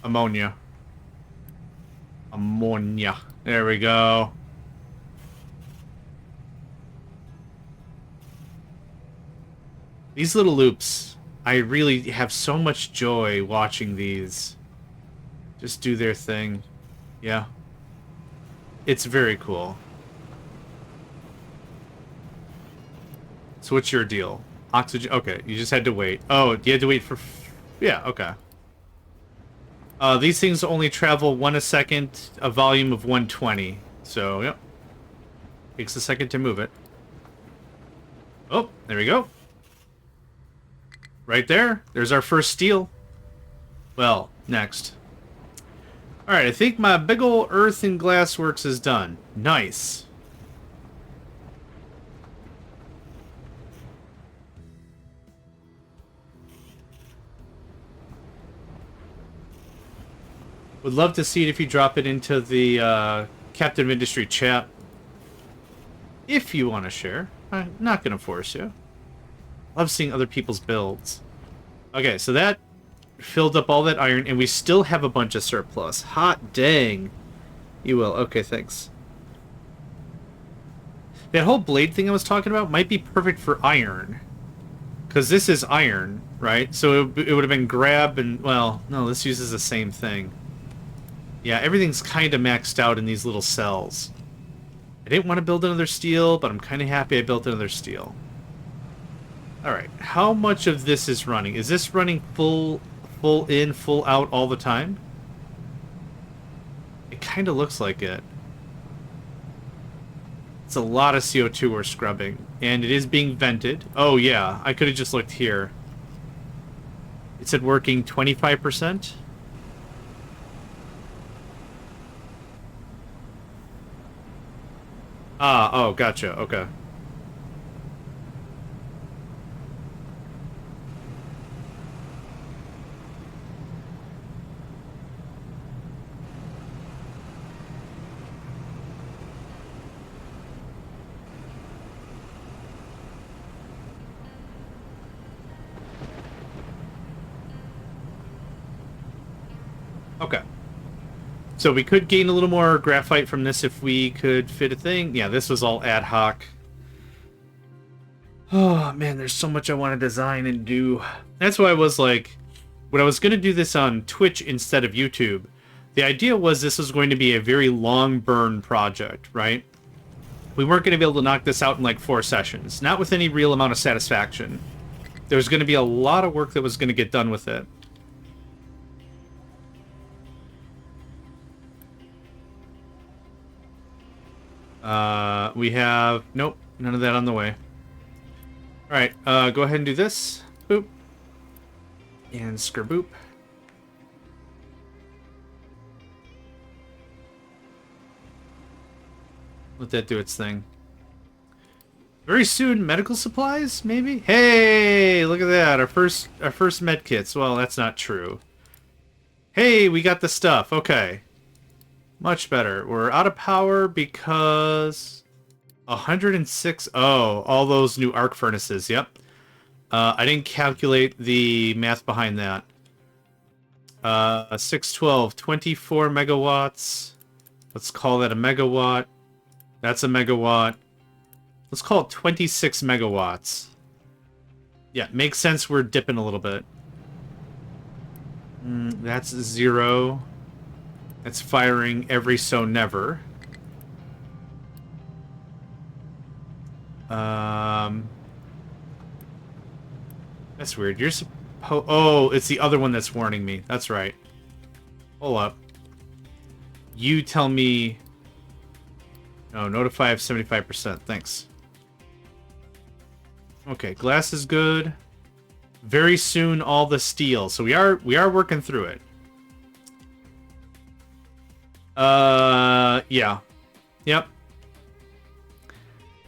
Ammonia. There we go. These little loops. I really have so much joy watching these. Just do their thing. Yeah. It's very cool. So what's your deal? Oxygen. Okay, you just had to wait. Oh, you had to wait for... Yeah, okay. These things only travel 1 a second, a volume of 120. So, yep. Takes a second to move it. Oh, there we go. Right there. There's our first steel. Well, next. Alright, I think my big ol' earth and glass works is done. Nice. Would love to see it if you drop it into the Captain of Industry chat. If you want to share. I'm not going to force you. Love seeing other people's builds. Okay, so that filled up all that iron, and we still have a bunch of surplus. Hot dang. You will. Okay, thanks. That whole blade thing I was talking about might be perfect for iron. Because this is iron, right? So it would have been grab and... Well, no, this uses the same thing. Yeah, everything's kind of maxed out in these little cells. I didn't want to build another steel, but I'm kind of happy I built another steel. Alright, how much of this is running? Is this running full in, full out all the time? It kind of looks like it. It's a lot of CO2 we're scrubbing. And it is being vented. Oh yeah, I could have just looked here. It said working 25%. Ah, oh, gotcha, okay. Okay. So we could gain a little more graphite from this if we could fit a thing. Yeah, this was all ad hoc. Oh, man, there's so much I want to design and do. That's why I was like, when I was going to do this on Twitch instead of YouTube, the idea was this was going to be a very long burn project, right? We weren't going to be able to knock this out in like 4 sessions. Not with any real amount of satisfaction. There was going to be a lot of work that was going to get done with it. We have... Nope, none of that on the way. Alright, go ahead and do this. Boop. And skerboop. Let that do its thing. Very soon, medical supplies, maybe? Hey, look at that. Our first med kits. Well, that's not true. Hey, we got the stuff. Okay. Much better. We're out of power because 106. Oh, all those new arc furnaces. Yep. I didn't calculate the math behind that. 612, 24 megawatts. Let's call that a megawatt. That's a megawatt. Let's call it 26 megawatts. Yeah, makes sense. We're dipping a little bit. That's 0. That's firing every so never. That's weird. You're supposed... Oh, it's the other one that's warning me. That's right. Hold up. You tell me... Oh, notify of 75%. Thanks. Okay, glass is good. Very soon, all the steel. So we are working through it. Yeah. Yep.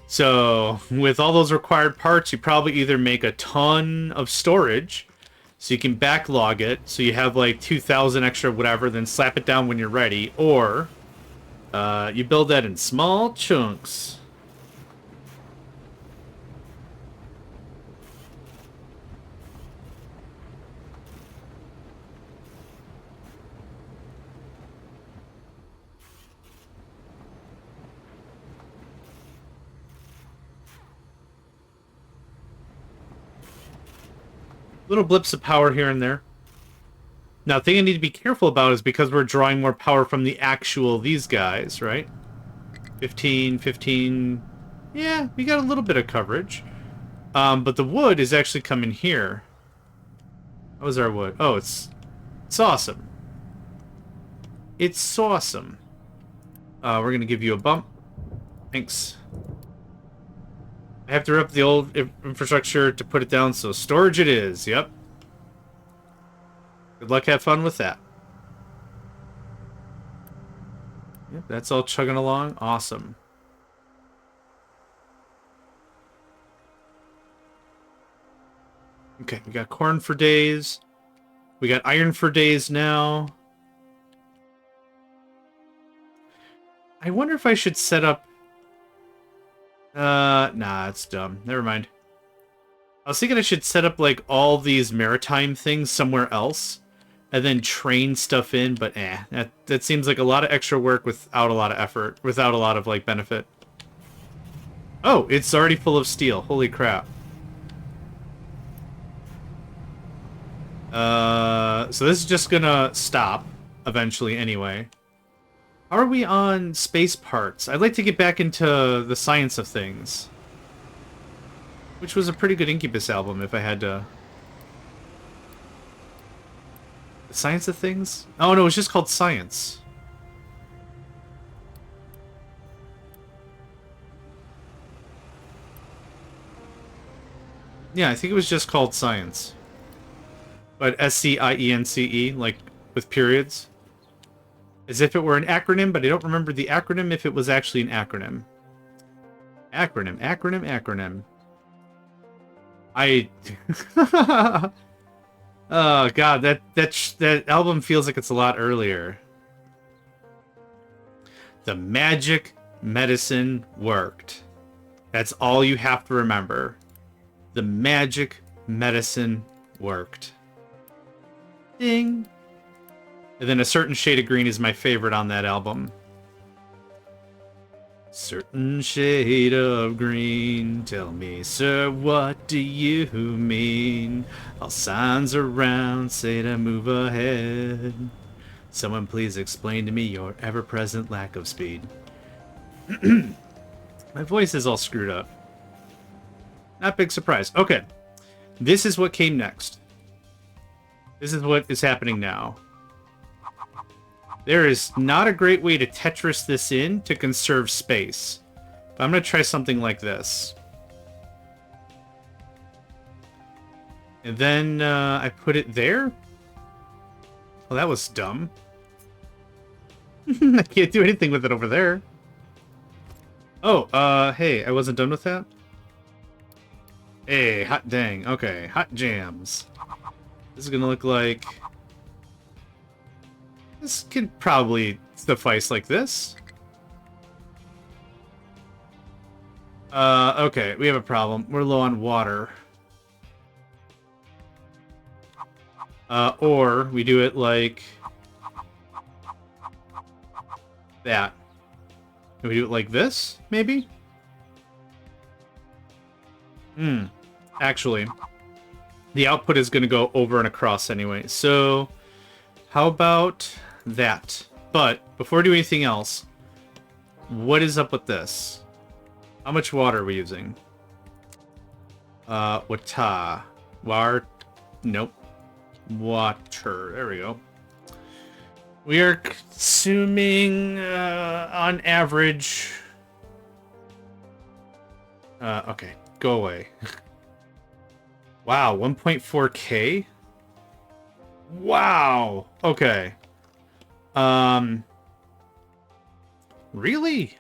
So, with all those required parts, you probably either make a ton of storage, so you can backlog it, so you have like 2,000 extra whatever, then slap it down when you're ready, or you build that in small chunks. Little blips of power here and there. Now, the thing I need to be careful about is because we're drawing more power from the actual these guys, right? 15, 15... Yeah, we got a little bit of coverage. But the wood is actually coming here. What was our wood? Oh, it's awesome. It's awesome. We're going to give you a bump. Thanks. I have to rip the old infrastructure to put it down, so storage it is. Yep. Good luck, have fun with that. Yep, that's all chugging along. Awesome. Okay, we got corn for days. We got iron for days now. I wonder if I should set up... Nah, it's dumb. Never mind. I was thinking I should set up, like, all these maritime things somewhere else, and then train stuff in, but that seems like a lot of extra work without a lot of effort, without a lot of, like, benefit. Oh, it's already full of steel. Holy crap. So this is just gonna stop, eventually, anyway. How are we on space parts? I'd like to get back into the science of things. Which was a pretty good Incubus album, if I had to... The science of things? Oh, no, it's just called Science. Yeah, I think it was just called Science. But S-C-I-E-N-C-E, like, with periods. As if it were an acronym, but I don't remember the acronym if it was actually an acronym. Acronym. Oh god, that album feels like it's a lot earlier. The magic medicine worked. That's all you have to remember. The magic medicine worked. Ding. And then A Certain Shade of Green is my favorite on that album. Certain shade of green, tell me, sir, what do you mean? All signs around say to move ahead. Someone please explain to me your ever-present lack of speed. My voice is all screwed up. Not big surprise. Okay. This is what came next. This is what is happening now. There is not a great way to Tetris this in to conserve space. But I'm going to try something like this. And then I put it there. Well, that was dumb. I can't do anything with it over there. Oh, hey, I wasn't done with that? Hey, hot dang. Okay, hot jams. This is going to look like... This could probably suffice like this. Okay, we have a problem. We're low on water. Or we do it like that. Can we do it like this, maybe? Actually, the output is going to go over and across anyway. So, how about that? But before we do anything else, what is up with this? How much water are we using? Wata. Nope. Water. There we go. We are consuming, on average... okay. Go away. Wow, 1.4K? Wow! Okay. Really?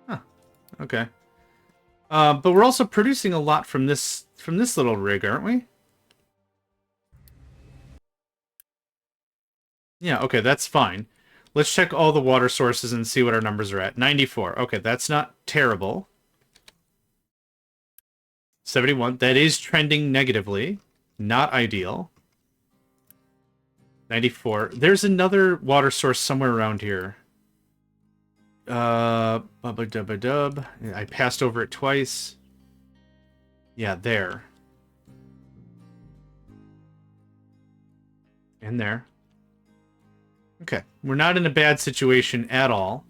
Huh. Okay. But we're also producing a lot from this little rig, aren't we? Yeah, okay, that's fine. Let's check all the water sources and see what our numbers are at. 94. Okay, that's not terrible. 71. That is trending negatively. Not ideal. 94. There's another water source somewhere around here. Dub. I passed over it twice. Yeah, there. And there. Okay, we're not in a bad situation at all.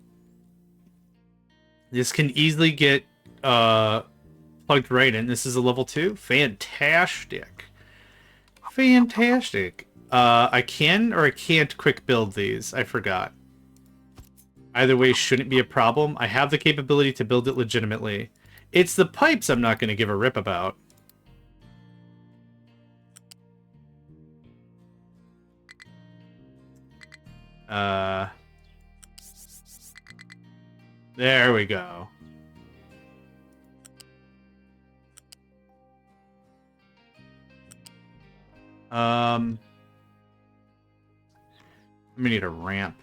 This can easily get plugged right in. This is a level 2. Fantastic. Fantastic. I can or I can't quick build these. I forgot. Either way shouldn't be a problem. I have the capability to build it legitimately. It's the pipes I'm not going to give a rip about. There we go. I'm gonna need a ramp.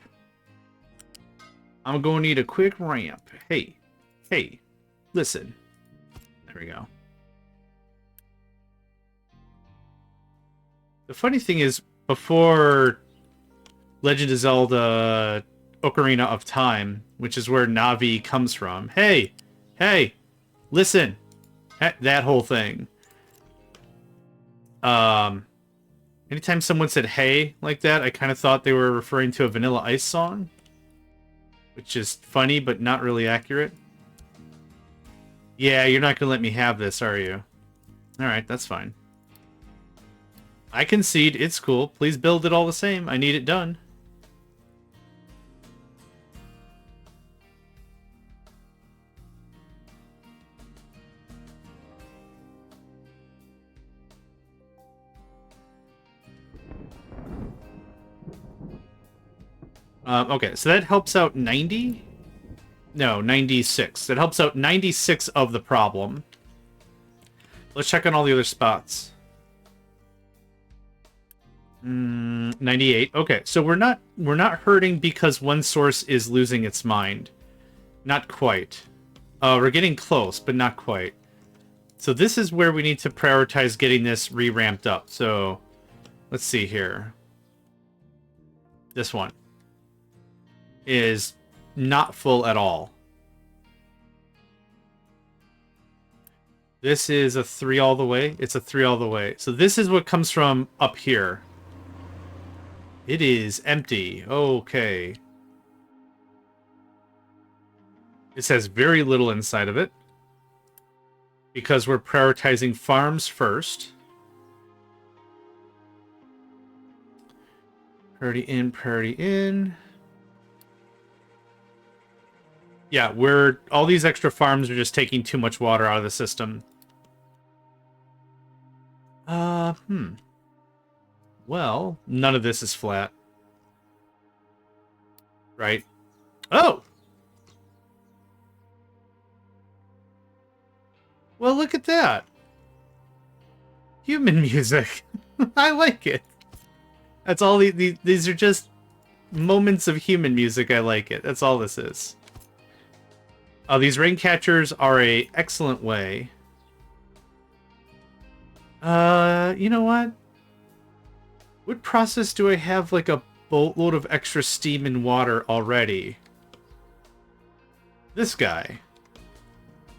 I'm gonna need a quick ramp. Hey, listen. There we go. The funny thing is, before Legend of Zelda Ocarina of Time, which is where Navi comes from. Hey, listen. That whole thing. Anytime someone said hey like that, I kind of thought they were referring to a Vanilla Ice song. Which is funny, but not really accurate. Yeah, you're not going to let me have this, are you? Alright, that's fine. I concede, it's cool. Please build it all the same. I need it done. Okay, so that helps out 90? No, 96. That helps out 96 of the problem. Let's check on all the other spots. 98. Okay, so we're not hurting because one source is losing its mind. Not quite. We're getting close, but not quite. So this is where we need to prioritize getting this re-ramped up. So let's see here. This one is not full at all. This is a 3 all the way. It's a 3 all the way. So this is what comes from up here. It is empty. Okay. It says very little inside of it, because we're prioritizing farms first. Priority in, priority in. Yeah, all these extra farms are just taking too much water out of the system. Well, none of this is flat. Right? Oh! Well, look at that. Human music. I like it. That's all. These are just moments of human music. I like it. That's all this is. These rain catchers are a excellent way. You know what? What process do I have like a boatload of extra steam and water already? This guy.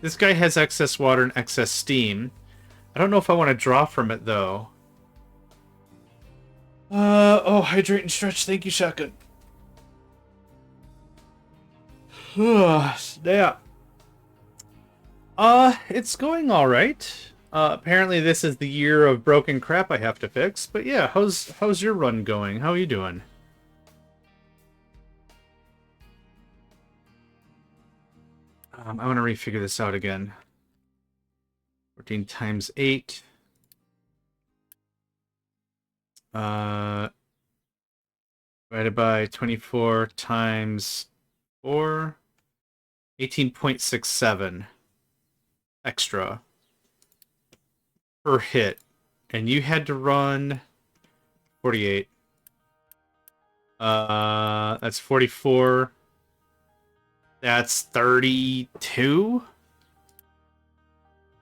This guy has excess water and excess steam. I don't know if I want to draw from it, though. Oh, hydrate and stretch. Thank you, Shotgun. Yeah. It's going alright. Apparently this is the year of broken crap I have to fix. But yeah, how's your run going? How are you doing? I want to refigure this out again. 14 times 8. Divided by 24 times 4. 18.67 extra per hit. And you had to run 48. That's 44. That's 32.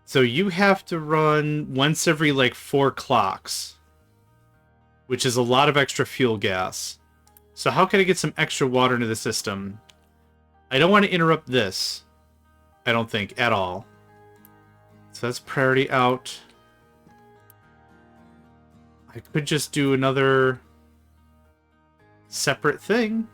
So you have to run once every like 4 clocks, which is a lot of extra fuel gas. So how can I get some extra water into the system? I don't want to interrupt this, I don't think, at all. So that's priority out. I could just do another separate thing.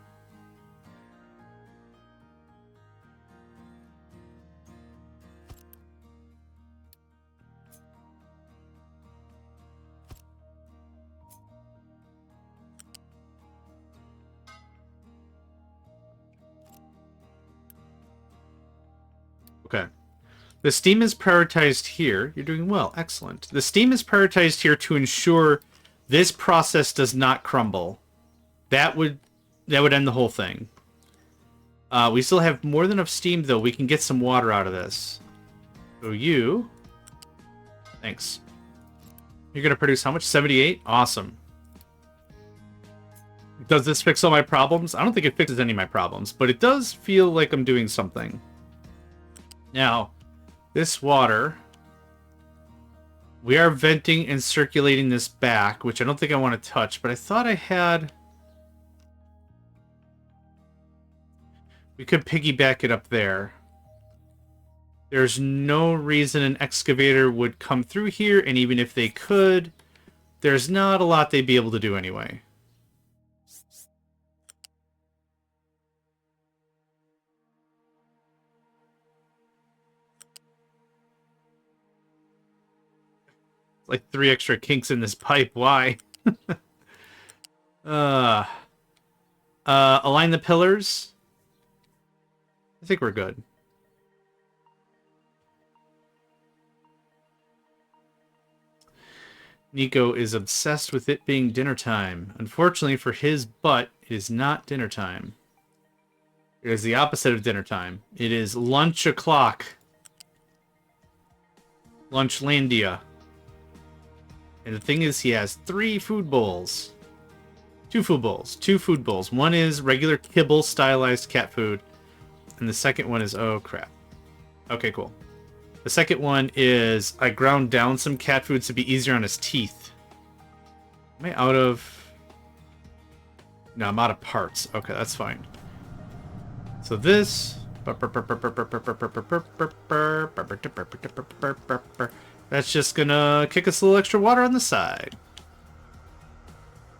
Okay. The steam is prioritized here. You're doing well. Excellent. The steam is prioritized here to ensure this process does not crumble. That would end the whole thing. We still have more than enough steam, though. We can get some water out of this. So you... Thanks. You're going to produce how much? 78? Awesome. Does this fix all my problems? I don't think it fixes any of my problems, but it does feel like I'm doing something. Now, this water, we are venting and circulating this back, which I don't think I want to touch, but I thought I had... We could piggyback it up there. There's no reason an excavator would come through here, and even if they could, there's not a lot they'd be able to do anyway. Like 3 extra kinks in this pipe. Why? Align the pillars. I think we're good. Nico is obsessed with it being dinner time. Unfortunately for his butt, it is not dinner time. It is the opposite of dinner time. It is lunch o'clock. Lunchlandia. And the thing is, he has 3 food bowls. 2 food bowls. 2 food bowls. One is regular kibble stylized cat food. And the second one is... Oh, crap. Okay, cool. The second one is... I ground down some cat food to be easier on his teeth. Am I out of... No, I'm out of parts. Okay, that's fine. So this... That's just gonna kick us a little extra water on the side.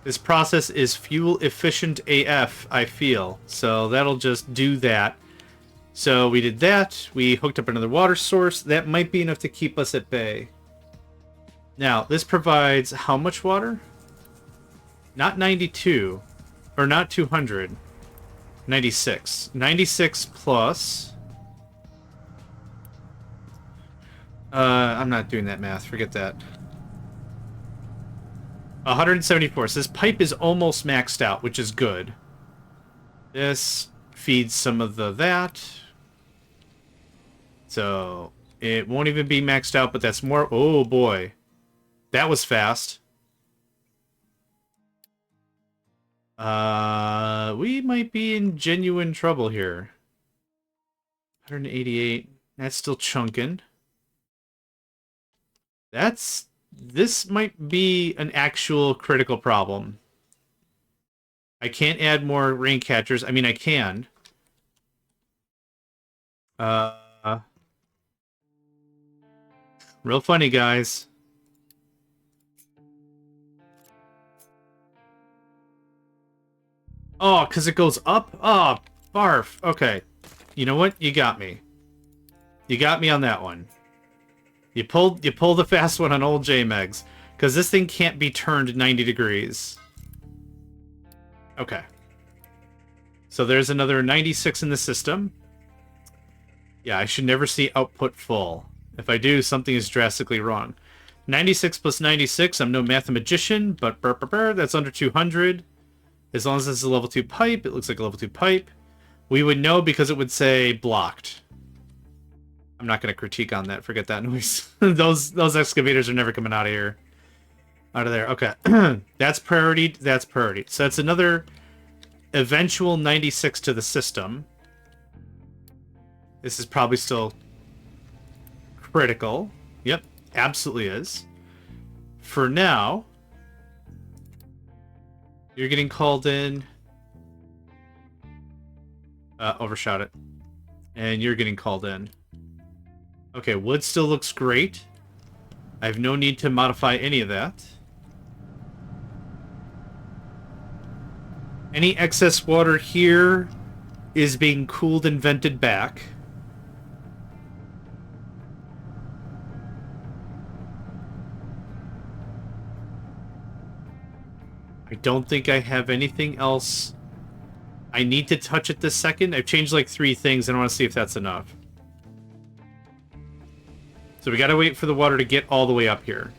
This process is fuel efficient AF, I feel. So that'll just do that. So we did that. We hooked up another water source. That might be enough to keep us at bay. Now, this provides how much water? Not 92. Or not 200. 96. 96 plus... I'm not doing that math. Forget that. 174. So this pipe is almost maxed out, which is good. This feeds some of that. So it won't even be maxed out, but that's more... Oh, boy. That was fast. We might be in genuine trouble here. 188. That's still chunking. This might be an actual critical problem. I can't add more rain catchers. I mean, I can. Real funny, guys. Oh, because it goes up? Oh, barf. Okay. You know what? You got me. You got me on that one. You pull the fast one on old JMegs. Because this thing can't be turned 90 degrees. Okay. So there's another 96 in the system. Yeah, I should never see output full. If I do, something is drastically wrong. 96 plus 96, I'm no mathematician, but that's under 200. As long as this is a level 2 pipe, it looks like a level 2 pipe. We would know because it would say blocked. I'm not going to critique on that. Forget that noise. those excavators are never coming out of here. Out of there. Okay. That's priority. That's priority. So that's another eventual 96 to the system. This is probably still critical. Yep. Absolutely is. For now, you're getting called in. Overshot it. And you're getting called in. Okay, wood still looks great. I have no need to modify any of that. Any excess water here is being cooled and vented back. I don't think I have anything else I need to touch it this second. I've changed like 3 things and I want to see if that's enough. So we gotta wait for the water to get all the way up here.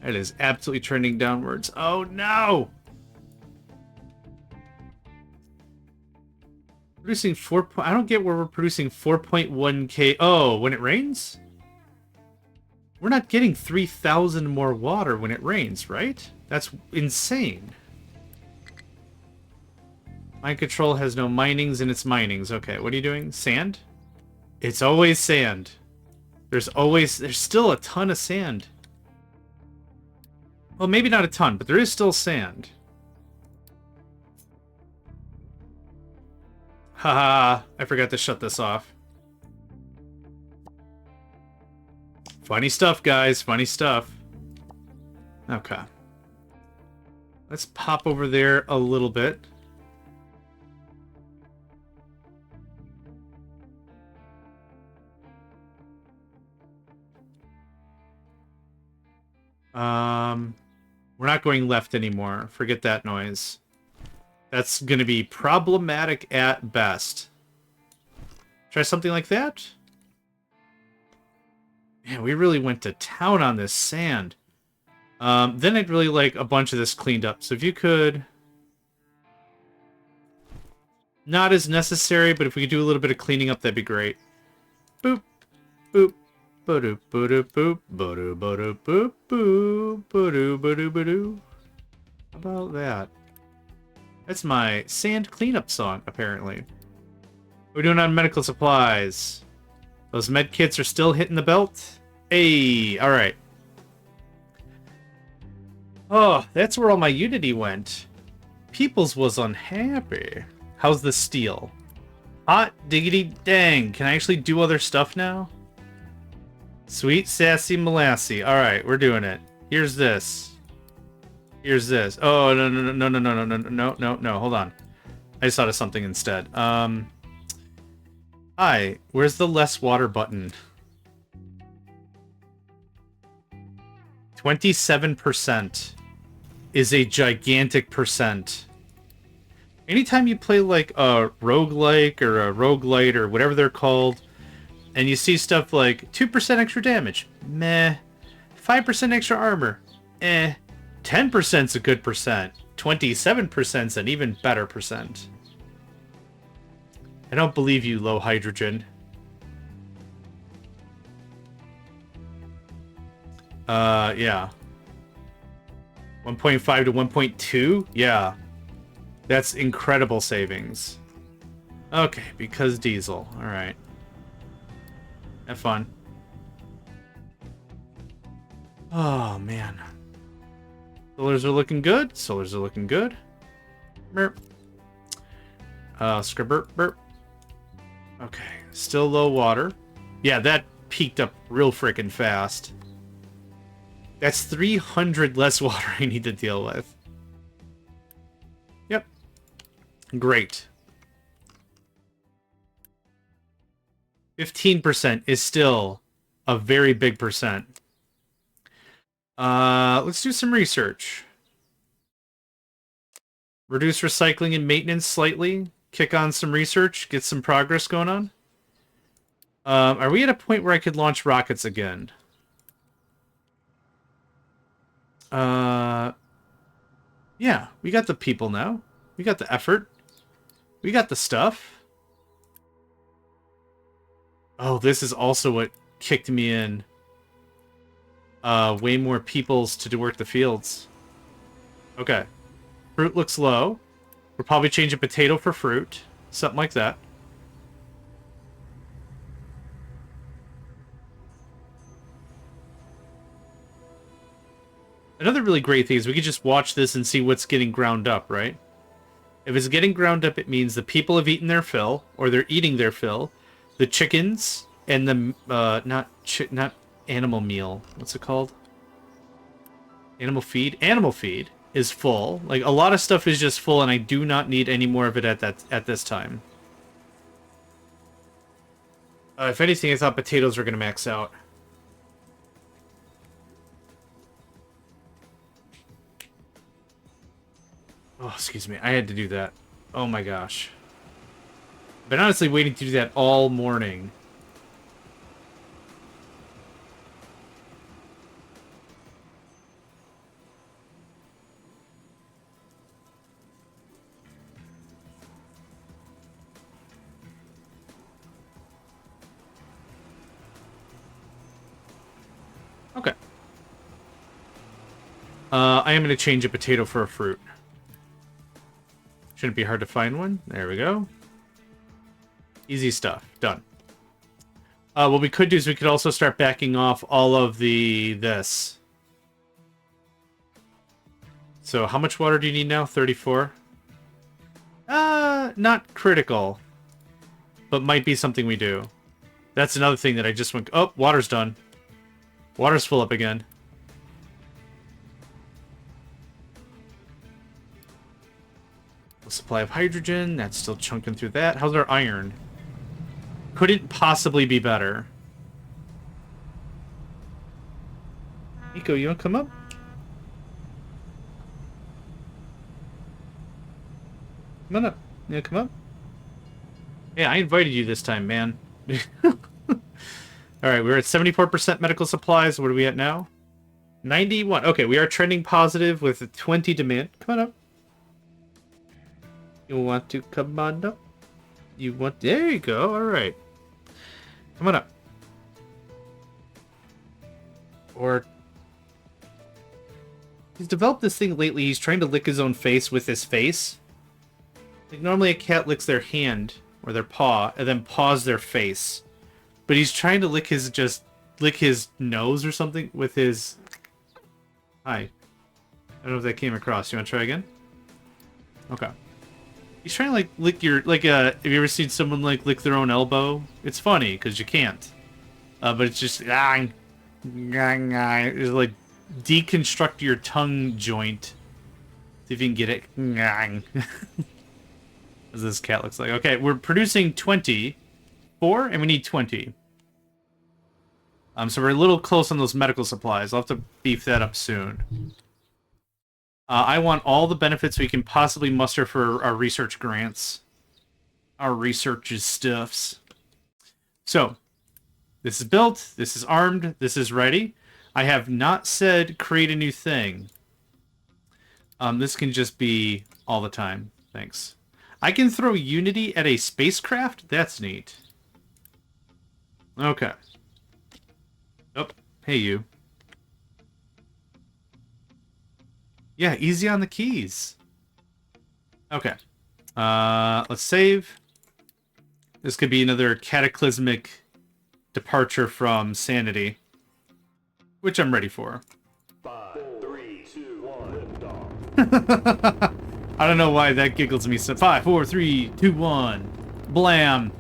It is absolutely trending downwards. Oh no! Producing 4. I don't get where we're producing 4.1k. Oh, when it rains? We're not getting 3,000 more water when it rains, right? That's insane. Mine control has no minings in its minings. Okay, what are you doing? Sand? It's always sand. There's still a ton of sand. Well, maybe not a ton, but there is still sand. Haha, I forgot to shut this off. Funny stuff, guys. Funny stuff. Okay. Let's pop over there a little bit. We're not going left anymore. Forget that noise. That's going to be problematic at best. Try something like that. Man, we really went to town on this sand. Then I'd really like a bunch of this cleaned up. So if you could... Not as necessary, but if we could do a little bit of cleaning up, that'd be great. Boop. Boop. Ba-doop, ba-doop, boop. Ba-doop, ba-doop, boop, boop. Ba-doop, ba-doop, ba-doop. How about that? That's my sand cleanup song, apparently. We're doing on medical supplies. Those med kits are still hitting the belt. Hey, all right. Oh, that's where all my Unity went. Peoples was unhappy. How's the steel? Hot diggity dang. Can I actually do other stuff now? Sweet sassy molassy. All right, we're doing it. Here's this. Here's this. Oh, no, no, no, no, no, no, no, no, no, no. Hold on. I just thought of something instead. Hi, where's the less water button? 27% is a gigantic percent. Anytime you play like a roguelike or a roguelite or whatever they're called, and you see stuff like 2% extra damage, meh. 5% extra armor, eh. 10%'s a good percent. 27%'s an even better percent. I don't believe you, low hydrogen. Yeah. 1.5 to 1.2? Yeah. That's incredible savings. Okay, because diesel. Alright. Have fun. Oh, man. Solars are looking good. Solars are looking good. Burp. Burp, burp. Okay, still low water. Yeah, that peaked up real freaking fast. That's 300 less water I need to deal with. Yep. Great. 15% is still a very big percent. Let's do some research. Reduce recycling and maintenance slightly. Kick on some research. Get some progress going on. Are we at a point where I could launch rockets again? Yeah, we got the people now. We got the effort. We got the stuff. Oh, this is also what kicked me in. Way more peoples to work the fields. Okay. Fruit looks low. We'll probably change a potato for fruit. Something like that. Another really great thing is we could just watch this and see what's getting ground up, right? If it's getting ground up, it means the people have eaten their fill, or they're eating their fill. The chickens and the, not animal meal. What's it called? Animal feed? Animal feed is full. Like, a lot of stuff is just full, and I do not need any more of it at this time. If anything, I thought potatoes were going to max out. Oh, excuse me. I had to do that. Oh my gosh. I've been honestly waiting to do that all morning. Okay. I am going to change a potato for a fruit. Shouldn't be hard to find one. There we go. Easy stuff. Done. What we could do is we could also start backing off all of this. So how much water do you need now? 34? Not critical. But might be something we do. That's another thing that I just went... Oh, water's done. Water's full up again. Supply of hydrogen. That's still chunking through that. How's our iron? Couldn't possibly be better. Nico, you want to come up? Come on up. You want to come up? Yeah, I invited you this time, man. Alright, we're at 74% medical supplies. What are we at now? 91. Okay, we are trending positive with 20 demand. Come on up. You want to come on up? You want... There you go. Alright. Come on up. Or... He's developed this thing lately. He's trying to lick his own face with his face. Like, normally a cat licks their hand or their paw and then paws their face. but he's trying to lick his nose or something with his... Hi. I don't know if that came across. You want to try again? Okay. He's trying to like lick your have you ever seen someone like lick their own elbow? It's funny because you can't. But it's just it's like deconstruct your tongue joint. See if you can get it. As this cat looks like. Okay, we're producing 24 and we need 20. So we're a little close on those medical supplies. I'll have to beef that up soon. I want all the benefits we can possibly muster for our research grants. Our research stuffs. So, this is built, this is armed, this is ready. I have not said create a new thing. This can just be all the time. Thanks. I can throw Unity at a spacecraft? That's neat. Okay. Oh, hey you. Yeah, easy on the keys. Okay. Let's save. This could be another cataclysmic departure from sanity, which I'm ready for. 5, 3, 2, 1, liftoff. I don't know why that giggles me. So 5, 4, 3, 2, 1. Blam.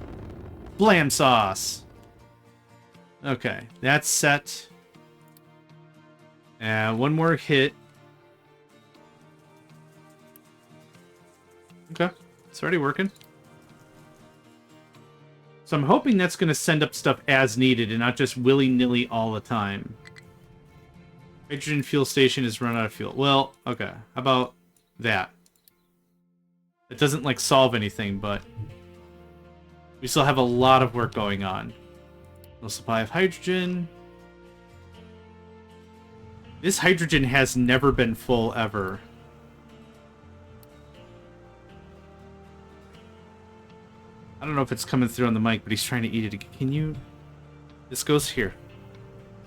Blam sauce. Okay, that's set. And one more hit. Okay, it's already working. So I'm hoping that's going to send up stuff as needed and not just willy-nilly all the time. Hydrogen fuel station is run out of fuel. Well, okay, how about that? It doesn't, like, solve anything, but we still have a lot of work going on. No supply of hydrogen. This hydrogen has never been full, ever. I don't know if it's coming through on the mic, but he's trying to eat it. Can you... This goes here.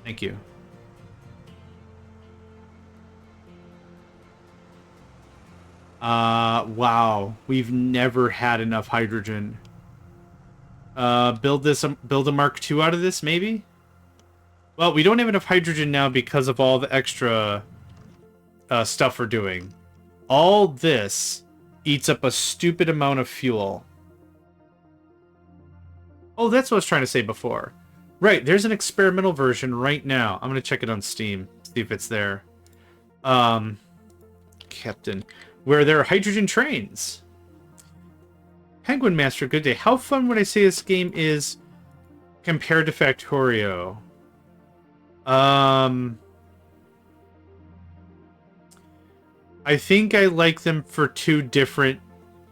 Thank you. Wow. We've never had enough hydrogen. Build a Mark II out of this, maybe? Well, we don't have enough hydrogen now because of all the extra stuff we're doing. All this eats up a stupid amount of fuel. Oh, that's what I was trying to say before. Right, there's an experimental version right now. I'm going to check it on Steam, see if it's there. Captain. Where there are hydrogen trains. Penguin Master, good day. How fun would I say this game is compared to Factorio? I think I like them for two different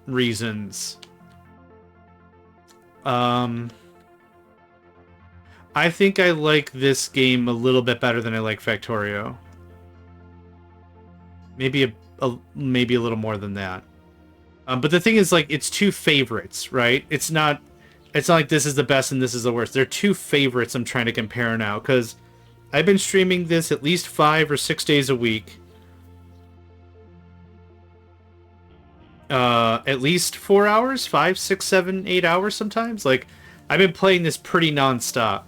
reasons. I think I like this game a little bit better than I like Factorio. Maybe a little more than that. But the thing is, like, it's two favorites, right? It's not like this is the best and this is the worst. They're two favorites I'm trying to compare now, because I've been streaming this at least 5 or 6 days a week. At least 4 hours, 5, 6, 7, 8 hours sometimes. Like, I've been playing this pretty nonstop.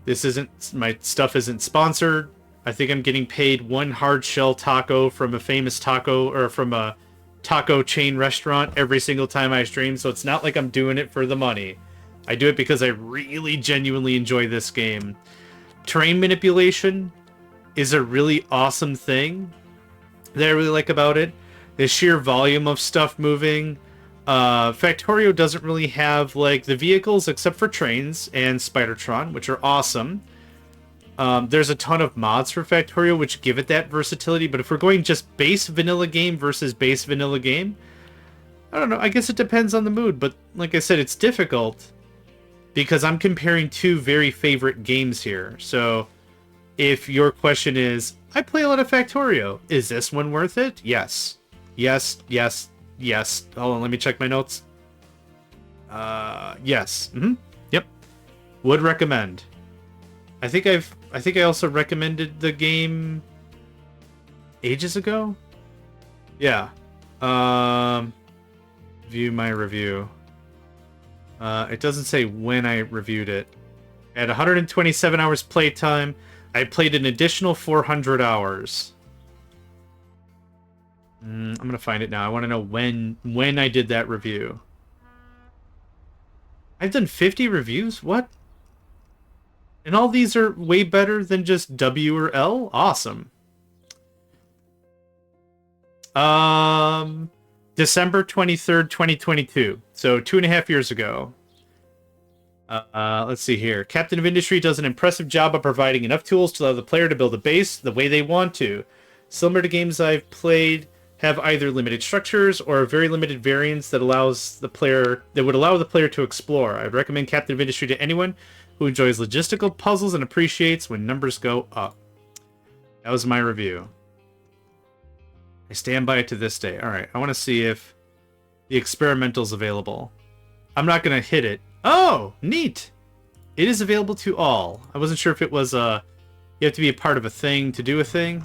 This isn't, my stuff isn't sponsored. I think I'm getting paid one hard shell taco from a famous taco, or from a taco chain restaurant every single time I stream, so it's not like I'm doing it for the money. I do it because I really genuinely enjoy this game. Terrain manipulation is a really awesome thing that I really like about it. The sheer volume of stuff moving. Factorio doesn't really have, like, the vehicles except for trains and Spidertron, which are awesome. There's a ton of mods for Factorio which give it that versatility, but if we're going just base vanilla game versus base vanilla game, I don't know, I guess it depends on the mood, but like I said, it's difficult because I'm comparing two very favorite games here. So if your question is, I play a lot of Factorio, is this one worth it? Yes. Yes, yes, yes. Hold on, let me check my notes. Yes. Yep. Would recommend. I think I also recommended the game ages ago. Yeah. View my review. It doesn't say when I reviewed it. At 127 hours playtime, I played an additional 400 hours. I'm gonna find it now. I want to know when I did that review. I've done 50 reviews? What? And all these are way better than just W or L? Awesome. December 23rd, 2022. So 2.5 years ago. Let's see here. Captain of Industry does an impressive job of providing enough tools to allow the player to build a base the way they want to. Similar to games I've played have either limited structures or very limited variants that would allow the player to explore. I'd recommend Captain of Industry to anyone who enjoys logistical puzzles and appreciates when numbers go up. That was my review. I stand by it to this day. Alright, I want to see if the experimental's available. I'm not going to hit it. Oh, neat! It is available to all. I wasn't sure if it was you have to be a part of a thing to do a thing.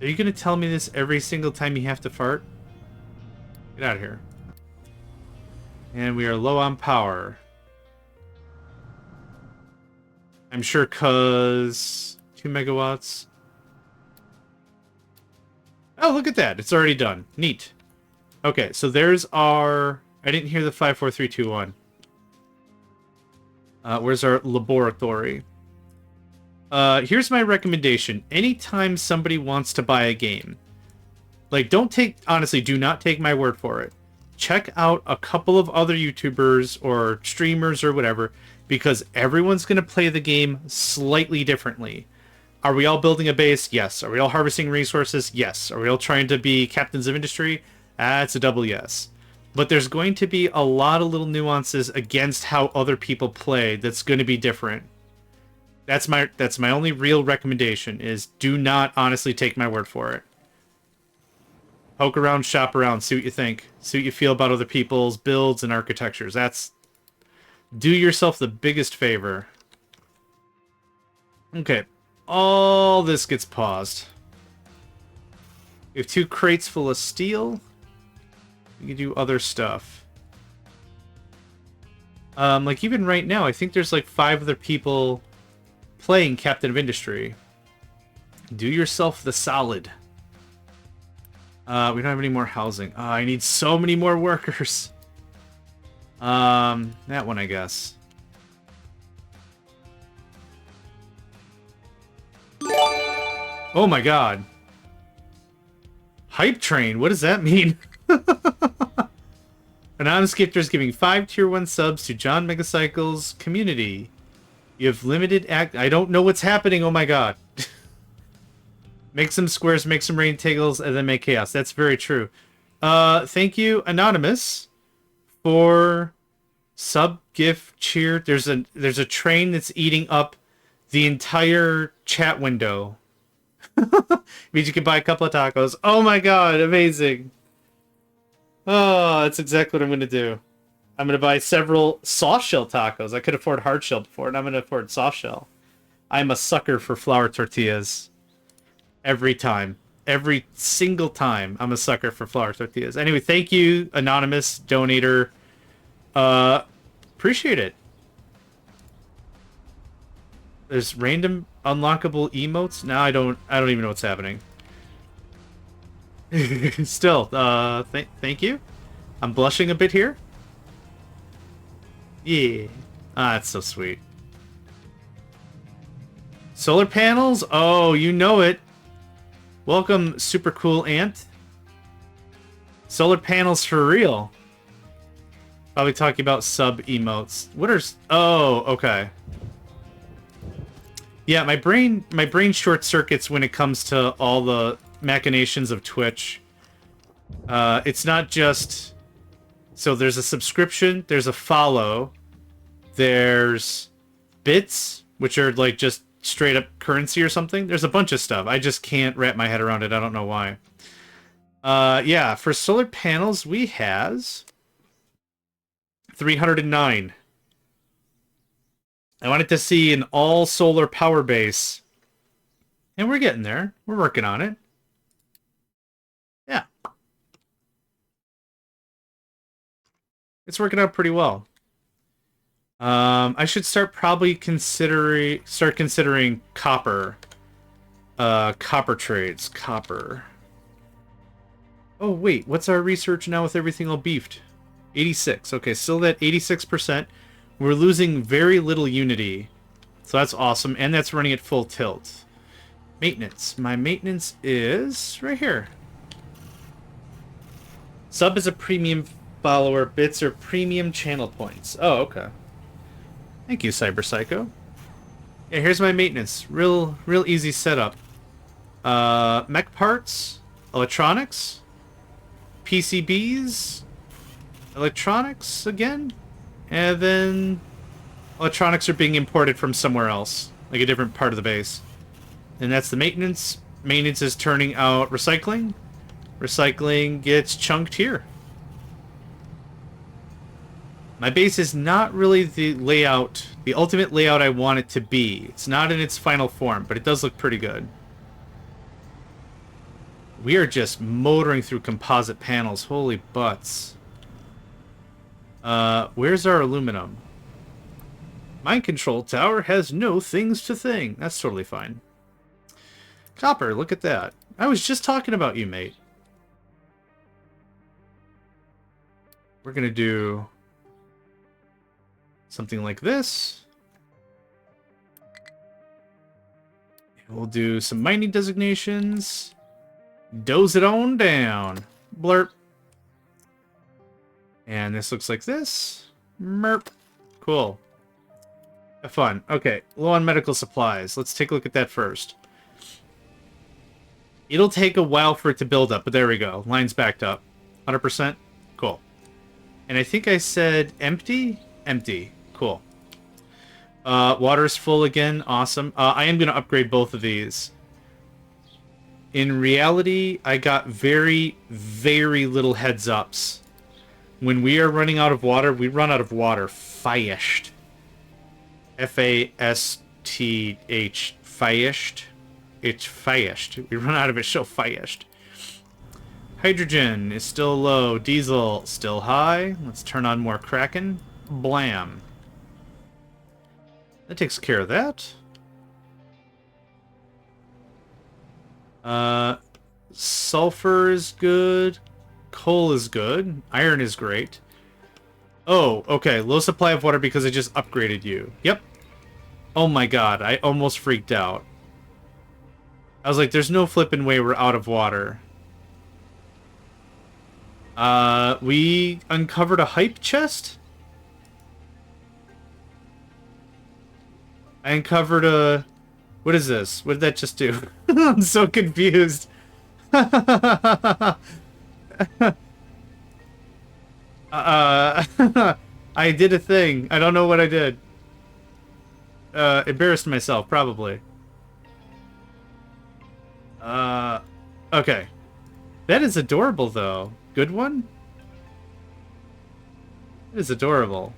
Are you going to tell me this every single time you have to fart? Get out of here. And we are low on power. I'm sure cause 2 megawatts. Oh, look at that. It's already done. Neat. Okay, so there's our... I didn't hear the 54321. Where's our laboratory? Here's my recommendation. Anytime somebody wants to buy a game, like, honestly, do not take my word for it. Check out a couple of other YouTubers or streamers or whatever, because everyone's going to play the game slightly differently. Are we all building a base? Yes. Are we all harvesting resources? Yes. Are we all trying to be captains of industry? It's a double yes. But there's going to be a lot of little nuances against how other people play that's going to be different. That's my only real recommendation, is do not honestly take my word for it. Poke around, shop around, see what you think. See what you feel about other people's builds and architectures. Do yourself the biggest favor. Okay. All this gets paused. We have 2 crates full of steel. We can do other stuff. Like even right now, I think there's like 5 other people playing Captain of Industry. Do yourself the solid. We don't have any more housing. I need so many more workers. That one, I guess. Oh my god. Hype train, what does that mean? Anonymous Gifter is giving 5 tier 1 subs to JohnMegacycle's community. You have limited I don't know what's happening, oh my god. Make some squares, make some rain tails, and then make chaos. That's very true. Thank you, Anonymous, for sub gift cheer. There's a train that's eating up the entire chat window. Means you can buy a couple of tacos. Oh my god, amazing. Oh, that's exactly what I'm going to do. I'm going to buy several soft shell tacos. I could afford hard shell before, and I'm going to afford soft shell. I'm a sucker for flour tortillas. Every time. Every single time, I'm a sucker for flour tortillas. Anyway, thank you, Anonymous Donator. Appreciate it. There's random unlockable emotes? Now I don't even know what's happening. Still, thank you. I'm blushing a bit here. Yeah. That's so sweet. Solar panels? Oh, you know it. Welcome, super cool ant. Solar panels for real. Probably talking about sub emotes. What are... Oh, okay. Yeah, my brain short circuits when it comes to all the machinations of Twitch. It's not just... So there's a subscription, there's a follow, there's bits, which are like just straight up currency or something. There's a bunch of stuff. I just can't wrap my head around it. I don't know why. Yeah, for solar panels, we has 309. I wanted to see an all solar power base. And we're getting there. We're working on it. Yeah. It's working out pretty well. I should start probably considering copper. Copper trades. Copper. Oh, wait. What's our research now with everything all beefed? 86. Okay, still at 86%. We're losing very little unity. So that's awesome. And that's running at full tilt. Maintenance. My maintenance is right here. Sub is a premium follower. Bits are premium channel points. Oh, okay. Thank you, Cyber Psycho. Yeah, here's my maintenance. Real easy setup. Mech parts, electronics, PCBs, electronics again, and then electronics are being imported from somewhere else, like a different part of the base. And that's the maintenance. Maintenance is turning out recycling. Recycling gets chunked here. My base is not really the layout, the ultimate layout I want it to be. It's not in its final form, but it does look pretty good. We are just motoring through composite panels. Holy butts. Where's our aluminum? Mind control tower has no things to thing. That's totally fine. Copper, look at that. I was just talking about you, mate. We're gonna do something like this. We'll do some mining designations. Doze it on down. Blurp. And this looks like this. Merp. Cool. Have fun. Okay, low on medical supplies. Let's take a look at that first. It'll take a while for it to build up, but there we go. Line's backed up. 100%. Cool. And I think I said empty? Empty. Cool. Water's full again. Awesome. I am going to upgrade both of these. In reality, I got very, very little heads-ups. When we are running out of water, we run out of water fast. F-A-S-T-H. Fast. It's fast. We run out of it so fast. Hydrogen is still low. Diesel still high. Let's turn on more Kraken. Blam. That takes care of that. Sulfur is good. Coal is good. Iron is great. Oh, okay. Low supply of water because I just upgraded you. Yep. Oh my god. I almost freaked out. I was like, there's no flipping way we're out of water. We uncovered a hype chest? I uncovered a... What is this? What did that just do? I'm so confused. I did a thing. I don't know what I did. Embarrassed myself, probably. Okay. That is adorable, though. Good one? It is adorable.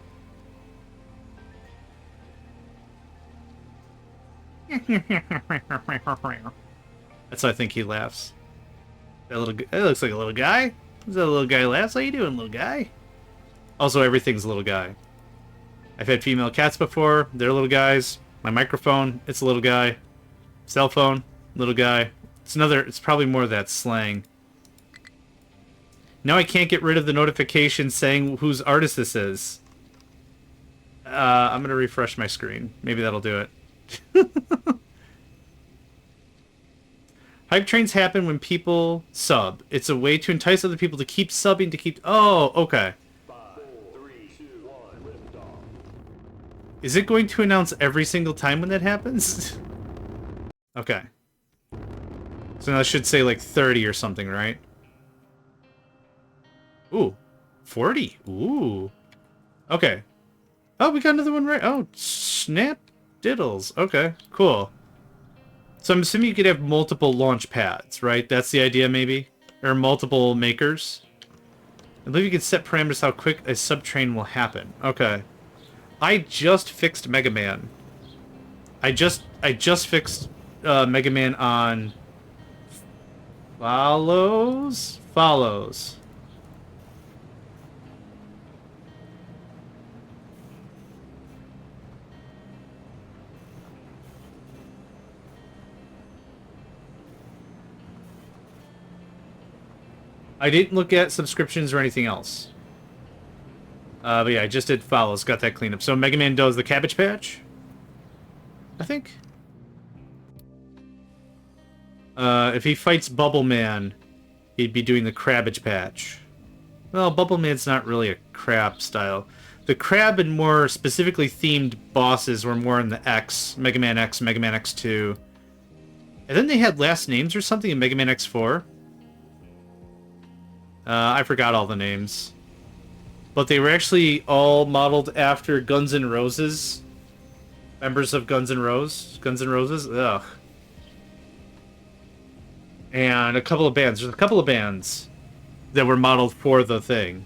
That's how I think he laughs. That looks like a little guy. Is that a little guy laughs? How you doing, little guy? Also, everything's a little guy. I've had female cats before. They're little guys. My microphone, it's a little guy. Cell phone, little guy. It's probably more of that slang. Now I can't get rid of the notification saying whose artist this is. I'm gonna refresh my screen. Maybe that'll do it. Hype trains happen when people sub. It's a way to entice other people to keep subbing to keep... Oh, okay. 5, 4, 3, 2, 1, lift off. Is it going to announce every single time when that happens? Okay. So now it should say like 30 or something, right? Ooh. 40. Ooh. Okay. Oh, we got another one right. Oh, snap diddles. Okay, cool. So I'm assuming you could have multiple launch pads, right? That's the idea, maybe? Or multiple makers? I believe you can set parameters how quick a subtrain will happen. Okay. I just fixed Mega Man. I just fixed Mega Man on... Follows? I didn't look at subscriptions or anything else. But yeah, I just did follows. Got that cleaned up. So Mega Man does the Cabbage Patch, I think. If he fights Bubble Man, he'd be doing the Crabbage Patch. Well, Bubble Man's not really a crab style. The crab and more specifically themed bosses were more in the X, Mega Man X, Mega Man X2. And then they had last names or something in Mega Man X4. I forgot all the names. But they were actually all modeled after Guns N' Roses. Members of Guns N' Roses? Ugh. And a couple of bands. There's a couple of bands that were modeled for the thing.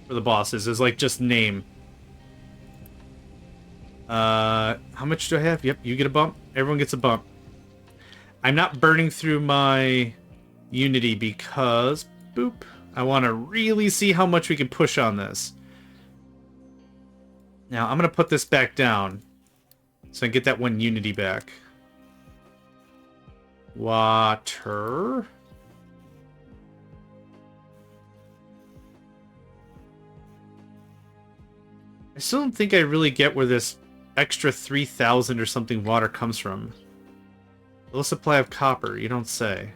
For the bosses. It's like just name. How much do I have? Yep, you get a bump. Everyone gets a bump. I'm not burning through my Unity because... Boop. I want to really see how much we can push on this. Now, I'm going to put this back down. So I can get that one Unity back. Water. I still don't think I really get where this extra 3,000 or something water comes from. Low supply of copper, you don't say.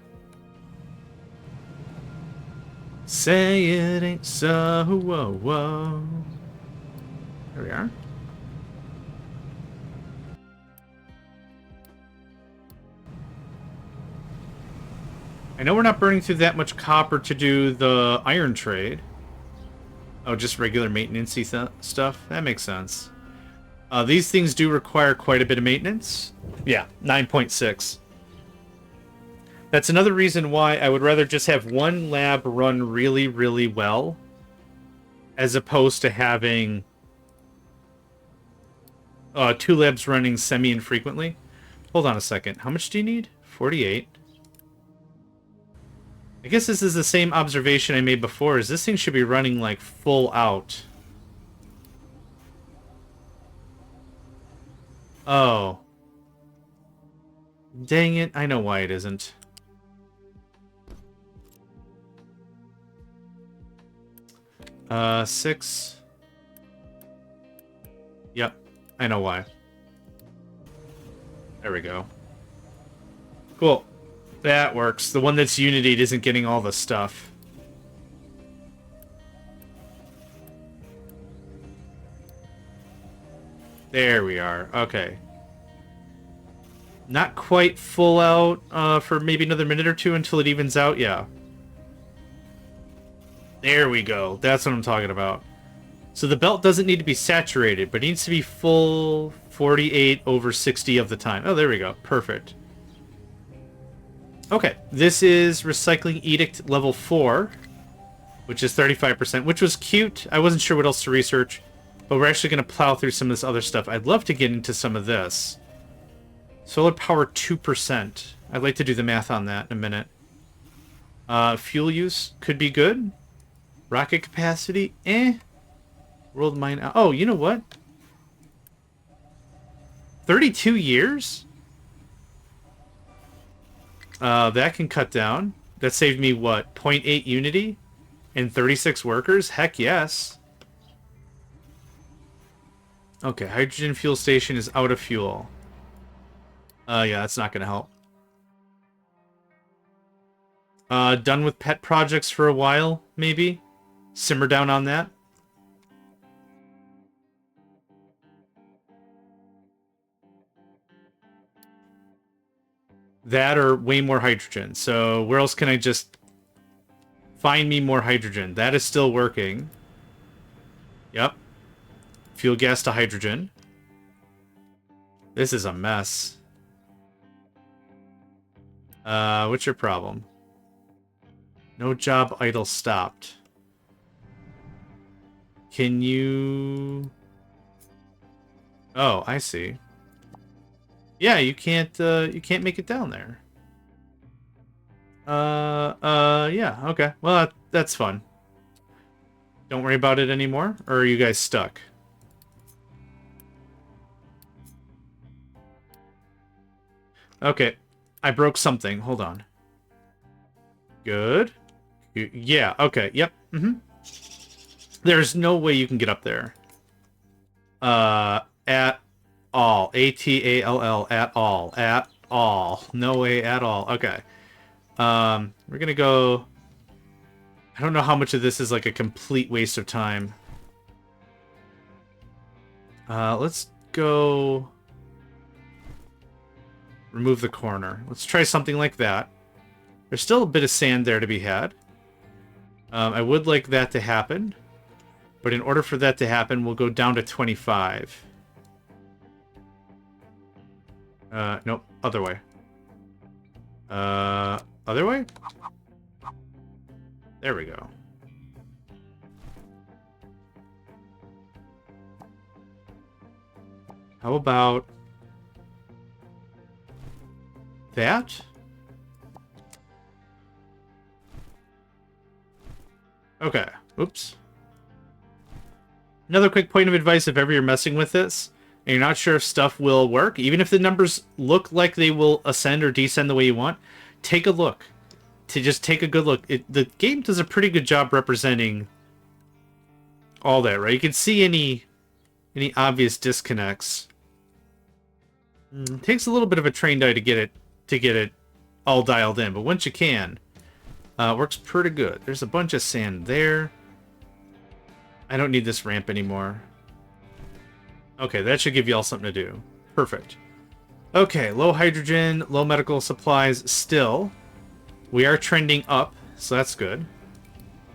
Say it ain't so, whoa, whoa. There we are. I know we're not burning through that much copper to do the iron trade. Oh, just regular maintenance-y stuff? That makes sense. These things do require quite a bit of maintenance. Yeah, 9.6. That's another reason why I would rather just have one lab run really, really well, as opposed to having 2 labs running semi-infrequently. Hold on a second. How much do you need? 48. I guess this is the same observation I made before, is this thing should be running like full out. Oh. Dang it, I know why it isn't. Six. Yep, I know why. There we go. Cool. That works. The one that's Unitied isn't getting all the stuff. There we are. Okay. Not quite full out for maybe another minute or two until it evens out. Yeah. There we go. That's what I'm talking about. So the belt doesn't need to be saturated, but it needs to be full 48 over 60 of the time. Oh, there we go. Perfect. Okay, this is Recycling Edict level 4, which is 35%, which was cute. I wasn't sure what else to research, but we're actually going to plow through some of this other stuff. I'd love to get into some of this. Solar power 2%. I'd like to do the math on that in a minute. Fuel use could be good. Rocket capacity, eh. World mine... Oh, you know what? 32 years? That can cut down. That saved me, what, 0.8 Unity? And 36 workers? Heck yes. Okay, hydrogen fuel station is out of fuel. Yeah, that's not gonna help. Done with pet projects for a while, maybe? Simmer down on that. That or way more hydrogen. So where else can I just find me more hydrogen? That is still working. Yep. Fuel gas to hydrogen. This is a mess. What's your problem? No job idle stopped. Can you... Oh, I see. Yeah, you can't make it down there. Yeah, okay. Well, that's fun. Don't worry about it anymore? Or are you guys stuck? Okay. I broke something. Hold on. Good. Yeah, okay, yep. There's no way you can get up there. At all. ATALL, at all. At all. No way at all. Okay. We're gonna go... I don't know how much of this is like a complete waste of time. Let's go... remove the corner. Let's try something like that. There's still a bit of sand there to be had. I would like that to happen. But in order for that to happen, we'll go down to 25. Nope. Other way. Other way? There we go. How about... that? Okay. Oops. Another quick point of advice if ever you're messing with this, and you're not sure if stuff will work, even if the numbers look like they will ascend or descend the way you want, take a look. Just take a good look. The game does a pretty good job representing all that, right? You can see any obvious disconnects. It takes a little bit of a trained eye to get it all dialed in, but once you can, it works pretty good. There's a bunch of sand there. I don't need this ramp anymore. Okay, that should give you all something to do. Perfect. Okay, low hydrogen, low medical supplies still. We are trending up, so that's good.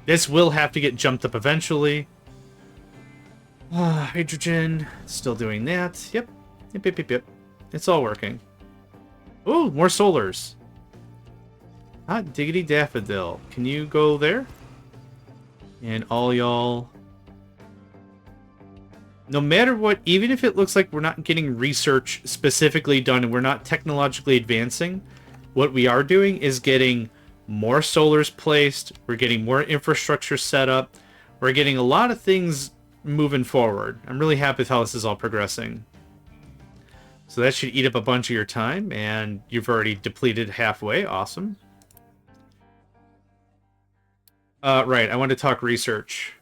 This will have to get jumped up eventually. Hydrogen, still doing that. Yep. Yep. It's all working. Ooh, more solars. Hot diggity daffodil. Can you go there? And all y'all... no matter what, even if it looks like we're not getting research specifically done and we're not technologically advancing, what we are doing is getting more solars placed, we're getting more infrastructure set up, we're getting a lot of things moving forward. I'm really happy with how this is all progressing. So that should eat up a bunch of your time, and you've already depleted halfway. Awesome. Right, I want to talk research.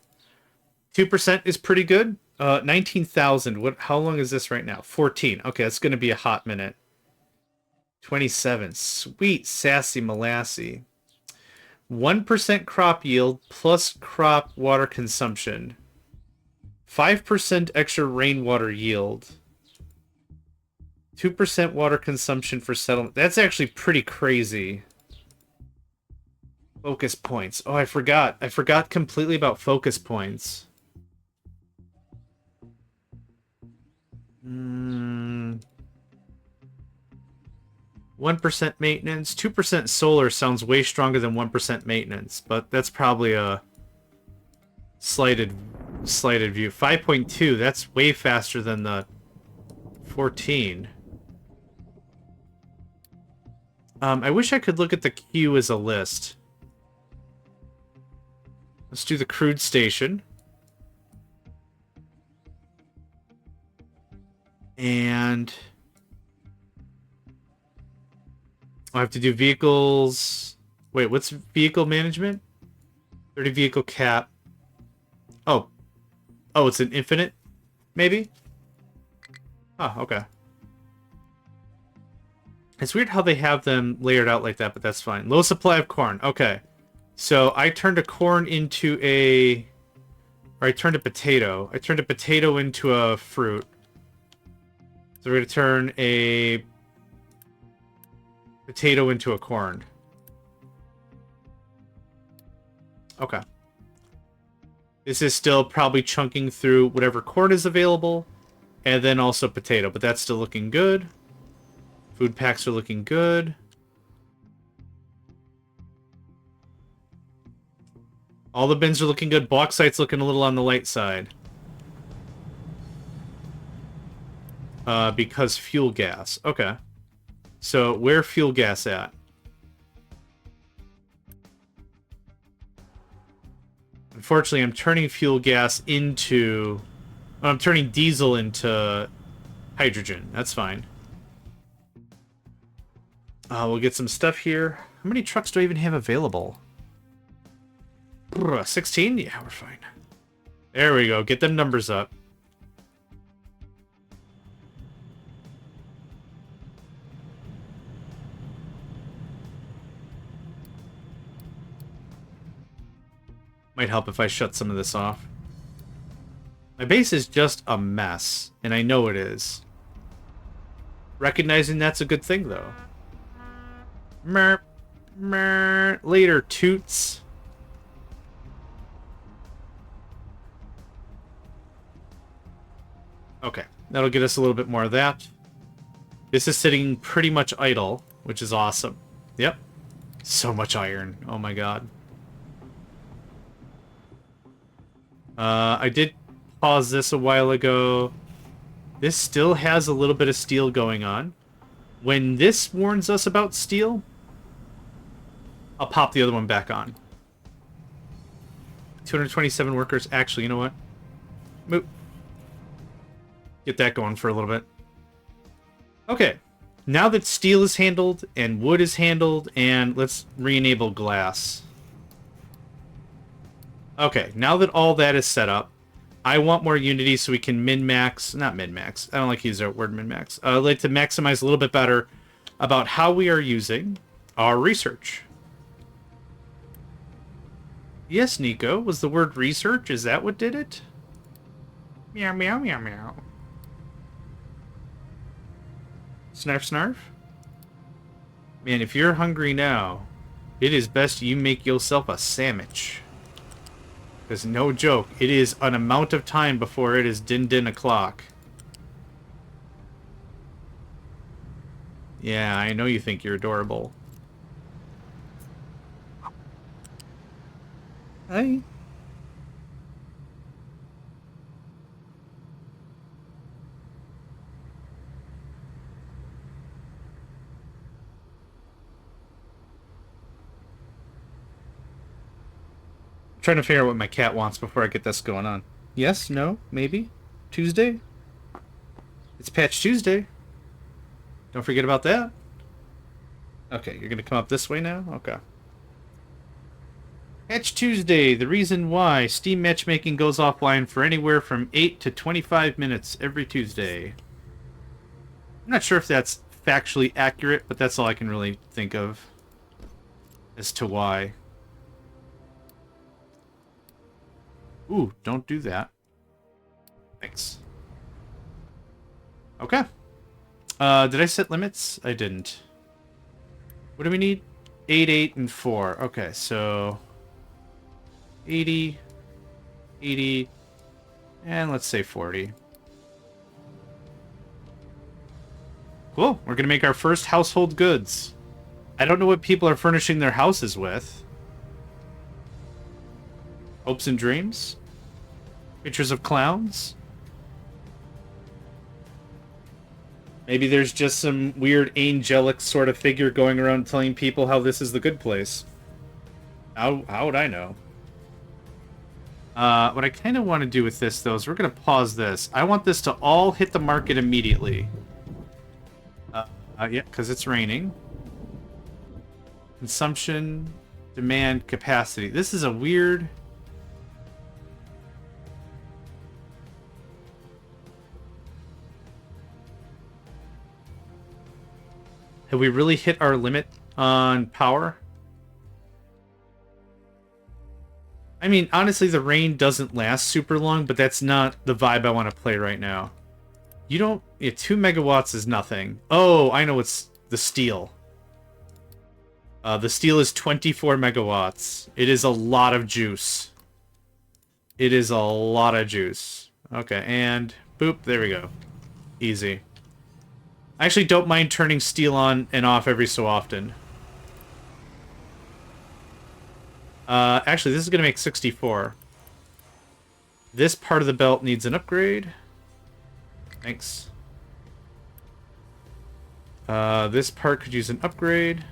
2% is pretty good. 19,000. How long is this right now? 14. Okay, that's going to be a hot minute. 27. Sweet sassy molassy. 1% crop yield plus crop water consumption. 5% extra rainwater yield. 2% water consumption for settlement. That's actually pretty crazy. Focus points. Oh, I forgot. I forgot completely about focus points. 1% maintenance. 2% solar sounds way stronger than 1% maintenance, but that's probably a slighted view. 5.2, that's way faster than the 14. I wish I could look at the queue as a list. Let's do the crude station. And I have to do vehicles. Wait, what's vehicle management? 30 vehicle cap. Oh, it's an infinite, maybe? Oh, okay. It's weird how they have them layered out like that, but that's fine. Low supply of corn. Okay. So I turned a corn into a... or I turned a potato. I turned a potato into a fruit. So we're going to turn a potato into a corn. Okay. This is still probably chunking through whatever corn is available, and then also potato, but that's still looking good. Food packs are looking good. All the bins are looking good. Bauxite's looking a little on the light side. Because fuel gas. Okay. So, where fuel gas at? Unfortunately, I'm turning fuel gas into... I'm turning diesel into hydrogen. That's fine. We'll get some stuff here. How many trucks do I even have available? 16? Yeah, we're fine. There we go. Get them numbers up. Might help if I shut some of this off. My base is just a mess, and I know it is. Recognizing that's a good thing, though. Merp. Merp. Later, toots. Okay, that'll get us a little bit more of that. This is sitting pretty much idle, which is awesome. Yep. So much iron. Oh my god. I did pause this a while ago. This still has a little bit of steel going on. When this warns us about steel, I'll pop the other one back on. 227 workers. Actually, you know what? Moop. Get that going for a little bit. Okay. Now that steel is handled and wood is handled, and let's re-enable glass. Okay, now that all that is set up, I want more unity so we can min-max, not min-max, I don't like to use that word min-max. I'd like to maximize a little bit better about how we are using our research. Yes, Nico, was the word research, is that what did it? Meow, meow, meow, meow. Snarf, snarf? Man, if you're hungry now, it is best you make yourself a sandwich. Because no joke, it is an amount of time before it is din o'clock. Yeah, I know you think you're adorable. Hi. Trying to figure out what my cat wants before I get this going on. Yes? No? Maybe? Tuesday? It's Patch Tuesday. Don't forget about that. Okay, you're gonna come up this way now? Okay. Patch Tuesday, the reason why Steam matchmaking goes offline for anywhere from 8 to 25 minutes every Tuesday. I'm not sure if that's factually accurate, but that's all I can really think of as to why. Ooh, don't do that. Thanks. Okay. Did I set limits? I didn't. What do we need? 8, 8, and 4. Okay, so 80, 80, and let's say 40. Cool. We're going to make our first household goods. I don't know what people are furnishing their houses with. Hopes and dreams? Pictures of clowns? Maybe there's just some weird angelic sort of figure going around telling people how this is the good place. How would I know? What I kind of want to do with this, though, is we're going to pause this. I want this to all hit the market immediately. Yeah, because it's raining. Consumption, demand, capacity. This is a weird... Have we really hit our limit on power? I mean, honestly, the rain doesn't last super long, but that's not the vibe I want to play right now. You don't... Yeah, 2 megawatts is nothing. Oh, I know it's the steel. The steel is 24 megawatts. It is a lot of juice. It is a lot of juice. Okay, and boop, there we go. Easy. I actually don't mind turning steel on and off every so often. Actually, this is going to make 64. This part of the belt needs an upgrade. Thanks. This part could use an upgrade.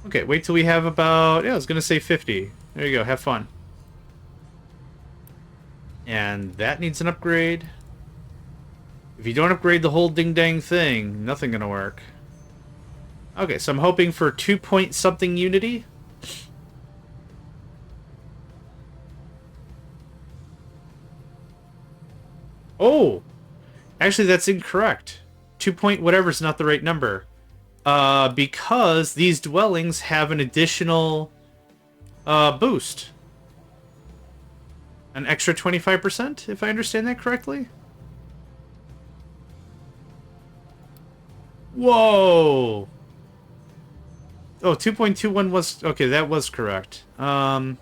Okay, wait till we have about... Yeah, I was going to say 50. There you go, have fun. And that needs an upgrade. If you don't upgrade the whole ding-dang thing, nothing gonna work. Okay, so I'm hoping for 2 point something unity. Oh! Actually, that's incorrect. 2 point whatever is not the right number. Because these dwellings have an additional boost. An extra 25%, if I understand that correctly? Whoa! Oh, 2.21 was... Okay, that was correct. I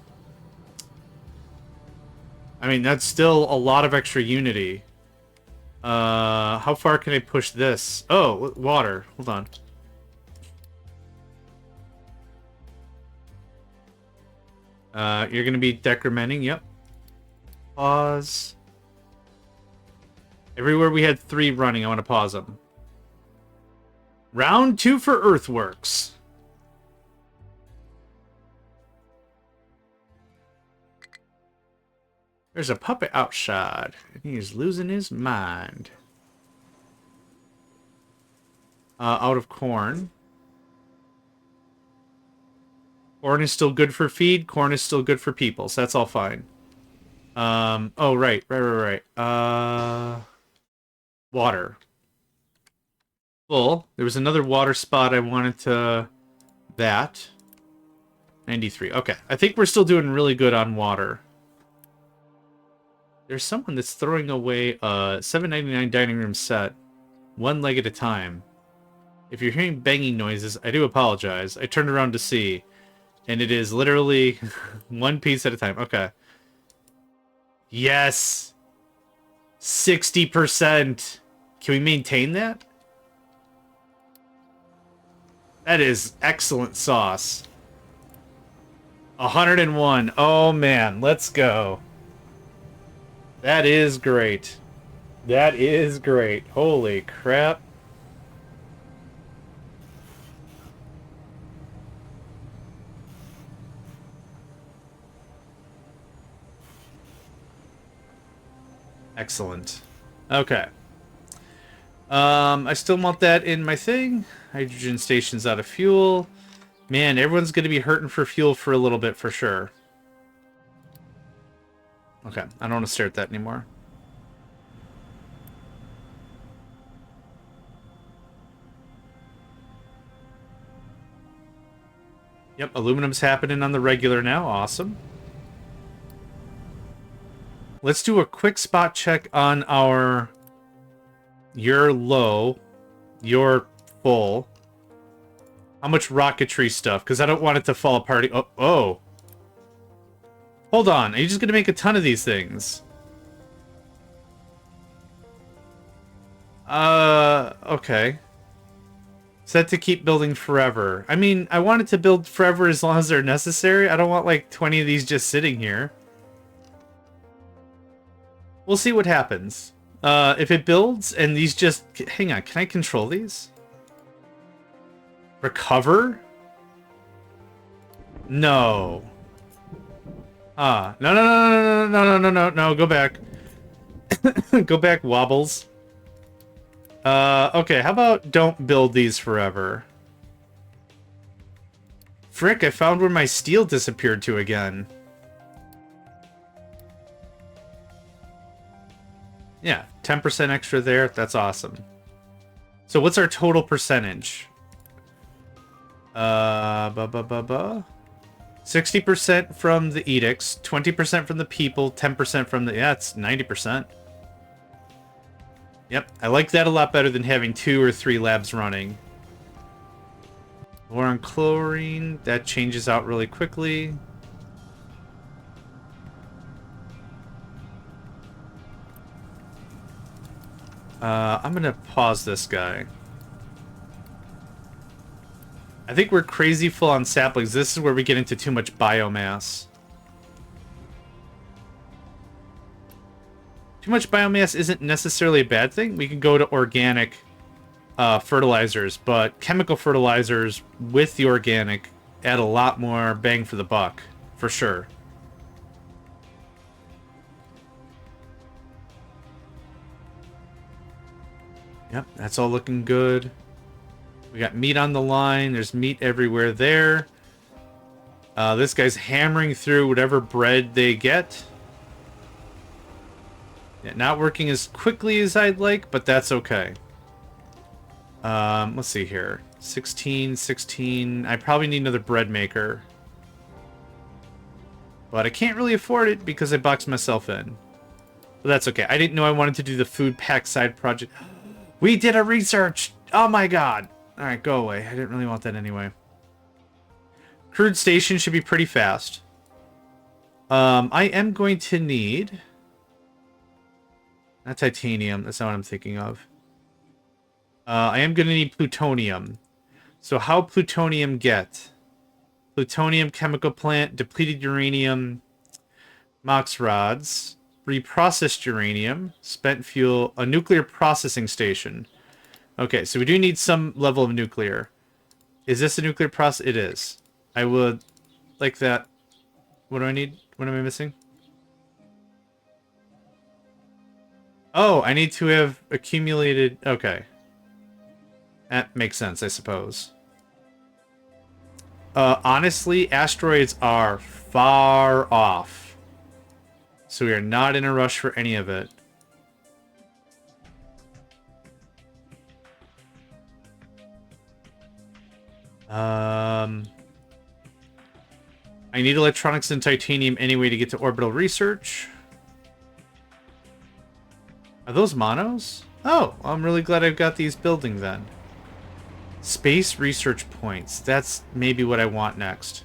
mean, that's still a lot of extra unity. How far can I push this? Oh, water. Hold on. You're gonna be decrementing, yep. Pause. Everywhere we had 3 running, I want to pause them. Round 2 for earthworks. There's a puppet outside, and he's losing his mind. Out of corn. Corn is still good for feed. Corn is still good for people, so that's all fine. Oh, right. Water. Full. There was another water spot I wanted to... That. 93. Okay. I think we're still doing really good on water. There's someone that's throwing away a $7.99 dining room set. 1 leg at a time. If you're hearing banging noises, I do apologize. I turned around to see. And it is literally 1 piece at a time. Okay. Yes! 60%! Can we maintain that? That is excellent sauce. 101. Oh man, let's go. That is great. That is great. Holy crap. Excellent. Okay. I still want that in my thing. Hydrogen station's out of fuel. Man, everyone's going to be hurting for fuel for a little bit for sure. Okay, I don't want to stare at that anymore. Yep, aluminum's happening on the regular now. Awesome. Let's do a quick spot check on our... You're low. You're full. How much rocketry stuff? Because I don't want it to fall apart. Oh. Hold on. Are you just going to make a ton of these things? Okay. Set to keep building forever. I mean, I want it to build forever as long as they're necessary. I don't want like 20 of these just sitting here. We'll see what happens. If it builds and these just... Hang on, can I control these? Recover? No. No, go back. Go back, Wobbles. Okay, how about don't build these forever? Frick, I found where my steel disappeared to again. Yeah, 10% extra there. That's awesome. So what's our total percentage? 60% from the edicts, 20% from the people, 10% from the... Yeah, it's 90%. Yep, I like that a lot better than having 2 or 3 labs running. War on chlorine, that changes out really quickly. I'm gonna pause this guy. I think we're crazy full on saplings. This is where we get into too much biomass. Too much biomass isn't necessarily a bad thing. We can go to organic fertilizers, but chemical fertilizers with the organic add a lot more bang for the buck, for sure. Yep, that's all looking good. We got meat on the line. There's meat everywhere there. This guy's hammering through whatever bread they get. Yeah, not working as quickly as I'd like, but that's okay. Let's see here. 16, 16. I probably need another bread maker. But I can't really afford it because I boxed myself in. But that's okay. I didn't know I wanted to do the food pack side project. We did a research! Oh my god! Alright, go away. I didn't really want that anyway. Crude station should be pretty fast. I am going to need... Not titanium. That's not what I'm thinking of. I am going to need plutonium. So how plutonium get? Plutonium chemical plant, depleted uranium, mox rods, reprocessed uranium, spent fuel, a nuclear processing station. Okay, so we do need some level of nuclear. Is this a nuclear process? It is. I would like that. What do I need? What am I missing? Oh, I need to have accumulated... Okay. That makes sense, I suppose. Honestly, asteroids are far off. So we are not in a rush for any of it. I need electronics and titanium anyway to get to orbital research. Are those monos? Oh, I'm really glad I've got these building then. Space research points. That's maybe what I want next.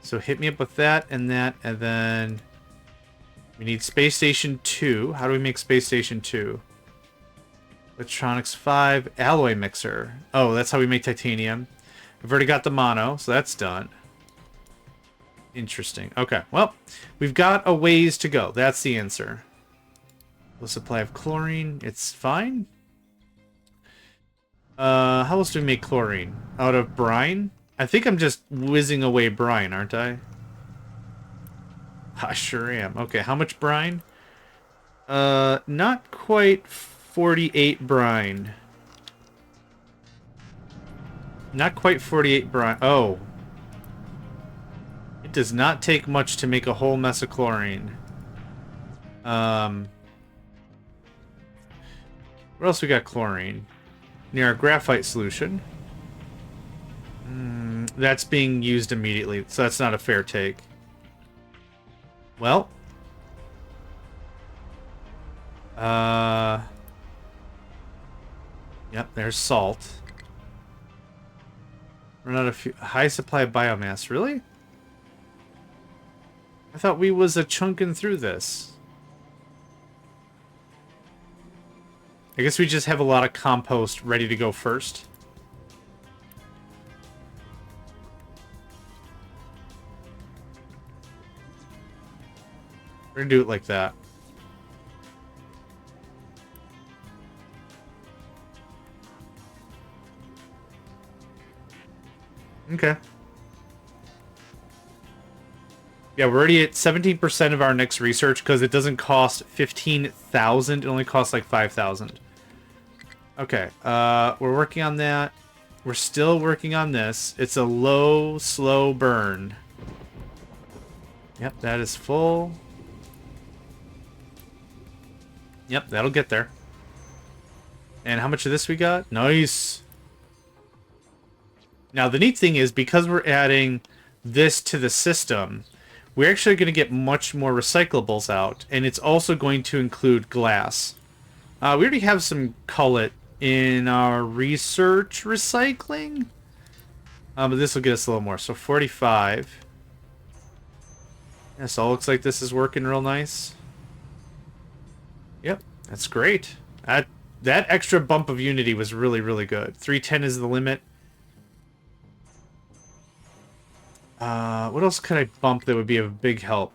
So hit me up with that, and then... We need Space Station 2. How do we make Space Station 2? Electronics 5. Alloy mixer. Oh, that's how we make titanium. I've already got the mono, so that's done. Interesting. Okay, well, we've got a ways to go. That's the answer. Low supply of chlorine. It's fine. How else do we make chlorine? Out of brine? I think I'm just whizzing away brine, aren't I? I sure am. Okay, how much brine? Not quite 48 brine. Not quite 48 brine. Oh. It does not take much to make a whole mess of chlorine. Where else we got chlorine? Near our graphite solution. That's being used immediately, so that's not a fair take. Well. Yep, there's salt. Run out of high supply of biomass. Really? I thought we was a chunking through this. I guess we just have a lot of compost ready to go first. We're gonna do it like that. Okay. Yeah, we're already at 17% of our next research because it doesn't cost 15,000. It only costs like 5,000. Okay, we're working on that. We're still working on this. It's a low, slow burn. Yep, that is full. Yep, that'll get there. And how much of this we got? Nice. Now, the neat thing is, because we're adding this to the system, we're actually going to get much more recyclables out. And it's also going to include glass. We already have some cullet in our research recycling. But this will get us a little more. So 45. Yes, all looks like this is working real nice. Yep, that's great. That extra bump of unity was really, really good. 310 is the limit. What else could I bump that would be of big help?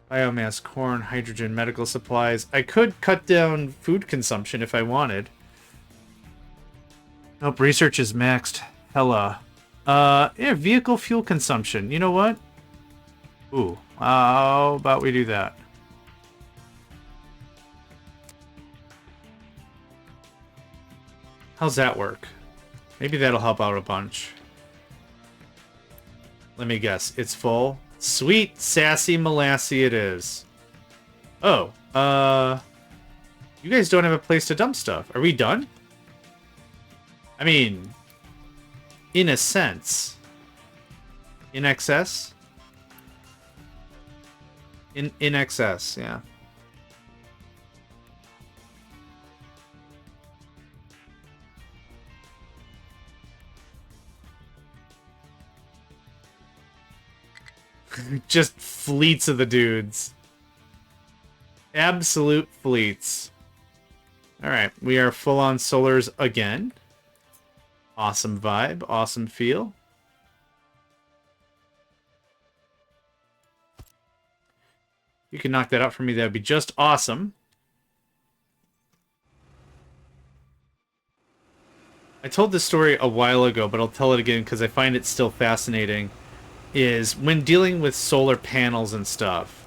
Biomass, corn, hydrogen, medical supplies. I could cut down food consumption if I wanted. Nope, research is maxed. Hella. Yeah, vehicle fuel consumption. You know what? Ooh, how about we do that? How's that work? Maybe that'll help out a bunch. Let me guess. It's full. Sweet, sassy molassy it is. Oh, you guys don't have a place to dump stuff. Are we done? I mean, in a sense. In excess? In excess, yeah. Just fleets of the dudes. Absolute fleets. Alright, we are full on solars again. Awesome vibe, awesome feel. You can knock that out for me, that'd be just awesome. I told this story a while ago, but I'll tell it again because I find it still fascinating. Is when dealing with solar panels and stuff.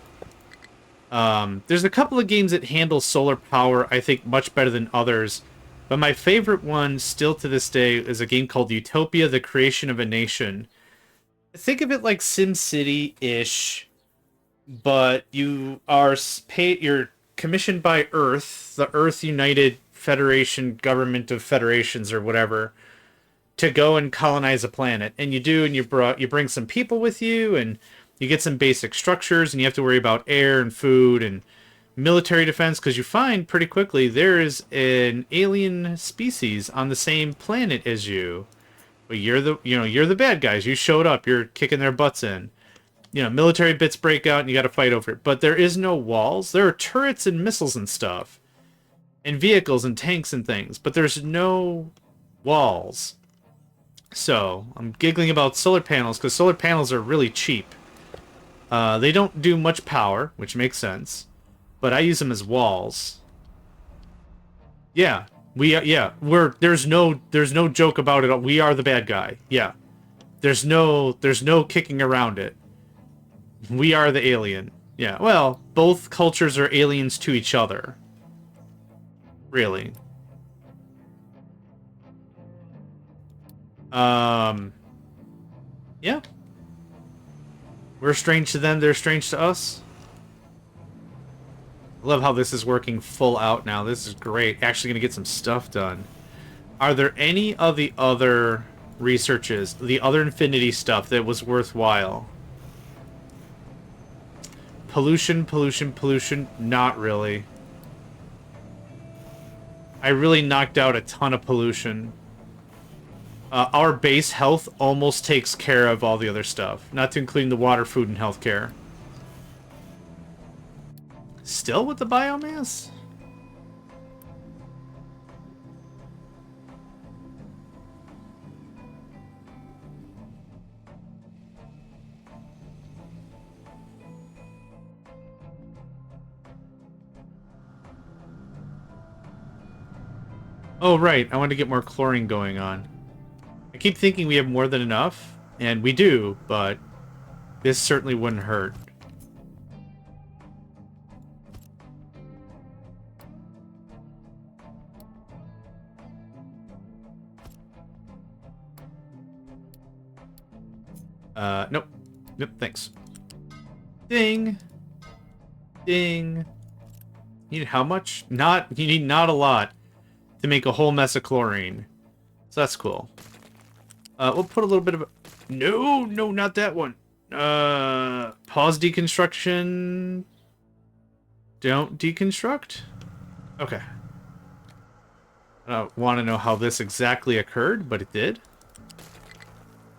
There's a couple of games that handle solar power, I think, much better than others. But my favorite one, still to this day, is a game called Utopia, The Creation of a Nation. Think of it like SimCity-ish, but you're commissioned by Earth, the Earth United Federation, Government of Federations, or whatever, to go and colonize a planet. And you do, and you bring some people with you, and you get some basic structures, and you have to worry about air and food and military defense, because you find pretty quickly there is an alien species on the same planet as you. But you're the bad guys. You showed up. You're kicking their butts in. Military bits break out, and you got to fight over it. But there is no walls. There are turrets and missiles and stuff, and vehicles and tanks and things. But there's no walls. So, I'm giggling about solar panels, because solar panels are really cheap. They don't do much power, which makes sense. But I use them as walls. Yeah, there's no joke about it. We are the bad guy. Yeah. There's no kicking around it. We are the alien. Yeah, well, both cultures are aliens to each other. Really. Yeah. We're strange to them, they're strange to us. I love how this is working full out now. This is great. Actually gonna get some stuff done. Are there any of the other researches, the other Infinity stuff that was worthwhile? Pollution, not really. I really knocked out a ton of pollution. Our base health almost takes care of all the other stuff. Not to include the water, food, and healthcare. Still with the biomass? Oh, right. I want to get more chlorine going on. I keep thinking we have more than enough, and we do, but this certainly wouldn't hurt. Nope. Nope, thanks. Ding! Ding! You need how much? You need not a lot to make a whole mess of chlorine. So that's cool. We'll put a little bit of a... No, not that one. Pause deconstruction. Don't deconstruct? Okay. I don't want to know how this exactly occurred, but it did.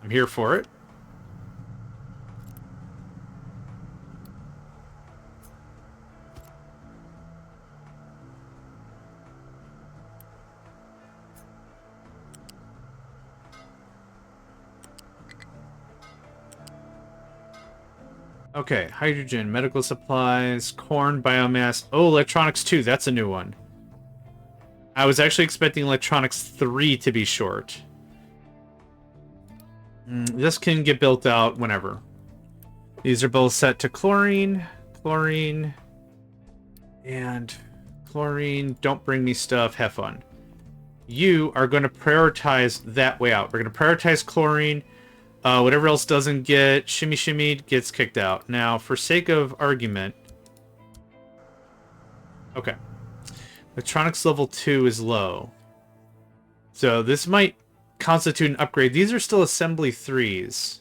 I'm here for it. Okay, hydrogen, medical supplies, corn, biomass. Oh, electronics 2, that's a new one. I was actually expecting electronics 3 to be short. This can get built out whenever. These are both set to chlorine, and chlorine. Don't bring me stuff, have fun. You are going to prioritize that way out. We're going to prioritize chlorine. Whatever else doesn't get shimmied gets kicked out. Now, for sake of argument, Okay. Electronics level 2 is low. So this might constitute an upgrade. These are still assembly 3s.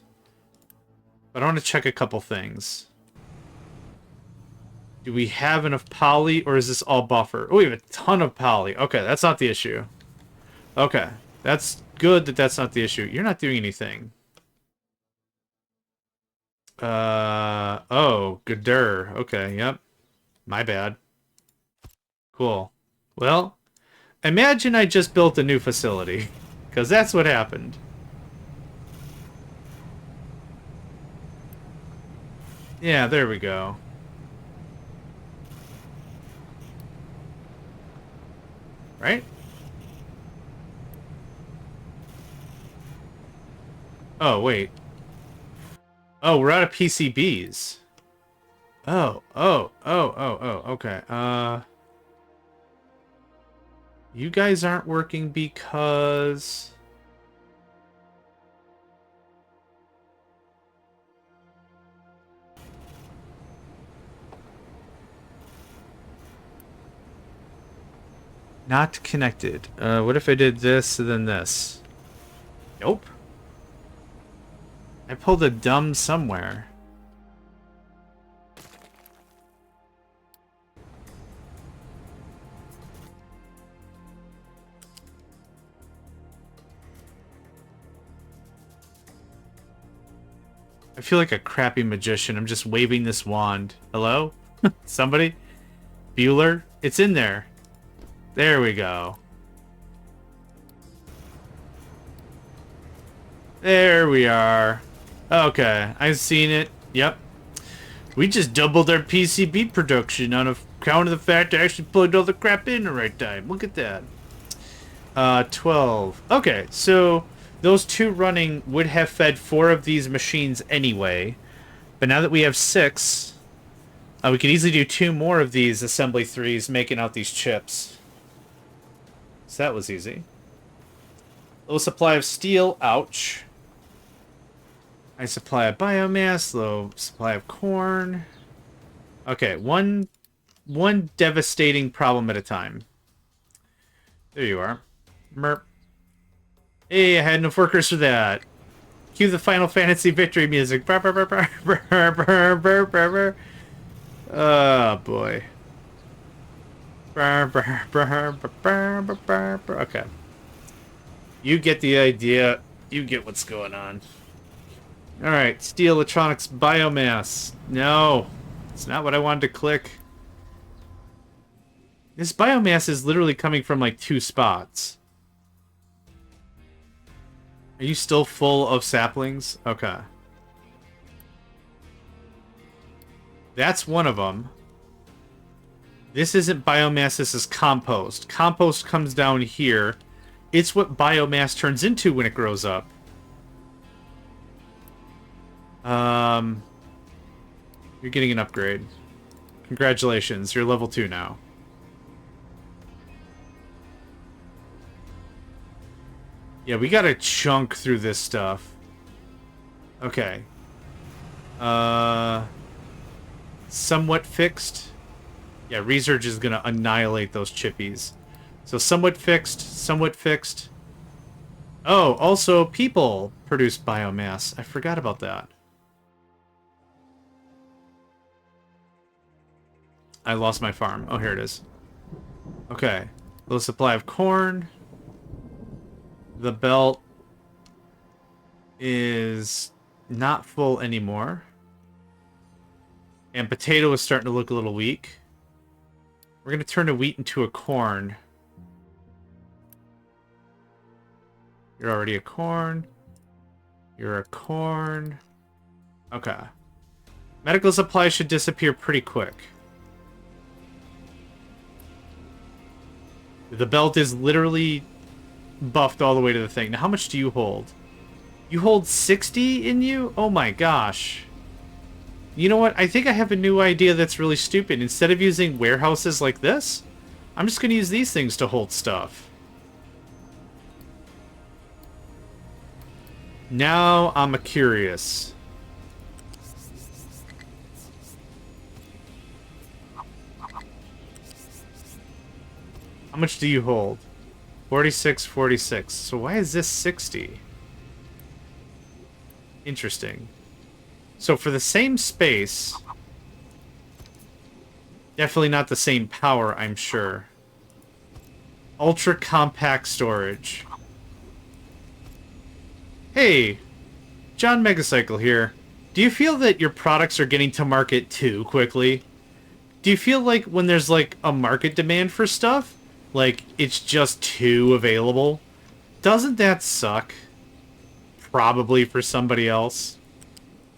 But I want to check a couple things. Do we have enough poly, or is this all buffer? Oh, we have a ton of poly. Okay, that's not the issue. Okay, that's good that that's not the issue. You're not doing anything. Oh, gooder. Okay, yep. My bad. Cool. Well, imagine I just built a new facility. Because that's what happened. Yeah, there we go. Right? Oh, wait. Oh, we're out of PCBs. Oh, okay. You guys aren't working because... Not connected. What if I did this and then this? Nope. I pulled a dumb somewhere. I feel like a crappy magician. I'm just waving this wand. Hello? Somebody? Bueller? It's in there. There we go. There we are. Okay, I've seen it. Yep. We just doubled our PCB production on account of the fact I actually plugged all the crap in the right time. Look at that. 12. Okay, so those two running would have fed 4 of these machines anyway. But now that we have 6, we could easily do 2 more of these assembly 3s making out these chips. So that was easy. Low supply of steel. Ouch. High supply of biomass. Low supply of corn. Okay, one devastating problem at a time. There you are. Merp. Hey, I had enough workers for that. Cue the Final Fantasy victory music. Oh, boy. Okay. You get the idea. You get what's going on. Alright, steel, electronics, biomass. No. It's not what I wanted to click. This biomass is literally coming from like 2 spots. Are you still full of saplings? Okay. That's one of them. This isn't biomass, this is compost. Compost comes down here. It's what biomass turns into when it grows up. You're getting an upgrade. Congratulations, you're level 2 now. Yeah, we gotta chunk through this stuff. Okay. Somewhat fixed. Yeah, research is gonna annihilate those chippies. So somewhat fixed, somewhat fixed. Oh, also people produce biomass. I forgot about that. I lost my farm. Oh, here it is. Okay. Low supply of corn. The belt is not full anymore. And potato is starting to look a little weak. We're going to turn a wheat into a corn. You're already a corn. You're a corn. Okay. Medical supplies should disappear pretty quick. The belt is literally buffed all the way to the thing. Now, how much do you hold? You hold 60 in you? Oh my gosh. You know what? I think I have a new idea that's really stupid. Instead of using warehouses like this, I'm just going to use these things to hold stuff. Now I'm curious. How much do you hold? 46, 46. So why is this 60? Interesting. So for the same space... Definitely not the same power, I'm sure. Ultra compact storage. Hey, JohnMegacycle here. Do you feel that your products are getting to market too quickly? Do you feel like when there's like a market demand for stuff, like it's just too available? Doesn't that suck? Probably for somebody else.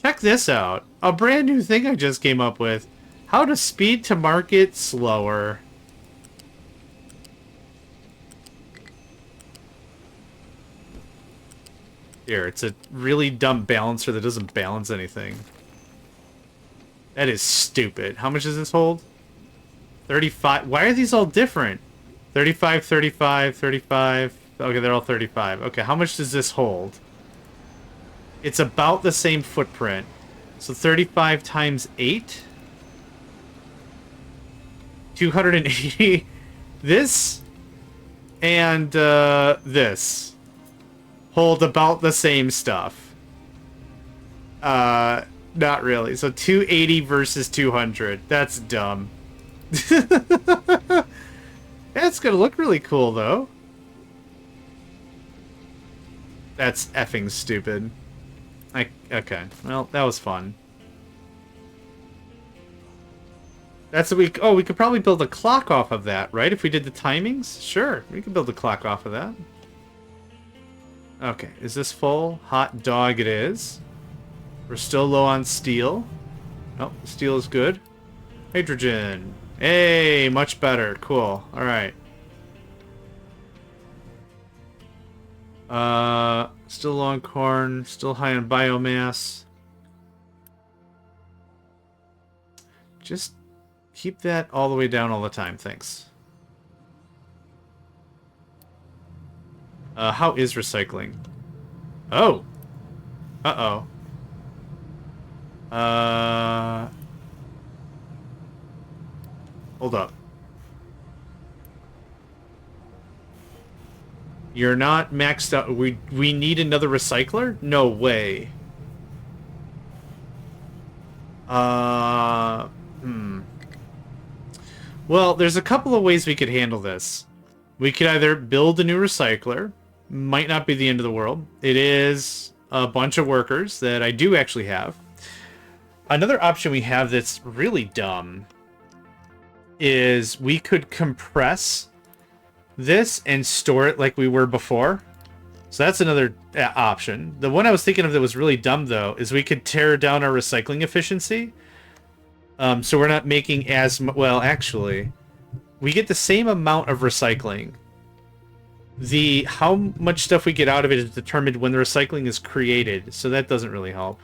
Check this out. A brand new thing I just came up with. How to speed to market slower. Here, it's a really dumb balancer that doesn't balance anything. That is stupid. How much does this hold? 35. Why are these all different? 35, 35, 35. Okay, they're all 35. Okay, how much does this hold? It's about the same footprint. So 35 times 8? 280. This and this hold about the same stuff. Not really. So 280 versus 200. That's dumb. It's gonna look really cool though. That's effing stupid. Okay. Well, that was fun. That's what we... Oh, we could probably build a clock off of that, right? If we did the timings? Sure, we could build a clock off of that. Okay, is this full? Hot dog it is. We're still low on steel. Oh, steel is good. Hydrogen. Hey, much better. Cool. Alright. Still low on corn. Still high on biomass. Just... keep that all the way down all the time, thanks. How is recycling? Oh! Uh-oh. Hold up. You're not maxed out. We need another recycler? No way. Well, there's a couple of ways we could handle this. We could either build a new recycler. Might not be the end of the world. It is a bunch of workers that I do actually have. Another option we have that's really dumb is we could compress this and store it like we were before. So that's another option. The one I was thinking of that was really dumb, though, is we could tear down our recycling efficiency. So we're not making as much... Well, actually, we get the same amount of recycling. How much stuff we get out of it is determined when the recycling is created, so that doesn't really help.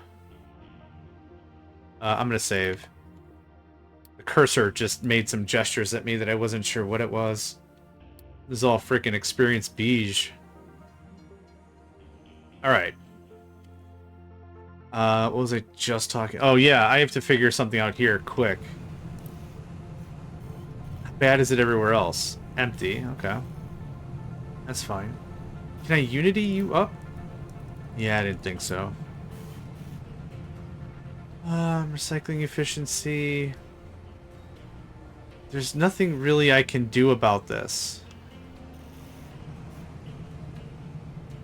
I'm going to save. The cursor just made some gestures at me that I wasn't sure what it was. This is all freaking experience beige. Alright. What was I just talking... Oh, yeah, I have to figure something out here, quick. How bad is it everywhere else? Empty, okay. That's fine. Can I Unity you up? Yeah, I didn't think so. Recycling efficiency... There's nothing really I can do about this.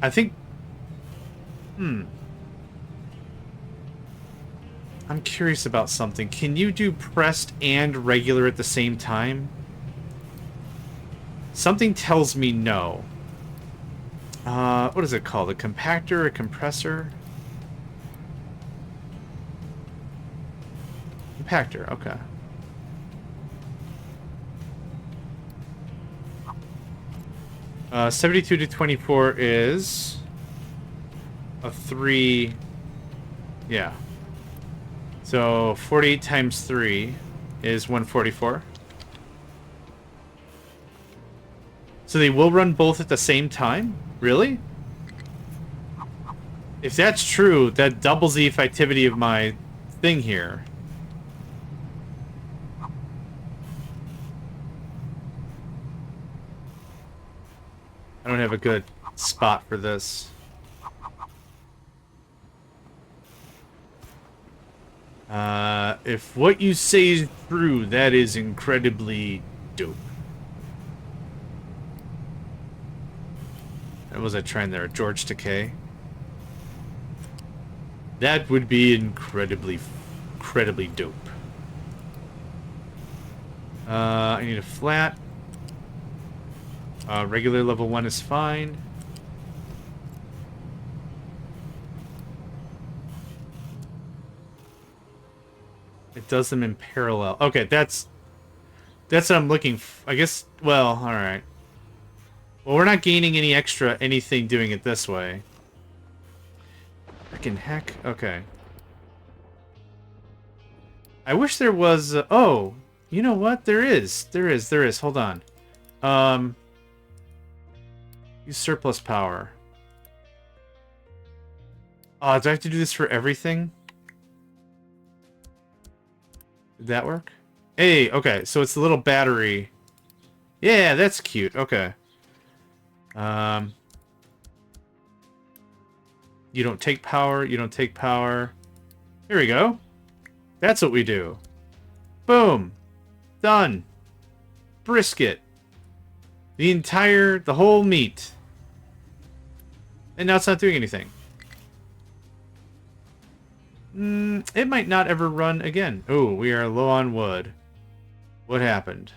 I think... I'm curious about something. Can you do pressed and regular at the same time? Something tells me no. What is it called? A compactor? A compressor? Compactor, okay. 72 to 24 is a 3. Yeah. So 48 times 3 is 144. So they will run both at the same time? Really? If that's true, that doubles the effectivity of my thing here. don't have a good spot for this. If what you say is true, that is incredibly dope. What was I trying there? George Takei? That would be incredibly dope. I need a flat. Regular level 1 is fine. It does them in parallel. Okay, that's what I'm looking for. I guess, well, alright. Well, we're not gaining any extra anything doing it this way. Frickin' heck. Okay. I wish there was... oh! You know what? There is. There is. Hold on. Use surplus power. Oh, do I have to do this for everything? Did that work? Hey, okay, so it's the little battery. Yeah, that's cute. Okay. You don't take power, you don't take power. Here we go. That's what we do. Boom. Done. Brisket. The whole meat. And now it's not doing anything. It might not ever run again. Oh, we are low on wood. What happened?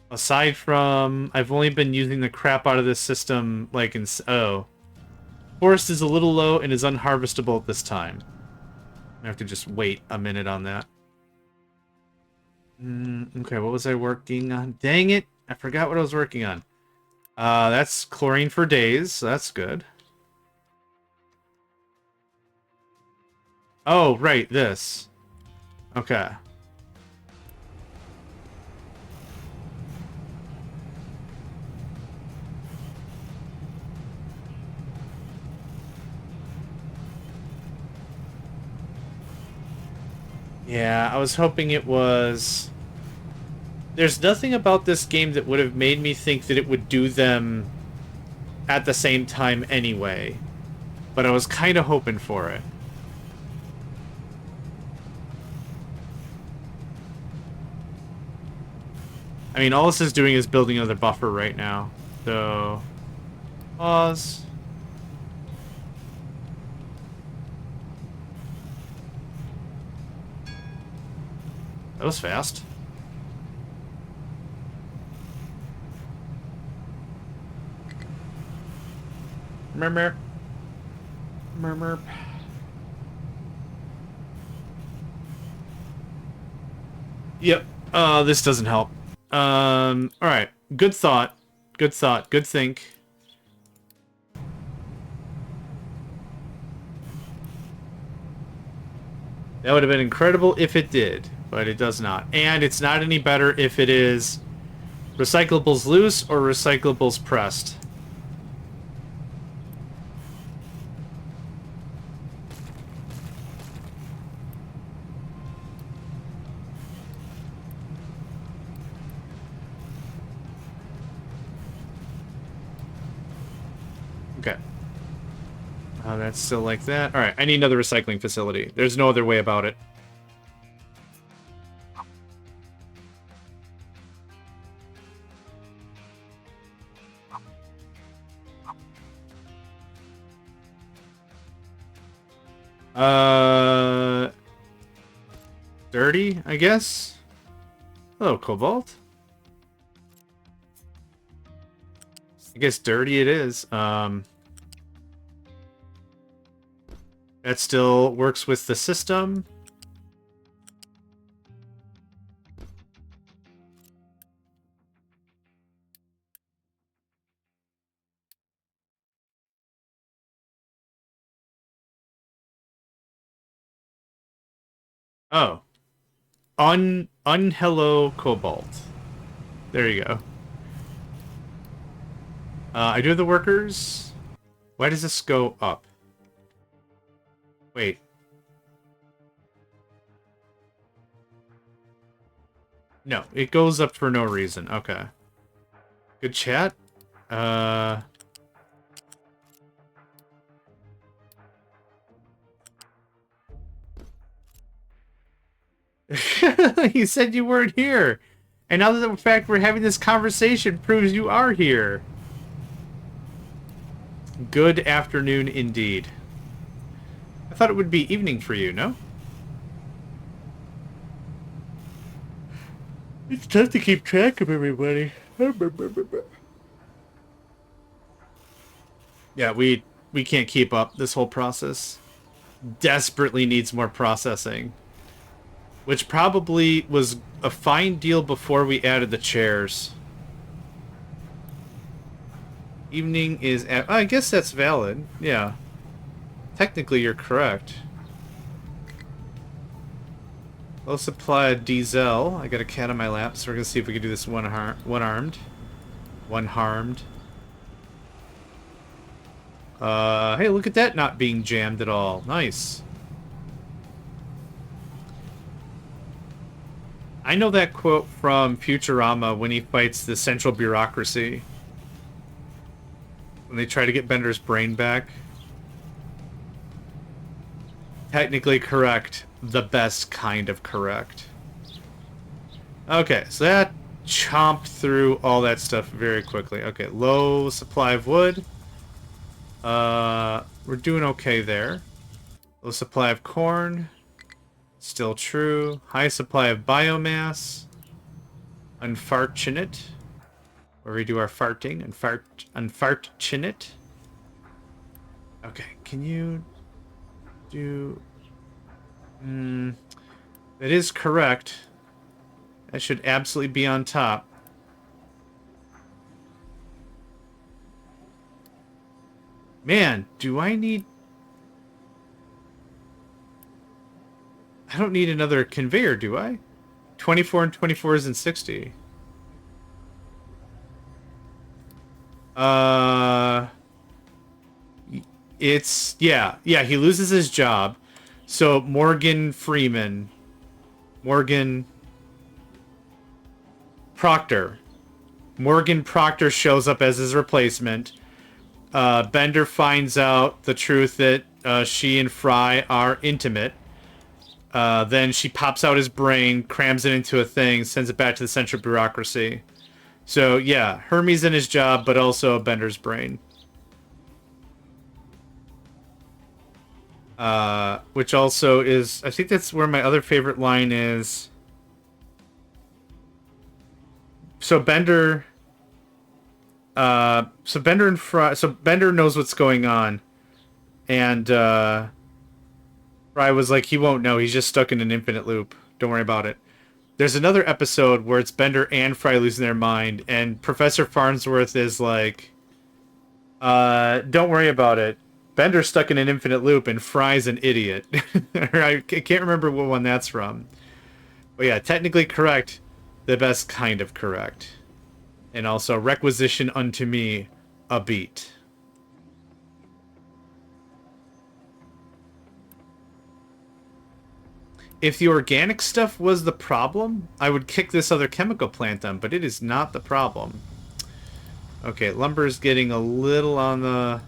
Aside from, I've only been using the crap out of this system, like in... oh. Forest is a little low and is unharvestable at this time. I have to just wait a minute on that. Okay, what was I working on? Dang it! I forgot what I was working on. That's chlorine for days, so that's good. Oh, right, this. Okay. Yeah, I was hoping it was... There's nothing about this game that would have made me think that it would do them at the same time anyway. But I was kind of hoping for it. I mean, all this is doing is building another buffer right now. So... pause. That was fast. Murmur. Murmur. Yep. This doesn't help. Alright. Good thought. Good thought. Good think. That would have been incredible if it did, but it does not. And it's not any better if it is recyclables loose or recyclables pressed. Okay. That's still like that. Alright, I need another recycling facility. There's no other way about it. Dirty, I guess? Hello, Cobalt. I guess dirty it is. That still works with the system. Oh. Unhello Cobalt. There you go. I do have the workers. Why does this go up? Wait. No, it goes up for no reason. Okay. Good chat. You said you weren't here. And now that the fact we're having this conversation proves you are here. Good afternoon indeed. I thought it would be evening for you, no? It's tough to keep track of everybody. Yeah, we can't keep up. This whole process desperately needs more processing. Which probably was a fine deal before we added the chairs. Evening is at... I guess that's valid. Yeah. Technically, you're correct. Low supply of diesel. I got a cat on my lap, so we're going to see if we can do this one-armed. One-harmed. Hey, look at that not being jammed at all. Nice. I know that quote from Futurama when he fights the central bureaucracy. When they try to get Bender's brain back. Technically correct. The best kind of correct. Okay, so that chomped through all that stuff very quickly. Okay, low supply of wood. We're doing okay there. Low supply of corn. Still true. High supply of biomass. Unfortunate. Where we do our farting. Unfortunate. Okay, can you do... that is correct. That should absolutely be on top. Man, do I need... I don't need another conveyor, do I? 24 and 24 is in 60. It's... Yeah, he loses his job. So, Morgan Proctor. Morgan Proctor shows up as his replacement. Bender finds out the truth that she and Fry are intimate. Then she pops out his brain, crams it into a thing, sends it back to the central bureaucracy. So, yeah, Hermes in his job, but also Bender's brain. Which also is... I think that's where my other favorite line is. So Bender... so Bender and Fry... So Bender knows what's going on. And, Fry was like, he won't know. He's just stuck in an infinite loop. Don't worry about it. There's another episode where it's Bender and Fry losing their mind, and Professor Farnsworth is like, don't worry about it. Bender's stuck in an infinite loop, and Fry's an idiot. I can't remember what one that's from. But yeah, technically correct. The best kind of correct. And also, requisition unto me a beat. If the organic stuff was the problem, I would kick this other chemical plant on, but it is not the problem. Okay, lumber is getting a little on the...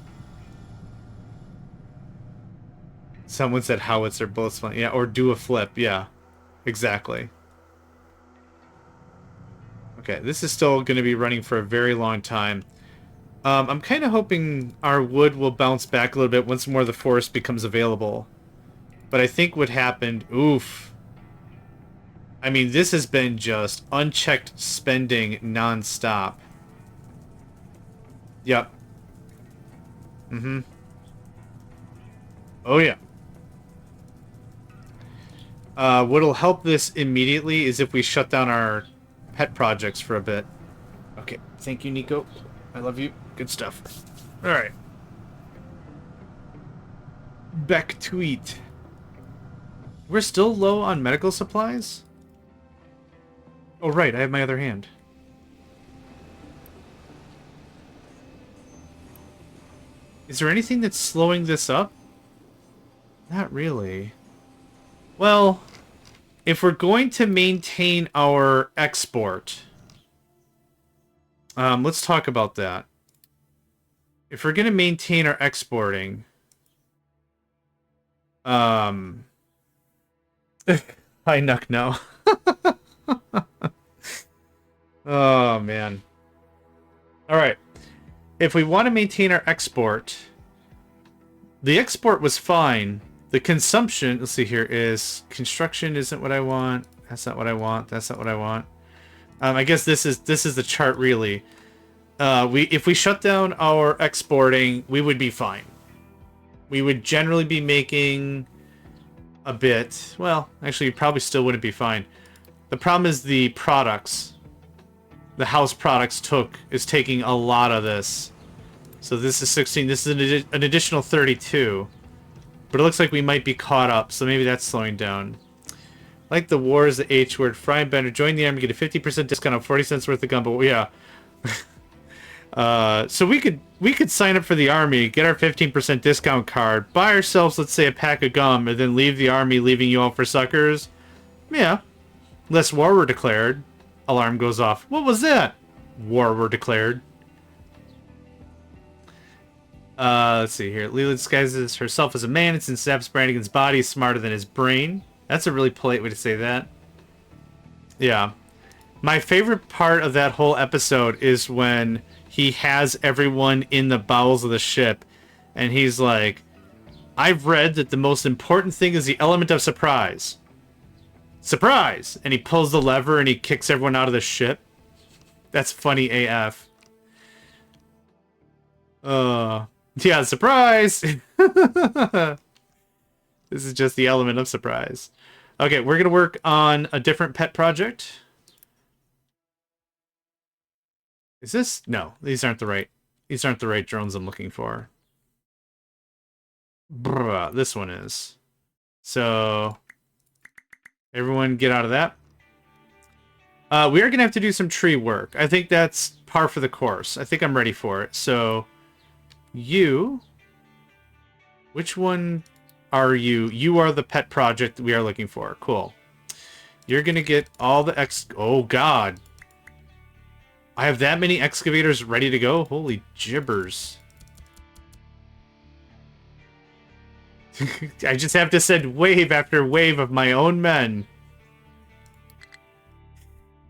Someone said howitzer bullets. Yeah, or do a flip. Yeah, exactly. Okay, this is still going to be running for a very long time. I'm kind of hoping our wood will bounce back a little bit once more of the forest becomes available. But I think what happened... Oof. I mean, this has been just unchecked spending non-stop. Yep. Mm-hmm. Oh, yeah. What'll help this immediately is if we shut down our pet projects for a bit. Okay. Thank you, Nico. I love you. Good stuff. Alright. Back to it. We're still low on medical supplies? Oh, right. I have my other hand. Is there anything that's slowing this up? Not really. Well, if we're going to maintain our export, let's talk about that. if we're gonna maintain our exporting, I nuck no. Oh man. All right. If we want to maintain our export, the export was fine. The consumption, let's see here, is construction isn't what I want. That's not what I want. That's not what I want. I guess this is the chart really. If we shut down our exporting, we would be fine. We would generally be making a bit. Well, actually, you probably still wouldn't be fine. The problem is the products. The house products is taking a lot of this. So this is 16. This is an additional 32. But it looks like we might be caught up, so maybe that's slowing down. Like the war is the H word. Fry and Bender. Join the army, get a 50% discount on 40 cents worth of gun. But yeah. So we could sign up for the army, get our 15% discount card, buy ourselves, let's say, a pack of gum, and then leave the army, leaving you all for suckers. Yeah. Unless war were declared. Alarm goes off. What was that? War were declared. Let's see here. Leela disguises herself as a man, and since Zaps Brannigan's body is smarter than his brain. That's a really polite way to say that. Yeah. My favorite part of that whole episode is when he has everyone in the bowels of the ship, and he's like, I've read that the most important thing is the element of surprise. Surprise! And he pulls the lever and he kicks everyone out of the ship. That's funny AF. Yeah, surprise! This is just the element of surprise. Okay, we're gonna work on a different pet project. Is this? No, these aren't the right drones I'm looking for. Bruh, this one is. So everyone get out of that. We are gonna have to do some tree work. I think that's par for the course. I think I'm ready for it. So you, which one are you? You are the pet project we are looking for. Cool. You're gonna get all the oh god. I have that many excavators ready to go? Holy gibbers. I just have to send wave after wave of my own men.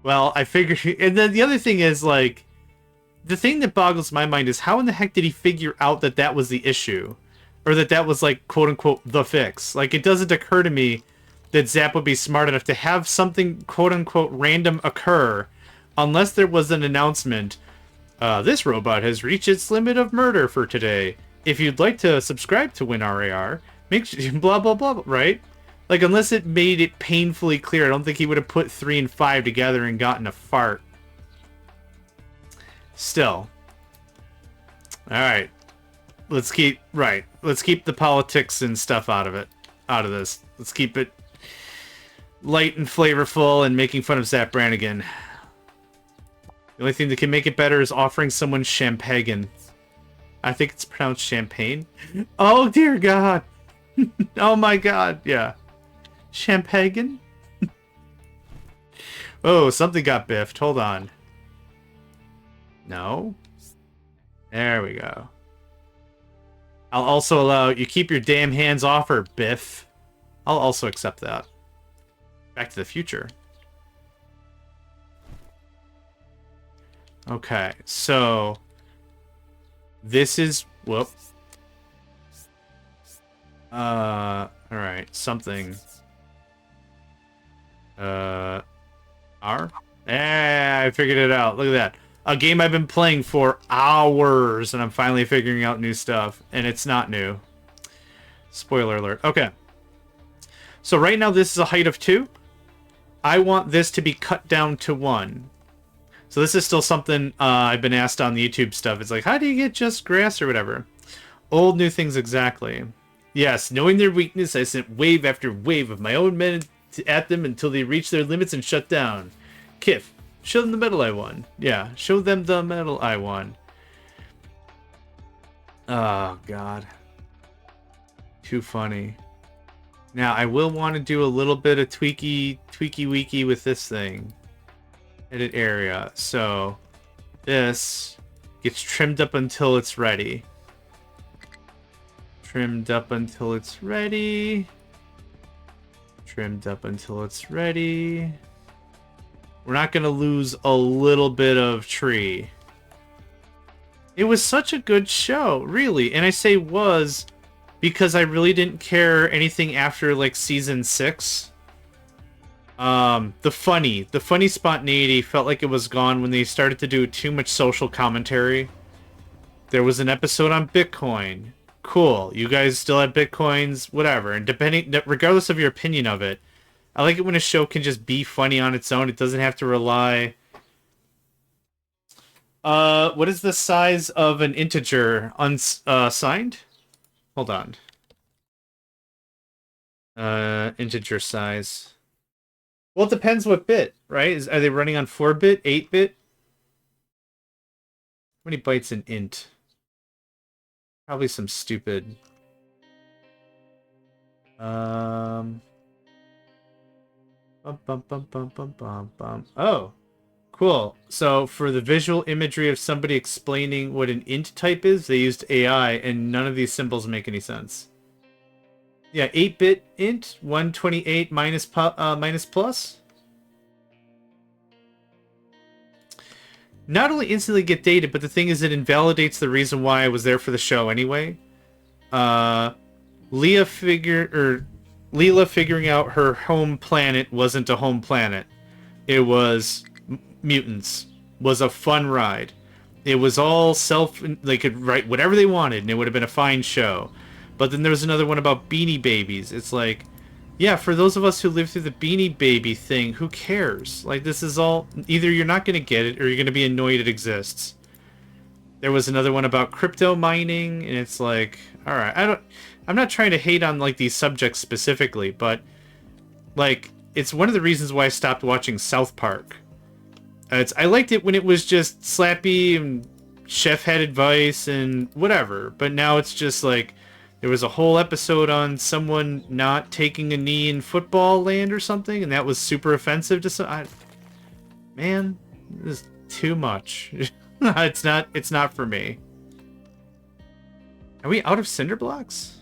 Well, I figured... And then the other thing is, like... The thing that boggles my mind is how in the heck did he figure out that that was the issue? Or that that was, like, quote-unquote, the fix? Like, it doesn't occur to me that Zap would be smart enough to have something, quote-unquote, random occur unless there was an announcement. This robot has reached its limit of murder for today. If you'd like to subscribe to WinRAR... Make sure, blah, blah, blah, right? Like, unless it made it painfully clear, I don't think he would have put 3 and 5 together and gotten a fart. Still. Alright. Let's keep the politics and stuff out of this. Let's keep it light and flavorful and making fun of Zap Brannigan. The only thing that can make it better is offering someone champagne. I think it's pronounced champagne. Oh, dear God. Oh my god, yeah. Champagne? Oh, something got biffed. Hold on. No? There we go. I'll also allow you keep your damn hands off her, Biff. I'll also accept that. Back to the Future. Okay, so... This is... Whoop. Alright, something. R? I figured it out. Look at that. A game I've been playing for hours, and I'm finally figuring out new stuff. And it's not new. Spoiler alert. Okay. So right now this is a height of 2. I want this to be cut down to 1. So this is still something I've been asked on the YouTube stuff. It's like, how do you get just grass or whatever? Old new things exactly. Yes, knowing their weakness, I sent wave after wave of my own men at them until they reached their limits and shut down. Kiff, show them the medal I won. Yeah, show them the medal I won. Oh, God. Too funny. Now, I will want to do a little bit of tweaky-weaky with this thing. Edit area. So, this gets trimmed up until it's ready. Trimmed up until it's ready. Trimmed up until it's ready. We're not going to lose a little bit of tree. It was such a good show, really. And I say was because I really didn't care anything after, like, season 6. The funny spontaneity felt like it was gone when they started to do too much social commentary. There was an episode on Bitcoin. Cool. You guys still have Bitcoins, whatever. And regardless of your opinion of it, I like it when a show can just be funny on its own. It doesn't have to rely... what is the size of an integer unsigned? Hold on. Integer size. Well, it depends what bit, right? Are they running on 4-bit, 8-bit? How many bytes in int? Probably some stupid... Oh, cool. So for the visual imagery of somebody explaining what an int type is, they used AI, and none of these symbols make any sense. Yeah, 8-bit int, 128 minus plus. Not only instantly get dated, but the thing is it invalidates the reason why I was there for the show anyway. Leela figuring out her home planet wasn't a home planet. It was mutants. Was a fun ride. It was all they could write whatever they wanted and it would have been a fine show. But then there was another one about Beanie Babies. It's like, yeah, for those of us who lived through the Beanie Baby thing, who cares? Like, this is all... Either you're not going to get it or you're going to be annoyed it exists. There was another one about crypto mining, and it's like, alright, I'm not trying to hate on, like, these subjects specifically, but, like, it's one of the reasons why I stopped watching South Park. I liked it when it was just slappy and chef had advice and whatever, but now it's just like... There was a whole episode on someone not taking a knee in football land or something, and that was super offensive to some... Man, this is too much. It's not for me. Are we out of cinder blocks?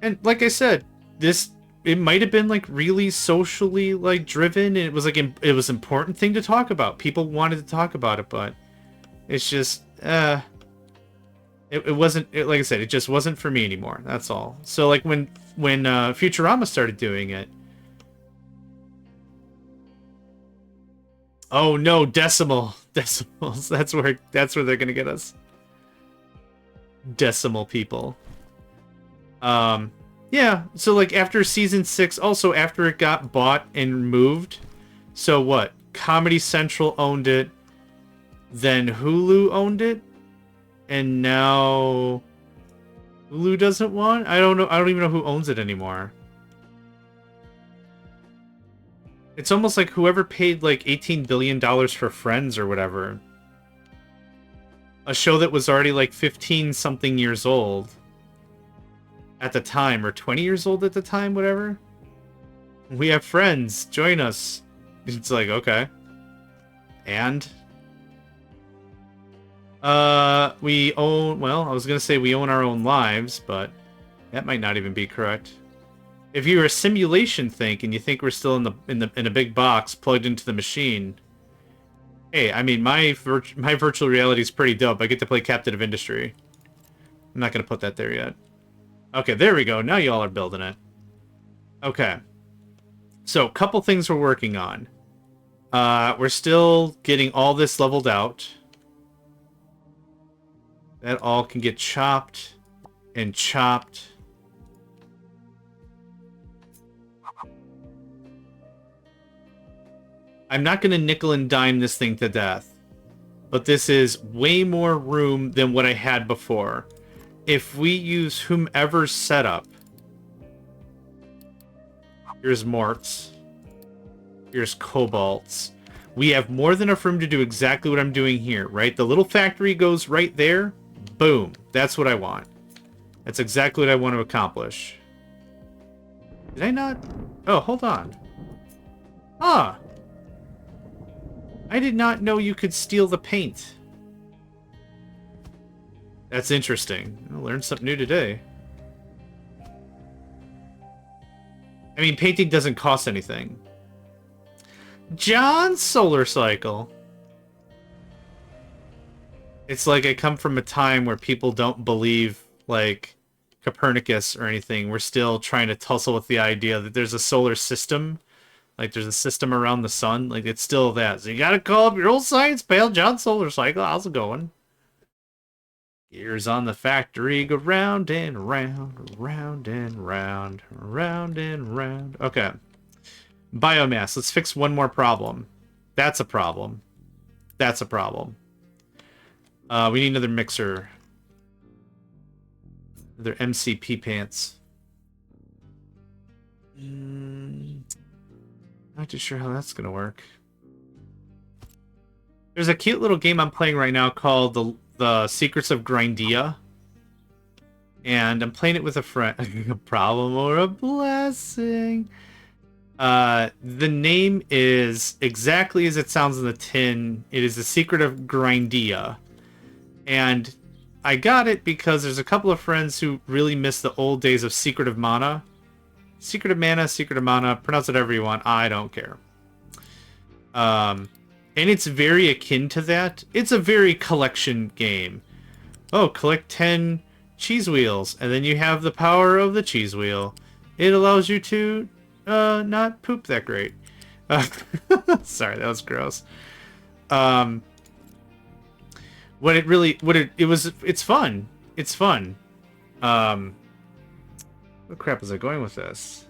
And like I said, it might have been like really socially like driven, and it was like it was an important thing to talk about. People wanted to talk about it, but it's just It wasn't, like I said, it just wasn't for me anymore. That's all. So, like, when Futurama started doing it... Oh, no, decimals. That's where they're gonna get us. Decimal people. Yeah, so, like, after Season 6, also after it got bought and moved, so what? Comedy Central owned it, then Hulu owned it, and now Hulu doesn't want? I don't know. I don't even know who owns it anymore. It's almost like whoever paid like $18 billion for Friends or whatever. A show that was already like 15-something years old at the time, or 20 years old at the time, whatever. We have Friends. Join us. It's like, okay. And... we own... Well, I was gonna say we own our own lives, but that might not even be correct. If you're a simulation think and you think we're still in a big box plugged into the machine, hey, I mean my virtual reality is pretty dope. I get to play Captain of Industry. I'm not gonna put that there yet. Okay, there we go. Now y'all are building it. Okay. So, couple things we're working on. We're still getting all this leveled out. That all can get chopped and chopped. I'm not going to nickel and dime this thing to death, but this is way more room than what I had before. If we use whomever's setup, here's Morts, here's Cobalts. We have more than enough room to do exactly what I'm doing here, right? The little factory goes right there. Boom. That's what I want. That's exactly what I want to accomplish. Did I not? Oh, hold on. Ah! I did not know you could steal the paint. That's interesting. I learned something new today. I mean, painting doesn't cost anything. John's solar cycle. It's like I come from a time where people don't believe, like, Copernicus or anything. We're still trying to tussle with the idea that there's a solar system. Like, there's a system around the sun. Like, it's still that. So you gotta call up your old science pal, John's solar cycle. How's it going? Gears on the factory go round and round, round and round, round and round. Okay. Biomass. Let's fix one more problem. That's a problem. That's a problem. We need another mixer. Another MCP pants. Not too sure how that's going to work. There's a cute little game I'm playing right now called The Secrets of Grindia. And I'm playing it with a friend. A problem or a blessing. The name is exactly as it sounds in the tin. It is The Secret of Grindia. And I got it because there's a couple of friends who really miss the old days of Secret of Mana. Secret of Mana, Secret of Mana. Pronounce it however you want. I don't care. And it's very akin to that. It's a very collection game. Oh, collect 10 cheese wheels, and then you have the power of the cheese wheel. It allows you to not poop that great. Sorry, that was gross. It's fun. It's fun. What crap was I going with this?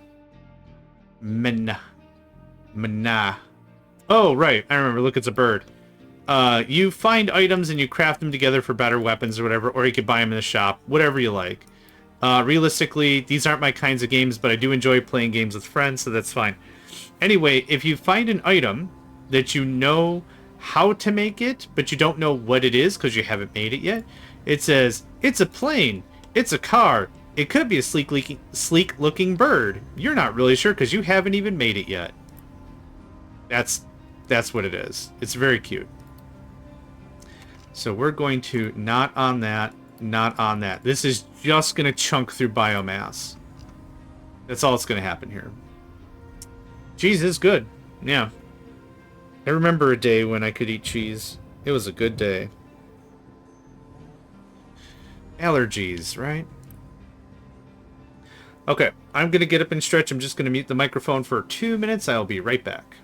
Mana. Oh, right. I remember. Look, it's a bird. You find items and you craft them together for better weapons or whatever, or you could buy them in the shop. Whatever you like. Realistically, these aren't my kinds of games, but I do enjoy playing games with friends, so that's fine. Anyway, if you find an item that you know how to make it, but you don't know what it is because you haven't made it yet, it says, it's a plane, it's a car, it could be a sleek-looking bird. You're not really sure because you haven't even made it yet. That's what it is. It's very cute. So we're going to not on that, not on that. This is just going to chunk through biomass. That's all that's going to happen here. Cheese is good. Yeah. I remember a day when I could eat cheese. It was a good day. Allergies, right? Okay, I'm going to get up and stretch. I'm just going to mute the microphone for 2 minutes. I'll be right back.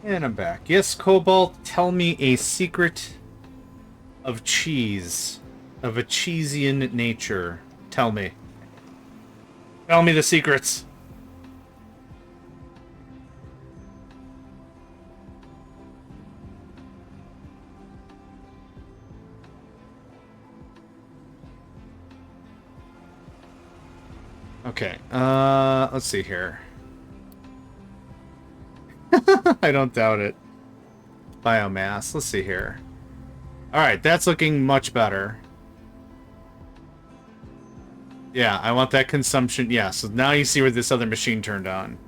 And I'm back. Yes, Cobalt, tell me a secret of cheese. Of a cheesian nature. Tell me. Tell me the secrets. Okay, let's see here. I don't doubt it. Biomass. Let's see here. Alright, that's looking much better. Yeah, I want that consumption. Yeah, so now you see where this other machine turned on.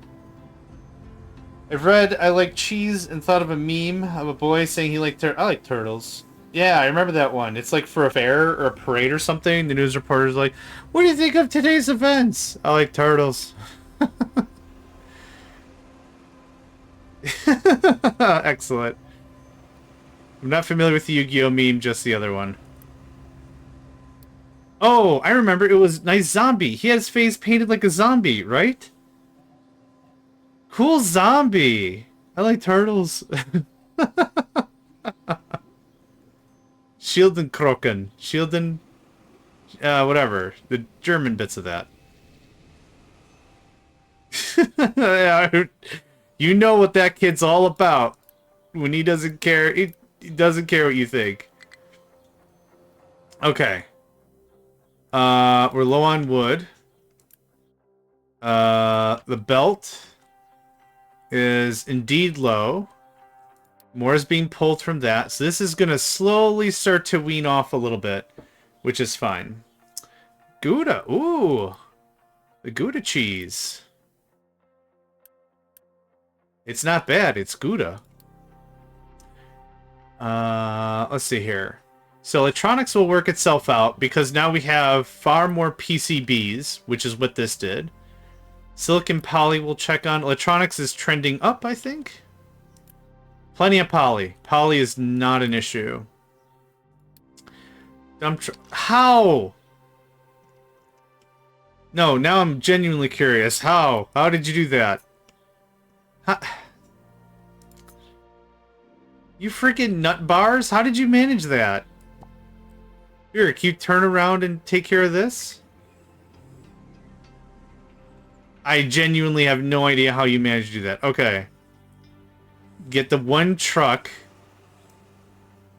I've read I like cheese and thought of a meme of a boy saying he liked I like turtles. Yeah, I remember that one. It's like for a fair or a parade or something. The news reporter's like, what do you think of today's events? I like turtles. Excellent. I'm not familiar with the Yu-Gi-Oh meme, just the other one. Oh, I remember. It was nice zombie. He had his face painted like a zombie, right? Cool zombie. I like turtles. Schildenkroken. Schilden... whatever. The German bits of that. You know what that kid's all about. When he doesn't care, he doesn't care what you think. Okay. We're low on wood. The belt is indeed low. More is being pulled from that. So this is going to slowly start to wean off a little bit, which is fine. Gouda. Ooh. The Gouda cheese. It's not bad. It's Gouda. Let's see here. So electronics will work itself out because now we have far more PCBs, which is what this did. Silicon poly we'll check on. Electronics is trending up, I think. Plenty of poly. Poly is not an issue. How? No, now I'm genuinely curious. How? How did you do that? How? You freaking nut bars? How did you manage that? Here, can you turn around and take care of this? I genuinely have no idea how you managed to do that. Okay. Get the one truck.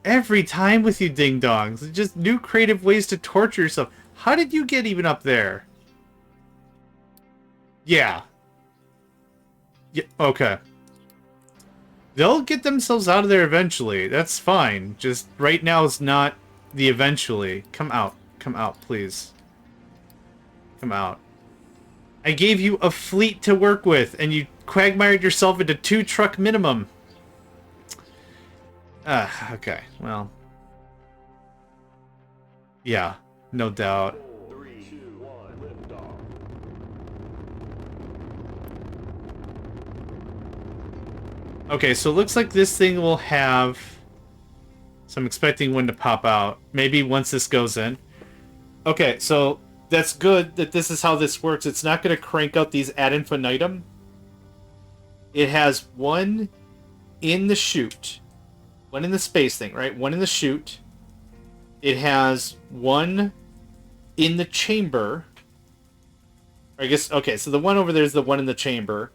Every time with you ding-dongs. Just new creative ways to torture yourself. How did you get even up there? Yeah. Yeah, okay. They'll get themselves out of there eventually. That's fine. Just right now is not the eventually. Come out. Come out, please. Come out. I gave you a fleet to work with, and you quagmired yourself into 2 truck minimum. Okay. Well. Yeah, no doubt. 3, 2, 1, lift off. Okay, so it looks like this thing will have... So I'm expecting one to pop out. Maybe once this goes in. Okay, so that's good that this is how this works. It's not going to crank out these ad infinitum. It has one in the chute. One in the space thing, right? One in the chute. It has one in the chamber. I guess, okay, so the one over there is the one in the chamber.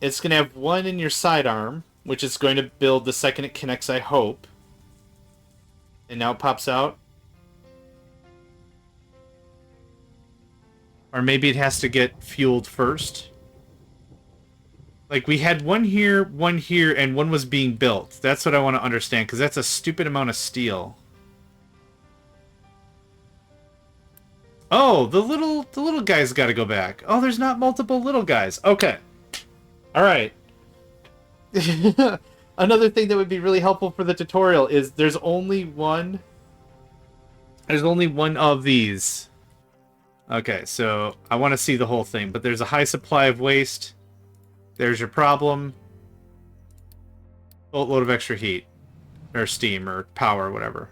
It's going to have one in your sidearm, which is going to build the second it connects, I hope. And now it pops out. Or maybe it has to get fueled first. Like, we had one here, and one was being built. That's what I want to understand, because that's a stupid amount of steel. Oh, the little guy's got to go back. Oh, there's not multiple little guys. Okay. All right. Another thing that would be really helpful for the tutorial is there's only one of these. Okay, so I want to see the whole thing, but there's a high supply of waste. There's your problem. Boatload of extra heat. Or steam, or power, whatever.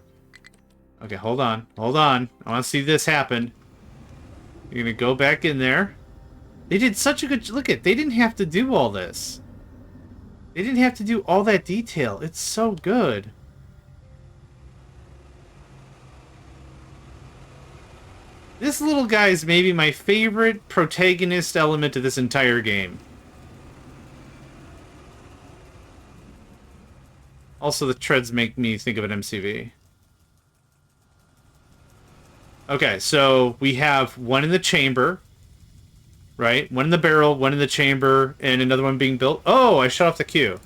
Okay, hold on. Hold on. I want to see this happen. You're going to go back in there. They did such a good... Look at, they didn't have to do all this. They didn't have to do all that detail. It's so good. This little guy is maybe my favorite protagonist element of this entire game. Also, the treads make me think of an MCV. Okay, so we have one in the chamber. Right? One in the barrel, one in the chamber, and another one being built. Oh, I shut off the queue.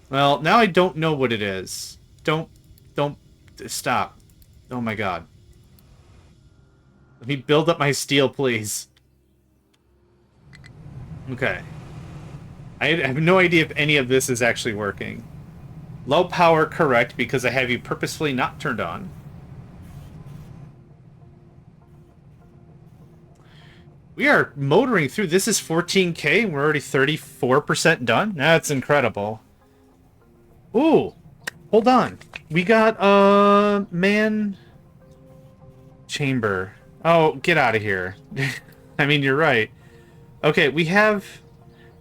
Well, now I don't know what it is. Don't, stop. Oh my god. Let me build up my steel, please. Okay. I have no idea if any of this is actually working. Low power, correct, because I have you purposefully not turned on. We are motoring through. This is 14K, and we're already 34% done? That's incredible. Ooh, hold on. We got, man... Chamber. Oh, get out of here. I mean, you're right. Okay, we have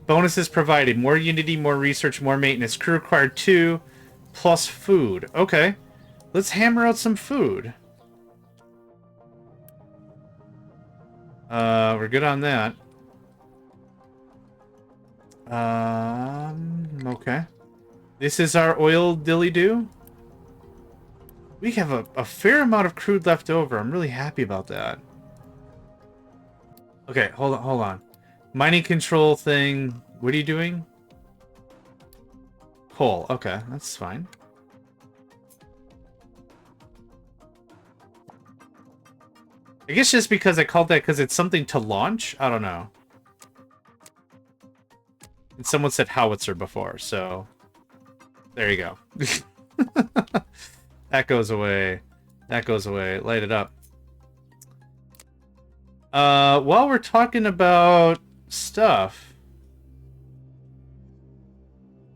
bonuses provided. More Unity, more research, more maintenance. Crew required 2, plus food. Okay. Let's hammer out some food. We're good on that. Okay. This is our oil dilly-doo. We have a fair amount of crude left over. I'm really happy about that. Okay, hold on. Mining control thing. What are you doing? Coal. Okay, that's fine. I guess just because I called that because it's something to launch? I don't know. And someone said howitzer before, so... There you go. That goes away. That goes away. Light it up. While we're talking about stuff...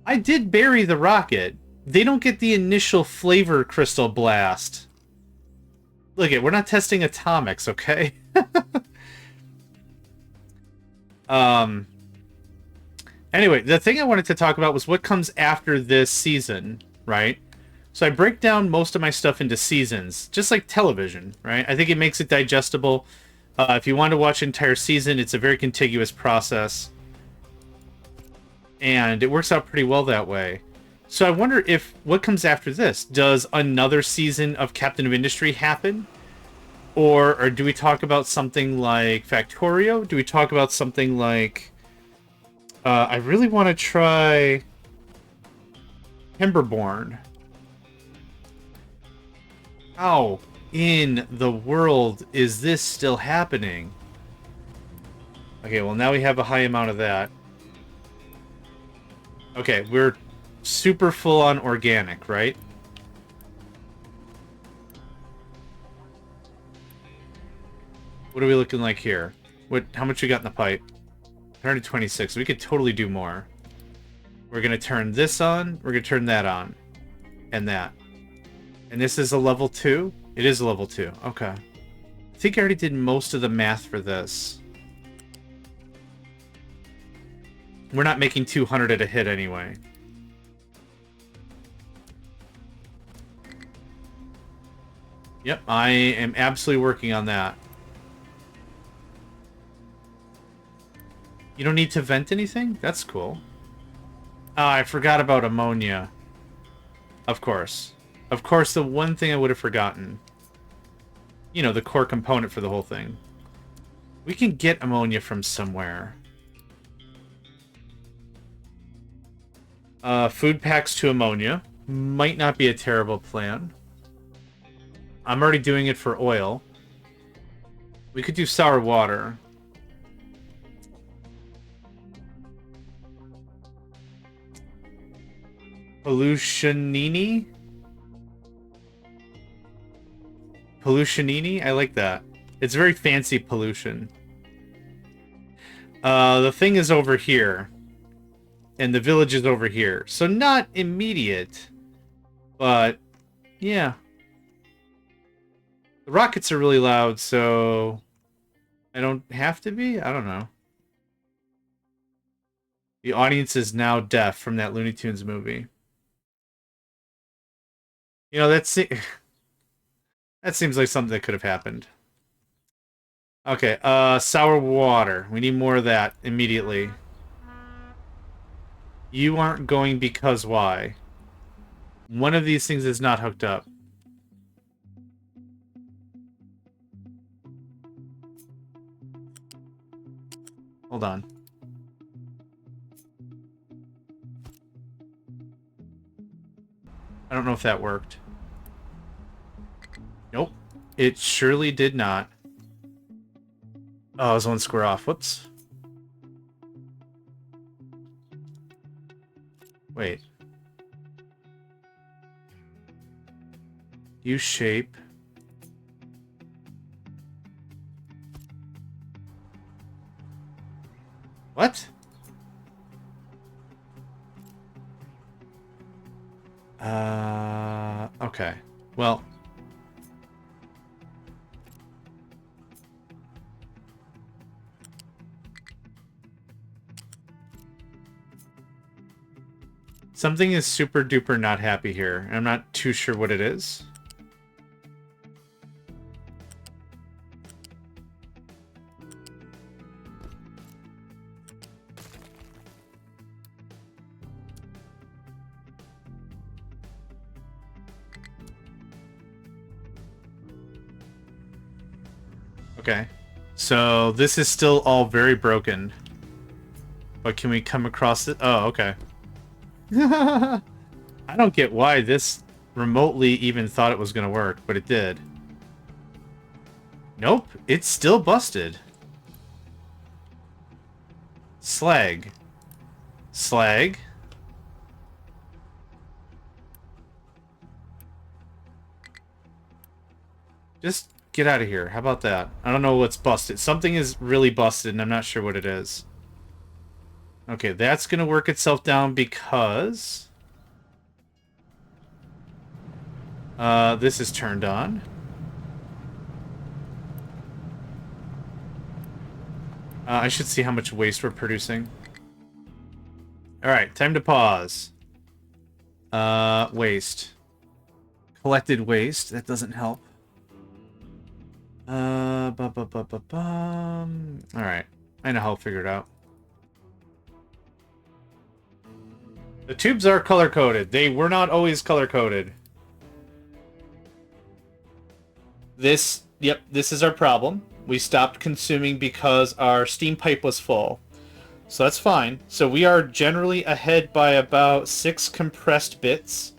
I did bury the rocket. They don't get the initial flavor crystal blast. Look it, we're not testing atomics, okay? Anyway, the thing I wanted to talk about was what comes after this season, right? So I break down most of my stuff into seasons, just like television, right? I think it makes it digestible. If you want to watch an entire season, it's a very contiguous process. And it works out pretty well that way. So I wonder if what comes after this? Does another season of Captain of Industry happen? Or do we talk about something like Factorio? Do we talk about something like... I really want to try Timberborn. How in the world is this still happening? Okay, well now we have a high amount of that. Okay, we're super full on organic, right? What are we looking like here? How much we got in the pipe? 126. We could totally do more. We're going to turn this on. We're going to turn that on. And that. And this is a level 2? It is a level 2. Okay. I think I already did most of the math for this. We're not making 200 at a hit anyway. Yep, I am absolutely working on that. You don't need to vent anything? That's cool. Ah, I forgot about ammonia. Of course. Of course, the one thing I would have forgotten. You know, the core component for the whole thing. We can get ammonia from somewhere. Food packs to ammonia. Might not be a terrible plan. I'm already doing it for oil. We could do sour water. Pollutionini? Pollutionini? I like that. It's very fancy pollution. The thing is over here. And the village is over here. So not immediate. But, yeah. The rockets are really loud, so... I don't have to be? I don't know. The audience is now deaf from that Looney Tunes movie. You know, that seems like something that could have happened. Okay, sour water. We need more of that immediately. You aren't going because why? One of these things is not hooked up. Hold on. I don't know if that worked. Nope. It surely did not. Oh, I was one square off. Whoops. Wait. Use shape. What? Okay. Well. Something is super duper not happy here. I'm not too sure what it is. Okay. So this is still all very broken. But can we come across it? Oh, okay. I don't get why this remotely even thought it was going to work, but it did. Nope, it's still busted. Slag. Slag. Just get out of here. How about that? I don't know what's busted. Something is really busted, and I'm not sure what it is. Okay, that's going to work itself down because... this is turned on. I should see how much waste we're producing. Alright, time to pause. Waste. Collected waste. That doesn't help. Alright. I know how I'll figure it out. The tubes are color-coded. They were not always color-coded. This is our problem. We stopped consuming because our steam pipe was full. So that's fine. So we are generally ahead by about 6 compressed bits.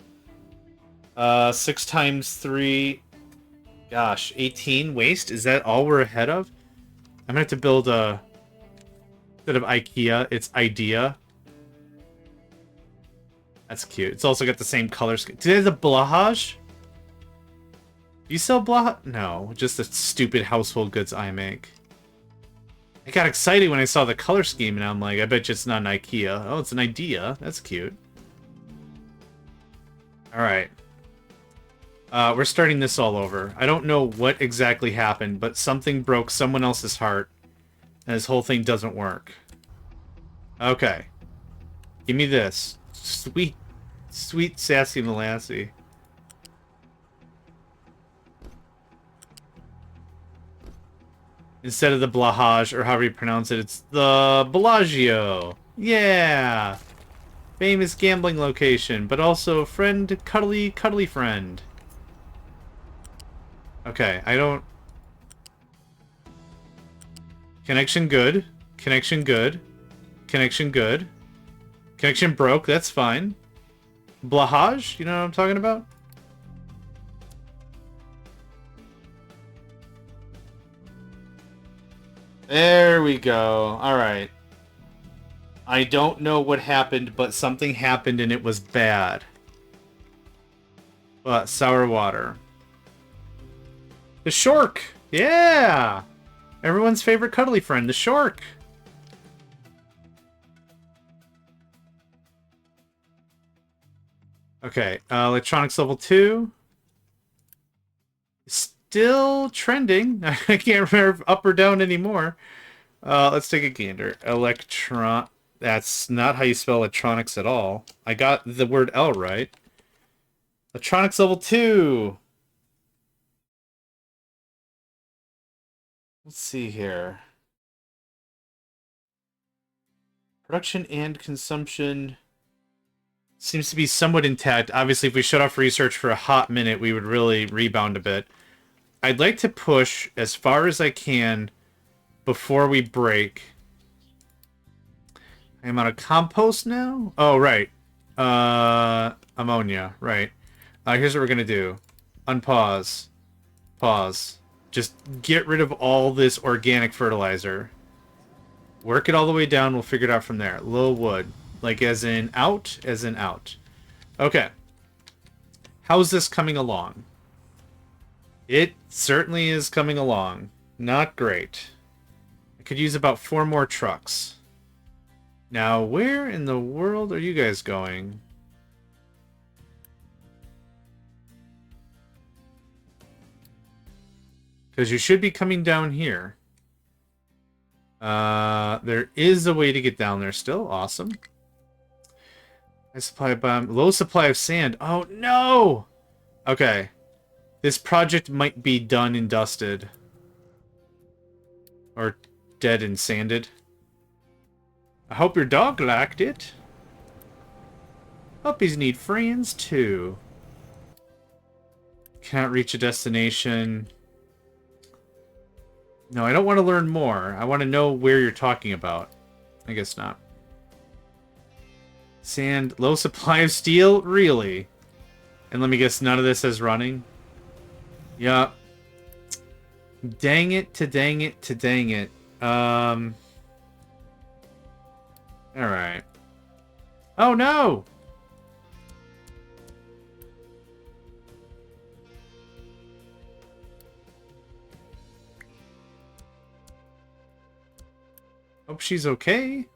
6 times 3... Gosh, 18 waste? Is that all we're ahead of? I'm gonna have to build a... Instead of IKEA, it's IDEA. That's cute. It's also got the same color scheme. Do they have the Blahaj? Do you sell Blahaj? No, just the stupid household goods I make. I got excited when I saw the color scheme, and I'm like, I bet you it's not an IKEA. Oh, it's an IDEA. That's cute. Alright. We're starting this all over. I don't know what exactly happened, but something broke someone else's heart, and this whole thing doesn't work. Okay. Give me this. Sweet, sweet sassy molassy. Instead of the Blahaj, or however you pronounce it, it's the Bellagio. Yeah! Famous gambling location, but also friend, cuddly, cuddly friend. Okay, I don't... Connection good. Connection good. Connection good. Connection broke, that's fine. Blahaj, you know what I'm talking about? There we go. Alright. I don't know what happened, but something happened and it was bad. But sour water. The Shork! Yeah! Everyone's favorite cuddly friend, the Shork! Okay, electronics level 2. Still trending. I can't remember if up or down anymore. Let's take a gander. That's not how you spell electronics at all. I got the word L right. Electronics level 2. Let's see here. Production and consumption seems to be somewhat intact. Obviously, if we shut off research for a hot minute, we would really rebound a bit. I'd like to push as far as I can before we break. I'm on a compost now? Oh, right. Ammonia, right. Here's what we're going to do. Unpause. Pause. Just get rid of all this organic fertilizer. Work it all the way down. We'll figure it out from there. Low wood. Like as in out, as in out. Okay. How's this coming along? It certainly is coming along. Not great. I could use about 4 more trucks. Now, where in the world are you guys going? Because you should be coming down here. There is a way to get down there still. Awesome. High supply of bomb. Low supply of sand. Oh, no! Okay. This project might be done and dusted. Or dead and sanded. I hope your dog liked it. Puppies need friends, too. Cannot reach a destination. No, I don't want to learn more. I want to know where you're talking about. I guess not. Sand. Low supply of steel? Really? And let me guess, none of this is running? Yup. Dang it to dang it to dang it. Alright. Oh no! Hope she's okay.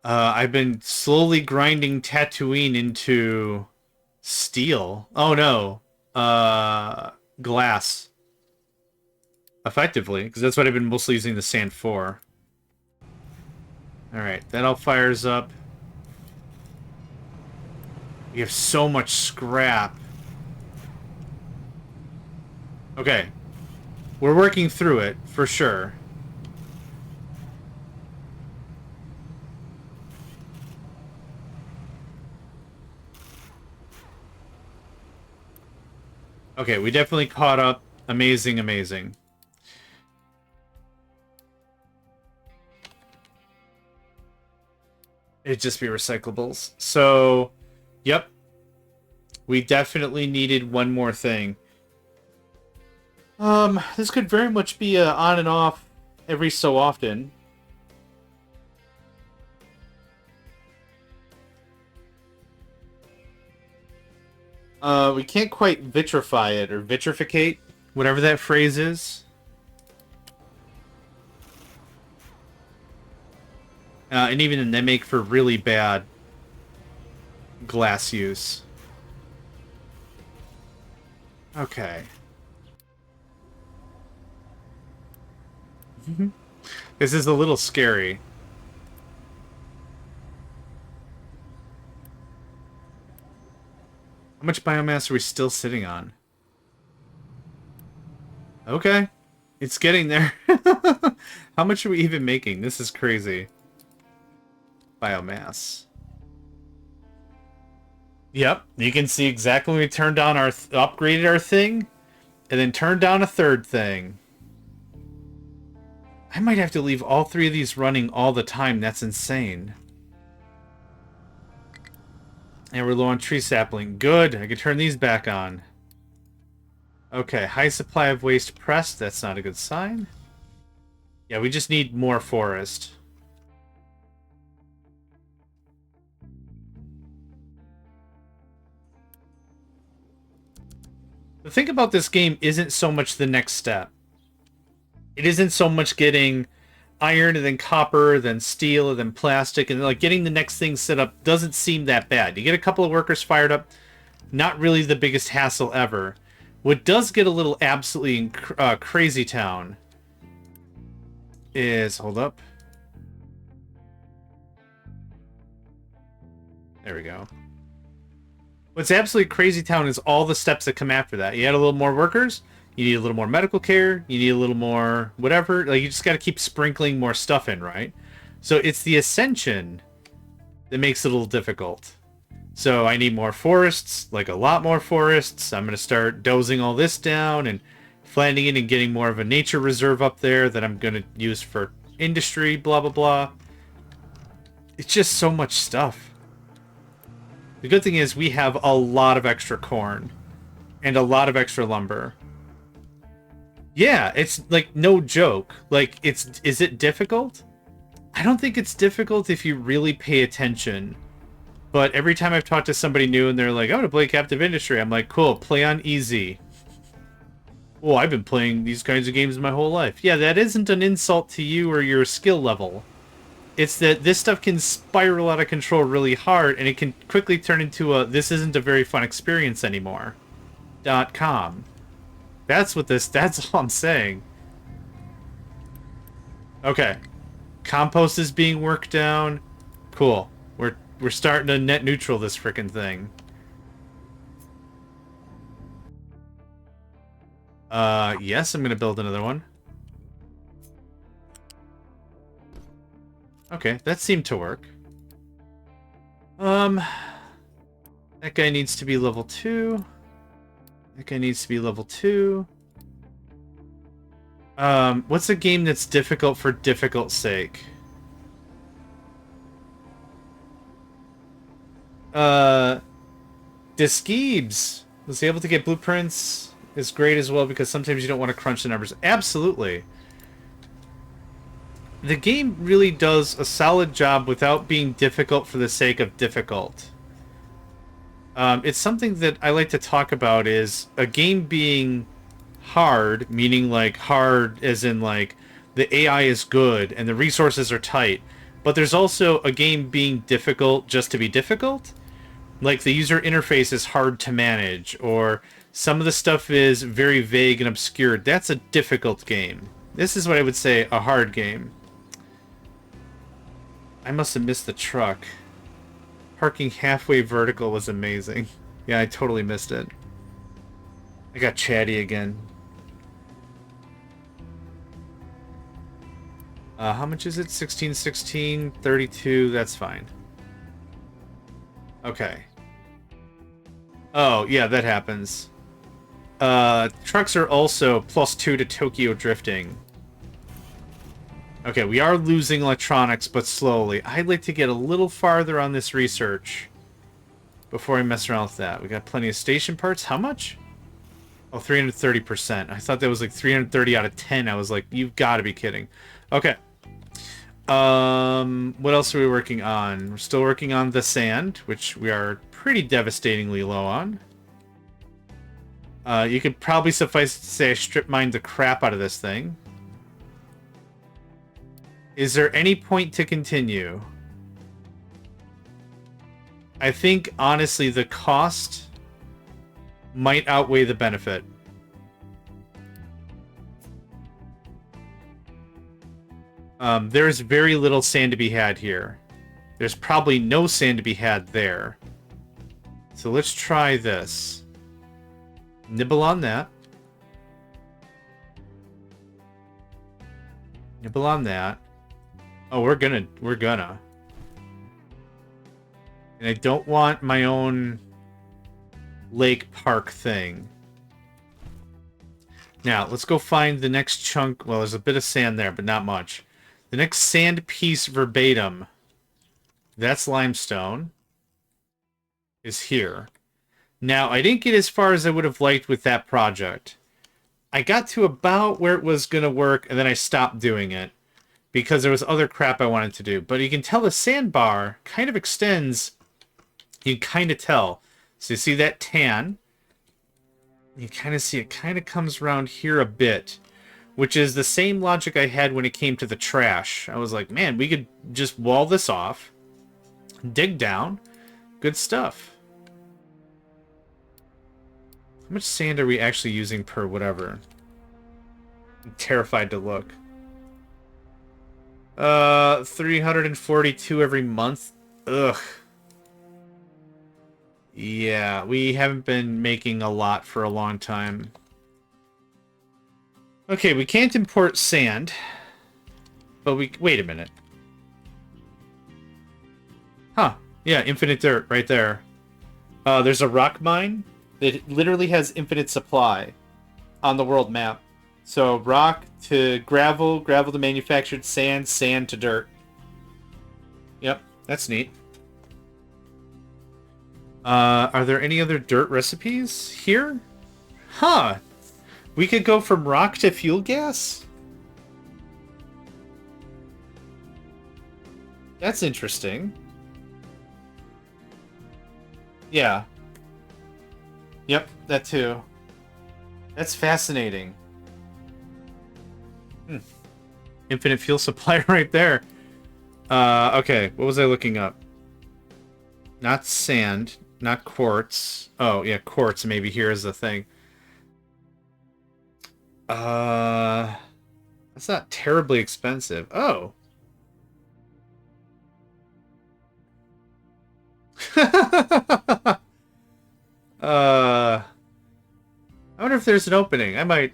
I've been slowly grinding Tatooine into steel. Oh no. Glass. Effectively, because that's what I've been mostly using the sand for. Alright, that all fires up. We have so much scrap. Okay. We're working through it, for sure. Okay, we definitely caught up. Amazing, amazing. It'd just be recyclables. So, yep. We definitely needed one more thing. This could very much be on and off every so often. We can't quite vitrify it, or vitrificate, whatever that phrase is. And even then, they make for really bad glass use. Okay. This is a little scary. How much biomass are we still sitting on? Okay. It's getting there. How much are we even making? This is crazy. Biomass. Yep. You can see exactly when we turned on our... upgraded our thing. And then turned down a third thing. I might have to leave all three of these running all the time. That's insane. And we're low on tree sapling. Good. I can turn these back on. Okay. High supply of waste pressed. That's not a good sign. Yeah, we just need more forest. The thing about this game isn't so much the next step. It isn't so much getting iron and then copper, then steel, and then plastic, and like getting the next thing set up doesn't seem that bad. You get a couple of workers fired up, not really the biggest hassle ever. What does get a little absolutely crazy town is, hold up. There we go. What's absolutely crazy town is all the steps that come after that. You add a little more workers, you need a little more medical care, you need a little more whatever. Like, you just got to keep sprinkling more stuff in, right? So it's the ascension that makes it a little difficult. So I need more forests, like a lot more forests. I'm going to start dozing all this down and flattening it and getting more of a nature reserve up there that I'm going to use for industry, blah, blah, blah. It's just so much stuff. The good thing is we have a lot of extra corn and a lot of extra lumber. Yeah, it's like no joke. Like, is it difficult? I don't think it's difficult if you really pay attention. But every time I've talked to somebody new and they're like, I'm going to play Captive Industry, I'm like, cool, play on easy. Well, I've been playing these kinds of games my whole life. Yeah, that isn't an insult to you or your skill level. It's that this stuff can spiral out of control really hard, and it can quickly turn into a, this isn't a very fun experience anymore. .com. That's all I'm saying. Okay. Compost is being worked down. Cool. We're starting to net neutral this frickin' thing. Yes, I'm gonna build another one. Okay, that seemed to work. That guy needs to be level 2. That guy needs to be level 2. What's a game that's difficult for difficult sake? Diskeebs was able to get blueprints is great as well because sometimes you don't want to crunch the numbers. Absolutely. The game really does a solid job without being difficult for the sake of difficult. It's something that I like to talk about is a game being hard, meaning like hard as in like the AI is good and the resources are tight, but there's also a game being difficult just to be difficult. Like the user interface is hard to manage, or some of the stuff is very vague and obscured. That's a difficult game. This is what I would say a hard game. I must have missed the truck. Parking halfway vertical was amazing. Yeah, I totally missed it. I got chatty again. How much is it? 16, 16, 32. That's fine. Okay. Oh, yeah, that happens. Trucks are also +2 to Tokyo drifting. Okay, we are losing electronics, but slowly. I'd like to get a little farther on this research before I mess around with that. We got plenty of station parts. How much? Oh, 330%. I thought that was like 330 out of 10. I was like, you've got to be kidding. Okay. What else are we working on? We're still working on the sand, which we are pretty devastatingly low on. You could probably suffice it to say I strip mined the crap out of this thing. Is there any point to continue? I think, honestly, the cost might outweigh the benefit. There's very little sand to be had here. There's probably no sand to be had there. So let's try this. Nibble on that. Nibble on that. Oh, we're gonna. And I don't want my own lake park thing. Now, let's go find the next chunk. Well, there's a bit of sand there, but not much. The next sand piece verbatim. That's limestone. Is here. Now, I didn't get as far as I would have liked with that project. I got to about where it was going to work, and then I stopped doing it. Because there was other crap I wanted to do. But you can tell the sandbar kind of extends. You can kind of tell. So you see that tan. You kind of see it kind of comes around here a bit. Which is the same logic I had when it came to the trash. I was like, man, we could just wall this off. Dig down. Good stuff. How much sand are we actually using per whatever? I'm terrified to look. 342 every month. Ugh. Yeah, we haven't been making a lot for a long time. Okay, we can't import sand. But we... Wait a minute. Huh. Yeah, infinite dirt right there. There's a rock mine that literally has infinite supply on the world map. So rock to gravel, gravel to manufactured sand, sand to dirt. Yep, that's neat. Are there any other dirt recipes here? Huh. We could go from rock to fuel gas? That's interesting. Yeah. Yep, that too. That's fascinating. Infinite fuel supply right there. Okay, what was I looking up? Not sand, not quartz. Oh, yeah, quartz maybe here is the thing. That's not terribly expensive. Oh. there's an opening. I might...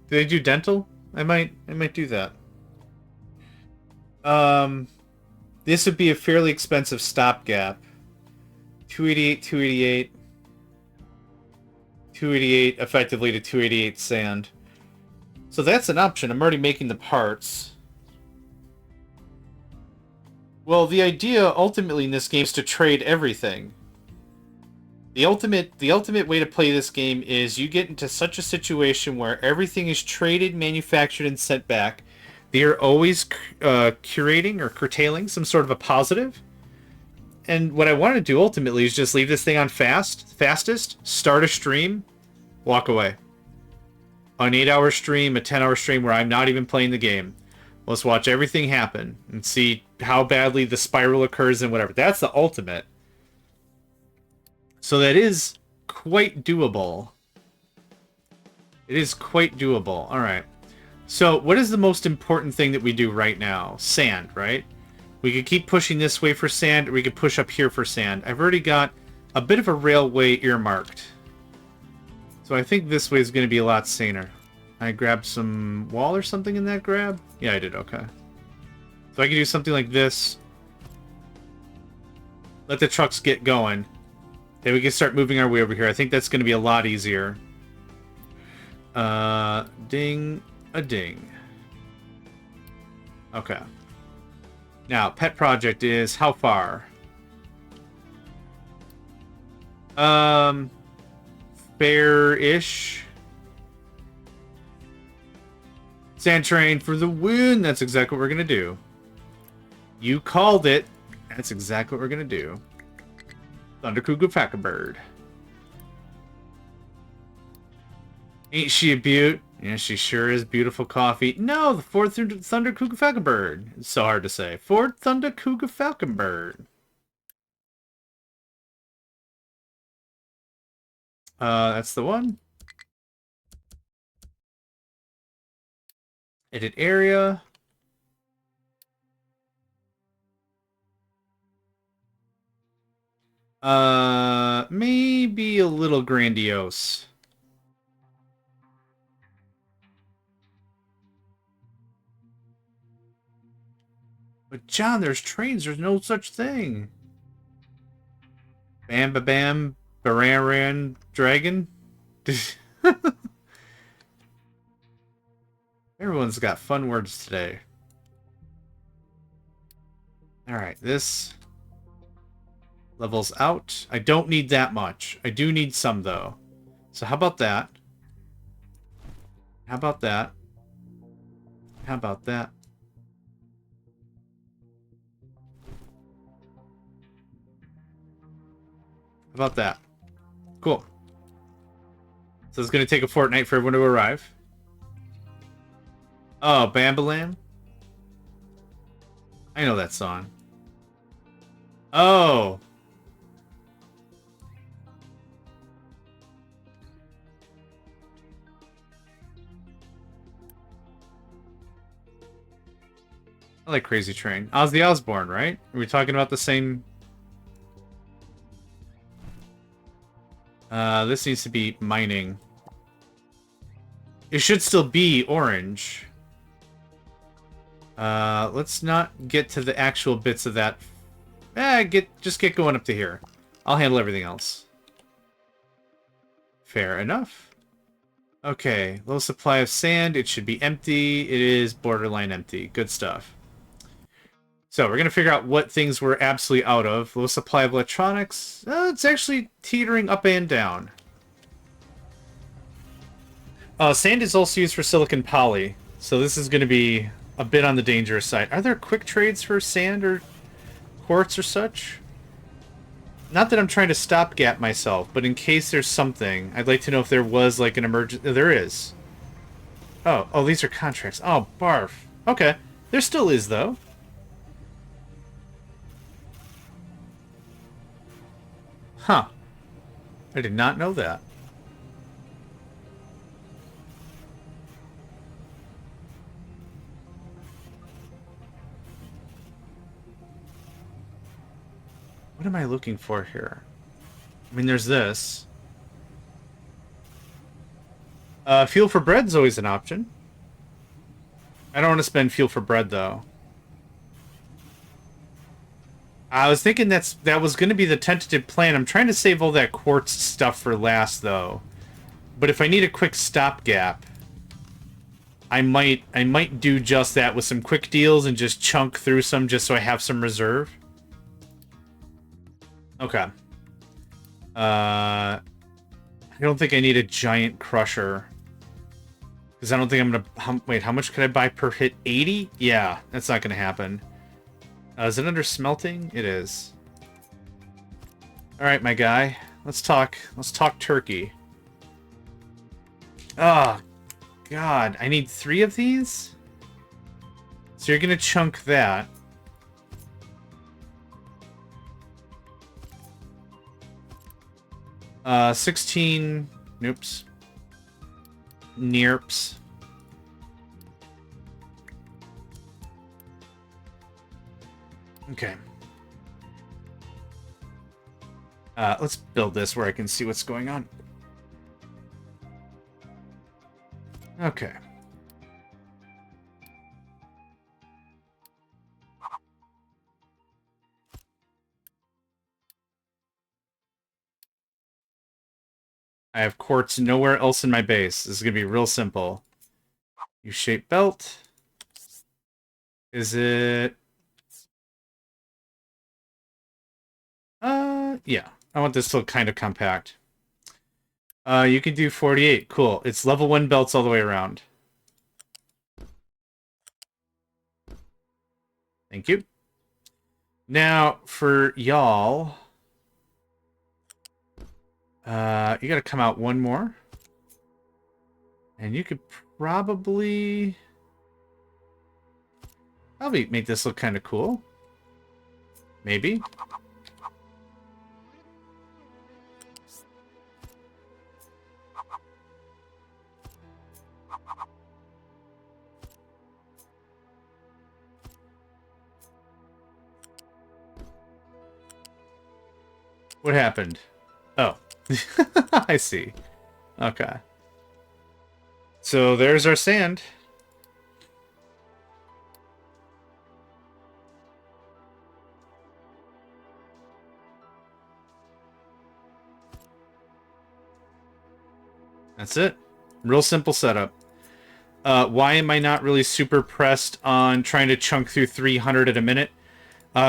Do they do dental? I might do that. This would be a fairly expensive stopgap. 288, 288. 288 effectively to 288 sand. So that's an option. I'm already making the parts. Well, the idea ultimately in this game is to trade everything. The ultimate way to play this game is you get into such a situation where everything is traded, manufactured, and sent back. They are always curating or curtailing some sort of a positive. And what I want to do ultimately is just leave this thing on fastest, start a stream, walk away. An 8-hour stream, a 10-hour stream where I'm not even playing the game. Let's watch everything happen and see how badly the spiral occurs and whatever. That's the ultimate. So that is quite doable. It is quite doable. All right. So what is the most important thing that we do right now? Sand, right? We could keep pushing this way for sand, or we could push up here for sand. I've already got a bit of a railway earmarked. So I think this way is going to be a lot saner. I grabbed some wall or something in that grab? Yeah, I did. Okay. So I can do something like this. Let the trucks get going. Then we can start moving our way over here. I think that's going to be a lot easier. Ding, a ding. Okay. Now, pet project is how far? Fair-ish. Sand train for the win. That's exactly what we're going to do. You called it. That's exactly what we're going to do. Thunderkugel Bird. Ain't she a beaut? Yeah, she sure is. Beautiful coffee. No, the Ford Thunderkugel Bird. It's so hard to say. Ford Thunderkugel Bird. That's the one. Edit area. Maybe a little grandiose. But John, there's trains. There's no such thing. Bam, ba, bam, baran, dragon. Everyone's got fun words today. All right, this levels out. I don't need that much. I do need some though. So how about that? How about that? How about that? How about that? Cool. So it's going to take a fortnight for everyone to arrive. Oh, Bambalam? I know that song. Oh. I like Crazy Train. Ozzy Osbourne, right? Are we talking about the same... this needs to be mining. It should still be orange. Let's not get to the actual bits of that. Just get going up to here. I'll handle everything else. Fair enough. Okay, low supply of sand. It should be empty. It is borderline empty. Good stuff. So we're going to figure out what things we're absolutely out of. Low supply of electronics. It's actually teetering up and down. Sand is also used for silicon poly. So this is going to be a bit on the dangerous side. Are there quick trades for sand or quartz or such? Not that I'm trying to stopgap myself, but in case there's something, I'd like to know if there was like an emergency. There is. Oh, these are contracts. Oh, barf. Okay. There still is, though. Huh. I did not know that. What am I looking for here? I mean, there's this. Fuel for bread's always an option. I don't want to spend fuel for bread, though. I was thinking that was going to be the tentative plan. I'm trying to save all that quartz stuff for last, though. But if I need a quick stopgap, I might do just that with some quick deals and just chunk through some just so I have some reserve. Okay. I don't think I need a giant crusher. Because I don't think I'm gonna... wait, how much could I buy per hit? 80? Yeah, that's not gonna happen. Is it under smelting? It is. Alright, my guy. Let's talk turkey. Oh, God. I need 3 of these? So you're gonna chunk that. Uh, 16... Noops. Nierps. Okay. Let's build this where I can see what's going on. Okay. I have quartz nowhere else in my base. This is going to be real simple. U-shaped belt. Is it... yeah. I want this to look kind of compact. You can do 48. Cool. It's level 1 belts all the way around. Thank you. Now, for y'all... you gotta come out one more. And you could probably make this look kind of cool. Maybe. What happened? Oh. I see. Okay. So there's our sand. That's it. Real simple setup. Why am I not really super pressed on trying to chunk through 300 at a minute?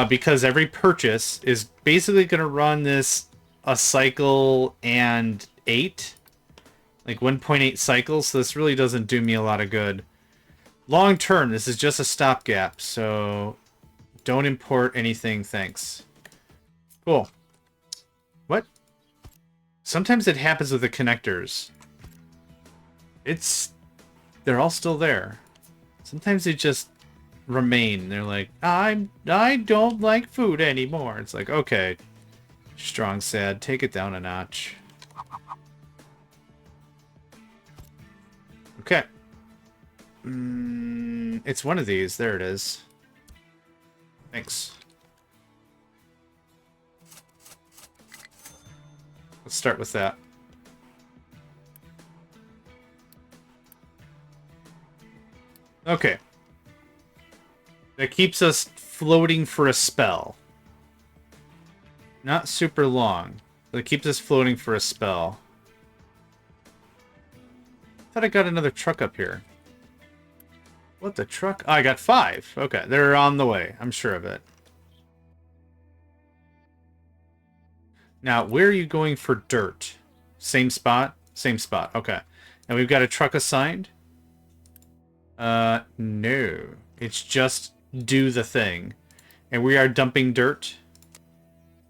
Because every purchase is basically going to run this a cycle and 8. Like 1.8 cycles, so this really doesn't do me a lot of good. Long term, this is just a stopgap, so don't import anything, thanks. Cool. What? Sometimes it happens with the connectors. They're all still there. Sometimes they just remain. They're like, I don't like food anymore. It's like, okay, strong sad, take it down a notch. Okay. It's one of these. There it is. Thanks. Let's start with that. Okay. That keeps us floating for a spell. Not super long, but it keeps us floating for a spell. I thought I got another truck up here. What the truck? Oh, I got 5. Okay, they're on the way. I'm sure of it. Now, where are you going for dirt? Same spot? Same spot. Okay. And we've got a truck assigned? No. It's just do the thing. And we are dumping dirt?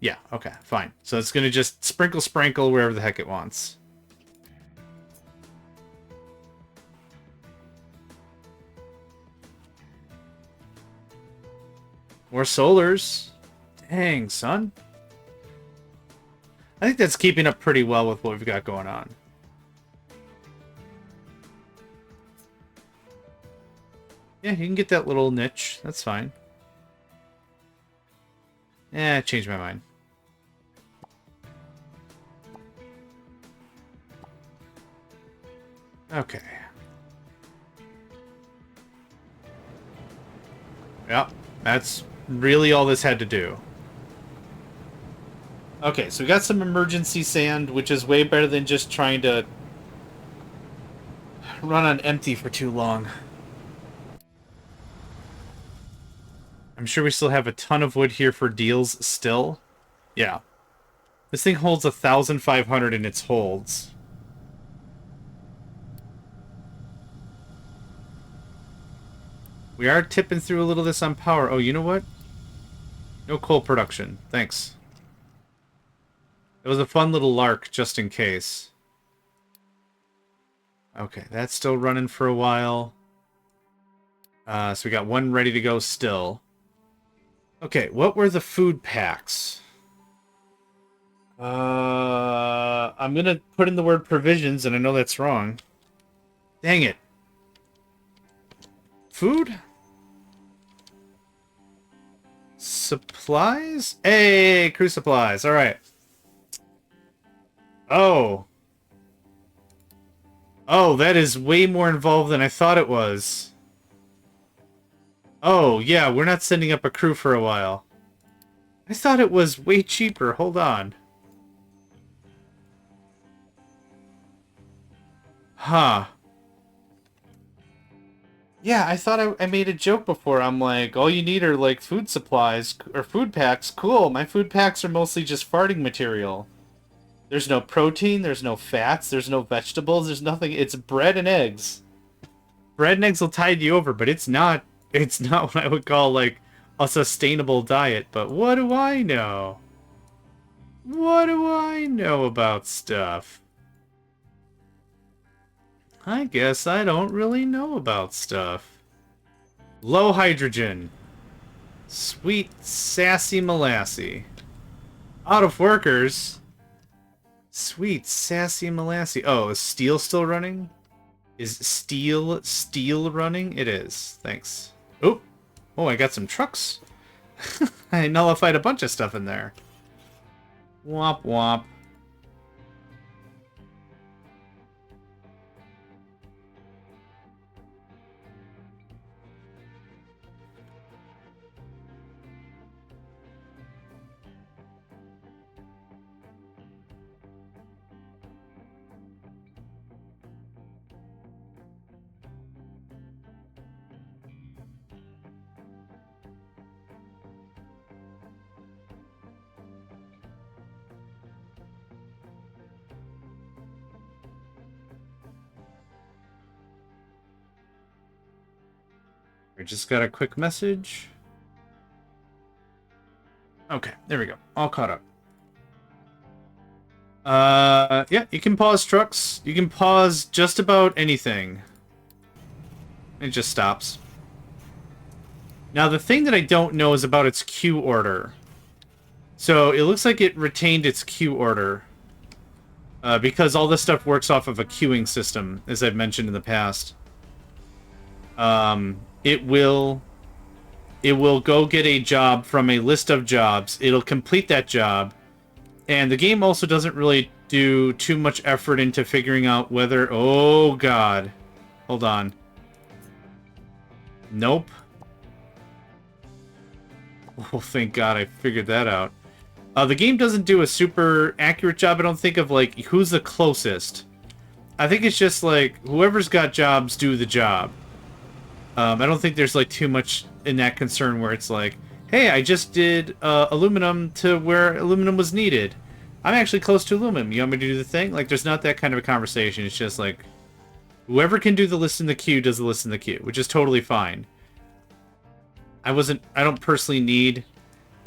Yeah, okay, fine. So it's going to just sprinkle wherever the heck it wants. More solars. Dang, son. I think that's keeping up pretty well with what we've got going on. Yeah, you can get that little niche. That's fine. I changed my mind. Okay. Yep, that's really all this had to do. Okay, so we got some emergency sand, which is way better than just trying to run on empty for too long. I'm sure we still have a ton of wood here for deals still. Yeah. This thing holds 1,500 in its holds. We are tipping through a little of this on power. Oh, you know what? No coal production. Thanks. It was a fun little lark, just in case. Okay, that's still running for a while. So we got one ready to go still. Okay, what were the food packs? I'm gonna put in the word provisions, and I know that's wrong. Dang it. Food? Supplies? Hey, crew supplies. All right. Oh. Oh, that is way more involved than I thought it was. Oh, yeah, we're not sending up a crew for a while. I thought it was way cheaper. Hold on. Huh. Yeah, I thought I made a joke before. I'm like, all you need are, like, food supplies, or food packs. Cool, my food packs are mostly just farting material. There's no protein, there's no fats, there's no vegetables, there's nothing. It's bread and eggs. Bread and eggs will tide you over, but it's not what I would call, like, a sustainable diet. But what do I know? What do I know about stuff? I guess I don't really know about stuff. Low hydrogen. Sweet, sassy molassy. Out of workers. Sweet, sassy molassy. Oh, is steel still running? Is steel running? It is. Thanks. Oh, I got some trucks. I nullified a bunch of stuff in there. Womp womp. I just got a quick message. Okay, there we go. All caught up. Yeah, you can pause trucks. You can pause just about anything. It just stops. Now, the thing that I don't know is about its queue order. So, it looks like it retained its queue order. Because all this stuff works off of a queuing system, as I've mentioned in the past. It will go get a job from a list of jobs. It'll complete that job. And the game also doesn't really do too much effort into figuring out whether... Oh, God. Hold on. Nope. Oh, thank God I figured that out. The game doesn't do a super accurate job, I don't think, of, like, who's the closest. I think it's just, like, whoever's got jobs, do the job. I don't think there's, like, too much in that concern where it's like, hey, I just did aluminum to where aluminum was needed. I'm actually close to aluminum. You want me to do the thing? Like, there's not that kind of a conversation. It's just like, whoever can do the list in the queue does the list in the queue, which is totally fine. I don't personally need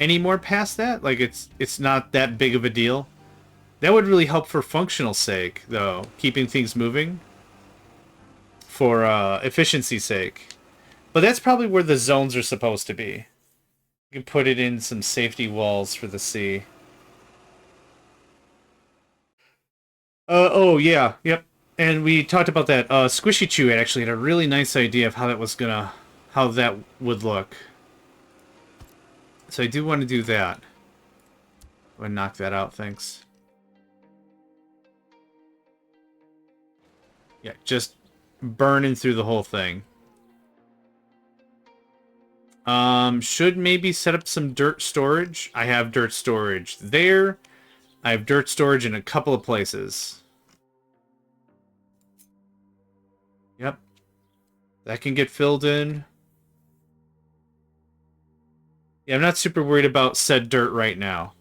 any more past that. Like, it's not that big of a deal. That would really help for functional sake, though, keeping things moving. For efficiency's sake. But that's probably where the zones are supposed to be. You can put it in some safety walls for the sea. Oh, yeah, yep. And we talked about that. Squishy Chew actually had a really nice idea of how that would look. So I do want to do that. I'm going to knock that out, thanks. Yeah, just burning through the whole thing. Should maybe set up some dirt storage. I have dirt storage there. I have dirt storage in a couple of places. Yep. That can get filled in. Yeah, I'm not super worried about said dirt right now.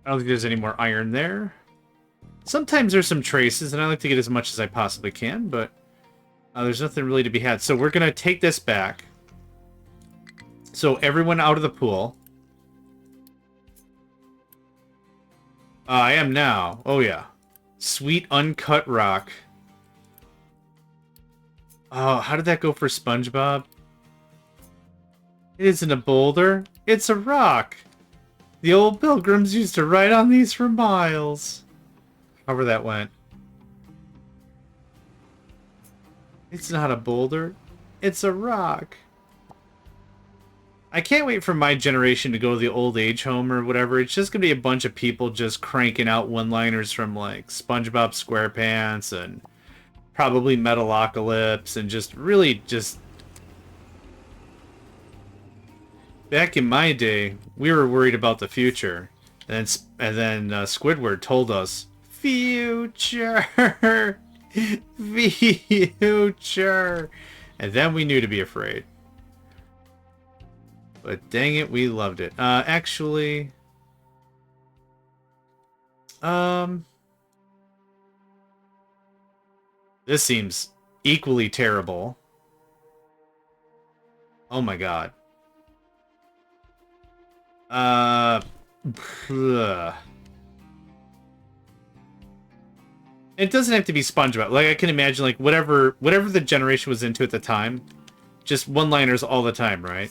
I don't think there's any more iron there. Sometimes there's some traces, and I like to get as much as I possibly can, but there's nothing really to be had. So we're going to take this back. So everyone out of the pool. I am now. Oh, yeah. Sweet uncut rock. Oh, how did that go for SpongeBob? It isn't a boulder. It's a rock. The old pilgrims used to ride on these for miles. However that went. It's not a boulder. It's a rock. I can't wait for my generation to go to the old age home or whatever. It's just going to be a bunch of people just cranking out one-liners from, like, SpongeBob SquarePants and probably Metalocalypse and just really just... Back in my day, we were worried about the future. And then Squidward told us, future! Future! And then we knew to be afraid. But dang it, we loved it. Actually... This seems equally terrible. Oh my god. It doesn't have to be SpongeBob. Like, I can imagine, like, whatever the generation was into at the time, just one-liners all the time, right?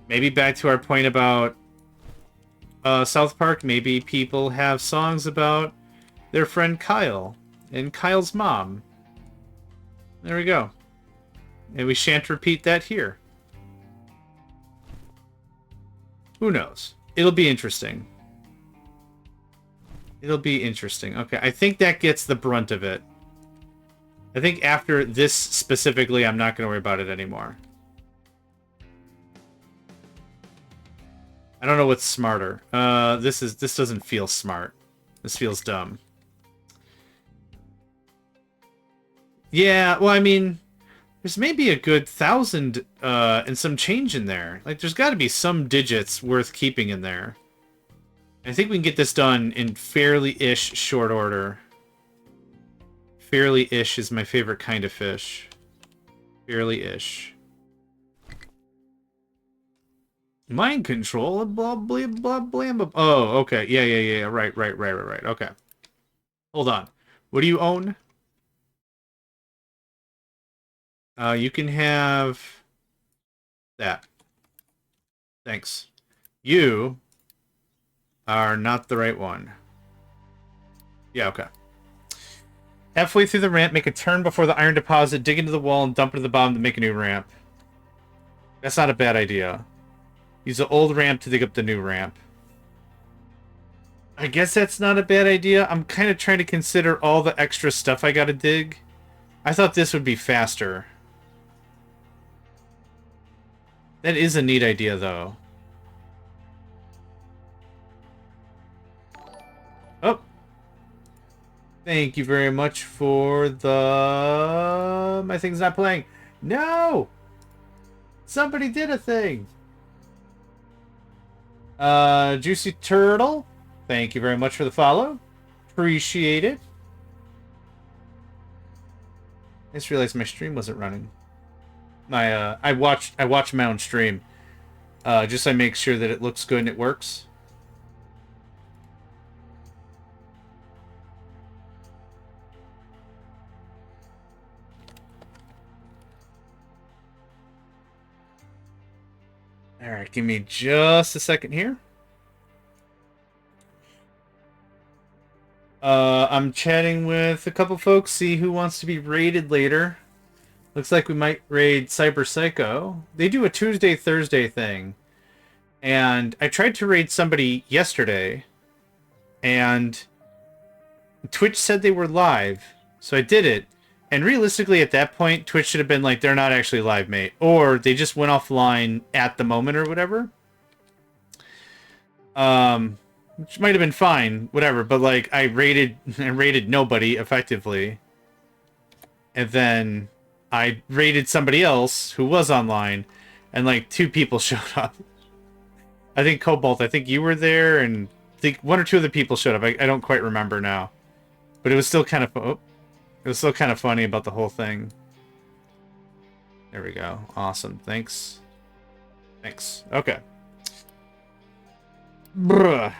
Maybe back to our point about South Park, maybe people have songs about their friend Kyle and Kyle's mom. There we go. And we shan't repeat that here. Who knows? It'll be interesting. It'll be interesting. Okay, I think that gets the brunt of it. I think after this specifically, I'm not going to worry about it anymore. I don't know what's smarter. This doesn't feel smart. This feels dumb. Yeah, well, I mean, there's maybe a good 1,000 and some change in there. Like, there's got to be some digits worth keeping in there. I think we can get this done in fairly-ish short order. Fairly-ish is my favorite kind of fish. Fairly-ish. Mind control, blah, blah, blah, blah, blah. Oh, okay. Yeah. Right. Okay. Hold on. What do you own? You can have that. Thanks. You are not the right one. Yeah, okay. Halfway through the ramp, make a turn before the iron deposit, dig into the wall, and dump it to the bottom to make a new ramp. That's not a bad idea. Use the old ramp to dig up the new ramp. I guess that's not a bad idea. I'm kind of trying to consider all the extra stuff I gotta dig. I thought this would be faster. That is a neat idea, though. Oh. Thank you very much for the... My thing's not playing. No! Somebody did a thing. Juicy Turtle. Thank you very much for the follow. Appreciate it. I just realized my stream wasn't running. I watched my own stream. Just so I make sure that it looks good and it works. Alright, give me just a second here. I'm chatting with a couple folks, see who wants to be raided later. Looks like we might raid Cyber Psycho. They do a Tuesday, Thursday thing. And I tried to raid somebody yesterday, and Twitch said they were live. So I did it. And realistically, at that point, Twitch should have been like, they're not actually live, mate. Or they just went offline at the moment or whatever. Which might have been fine, whatever. But like, I raided nobody effectively. And then I raided somebody else who was online, and like 2 people showed up. I think Cobalt, I think you were there, and I think 1 or 2 other people showed up. I don't quite remember now. But it was still kind of... Oh, it was still kind of funny about the whole thing. There we go. Awesome. Thanks. Thanks. Okay. Bruh.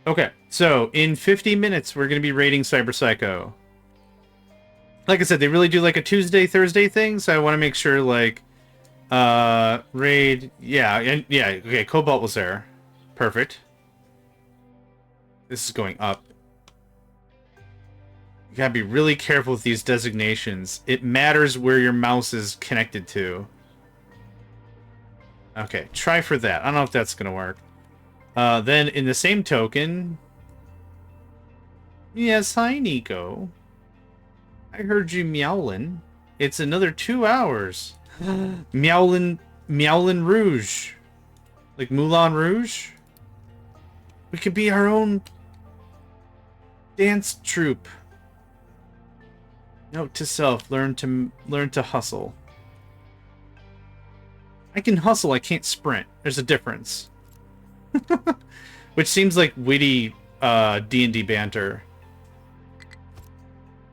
Okay, so in 50 minutes, we're going to be raiding Cyber Psycho. Like I said, they really do like a Tuesday, Thursday thing, so I want to make sure, like, raid... Yeah, and yeah, okay, Cobalt was there. Perfect. This is going up. You gotta be really careful with these designations. It matters where your mouse is connected to. Okay, try for that. I don't know if that's gonna work. Then, in the same token... Yes, hi, Nico. I heard you meowlin'. It's another 2 hours. Meowlin Rouge. Like Moulin Rouge? We could be our own... dance troupe. Note to self, learn to hustle. I can hustle, I can't sprint. There's a difference. Which seems like witty D&D banter.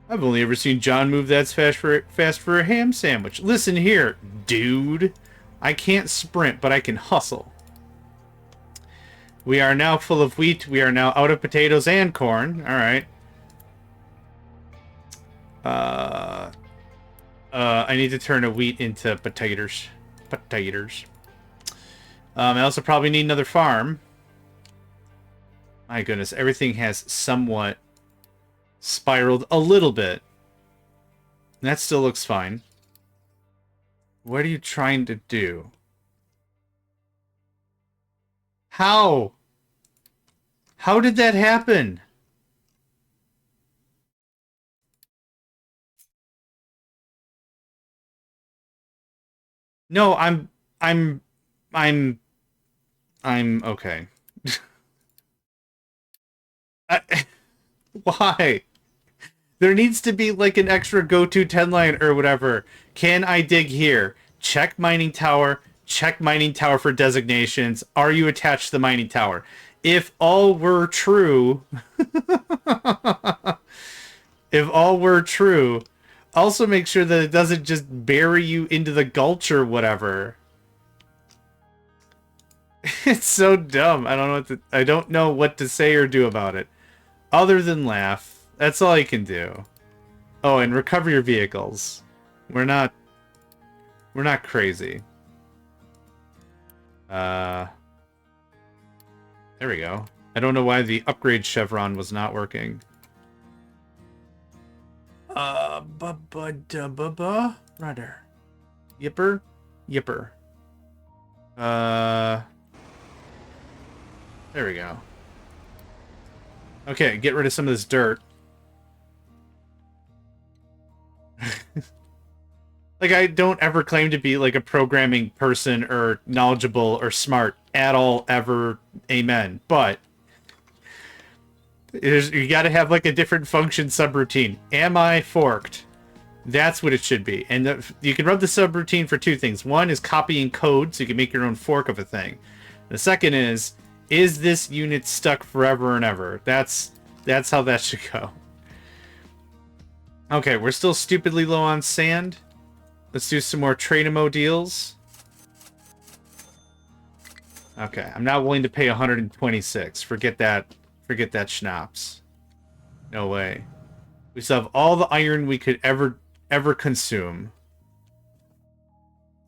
I've only ever seen John move that's fast for a ham sandwich. Listen here, dude. I can't sprint, but I can hustle. We are now full of wheat. We are now out of potatoes and corn. All right. I need to turn a wheat into potatoes. Potatoes. I also probably need another farm. My goodness, everything has somewhat spiraled a little bit. That still looks fine. What are you trying to do? How? How did that happen? No, I'm okay. Why? There needs to be like an extra go-to 10-line or whatever. Can I dig here? Check mining tower. Check mining tower for designations. Are you attached to the mining tower? If all were true... if all were true, also make sure that it doesn't just bury you into the gulch or whatever. It's so dumb. I don't know what to say or do about it. Other than laugh. That's all I can do. Oh, and recover your vehicles. We're not crazy. There we go. I don't know why the upgrade chevron was not working. Rudder. Yipper? Yipper. There we go. Okay, get rid of some of this dirt. Like, I don't ever claim to be, like, a programming person or knowledgeable or smart at all, ever. Amen. But you gotta have, like, a different function subroutine. Am I forked? That's what it should be. And you can run the subroutine for 2 things. One is copying code, so you can make your own fork of a thing. The second is this unit stuck forever and ever? That's how that should go. Okay, we're still stupidly low on sand. Let's do some more Trademo deals. Okay, I'm not willing to pay 126. Forget that schnapps. No way. We still have all the iron we could ever consume.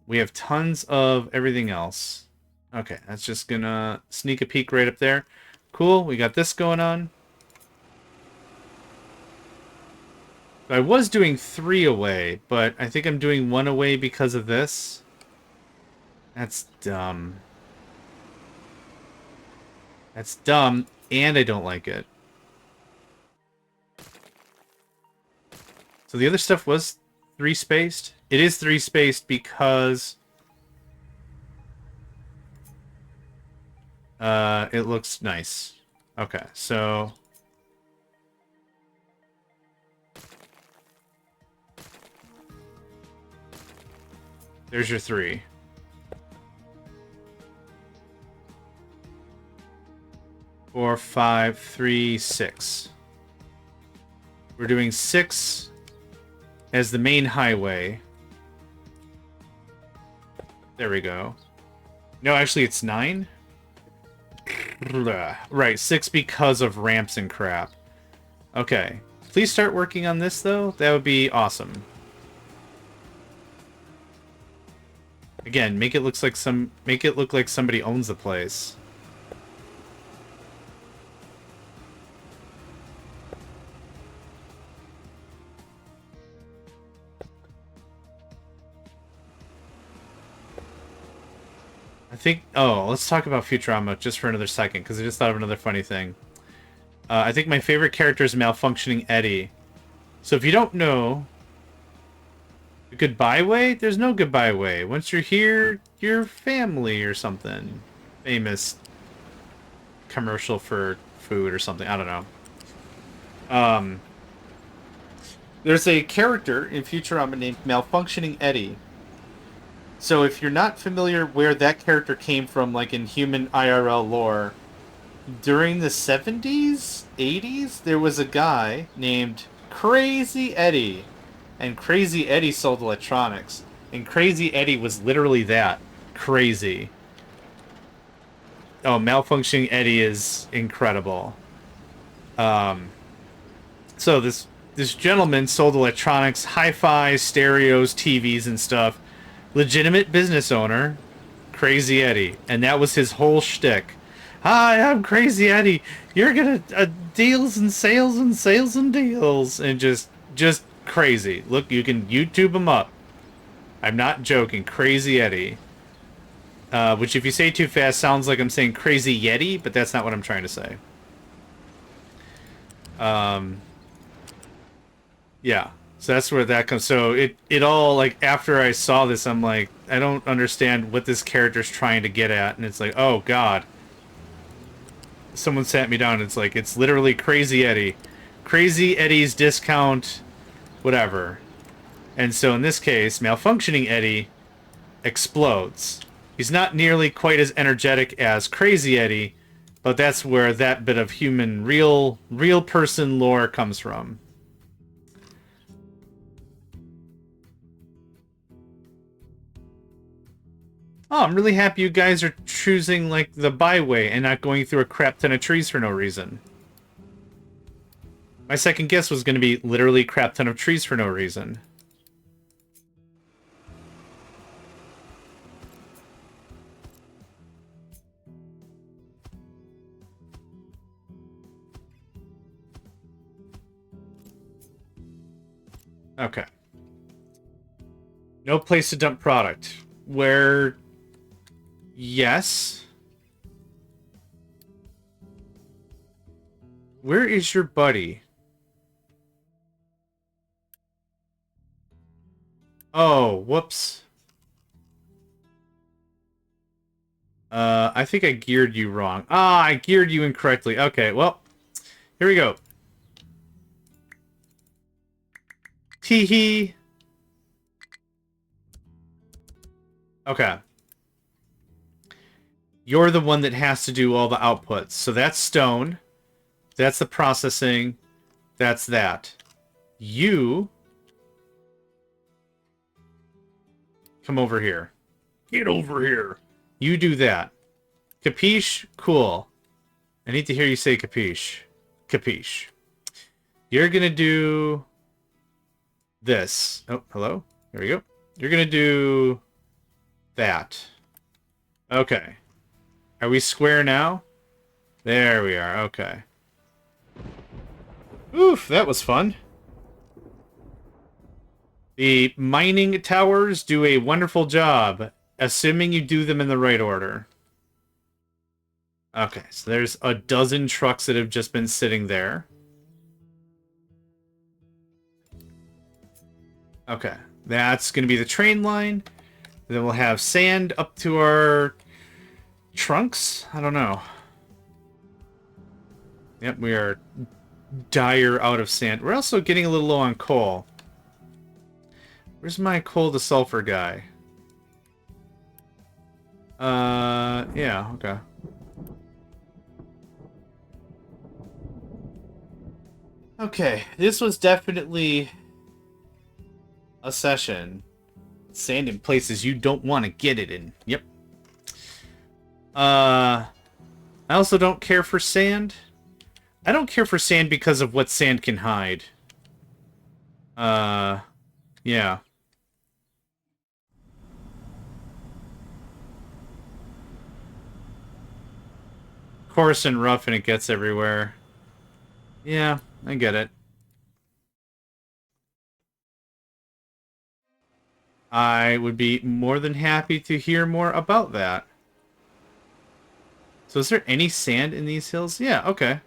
We have tons of everything else. Okay, that's just gonna sneak a peek right up there. Cool, we got this going on. I was doing 3 away, but I think I'm doing 1 away because of this. That's dumb. That's dumb, and I don't like it. So the other stuff was 3 spaced? It is 3 spaced because it looks nice. Okay, so there's your 3. 4, 5, 3, 6. We're doing 6 as the main highway. There we go. No, actually it's 9. Right, 6 because of ramps and crap. Okay. Please start working on this, though. That would be awesome. Again, make it look like somebody owns the place. I think... Oh, let's talk about Futurama just for another second, because I just thought of another funny thing. I think my favorite character is Malfunctioning Eddie. So if you don't know... The goodbye way? There's no goodbye way. Once you're here, you're family or something. Famous commercial for food or something. I don't know. There's a character in Futurama named Malfunctioning Eddie. So if you're not familiar where that character came from, like in human IRL lore, during the 70s, 80s, there was a guy named Crazy Eddie. And Crazy Eddie sold electronics. And Crazy Eddie was literally that. Crazy. Oh, Malfunctioning Eddie is incredible. So this gentleman sold electronics, hi-fi, stereos, TVs, and stuff. Legitimate business owner, Crazy Eddie, and that was his whole shtick. Hi, I'm Crazy Eddie. You're gonna deals and sales and sales and deals, and just crazy. Look, you can YouTube him up. I'm not joking. Crazy Eddie. Which, if you say too fast, sounds like I'm saying Crazy Yeti, but that's not what I'm trying to say. Yeah. So that's where that comes. So it all, like, after I saw this, I'm like, I don't understand what this character's trying to get at. And it's like, oh, God. Someone sat me down, and it's like, it's literally Crazy Eddie. Crazy Eddie's discount, whatever. And so in this case, Malfunctioning Eddie explodes. He's not nearly quite as energetic as Crazy Eddie, but that's where that bit of human, real person lore comes from. Oh, I'm really happy you guys are choosing, like, the byway and not going through a crap ton of trees for no reason. My second guess was going to be literally crap ton of trees for no reason. Okay. No place to dump product. Where... Yes. Where is your buddy? Oh, whoops. I think I geared you wrong. Ah, I geared you incorrectly. Okay, well, here we go. Tee-hee. Okay. You're the one that has to do all the outputs. So that's stone. That's the processing. That's that. You... Come over here. Get over here. You do that. Capiche? Cool. I need to hear you say capiche. Capiche. You're gonna do... this. Oh, hello? There we go. You're gonna do... that. Okay. Are we square now? There we are. Okay. Oof, that was fun. The mining towers do a wonderful job, assuming you do them in the right order. Okay, so there's a dozen trucks that have just been sitting there. Okay, that's going to be the train line. Then we'll have sand up to our trunks. I don't know. Yep, we are dire out of sand. We're also getting a little low on coal. Where's my coal to sulfur guy? Yeah, okay. Okay, this was definitely a session. Sand in places you don't want to get it in. Yep. I also don't care for sand. I don't care for sand because of what sand can hide. Yeah. Coarse and rough and it gets everywhere. Yeah, I get it. I would be more than happy to hear more about that. So is there any sand in these hills? Yeah, okay.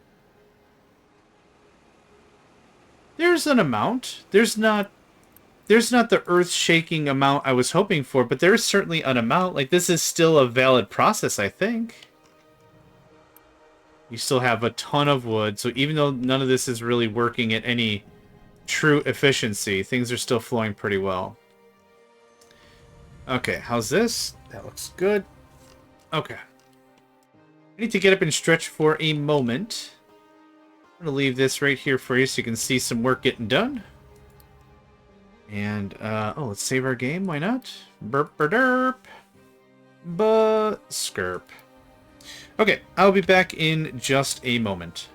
There's an amount. There's not the earth-shaking amount I was hoping for, but there's certainly an amount. Like, this is still a valid process, I think. You still have a ton of wood, so even though none of this is really working at any true efficiency, things are still flowing pretty well. Okay, how's this? That looks good. Okay. I need to get up and stretch for a moment. I'm going to leave this right here for you so you can see some work getting done. And, oh, let's save our game. Why not? Burp, derp. Skirp. Okay, I'll be back in just a moment.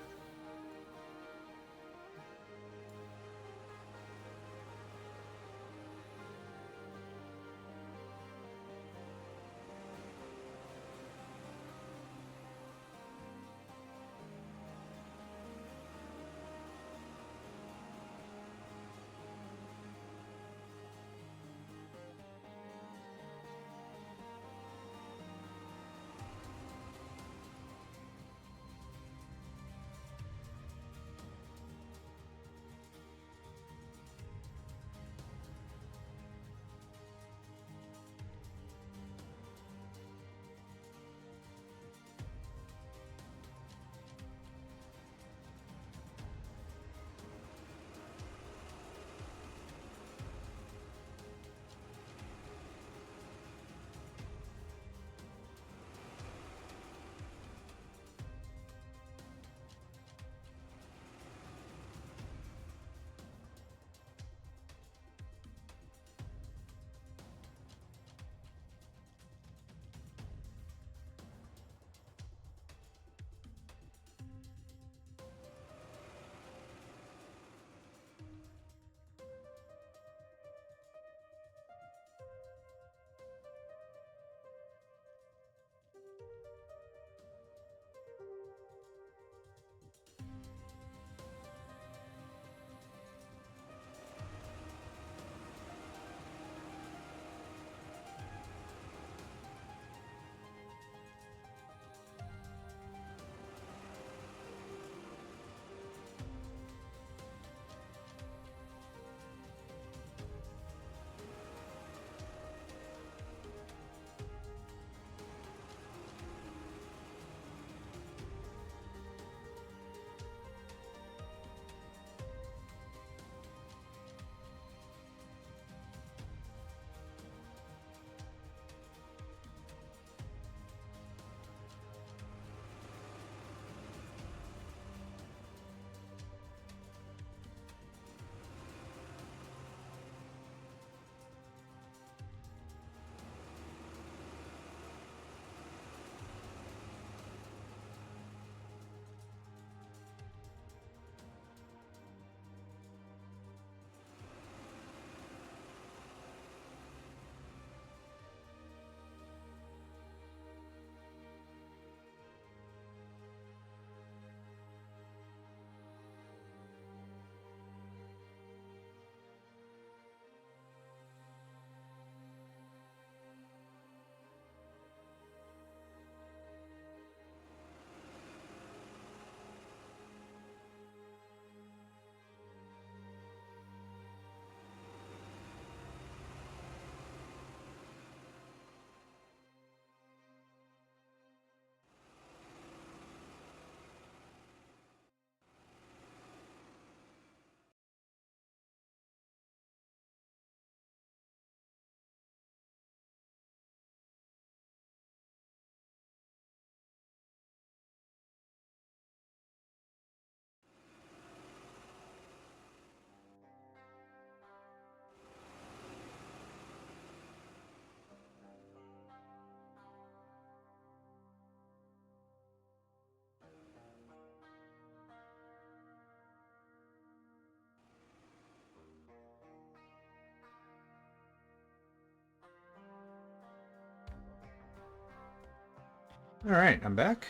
Alright, I'm back.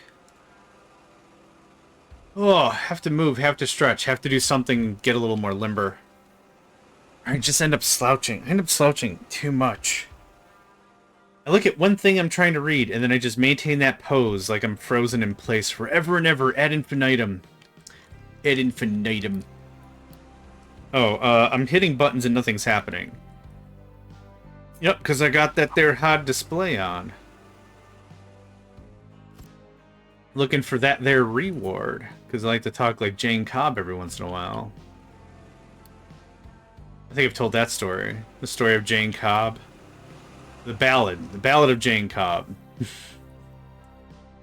Oh, have to move, have to stretch, have to do something, get a little more limber. I just end up slouching. I end up slouching too much. I look at one thing I'm trying to read, and then I just maintain that pose like I'm frozen in place forever and ever, ad infinitum. Ad infinitum. Oh, I'm hitting buttons and nothing's happening. Yep, because I got that there HUD display on. Looking for that there reward, because I like to talk like Jane Cobb every once in a while. I think I've told that story. The story of Jane Cobb. The Ballad of Jane Cobb.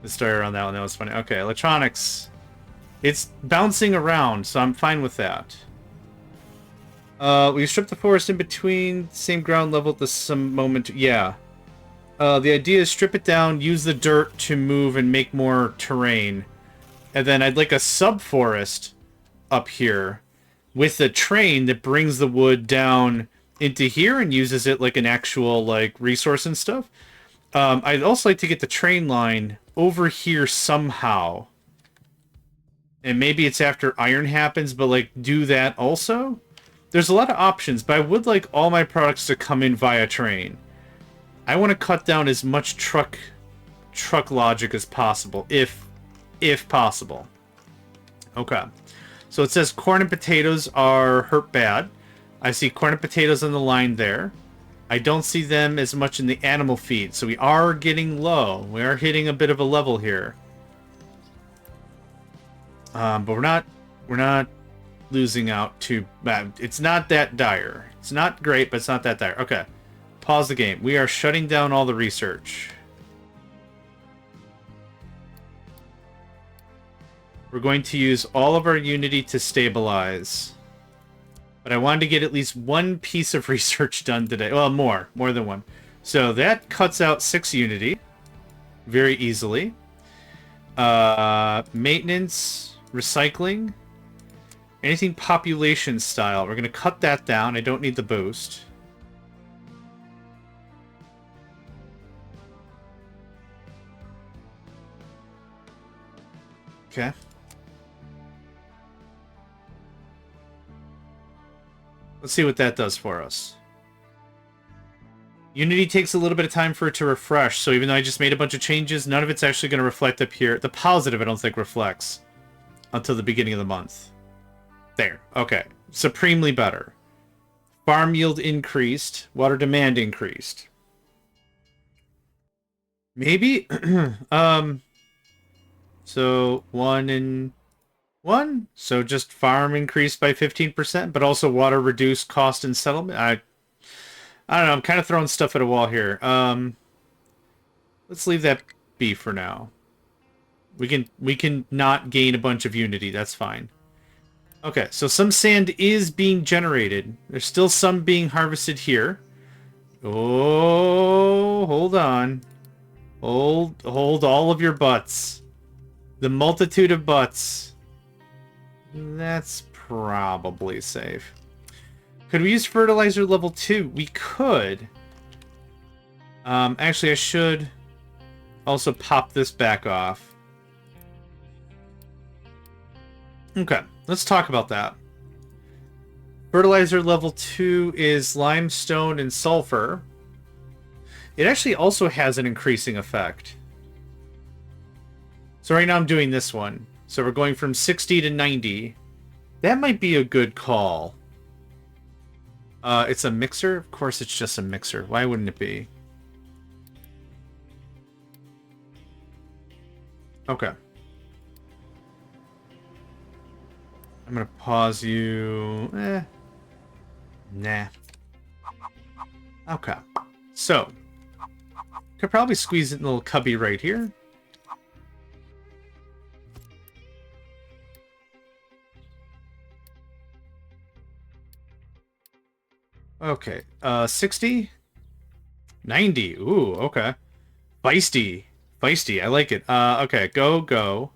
The story around that one, that was funny. Okay, electronics. It's bouncing around, so I'm fine with that. We stripped the forest in between, same ground level at some moment. Yeah. The idea is strip it down, use the dirt to move and make more terrain. And then I'd like a sub-forest up here with a train that brings the wood down into here and uses it like an actual like resource and stuff. I'd also like to get the train line over here somehow. And maybe it's after iron happens, but like do that also. There's a lot of options, but I would like all my products to come in via train. I want to cut down as much truck logic as possible, if possible. Okay. So it says corn and potatoes are hurt bad. I see corn and potatoes on the line there. I don't see them as much in the animal feed, so we are getting low. We are hitting a bit of a level here. But we're not losing out too bad. It's not that dire. It's not great, but it's not that dire. Okay. Pause the game. We are shutting down all the research. We're going to use all of our Unity to stabilize. But I wanted to get at least one piece of research done today. Well, more than one. So that cuts out 6 Unity very easily. Maintenance, recycling, anything population style. We're going to cut that down. I don't need the boost. Okay. Let's see what that does for us. Unity takes a little bit of time for it to refresh, so even though I just made a bunch of changes, none of it's actually going to reflect up here. The positive, I don't think, reflects until the beginning of the month. There. Okay. Supremely better. Farm yield increased. Water demand increased. Maybe... So, 1 and 1? So just farm increased by 15%, but also water reduced cost and settlement? I don't know, I'm kind of throwing stuff at a wall here. Let's leave that be for now. We can not gain a bunch of Unity, that's fine. Okay, so some sand is being generated. There's still some being harvested here. Oh, hold on. Hold all of your butts. The multitude of butts. That's probably safe. Could we use fertilizer level 2? We could. Actually, I should also pop this back off. Okay, let's talk about that. Fertilizer level 2 is limestone and sulfur. It actually also has an increasing effect. So right now I'm doing this one. So we're going from 60 to 90. That might be a good call. It's a mixer? Of course it's just a mixer. Why wouldn't it be? Okay. I'm gonna pause you. Nah. Okay. So. Could probably squeeze it in a little cubby right here. Okay, 60? 90, ooh, okay. Feisty, I like it. Okay, go.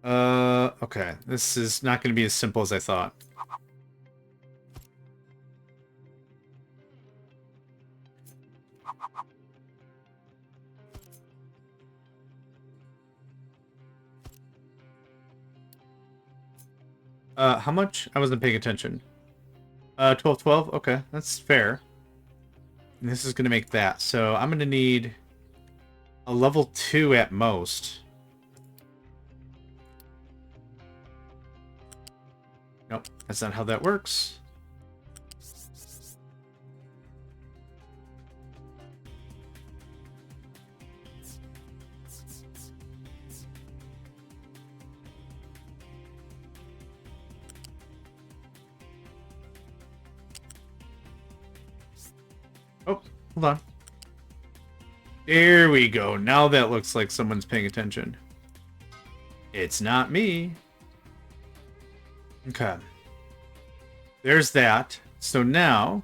Okay, this is not going to be as simple as I thought. How much? I wasn't paying attention. 12, 12? Okay, that's fair. And this is going to make that. So I'm going to need a level 2 at most. Nope, that's not how that works. Oh, hold on. There we go. Now that looks like someone's paying attention. It's not me. Okay. There's that. So now...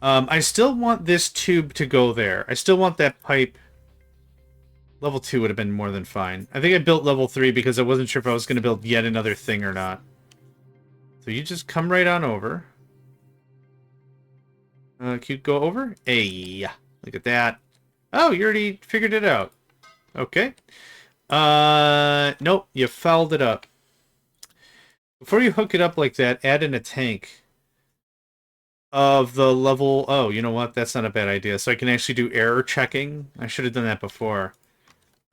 I still want this tube to go there. I still want that pipe... Level 2 would have been more than fine. I think I built level 3 because I wasn't sure if I was going to build yet another thing or not. So you just come right on over. Can you go over? Hey, look at that. Oh, you already figured it out. Okay. Nope, you fouled it up. Before you hook it up like that, add in a tank of the level... Oh, you know what? That's not a bad idea. So I can actually do error checking. I should have done that before.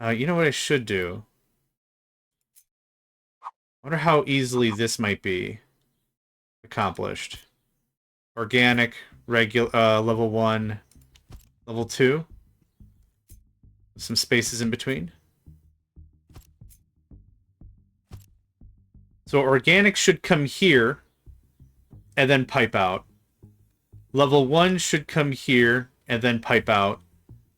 You know what I should do? I wonder how easily this might be accomplished. Organic, regular, level 1, level 2. Some spaces in between. So organic should come here and then pipe out. Level 1 should come here and then pipe out.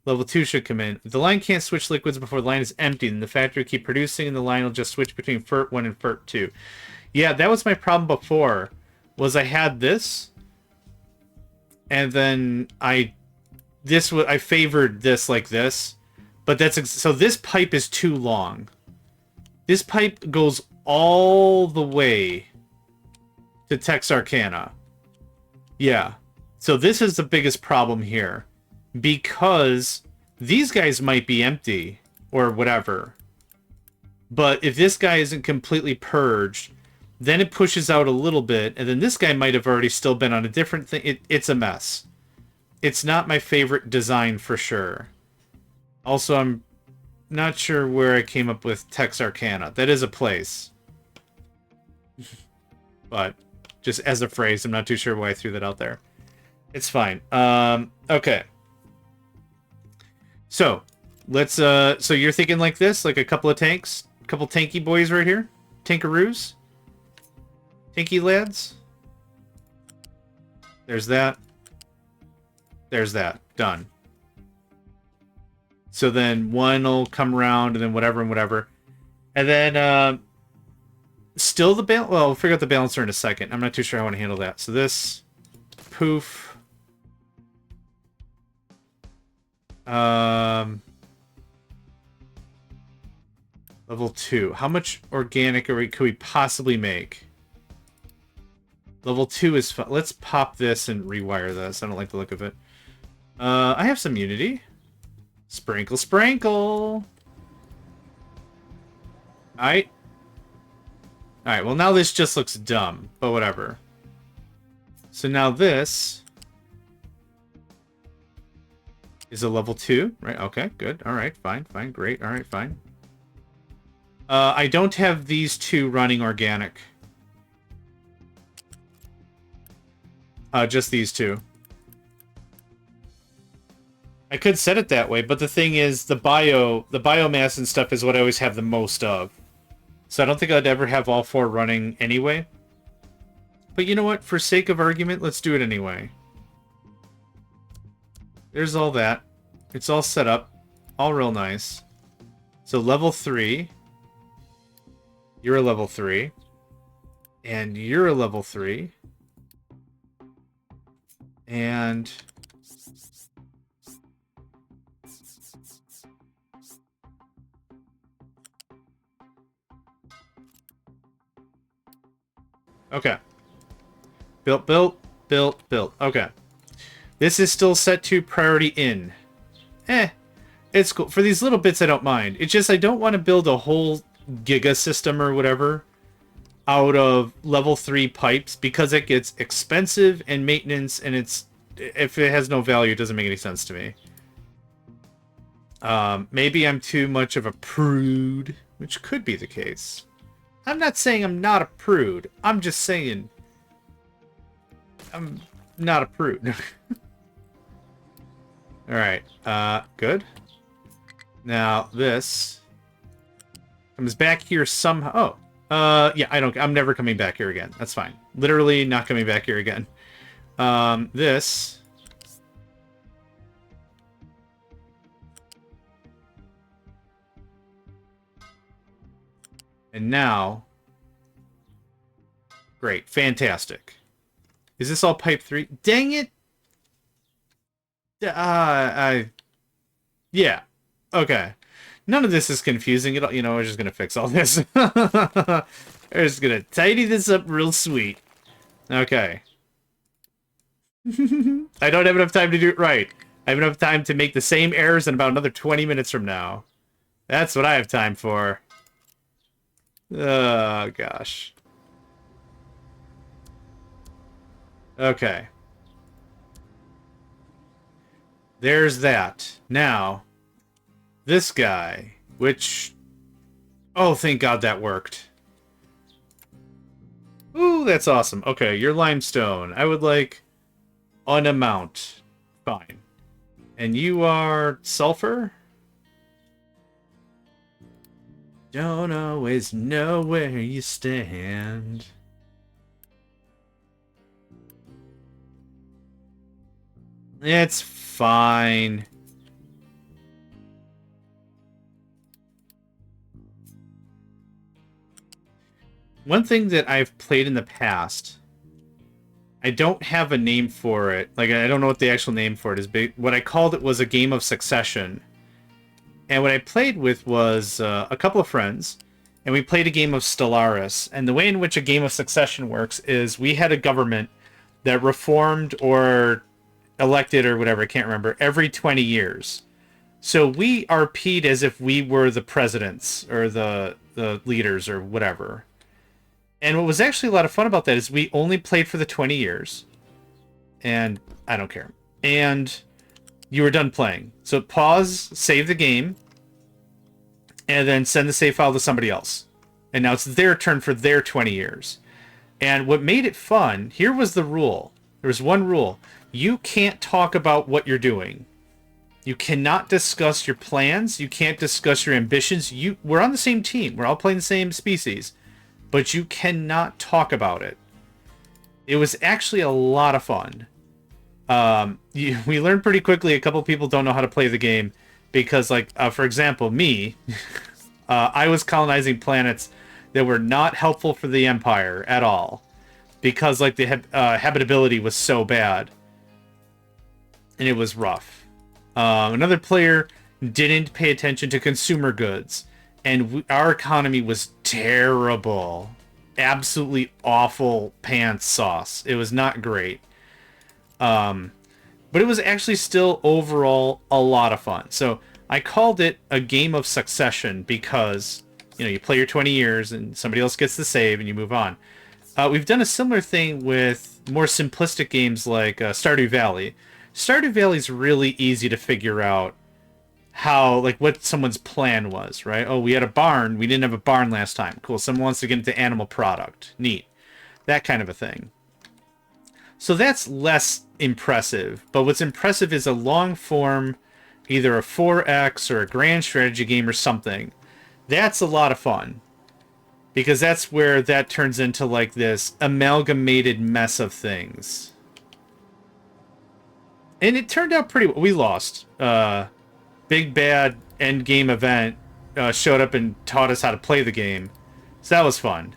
Level 2 should come in. If the line can't switch liquids before the line is empty, then the factory will keep producing and the line will just switch between FERT 1 and FERT 2. Yeah, that was my problem before. Was I had this, and then I favored this like this, but so this pipe is too long. This pipe goes all the way to Texarkana. Yeah. So this is the biggest problem here. Because these guys might be empty or whatever. But if this guy isn't completely purged, then it pushes out a little bit. And then this guy might have already still been on a different thing. It's a mess. It's not my favorite design for sure. Also, I'm not sure where I came up with Texarkana. That is a place. But just as a phrase, I'm not too sure why I threw that out there. It's fine. Okay. So, let's, so you're thinking like this? Like a couple of tanks? A couple tanky boys right here? Tankaroos? Tanky lads? There's that. There's that. Done. So then one will come around and then whatever and whatever. And then, still the balance... Well, we'll figure out the balancer in a second. I'm not too sure how I want to handle that. So this... Poof... Level 2. How much organic could we possibly make? Level 2 is fun. Let's pop this and rewire this. I don't like the look of it. I have some Unity. Sprinkle, sprinkle! Alright. Alright, well now this just looks dumb, but whatever. So now this... is a level 2, right? Okay, good. Alright, fine, fine, great. Alright, fine. I don't have these two running organic. Just these two. I could set it that way, but the thing is, the biomass and stuff is what I always have the most of. So I don't think I'd ever have all 4 running anyway. But you know what? For sake of argument, let's do it anyway. There's all that. It's all set up. All real nice. So level 3. You're a level 3. And you're a level 3. And... okay. Built, built, built, built. Okay. This is still set to priority in. It's cool. For these little bits, I don't mind. It's just I don't want to build a whole giga system or whatever out of level 3 pipes because it gets expensive and maintenance, and if it has no value, it doesn't make any sense to me. Maybe I'm too much of a prude, which could be the case. I'm not saying I'm not a prude. I'm just saying I'm not a prude. Alright, good. Now, this comes back here somehow. Oh, yeah, I'm never coming back here again. That's fine. Literally not coming back here again. This... And now... Great, fantastic. Is this all pipe 3? Dang it! Yeah. Okay. None of this is confusing at all. You know, we're just gonna fix all this. We're just gonna tidy this up real sweet. Okay. I don't have enough time to do it right. I have enough time to make the same errors in about another 20 minutes from now. That's what I have time for. Oh, gosh. Okay. There's that. Now, this guy, which... Oh, thank God that worked. Ooh, that's awesome. Okay, you're limestone. I would like an amount. Fine. And you are sulfur? Don't always know where you stand. It's fine. One thing that I've played in the past, I don't have a name for it. Like, I don't know what the actual name for it is. But what I called it was a game of succession. And what I played with was a couple of friends, and we played a game of Stellaris. And the way in which a game of succession works is we had a government that reformed or elected or whatever, I can't remember, every 20 years. So we RP'd as if we were the presidents or the leaders or whatever. And what was actually a lot of fun about that is we only played for the 20 years. And I don't care. And you were done playing. So pause, save the game, and then send the save file to somebody else. And now it's their turn for their 20 years. And what made it fun, here was the rule. There was one rule. You can't talk about what you're doing. You cannot discuss your plans. You can't discuss your ambitions. We're on the same team. We're all playing the same species. But you cannot talk about it. It was actually a lot of fun. We learned pretty quickly a couple people don't know how to play the game. Because, like, for example, me, I was colonizing planets that were not helpful for the Empire at all. Because, like, the habitability was so bad. And it was rough. Another player didn't pay attention to consumer goods. And our economy was terrible. Absolutely awful pants sauce. It was not great. But it was actually still overall a lot of fun. So I called it a game of succession because, you know, you play your 20 years and somebody else gets the save and you move on. We've done a similar thing with more simplistic games like Stardew Valley. Stardew Valley is really easy to figure out how, like, what someone's plan was, right? Oh, we had a barn. We didn't have a barn last time. Cool. Someone wants to get into animal product. Neat. That kind of a thing. So that's less impressive. But what's impressive is a long form, either a 4X or a grand strategy game or something. That's a lot of fun. Because that's where that turns into, like, this amalgamated mess of things. And it turned out pretty well. We lost. Big bad end game event showed up and taught us how to play the game. So that was fun.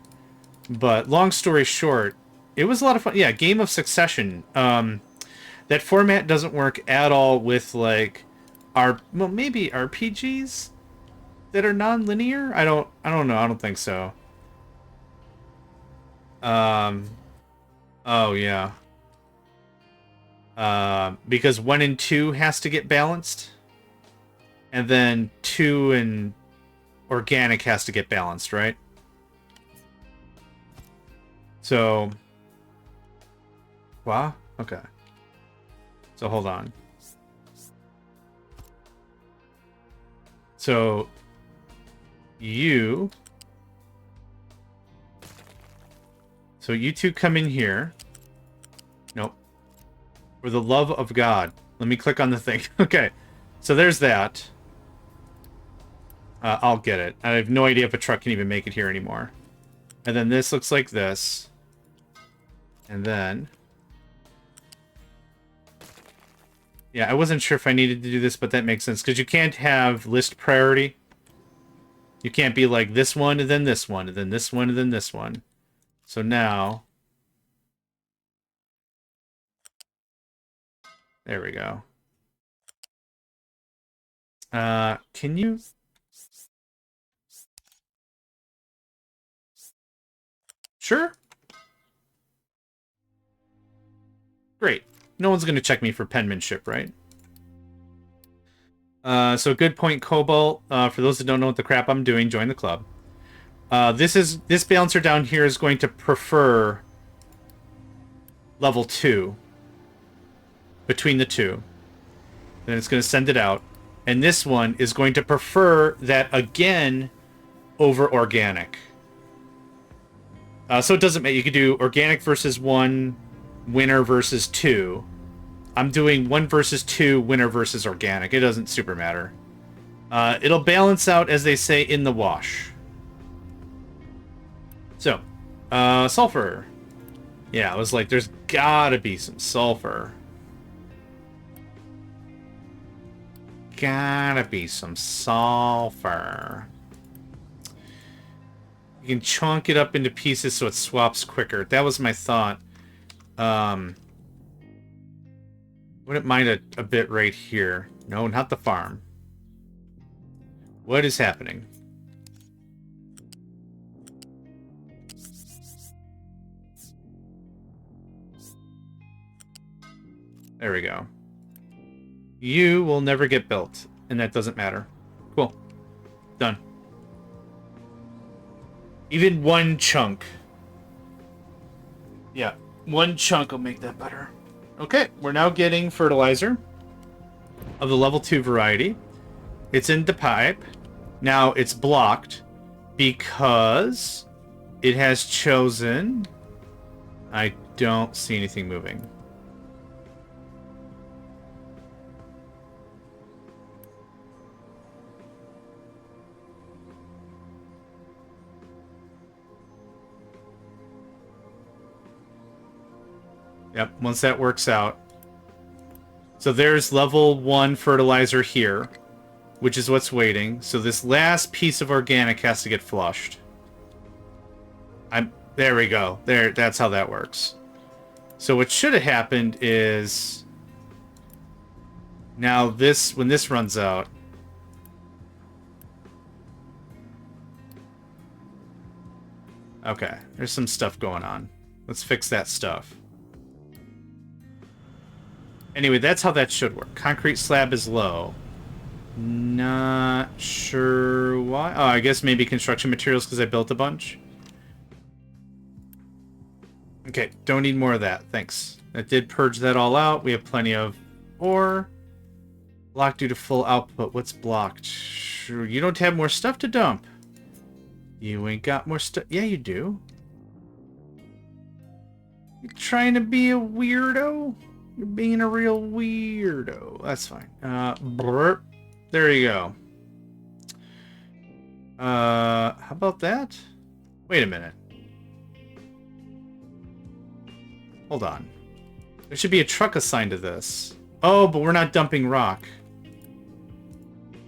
But long story short, it was a lot of fun. Yeah, game of succession. That format doesn't work at all with, like, maybe RPGs that are non-linear? I don't know. I don't think so. Oh yeah. Because 1 and 2 has to get balanced. And then 2 and organic has to get balanced, right? So, wow, okay. So hold on. So you two come in here. Nope. For the love of God. Let me click on the thing. Okay. So there's that. I'll get it. I have no idea if a truck can even make it here anymore. And then this looks like this. And then... yeah, I wasn't sure if I needed to do this, but that makes sense. Because you can't have list priority. You can't be like this one, and then this one, and then this one, and then this one. So now... there we go. Can you... sure? Great. No one's going to check me for penmanship, right? So good point, Cobalt. For those that don't know what the crap I'm doing, join the club. This balancer down here is going to prefer level 2 between the two. Then it's going to send it out. And this one is going to prefer that again over organic. So it doesn't matter. You could do organic versus 1, winner versus 2. I'm doing 1 versus 2, winner versus organic. It doesn't super matter. It'll balance out, as they say, in the wash. So, sulfur. Yeah, I was like, there's gotta be some sulfur. Gotta be some sulfur. You can chunk it up into pieces so it swaps quicker. That was my thought. Wouldn't mind a bit right here. No, not the farm. What is happening? There we go. You will never get built, and that doesn't matter. Cool. Done. Even one chunk. Yeah, one chunk will make that better. Okay, we're now getting fertilizer of the level 2 variety. It's in the pipe. Now it's blocked because it has chosen... I don't see anything moving. Yep, once that works out. So there's level 1 fertilizer here, which is what's waiting. So this last piece of organic has to get flushed. There we go. That's how that works. So what should have happened is... now this, when this runs out... okay, there's some stuff going on. Let's fix that stuff. Anyway, that's how that should work. Concrete slab is low. Not sure why. Oh, I guess maybe construction materials because I built a bunch. Okay, don't need more of that. Thanks. That did purge that all out. We have plenty of ore. Blocked due to full output. What's blocked? Sure, you don't have more stuff to dump. You ain't got more stuff. Yeah, you do. You trying to be a weirdo? You're being a real weirdo. That's fine. Blurp. There you go. How about that? Wait a minute. Hold on. There should be a truck assigned to this. Oh, but we're not dumping rock.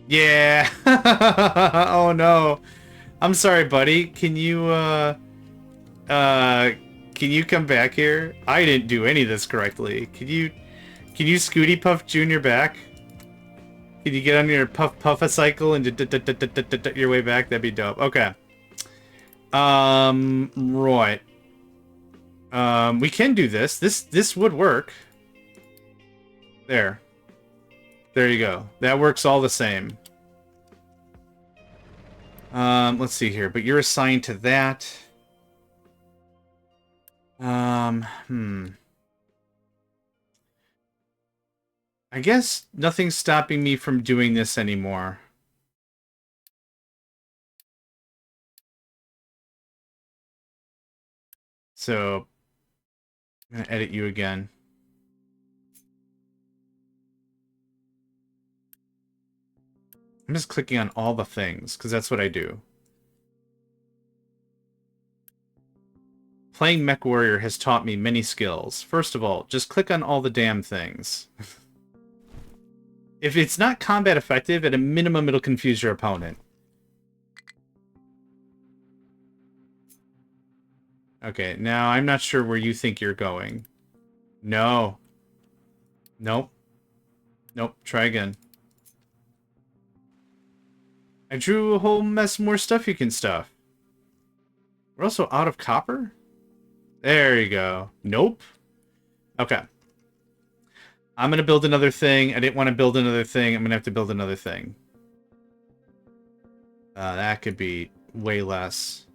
Yeah. Oh no. I'm sorry, buddy. Can you come back here? I didn't do any of this correctly. Can you Scooty Puff Jr. back? Can you get on your Megacycle and your way back? That'd be dope. Okay. Right. We can do this. This would work. There. There you go. That works all the same. Let's see here. But you're assigned to that. I guess nothing's stopping me from doing this anymore. So, I'm going to edit you again. I'm just clicking on all the things, because that's what I do. Playing MechWarrior has taught me many skills. First of all, just click on all the damn things. If it's not combat effective, at a minimum it'll confuse your opponent. Okay, now I'm not sure where you think you're going. No. Nope. Nope, try again. I drew a whole mess more stuff you can stuff. We're also out of copper? There you go. Nope. Okay. I'm going to build another thing. I didn't want to build another thing. I'm going to have to build another thing. That could be way less.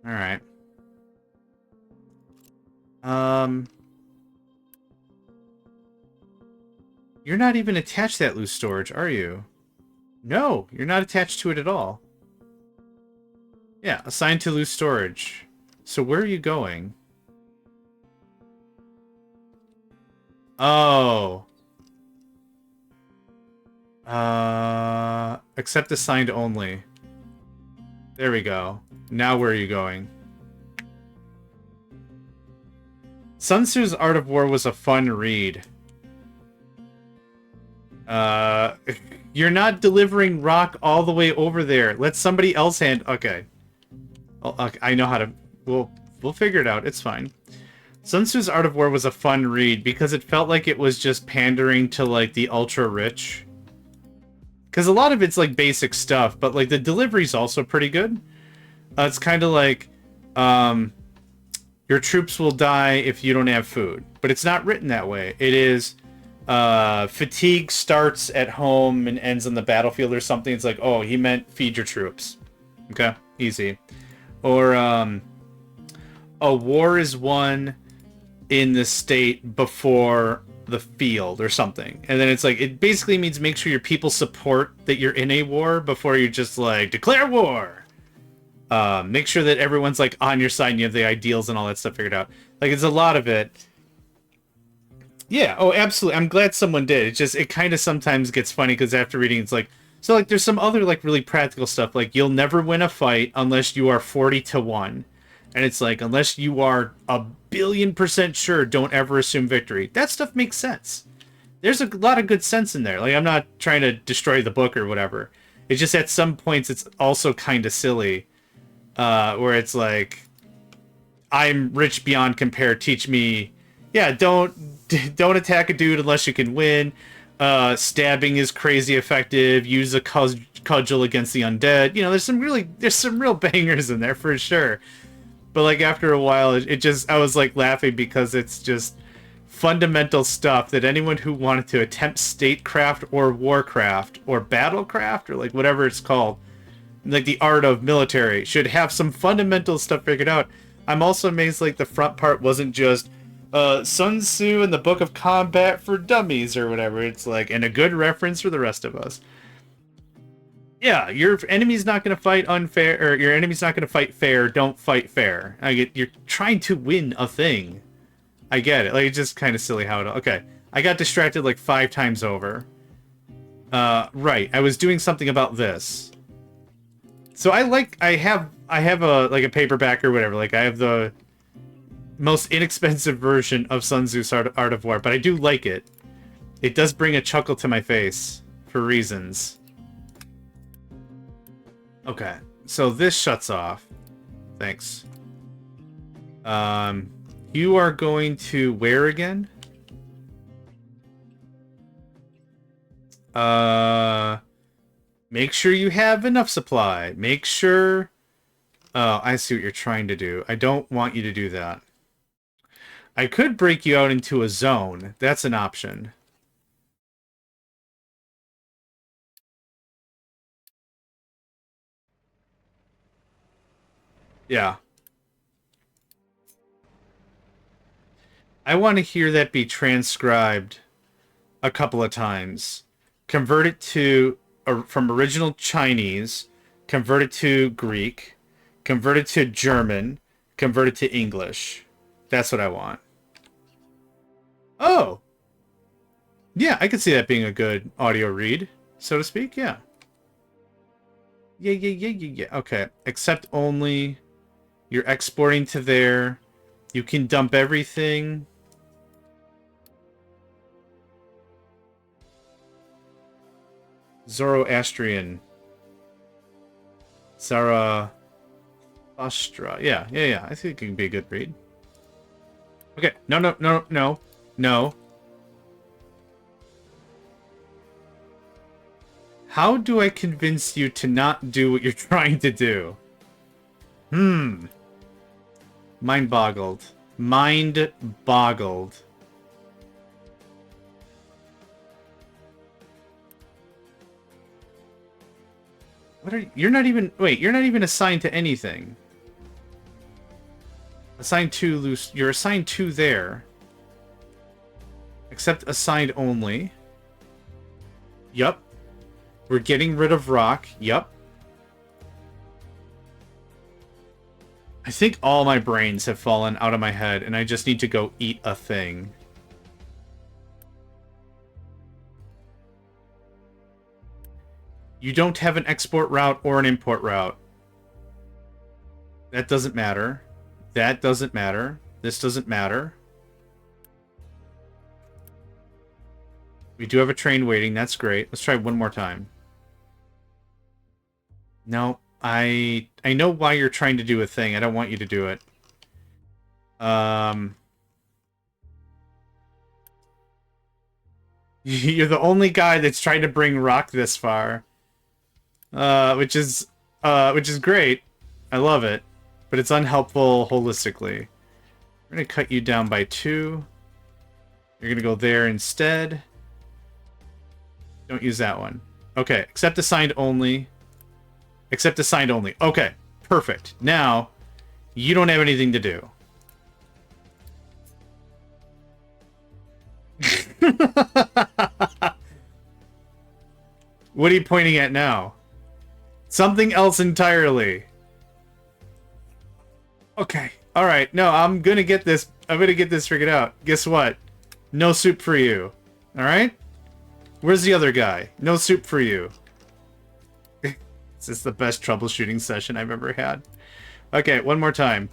Alright. You're not even attached to that loose storage, are you? No, you're not attached to it at all. Yeah, assigned to loose storage. So where are you going? Oh. Accept assigned only. There we go. Now where are you going? Sun Tzu's Art of War was a fun read. You're not delivering rock all the way over there. Let somebody else Okay. Oh, okay. I know how to... We'll figure it out. It's fine. Sun Tzu's Art of War was a fun read because it felt like it was just pandering to, like, the ultra-rich. Because a lot of it's, like, basic stuff, but, like, the delivery's also pretty good. It's kind of like, your troops will die if you don't have food. But it's not written that way. It is... fatigue starts at home and ends on the battlefield or something. It's like, oh, he meant feed your troops. Okay, easy. Or, a war is won in the state before the field or something. And then it's like, it basically means make sure your people support that you're in a war before you just like, declare war! Make sure that everyone's like on your side and you have the ideals and all that stuff figured out. Like, it's a lot of it. Yeah, oh, absolutely. I'm glad someone did. It just, it kind of sometimes gets funny because after reading, it's like, so like there's some other like really practical stuff. Like you'll never win a fight unless you are 40-1. And it's like, unless you are 1,000,000,000% sure, don't ever assume victory. That stuff makes sense. There's a lot of good sense in there. Like, I'm not trying to destroy the book or whatever. It's just at some points it's also kind of silly. Where it's like, I'm rich beyond compare, teach me... Yeah, don't attack a dude unless you can win. Stabbing is crazy effective. Use a cudgel against the undead. You know, there's some real bangers in there for sure. But like after a while, it just, I was like laughing because it's just fundamental stuff that anyone who wanted to attempt statecraft or warcraft or battlecraft or like whatever it's called, like the art of military, should have some fundamental stuff figured out. I'm also amazed like the front part wasn't just Sun Tzu and the Book of Combat for Dummies or whatever. It's like, and a good reference for the rest of us. Yeah, your enemy's not going to fight unfair, or your enemy's not going to fight fair. Don't fight fair. You're trying to win a thing. I get it. Like, it's just kind of silly how it... Okay, I got distracted like 5 times over. Right, I was doing something about this. So I have a, like a paperback or whatever. Like, I have the most inexpensive version of Sun Tzu's Art of War, but I do like it. It does bring a chuckle to my face for reasons. Okay, so this shuts off. Thanks. You are going to where again? Make sure you have enough supply. Make sure... Oh, I see what you're trying to do. I don't want you to do that. I could break you out into a zone. That's an option. Yeah. I want to hear that be transcribed a couple of times. Convert it to from original Chinese, convert it to Greek, convert it to German, convert it to English. That's what I want. Oh! Yeah, I could see that being a good audio read, so to speak, yeah. Yeah. Okay, accept only. You're exporting to there. You can dump everything. Zoroastrian. Zarathustra. Yeah. I think it can be a good read. Okay. No. How do I convince you to not do what you're trying to do? Mind boggled. Mind boggled. What are you? You're not even... Wait, you're not even assigned to anything. Assigned to loose... You're assigned to there. Except assigned only. Yup. We're getting rid of rock. Yup. I think all my brains have fallen out of my head, and I just need to go eat a thing. You don't have an export route or an import route. That doesn't matter. That doesn't matter. This doesn't matter. We do have a train waiting. That's great. Let's try one more time. No, I know why you're trying to do a thing. I don't want you to do it. You're the only guy that's trying to bring rock this far. Which is great. I love it. But it's unhelpful holistically. We're gonna cut you down by 2. You're gonna go there instead. Don't use that one. Okay, accept assigned only. Accept assigned only. Okay, perfect. Now, you don't have anything to do. What are you pointing at now? Something else entirely. Okay. Alright. No, I'm gonna get this. I'm gonna get this figured out. Guess what? No soup for you. Alright? Where's the other guy? No soup for you. This is the best troubleshooting session I've ever had. Okay, one more time.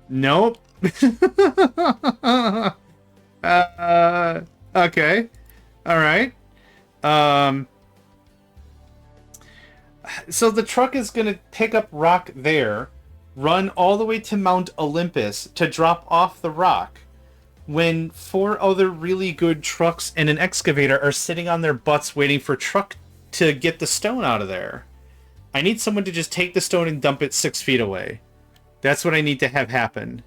Nope. Okay. Alright. So the truck is going to pick up rock there, run all the way to Mount Olympus to drop off the rock, when 4 other really good trucks and an excavator are sitting on their butts waiting for truck to get the stone out of there. I need someone to just take the stone and dump it 6 feet away. That's what I need to have happen.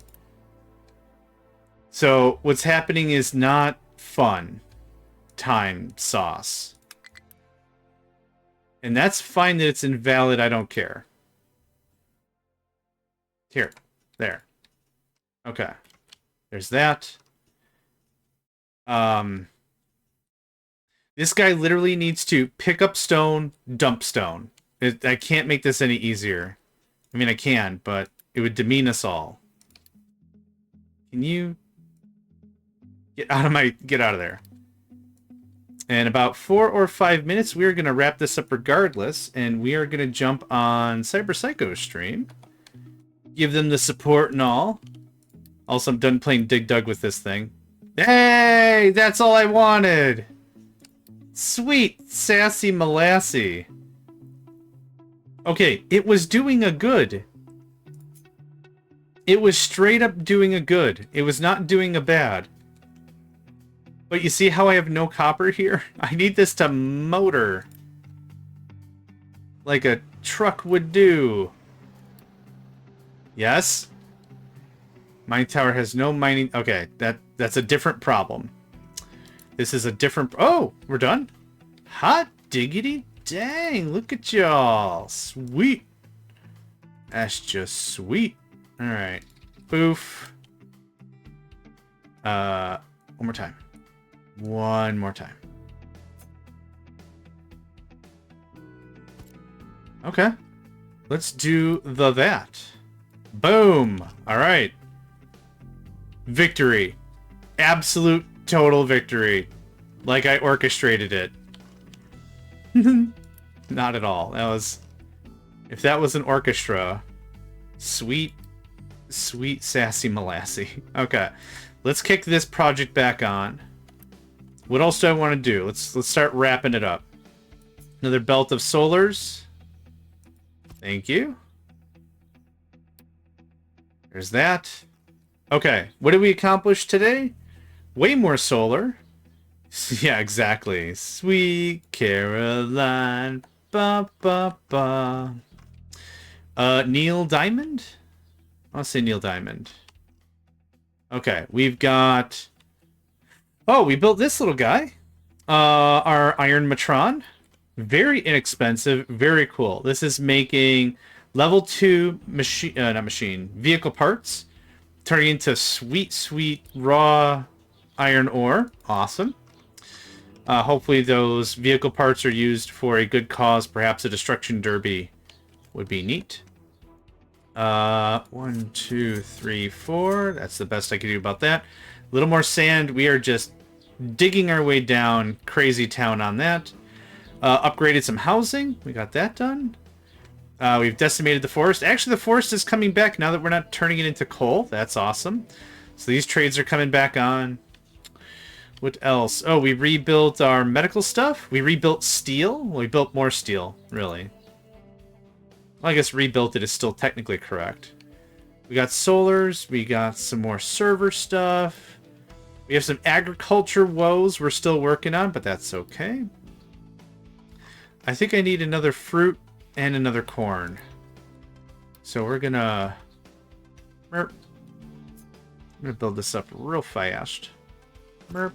So what's happening is not fun time sauce. And that's fine that it's invalid, I don't care. Here. There. Okay. There's that. This guy literally needs to pick up stone, dump stone. I can't make this any easier. I mean, I can, but it would demean us all. Can you get out of there? In about 4 or 5 minutes, we are going to wrap this up regardless, and we are going to jump on Cyberpsycho's stream. Give them the support and all. Also, I'm done playing Dig Dug with this thing. Hey! That's all I wanted! Sweet, sassy molassy. Okay, it was doing a good. It was straight up doing a good. It was not doing a bad. But you see how I have no copper here? I need this to motor. Like a truck would do. Yes? Mine tower has no mining... Okay, that's a different problem. This is a different... Oh, we're done? Hot diggity dang, look at y'all. Sweet. That's just sweet. Alright. Boof. One more time. One more time. Okay. Let's do that. Boom. Alright. Victory. Absolute total victory. Like I orchestrated it. Not at all. That was... If that was an orchestra, sweet, sweet sassy molassy. Okay, let's kick this project back on. What else do I want to do? Let's start wrapping it up. Another belt of solars. Thank you. There's that. Okay, what did we accomplish today? Way more solar. Yeah, exactly. Sweet Caroline. Ba ba ba. Neil Diamond? I'll say Neil Diamond. Okay, we've got... Oh, we built this little guy. Our Iron Matron. Very inexpensive, very cool. This is making level 2 machine, not machine, vehicle parts. Turning into sweet, sweet raw iron ore. Awesome. Hopefully those vehicle parts are used for a good cause. Perhaps a destruction derby would be neat. 1, 2, 3, 4. That's the best I can do about that. A little more sand. We are just digging our way down crazy town on that. Upgraded some housing. We got that done. We've decimated the forest. Actually, the forest is coming back now that we're not turning it into coal. That's awesome. So these trades are coming back on. What else? Oh, we rebuilt our medical stuff. We rebuilt steel. Well, we built more steel, really. Well, I guess rebuilt it is still technically correct. We got solars. We got some more server stuff. We have some agriculture woes we're still working on, but that's okay. I think I need another fruit and another corn. So we're gonna... I'm gonna build this up real fast. Merp.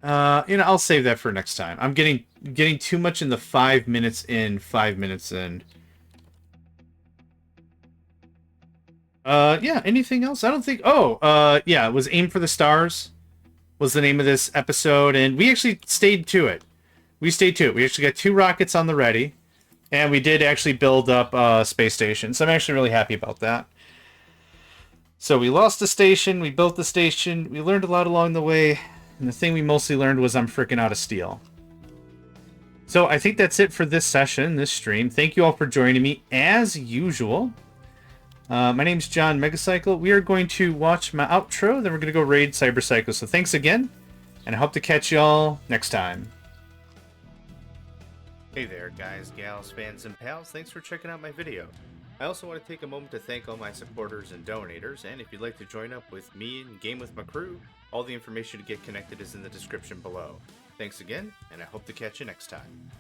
I'll save that for next time. I'm getting too much in the 5 minutes in, 5 minutes in. Yeah, anything else? I don't think... Oh, yeah, it was Aim for the Stars was the name of this episode, and we actually stayed to it. We stayed to it. We actually got 2 rockets on the ready, and we did actually build up a space station, so I'm actually really happy about that. So we lost the station, we built the station, we learned a lot along the way, and the thing we mostly learned was I'm freaking out of steel. So I think that's it for this session, this stream. Thank you all for joining me, as usual. My name's JohnMegacycle. We are going to watch my outro, then we're going to go raid Cybercycle. So thanks again, and I hope to catch y'all next time. Hey there, guys, gals, fans, and pals. Thanks for checking out my video. I also want to take a moment to thank all my supporters and donators, and if you'd like to join up with me and game with my crew, all the information to get connected is in the description below. Thanks again, and I hope to catch you next time.